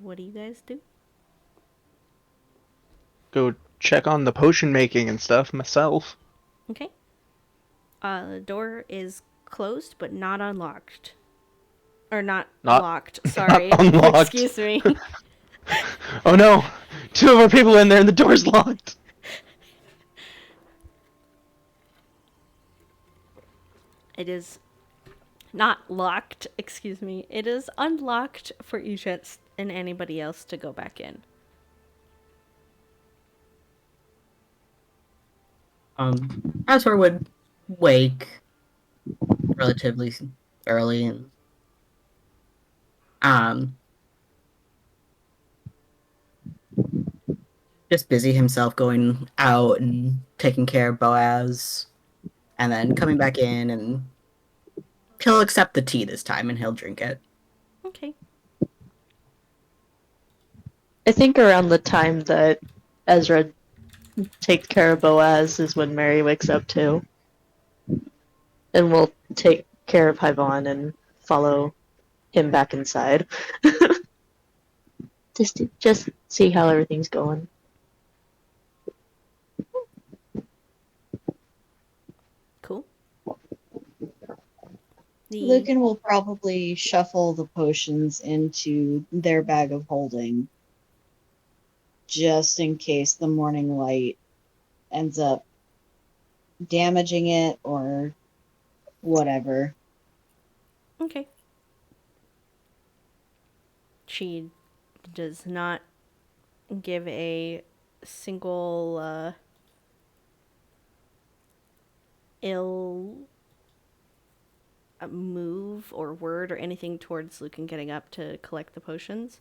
What do you guys do? Go check on the potion making and stuff myself. Okay. The door is closed but not unlocked. Or not Not locked, sorry. not unlocked. Excuse me. Oh no! 2 of our people in there and the door's locked! It is not locked, excuse me. It is unlocked for Ejit and anybody else to go back in. Astor would wake relatively early and just busy himself going out and taking care of Boaz, and then coming back in, and he'll accept the tea this time and he'll drink it. Okay. I think around the time that Ezra takes care of Boaz is when Mary wakes up too. And we'll take care of Hyvon and follow him back inside. just see how everything's going. Cool. Lucan will probably shuffle the potions into their bag of holding just in case the morning light ends up damaging it or whatever. Okay. She does not give a single ill move or word or anything towards Lucan getting up to collect the potions.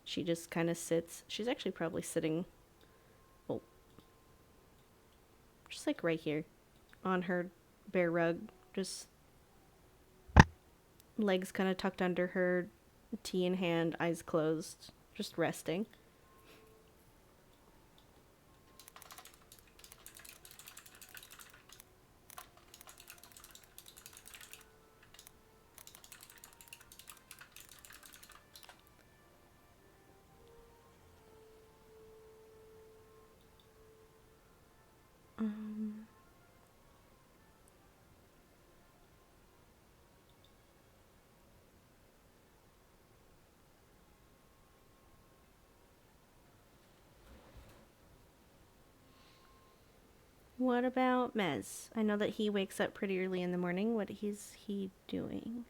She just kind of sits. She's actually probably sitting, oh, just like right here on her bare rug, just legs kind of tucked under her, tea in hand, eyes closed, just resting. What about Mez? I know that he wakes up pretty early in the morning. What is he doing?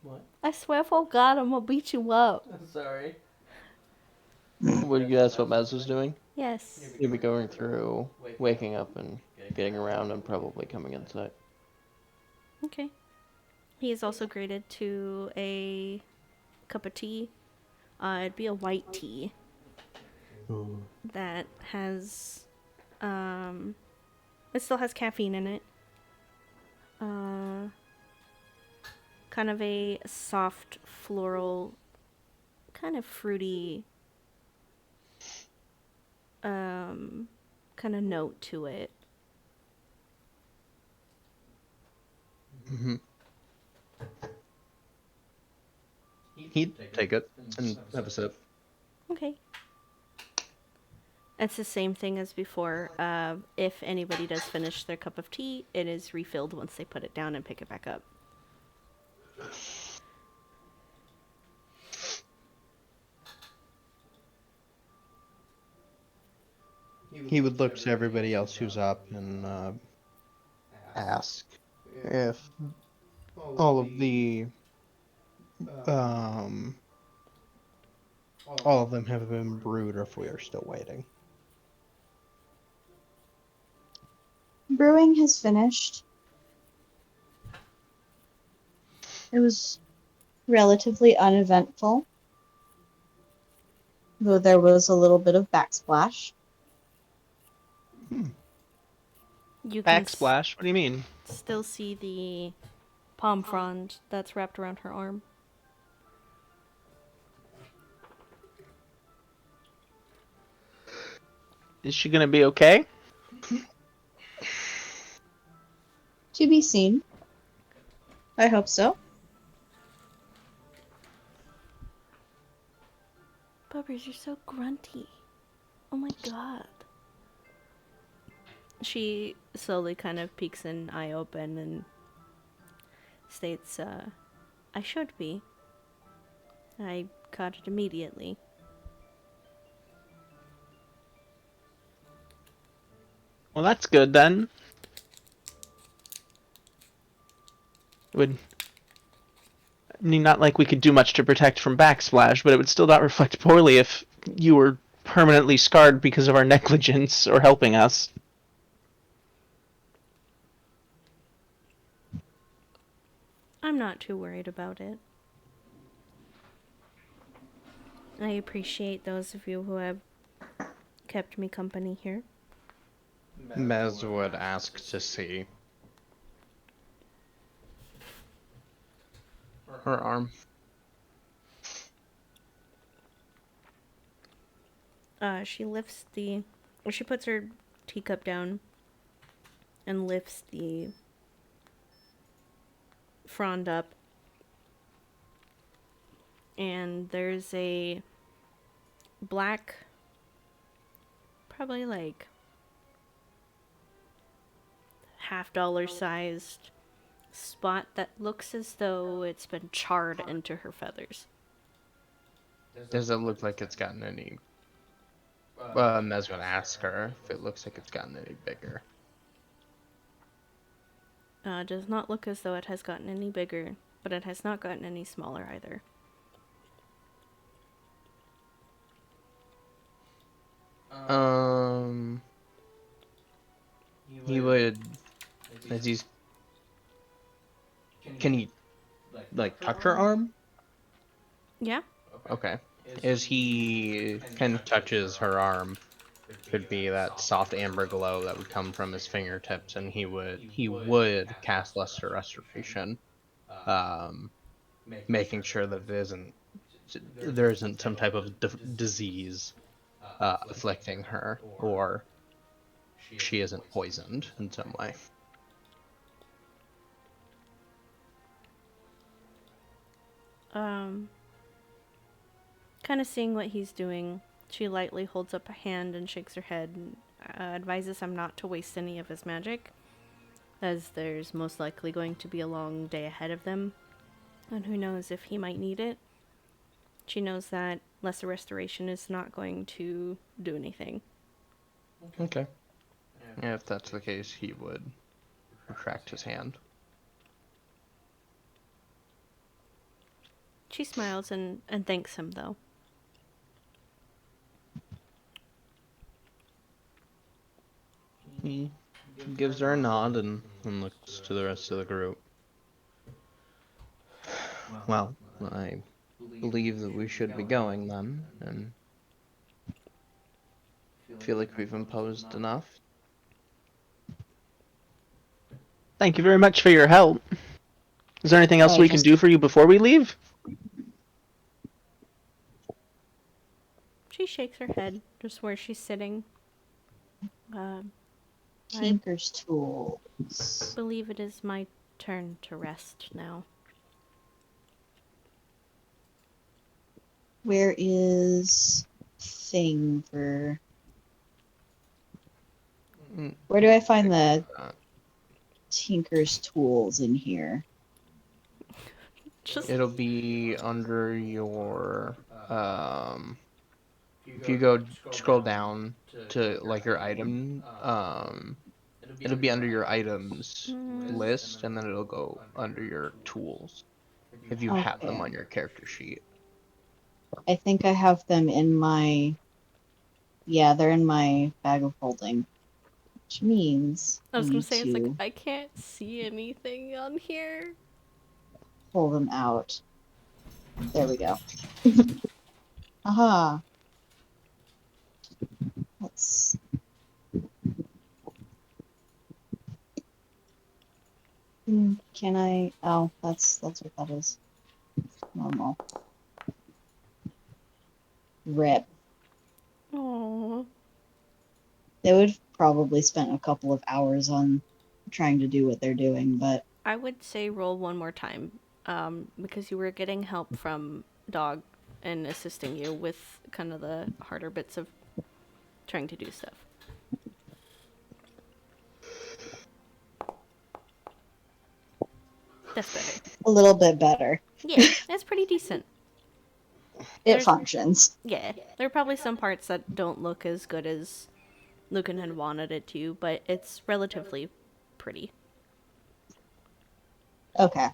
What? I swear for God, I'm gonna beat you up. Sorry. What did you ask what Maz was doing? Yes. He'd be going through, waking up and getting around and probably coming inside. Okay. He is also graded to a cup of tea. It'd be a white tea that has, it still has caffeine in it. Kind of a soft, floral, kind of fruity, kind of note to it. Mm-hmm. He'd take it and have a sip. Okay. It's the same thing as before. If anybody does finish their cup of tea, it is refilled once they put it down and pick it back up. He would look to everybody else who's up and ask if all of the all of them have been brewed or if we are still waiting. Brewing has finished. It was relatively uneventful, though there was a little bit of backsplash. You can Backsplash? What do you mean? still see the palm frond that's wrapped around her arm. Is she gonna be okay? To be seen. I hope so. Bubbers, you're so grunty. Oh my god. She slowly kind of peeks an eye open and states, I should be. I caught it immediately. Well, that's good then. Would I mean, not like we could do much to protect from backsplash, but it would still not reflect poorly if you were permanently scarred because of our negligence or helping us. I'm not too worried about it. I appreciate those of you who have kept me company here. Mez would ask to see her arm. She lifts the... Or she puts her teacup down and lifts the frond up. And there's a black, probably like $50 sized spot that looks as though it's been charred into her feathers. Does it look like it's gotten any? Mez would ask her if it looks like it's gotten any bigger. Does not look as though it has gotten any bigger, but it has not gotten any smaller either. He would, as he's, can he, like, touch her arm? Yeah? Okay. As he kind of touches her arm, could be that soft amber glow that would come from his fingertips, and he would cast Lesser Restoration, making sure that there isn't some type of disease afflicting her, or she isn't poisoned in some way. Kind of seeing what he's doing, she lightly holds up a hand and shakes her head and advises him not to waste any of his magic, as there's most likely going to be a long day ahead of them, and who knows if he might need it. She knows that lesser restoration is not going to do anything. Okay. Yeah, if that's the case, he would retract his hand. She smiles and thanks him, though. He gives her a nod and looks to the rest of the group. Well, I believe that we should be going then, and feel like we've imposed enough. Thank you very much for your help. Is there anything else Oh, we can just- do for you before we leave? She shakes her head just where she's sitting. I Tinker's tools. believe it is my turn to rest now. Where is Finger? Mm, Where do I find the uh, Tinker's tools in here? Just It'll be under your if you go scroll down to like your item, it'll be under your items list, and then it'll go under your tools if you have them Okay. on your character sheet. I think I have them in my. Yeah, they're in my bag of holding. Which means I was gonna need say, it's to like, I can't see anything on here. pull them out. There we go. Aha. Let's. Can I? Oh, that's what that is. Normal. Rip. Aww. They would have probably spent a couple of hours on trying to do what they're doing, but I would say roll one more time, because you were getting help from Dog and assisting you with kind of the harder bits of trying to do stuff. That's better. a little bit better. Yeah, that's pretty decent. It There's- functions. Yeah, there are probably some parts that don't look as good as Lucan had wanted it to, but it's relatively pretty. Okay.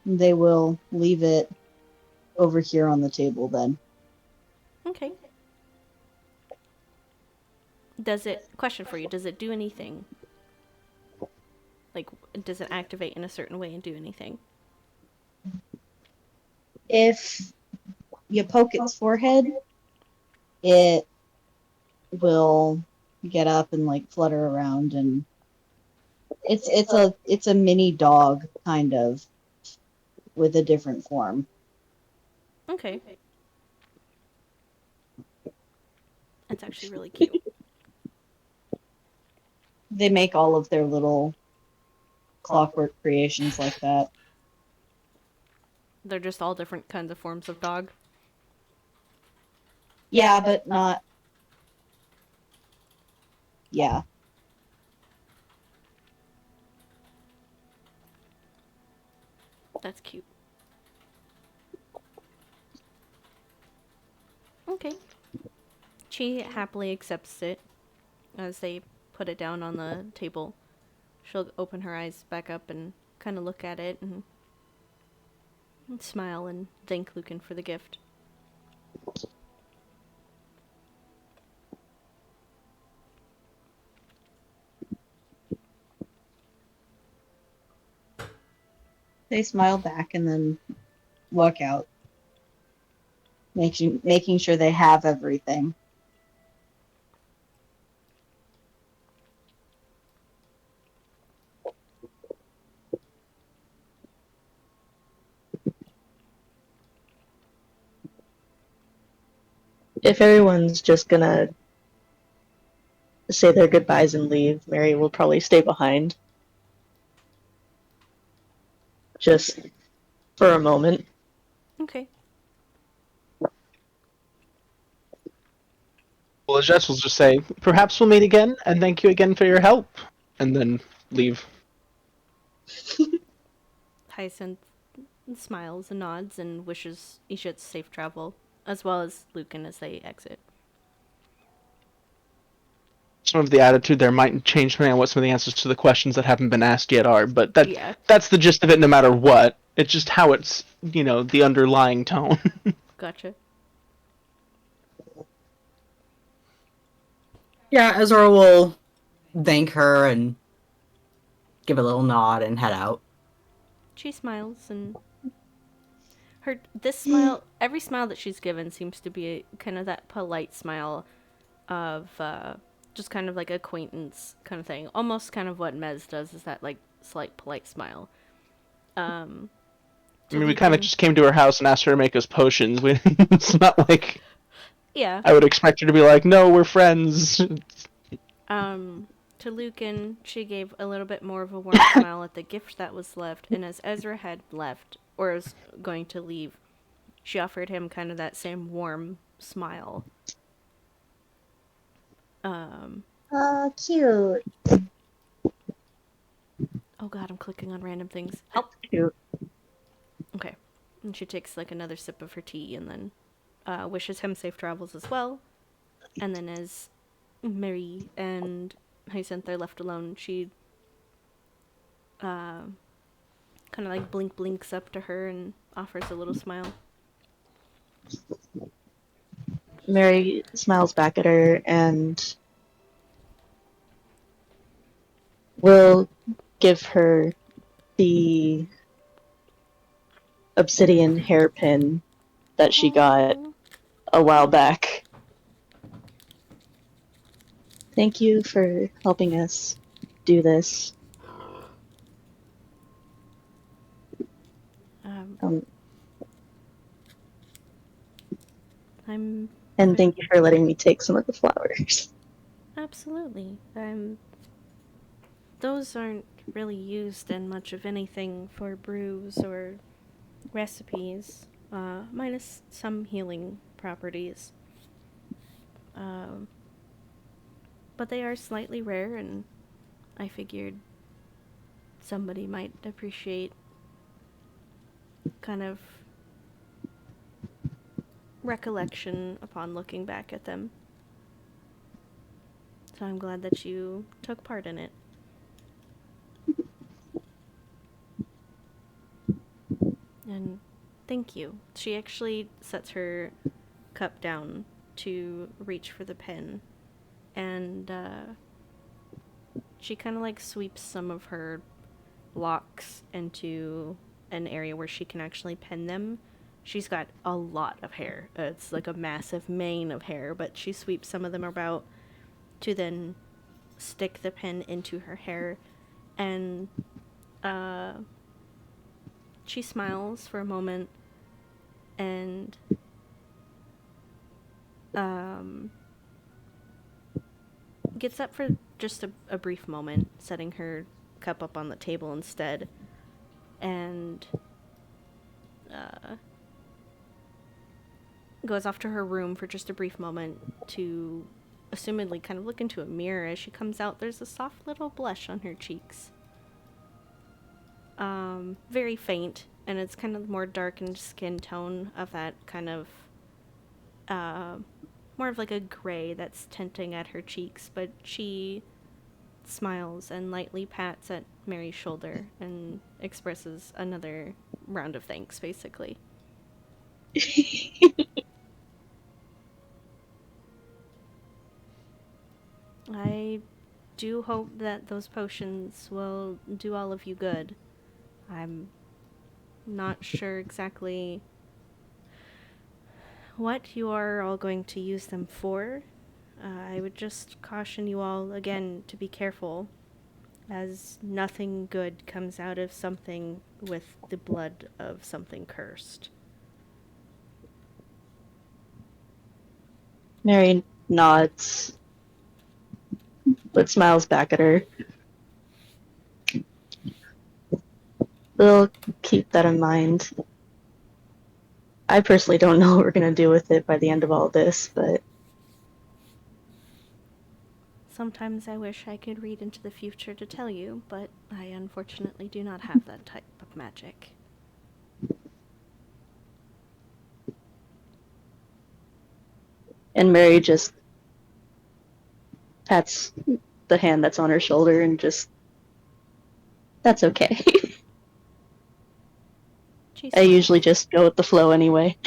They will leave it over here on the table then. Okay. Question for you, does it do anything? Like, does it activate in a certain way and do anything? If you poke its forehead, it will get up and like flutter around, and it's a mini dog kind of with a different form. Okay. That's actually really cute. They make all of their little clockwork creations like that. They're just all different kinds of forms of dog. Yeah, but not. Yeah. That's cute. Okay. She happily accepts it as they put it down on the table. She'll open her eyes back up and kind of look at it and smile and thank Lucan for the gift. They smile back and then walk out, making sure they have everything. If everyone's just gonna say their goodbyes and leave, Mary will probably stay behind. Just for a moment. Okay. Well, Jess will just say, perhaps we'll meet again, and thank you again for your help, and then leave. Hyacinth and smiles and nods and wishes Ishit's safe travel, as well as Lucan as they exit. Some of the attitude there might change depending on what some of the answers to the questions that haven't been asked yet are, but Yeah. that's the gist of it no matter what. It's just how it's, the underlying tone. Gotcha. Yeah, Ezra will thank her and give a little nod and head out. She smiles, and this smile, every smile that she's given seems to be kind of that polite smile of just kind of like acquaintance kind of thing. Almost kind of what Mez does, is that like slight polite smile. I mean, we kind of just came to her house and asked her to make us potions. It's not like Yeah. I would expect her to be like, no, we're friends. To Lucan, she gave a little bit more of a warm smile at the gift that was left, and as Ezra had left, or was going to leave, she offered him kind of that same warm smile. Cute. Oh god, I'm clicking on random things. Help! Cute. Okay. And she takes like another sip of her tea and then wishes him safe travels as well. And then as Mary and Hyacinth are left alone, she kind of like blinks up to her and offers a little smile. Mary smiles back at her and will give her the obsidian hairpin that she got a while back. Thank you for helping us do this. And thank you for letting me take some of the flowers. Absolutely. Those aren't really used in much of anything for brews or recipes, minus some healing properties. But they are slightly rare, and I figured somebody might appreciate kind of recollection upon looking back at them. So I'm glad that you took part in it. And thank you. She actually sets her cup down to reach for the pen, and she kind of like sweeps some of her locks into an area where she can actually pen them. She's got a lot of hair. It's like a massive mane of hair, but she sweeps some of them about to then stick the pen into her hair, and she smiles for a moment and gets up for just a brief moment, setting her cup up on the table instead, and goes off to her room for just a brief moment to assumedly kind of look into a mirror. As she comes out, there's a soft little blush on her cheeks. Very faint, and it's kind of more darkened skin tone of that kind of more of like a gray that's tinting at her cheeks, but she smiles and lightly pats at Mary's shoulder and expresses another round of thanks, basically. I do hope that those potions will do all of you good. I'm not sure exactly what you are all going to use them for. I would just caution you all again to be careful, as nothing good comes out of something with the blood of something cursed. Mary nods, but smiles back at her. We'll keep that in mind. I personally don't know what we're going to do with it by the end of all this, but... Sometimes I wish I could read into the future to tell you, but I unfortunately do not have that type of magic. And Mary just pats the hand that's on her shoulder and just, that's okay. She I smiles. usually just go with the flow anyway.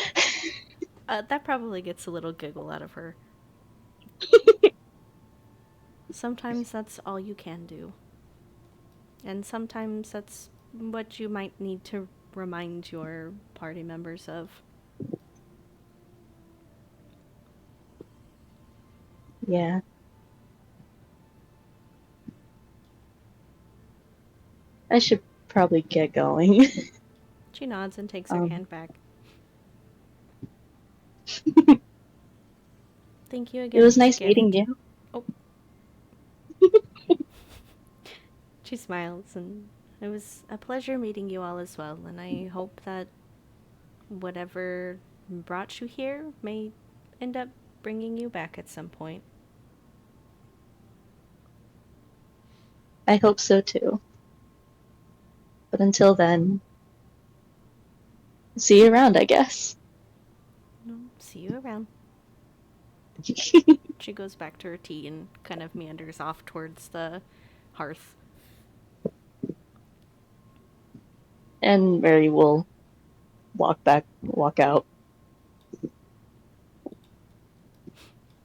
That probably gets a little giggle out of her. Sometimes that's all you can do. And sometimes that's what you might need to remind your party members of. Yeah. I should probably get going. She nods and takes her hand back. Thank you It again was for the nice meeting gift. you. Oh. She smiles, and it was a pleasure meeting you all as well, and I hope that whatever brought you here may end up bringing you back at some point. I hope so too. But until then, see you around, I guess. See you around. She goes back to her tea and kind of meanders off towards the hearth. And Mary will walk out.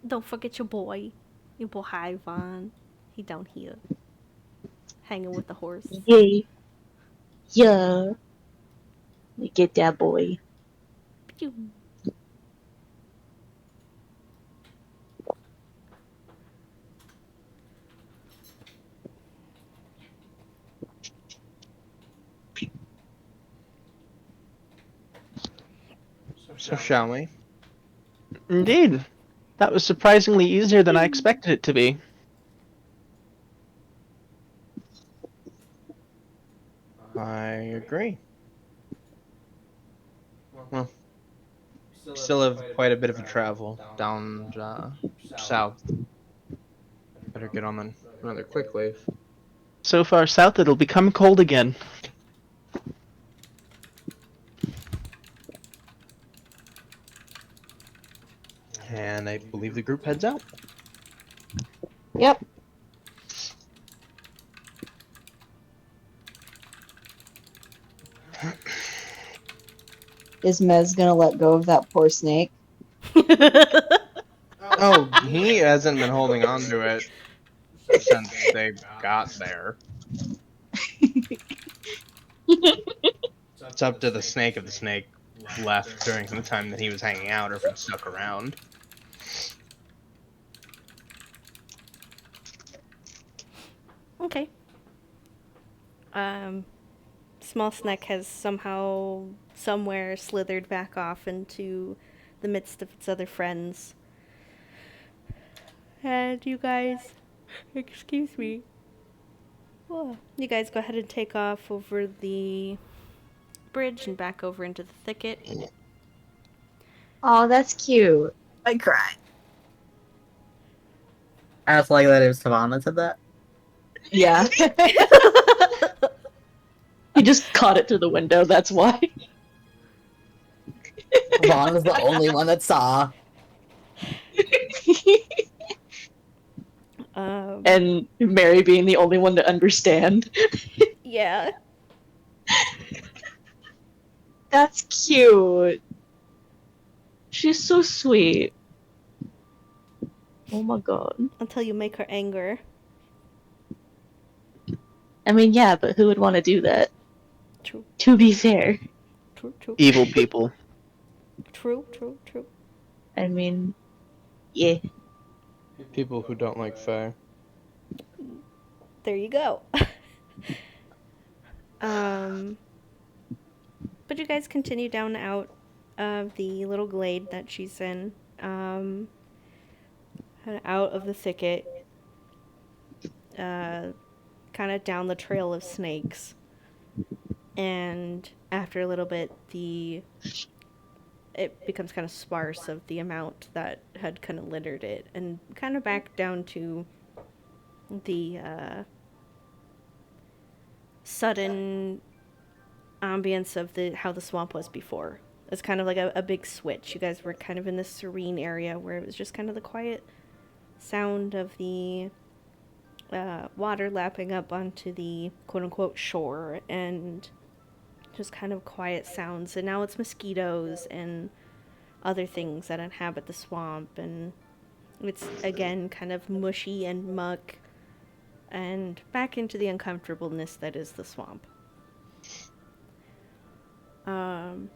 Don't forget your boy. Your boy Ivan. He down here. Hanging with the horse. Yay. Yeah. Get that boy. Pew. So shall we? Indeed. That was surprisingly easier than I expected it to be. I agree. Well, we still have quite a bit of a travel down south. Better get on another quick wave. So far south it'll become cold again. And I believe the group heads out. Yep. Is Mez gonna let go of that poor snake? Oh, he hasn't been holding on to it since they got there. It's up to the snake if the snake left during the time that he was hanging out or if it stuck around. Okay. Small Snack has somehow, somewhere, slithered back off into the midst of its other friends. And you guys, excuse me. Oh, you guys go ahead and take off over the bridge and back over into the thicket. Oh, that's cute. I cried. I was like that it was Savannah that said that. Yeah. He just caught it through the window, that's why. Vaughn was the only one that saw. And Mary being the only one to understand. Yeah. That's cute. She's so sweet. Oh my god. Until you make her anger. I mean, yeah, but who would want to do that? True. To be fair. True. Evil people. True. I mean, yeah. People who don't like Faye. There you go. But you guys continue down out of the little glade that she's in, out of the thicket, kind of down the trail of snakes. And after a little bit, it becomes kind of sparse of the amount that had kind of littered it, and kind of back down to the sudden ambience of how the swamp was before. It's kind of like a big switch. You guys were kind of in this serene area where it was just kind of the quiet sound of the water lapping up onto the quote-unquote shore, and just kind of quiet sounds. And now it's mosquitoes and other things that inhabit the swamp, and it's again kind of mushy and muck and back into the uncomfortableness that is the swamp.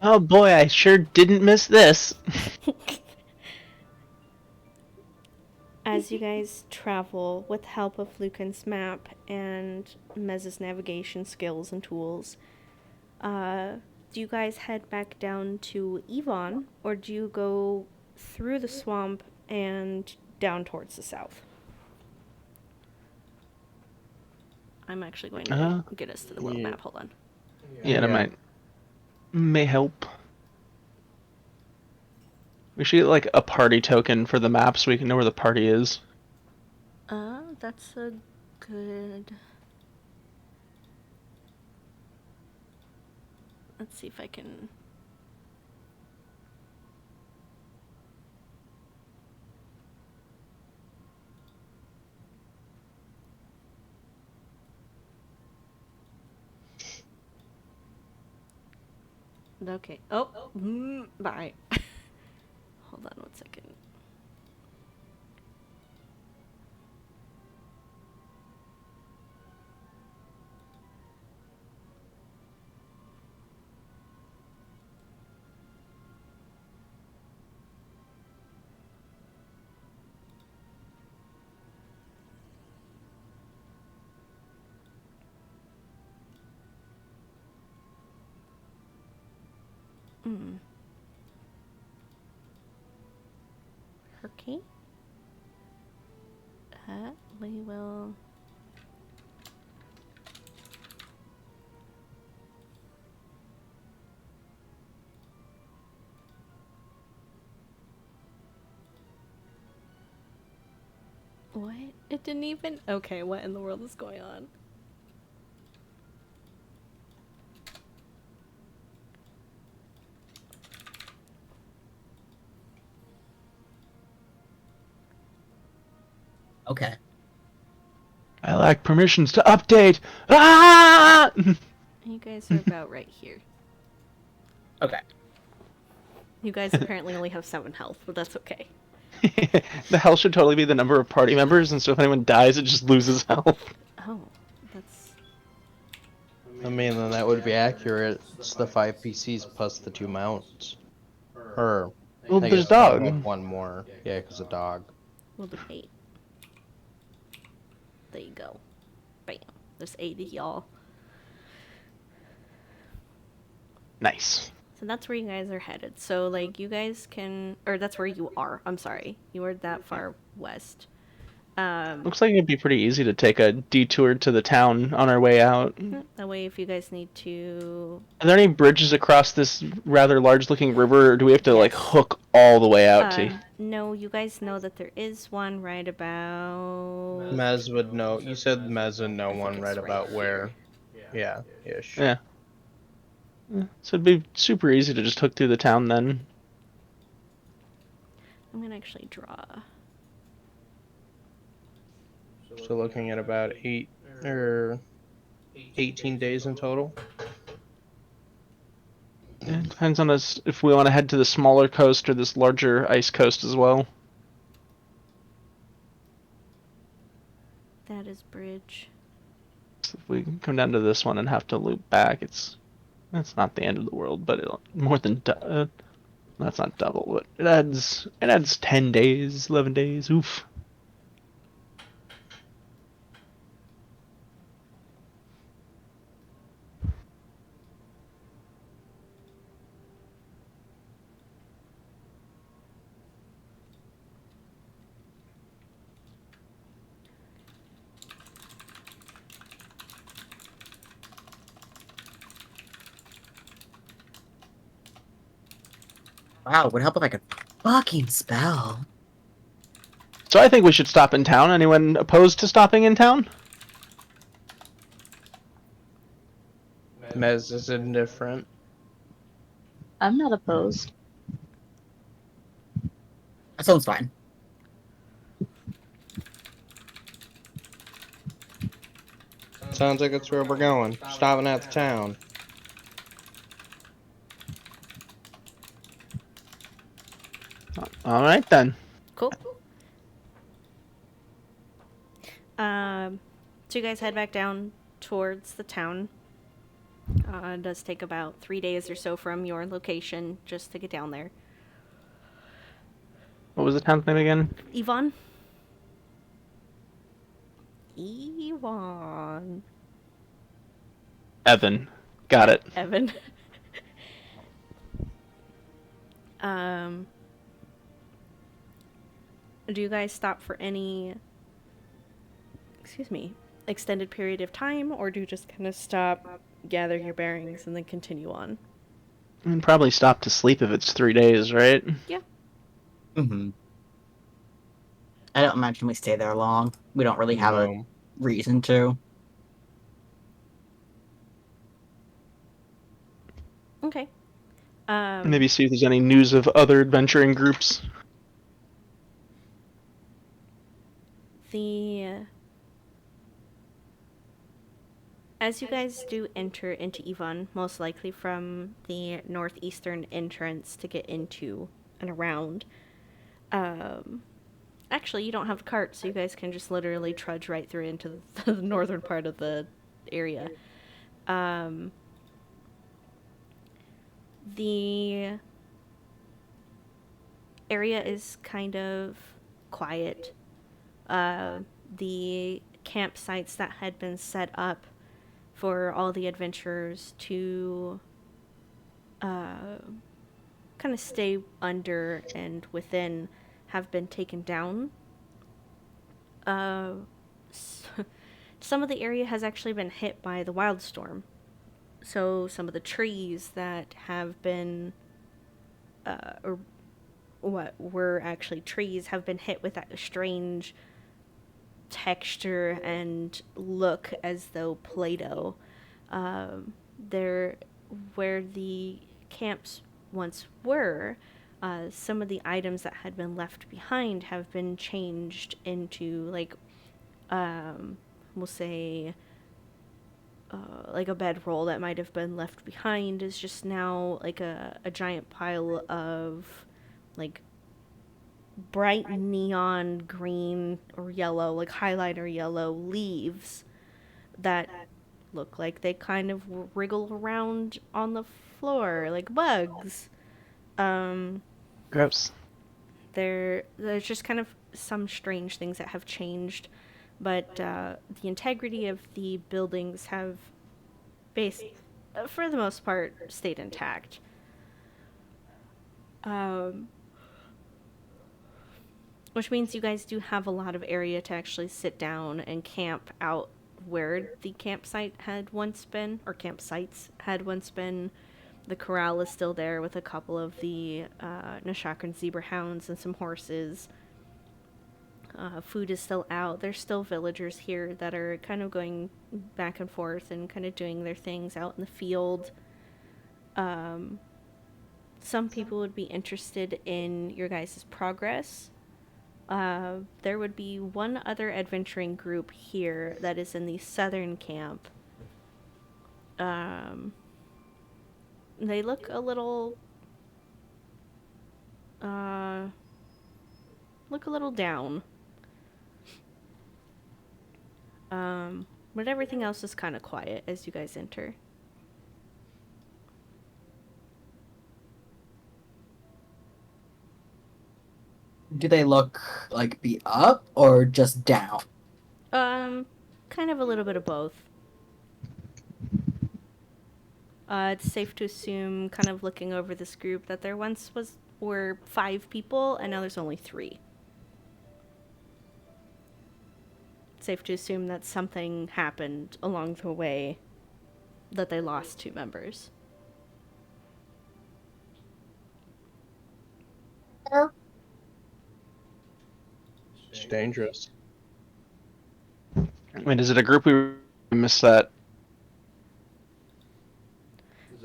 Oh boy, I sure didn't miss this. As you guys travel with help of Lucan's map and Mez's navigation skills and tools, do you guys head back down to Yvonne, or do you go through the swamp and down towards the south? I'm actually going to get us to the world map. Hold on. Yeah, that may help. We should get like a party token for the map so we can know where the party is. That's a good... Let's see if I can... Okay. Oh, bye. Hold on 1 second. Okay. We will... What? It didn't even... Okay, what in the world is going on? Okay. I lack permissions to update. Ah! You guys are about right here. Okay. You guys apparently only have 7 health, but that's okay. The health should totally be the number of party members, and so if anyone dies, it just loses health. Oh, that's... I mean, then that would be accurate. It's the 5 PCs plus the 2 mounts. Or, Well, I there's guess dog. one more. Yeah, because of dog. We'll do 8. There you go. Bam. There's 8 of y'all. Nice. So that's where you guys are headed. So, like, you guys can... Or that's where you are. I'm sorry. You are that far west. Looks like it'd be pretty easy to take a detour to the town on our way out. That way, if you guys need to... Are there any bridges across this rather large-looking river, or do we have to, like, hook all the way out to... No, you guys know that there is one right about... Mez would know. You said Mez would know I think one it's right right about where. Yeah, ish. Yeah. So it'd be super easy to just hook through the town then. I'm gonna actually draw... So looking at about 18 days in total. Yeah, it depends on us if we want to head to the smaller coast or this larger ice coast as well. That is bridge. So if we come down to this one and have to loop back, it's not the end of the world, but it'll more than that's not double, but it adds 10 days, 11 days. Oof. Wow, it would help if I could fucking spell. So I think we should stop in town. Anyone opposed to stopping in town? Mez is indifferent. I'm not opposed. That sounds fine. Sounds like that's where we're going. Stopping at the town. All right then. Cool. So you guys head back down towards the town. It does take about 3 days or so from your location just to get down there. What was the town's name again? Yvonne? Yvonne. Evan. Got it. Evan. um, do you guys stop for any, extended period of time, or do you just kind of stop, gather your bearings, and then continue on? And probably stop to sleep if it's 3 days, right? Mm-hmm. I don't imagine we stay there long. We don't really have a No. reason to. Okay. Maybe see if there's any news of other adventuring groups. As you guys do enter into Yvonne, most likely from the northeastern entrance to get into and around, actually, you don't have a cart, so you guys can just literally trudge right through into the northern part of the area. The area is kind of quiet. The campsites that had been set up for all the adventurers to kind of stay under and within have been taken down. Some of the area has actually been hit by the wildstorm. So some of the trees that have been, or what were actually trees, have been hit with that strange texture and look as though Play-Doh. There, where the camps once were, some of the items that had been left behind have been changed into, like, we'll say, like a bedroll that might have been left behind is just now like a giant pile of, like, bright neon green or yellow, like highlighter yellow leaves that look like they kind of wriggle around on the floor like bugs. Gross. There's just kind of some strange things that have changed, but the integrity of the buildings have for the most part, stayed intact. Which means you guys do have a lot of area to actually sit down and camp out where the campsite had once been, or campsites had once been. The corral is still there with a couple of the Nashakran zebra hounds and some horses. Food is still out. There's still villagers here that are kind of going back and forth and kind of doing their things out in the field. Some people would be interested in your guys' progress. There would be one other adventuring group here that is in the southern camp. They look a little down. But everything else is kind of quiet as you guys enter. Do they look like be up or just down? Kind of a little bit of both. It's safe to assume, kind of looking over this group, that there once were 5 people, and now there's only 3. It's safe to assume that something happened along the way that they lost 2 members. It's dangerous. Wait, is it a group we missed that?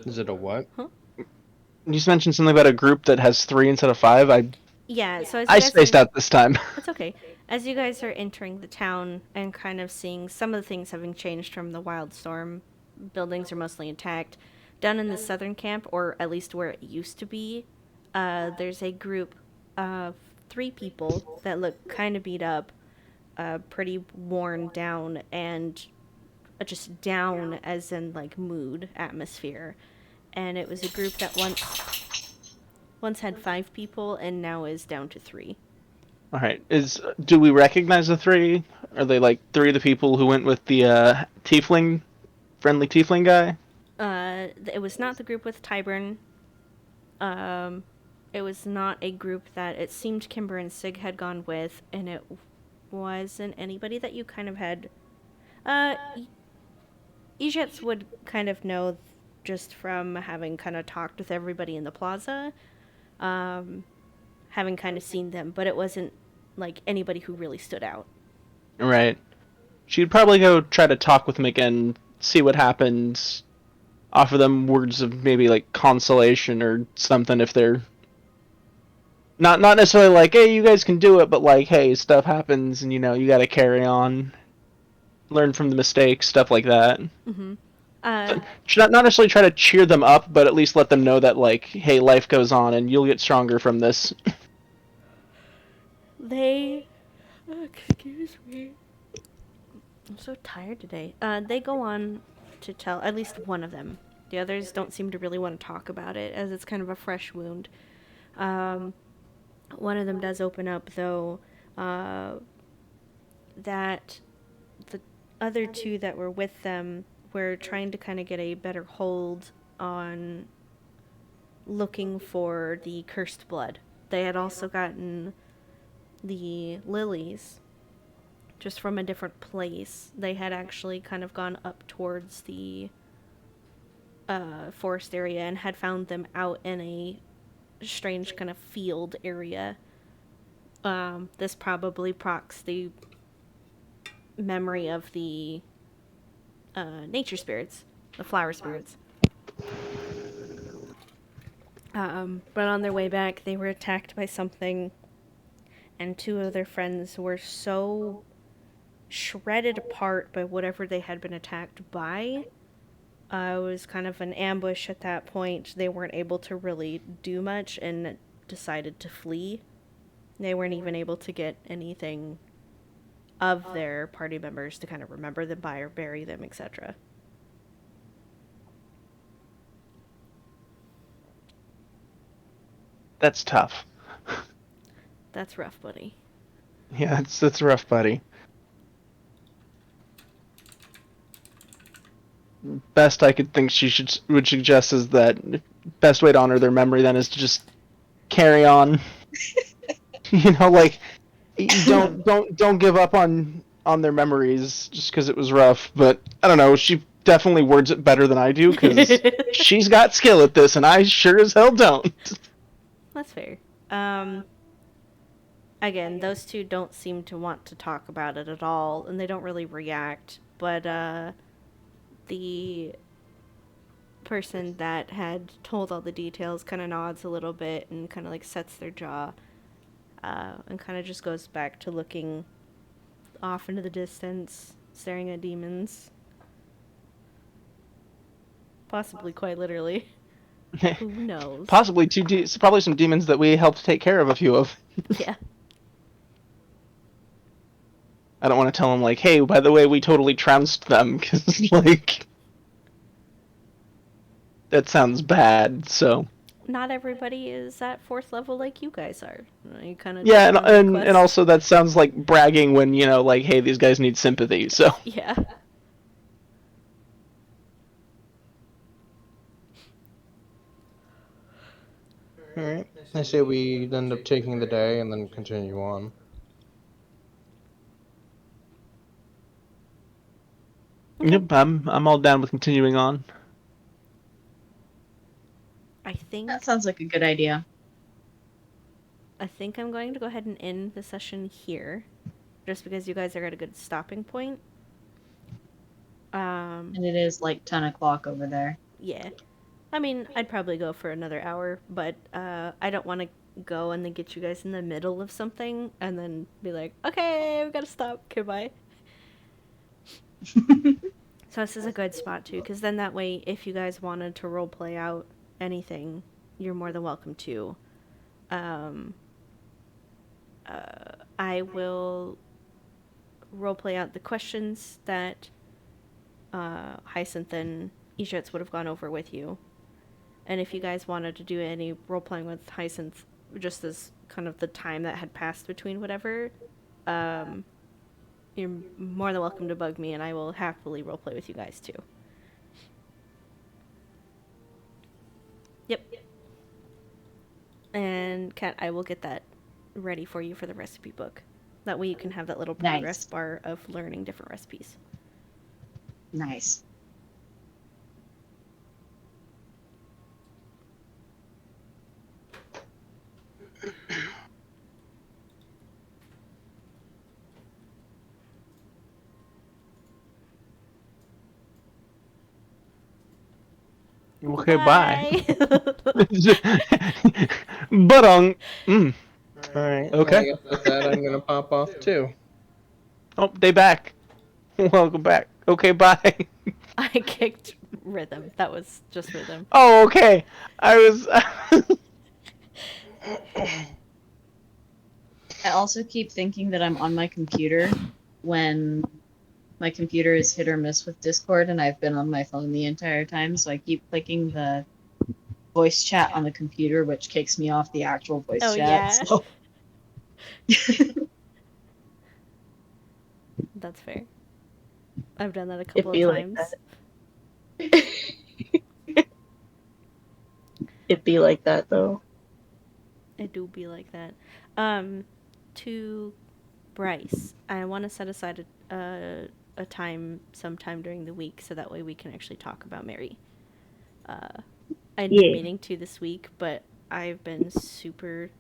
Is it a what? You just mentioned something about a group that has 3 instead of 5. Yeah, so as you I guys spaced are, out this time. it's okay. As you guys are entering the town and kind of seeing some of the things having changed from the Wildstorm, buildings are mostly intact. Down in the southern camp, or at least where it used to be, there's a group of 3 people that look kind of beat up, pretty worn down, and just down as in like mood atmosphere. And it was a group that once had 5 people and now is down to 3. All right. Do we recognize the 3? Are they like 3 of the people who went with the tiefling, friendly tiefling guy? It was not the group with Tyburn. It was not a group that it seemed Kimber and Sig had gone with, and it wasn't anybody that you kind of had. Uh, Ejets would kind of know just from having kind of talked with everybody in the plaza, having kind of seen them, but it wasn't like anybody who really stood out. Right. She'd probably go try to talk with them again, see what happens, offer them words of maybe like consolation or something if they're not necessarily like, hey, you guys can do it, but like, hey, stuff happens and you got to carry on, learn from the mistakes, stuff like that. Mm-hmm. Should not necessarily try to cheer them up, but at least let them know that like, hey, life goes on and you'll get stronger from this. They. Excuse me. I'm so tired today. They go on to tell, at least one of them. The others don't seem to really want to talk about it, as it's kind of a fresh wound. One of them does open up, though, that the other 2 that were with them were trying to kind of get a better hold on looking for the cursed blood. They had also gotten the lilies just from a different place. They had actually kind of gone up towards the forest area and had found them out in a strange kind of field area. This probably procs the memory of the nature spirits, the flower spirits. But on their way back, they were attacked by something, and 2 of their friends were so shredded apart by whatever they had been attacked by. It was kind of an ambush at that point. They weren't able to really do much and decided to flee. They weren't even able to get anything of their party members to kind of remember them by or bury them, etc. That's tough. That's rough, buddy. Yeah, that's rough, buddy. Best I could think would suggest is that best way to honor their memory then is to just carry on. Like don't give up on their memories just because it was rough. But I don't know. She definitely words it better than I do because she's got skill at this, and I sure as hell don't. That's fair. Again, those 2 don't seem to want to talk about it at all, and they don't really react. But the person that had told all the details kind of nods a little bit and kind of like sets their jaw, and kind of just goes back to looking off into the distance, staring at demons. Possibly quite literally. Who knows? Possibly probably some demons that we helped take care of a few of. Yeah. I don't want to tell them like, hey, by the way, we totally trounced them, because like that sounds bad. So Not everybody is at 4th level like you guys are. You kind of yeah, and also that sounds like bragging when like, hey, these guys need sympathy. So yeah. Alright. I say we end up taking the day and then continue on. Okay. yep, I'm all down with continuing on. I think That sounds like a good idea. I'm going to go ahead and end the session here, just because you guys are at a good stopping point. And it is like 10 o'clock over there. Yeah. I mean, I'd probably go for another hour, but I don't want to go and then get you guys in the middle of something and then be like, okay, we gotta stop. Goodbye. So this is a good spot too, because then that way, if you guys wanted to role play out anything, you're more than welcome to. Um, I will role play out the questions that Hyacinth and Ejets would have gone over with you. And if you guys wanted to do any role playing with Hyacinth, just as kind of the time that had passed between whatever, you're more than welcome to bug me, and I will happily role play with you guys too. Yep. And Kat, I will get that ready for you for the recipe book. That way you can have that little progress Nice. bar of learning different recipes. Nice. Okay, bye. Bye. But Alright, well, Okay. I guess with that, I'm gonna pop off too. Oh, they back. Welcome back. Okay, bye. I kicked rhythm. That was just rhythm. Oh, okay. I was. I also keep thinking that I'm on my computer when my computer is hit or miss with Discord, and I've been on my phone the entire time, so I keep clicking the voice chat on the computer, which kicks me off the actual voice Oh, chat. yeah. So. That's fair. I've done that a It couple of be like times. that. It be like that though. It do be like that. To Bryce, I want to set aside a time sometime during the week so that way we can actually talk about Mary. I'd been Yeah. meaning to this week, but I've been super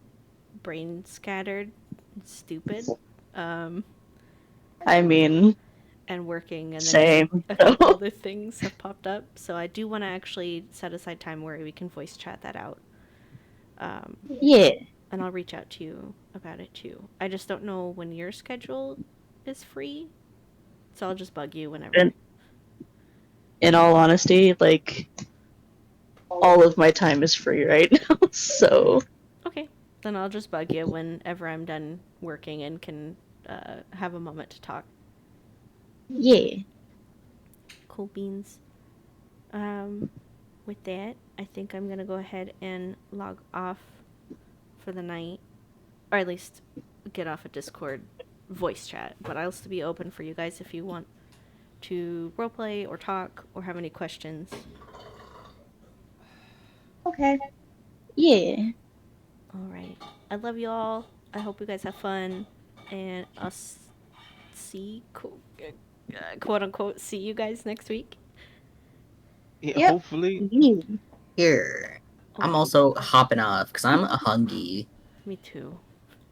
brain scattered and stupid. I mean, And working, and then same. a couple other things have popped up. So I do want to actually set aside time where we can voice chat that out. Yeah. And I'll reach out to you about it too. I just don't know when your schedule is free, so I'll just bug you whenever. And in all honesty, like, all of my time is free right now, so. Okay, then I'll just bug you whenever I'm done working and can have a moment to talk. Yeah. Cool beans. With that, I think I'm gonna go ahead and log off for the night, or at least get off a Discord voice chat. But I'll still be open for you guys if you want to roleplay or talk or have any questions. Okay. Yeah. All right. I love you all. I hope you guys have fun, and I'll see, quote unquote, see you guys next week. Yeah, Yep. hopefully. Here. I'm Okay. also hopping off because I'm a hungry. Me too.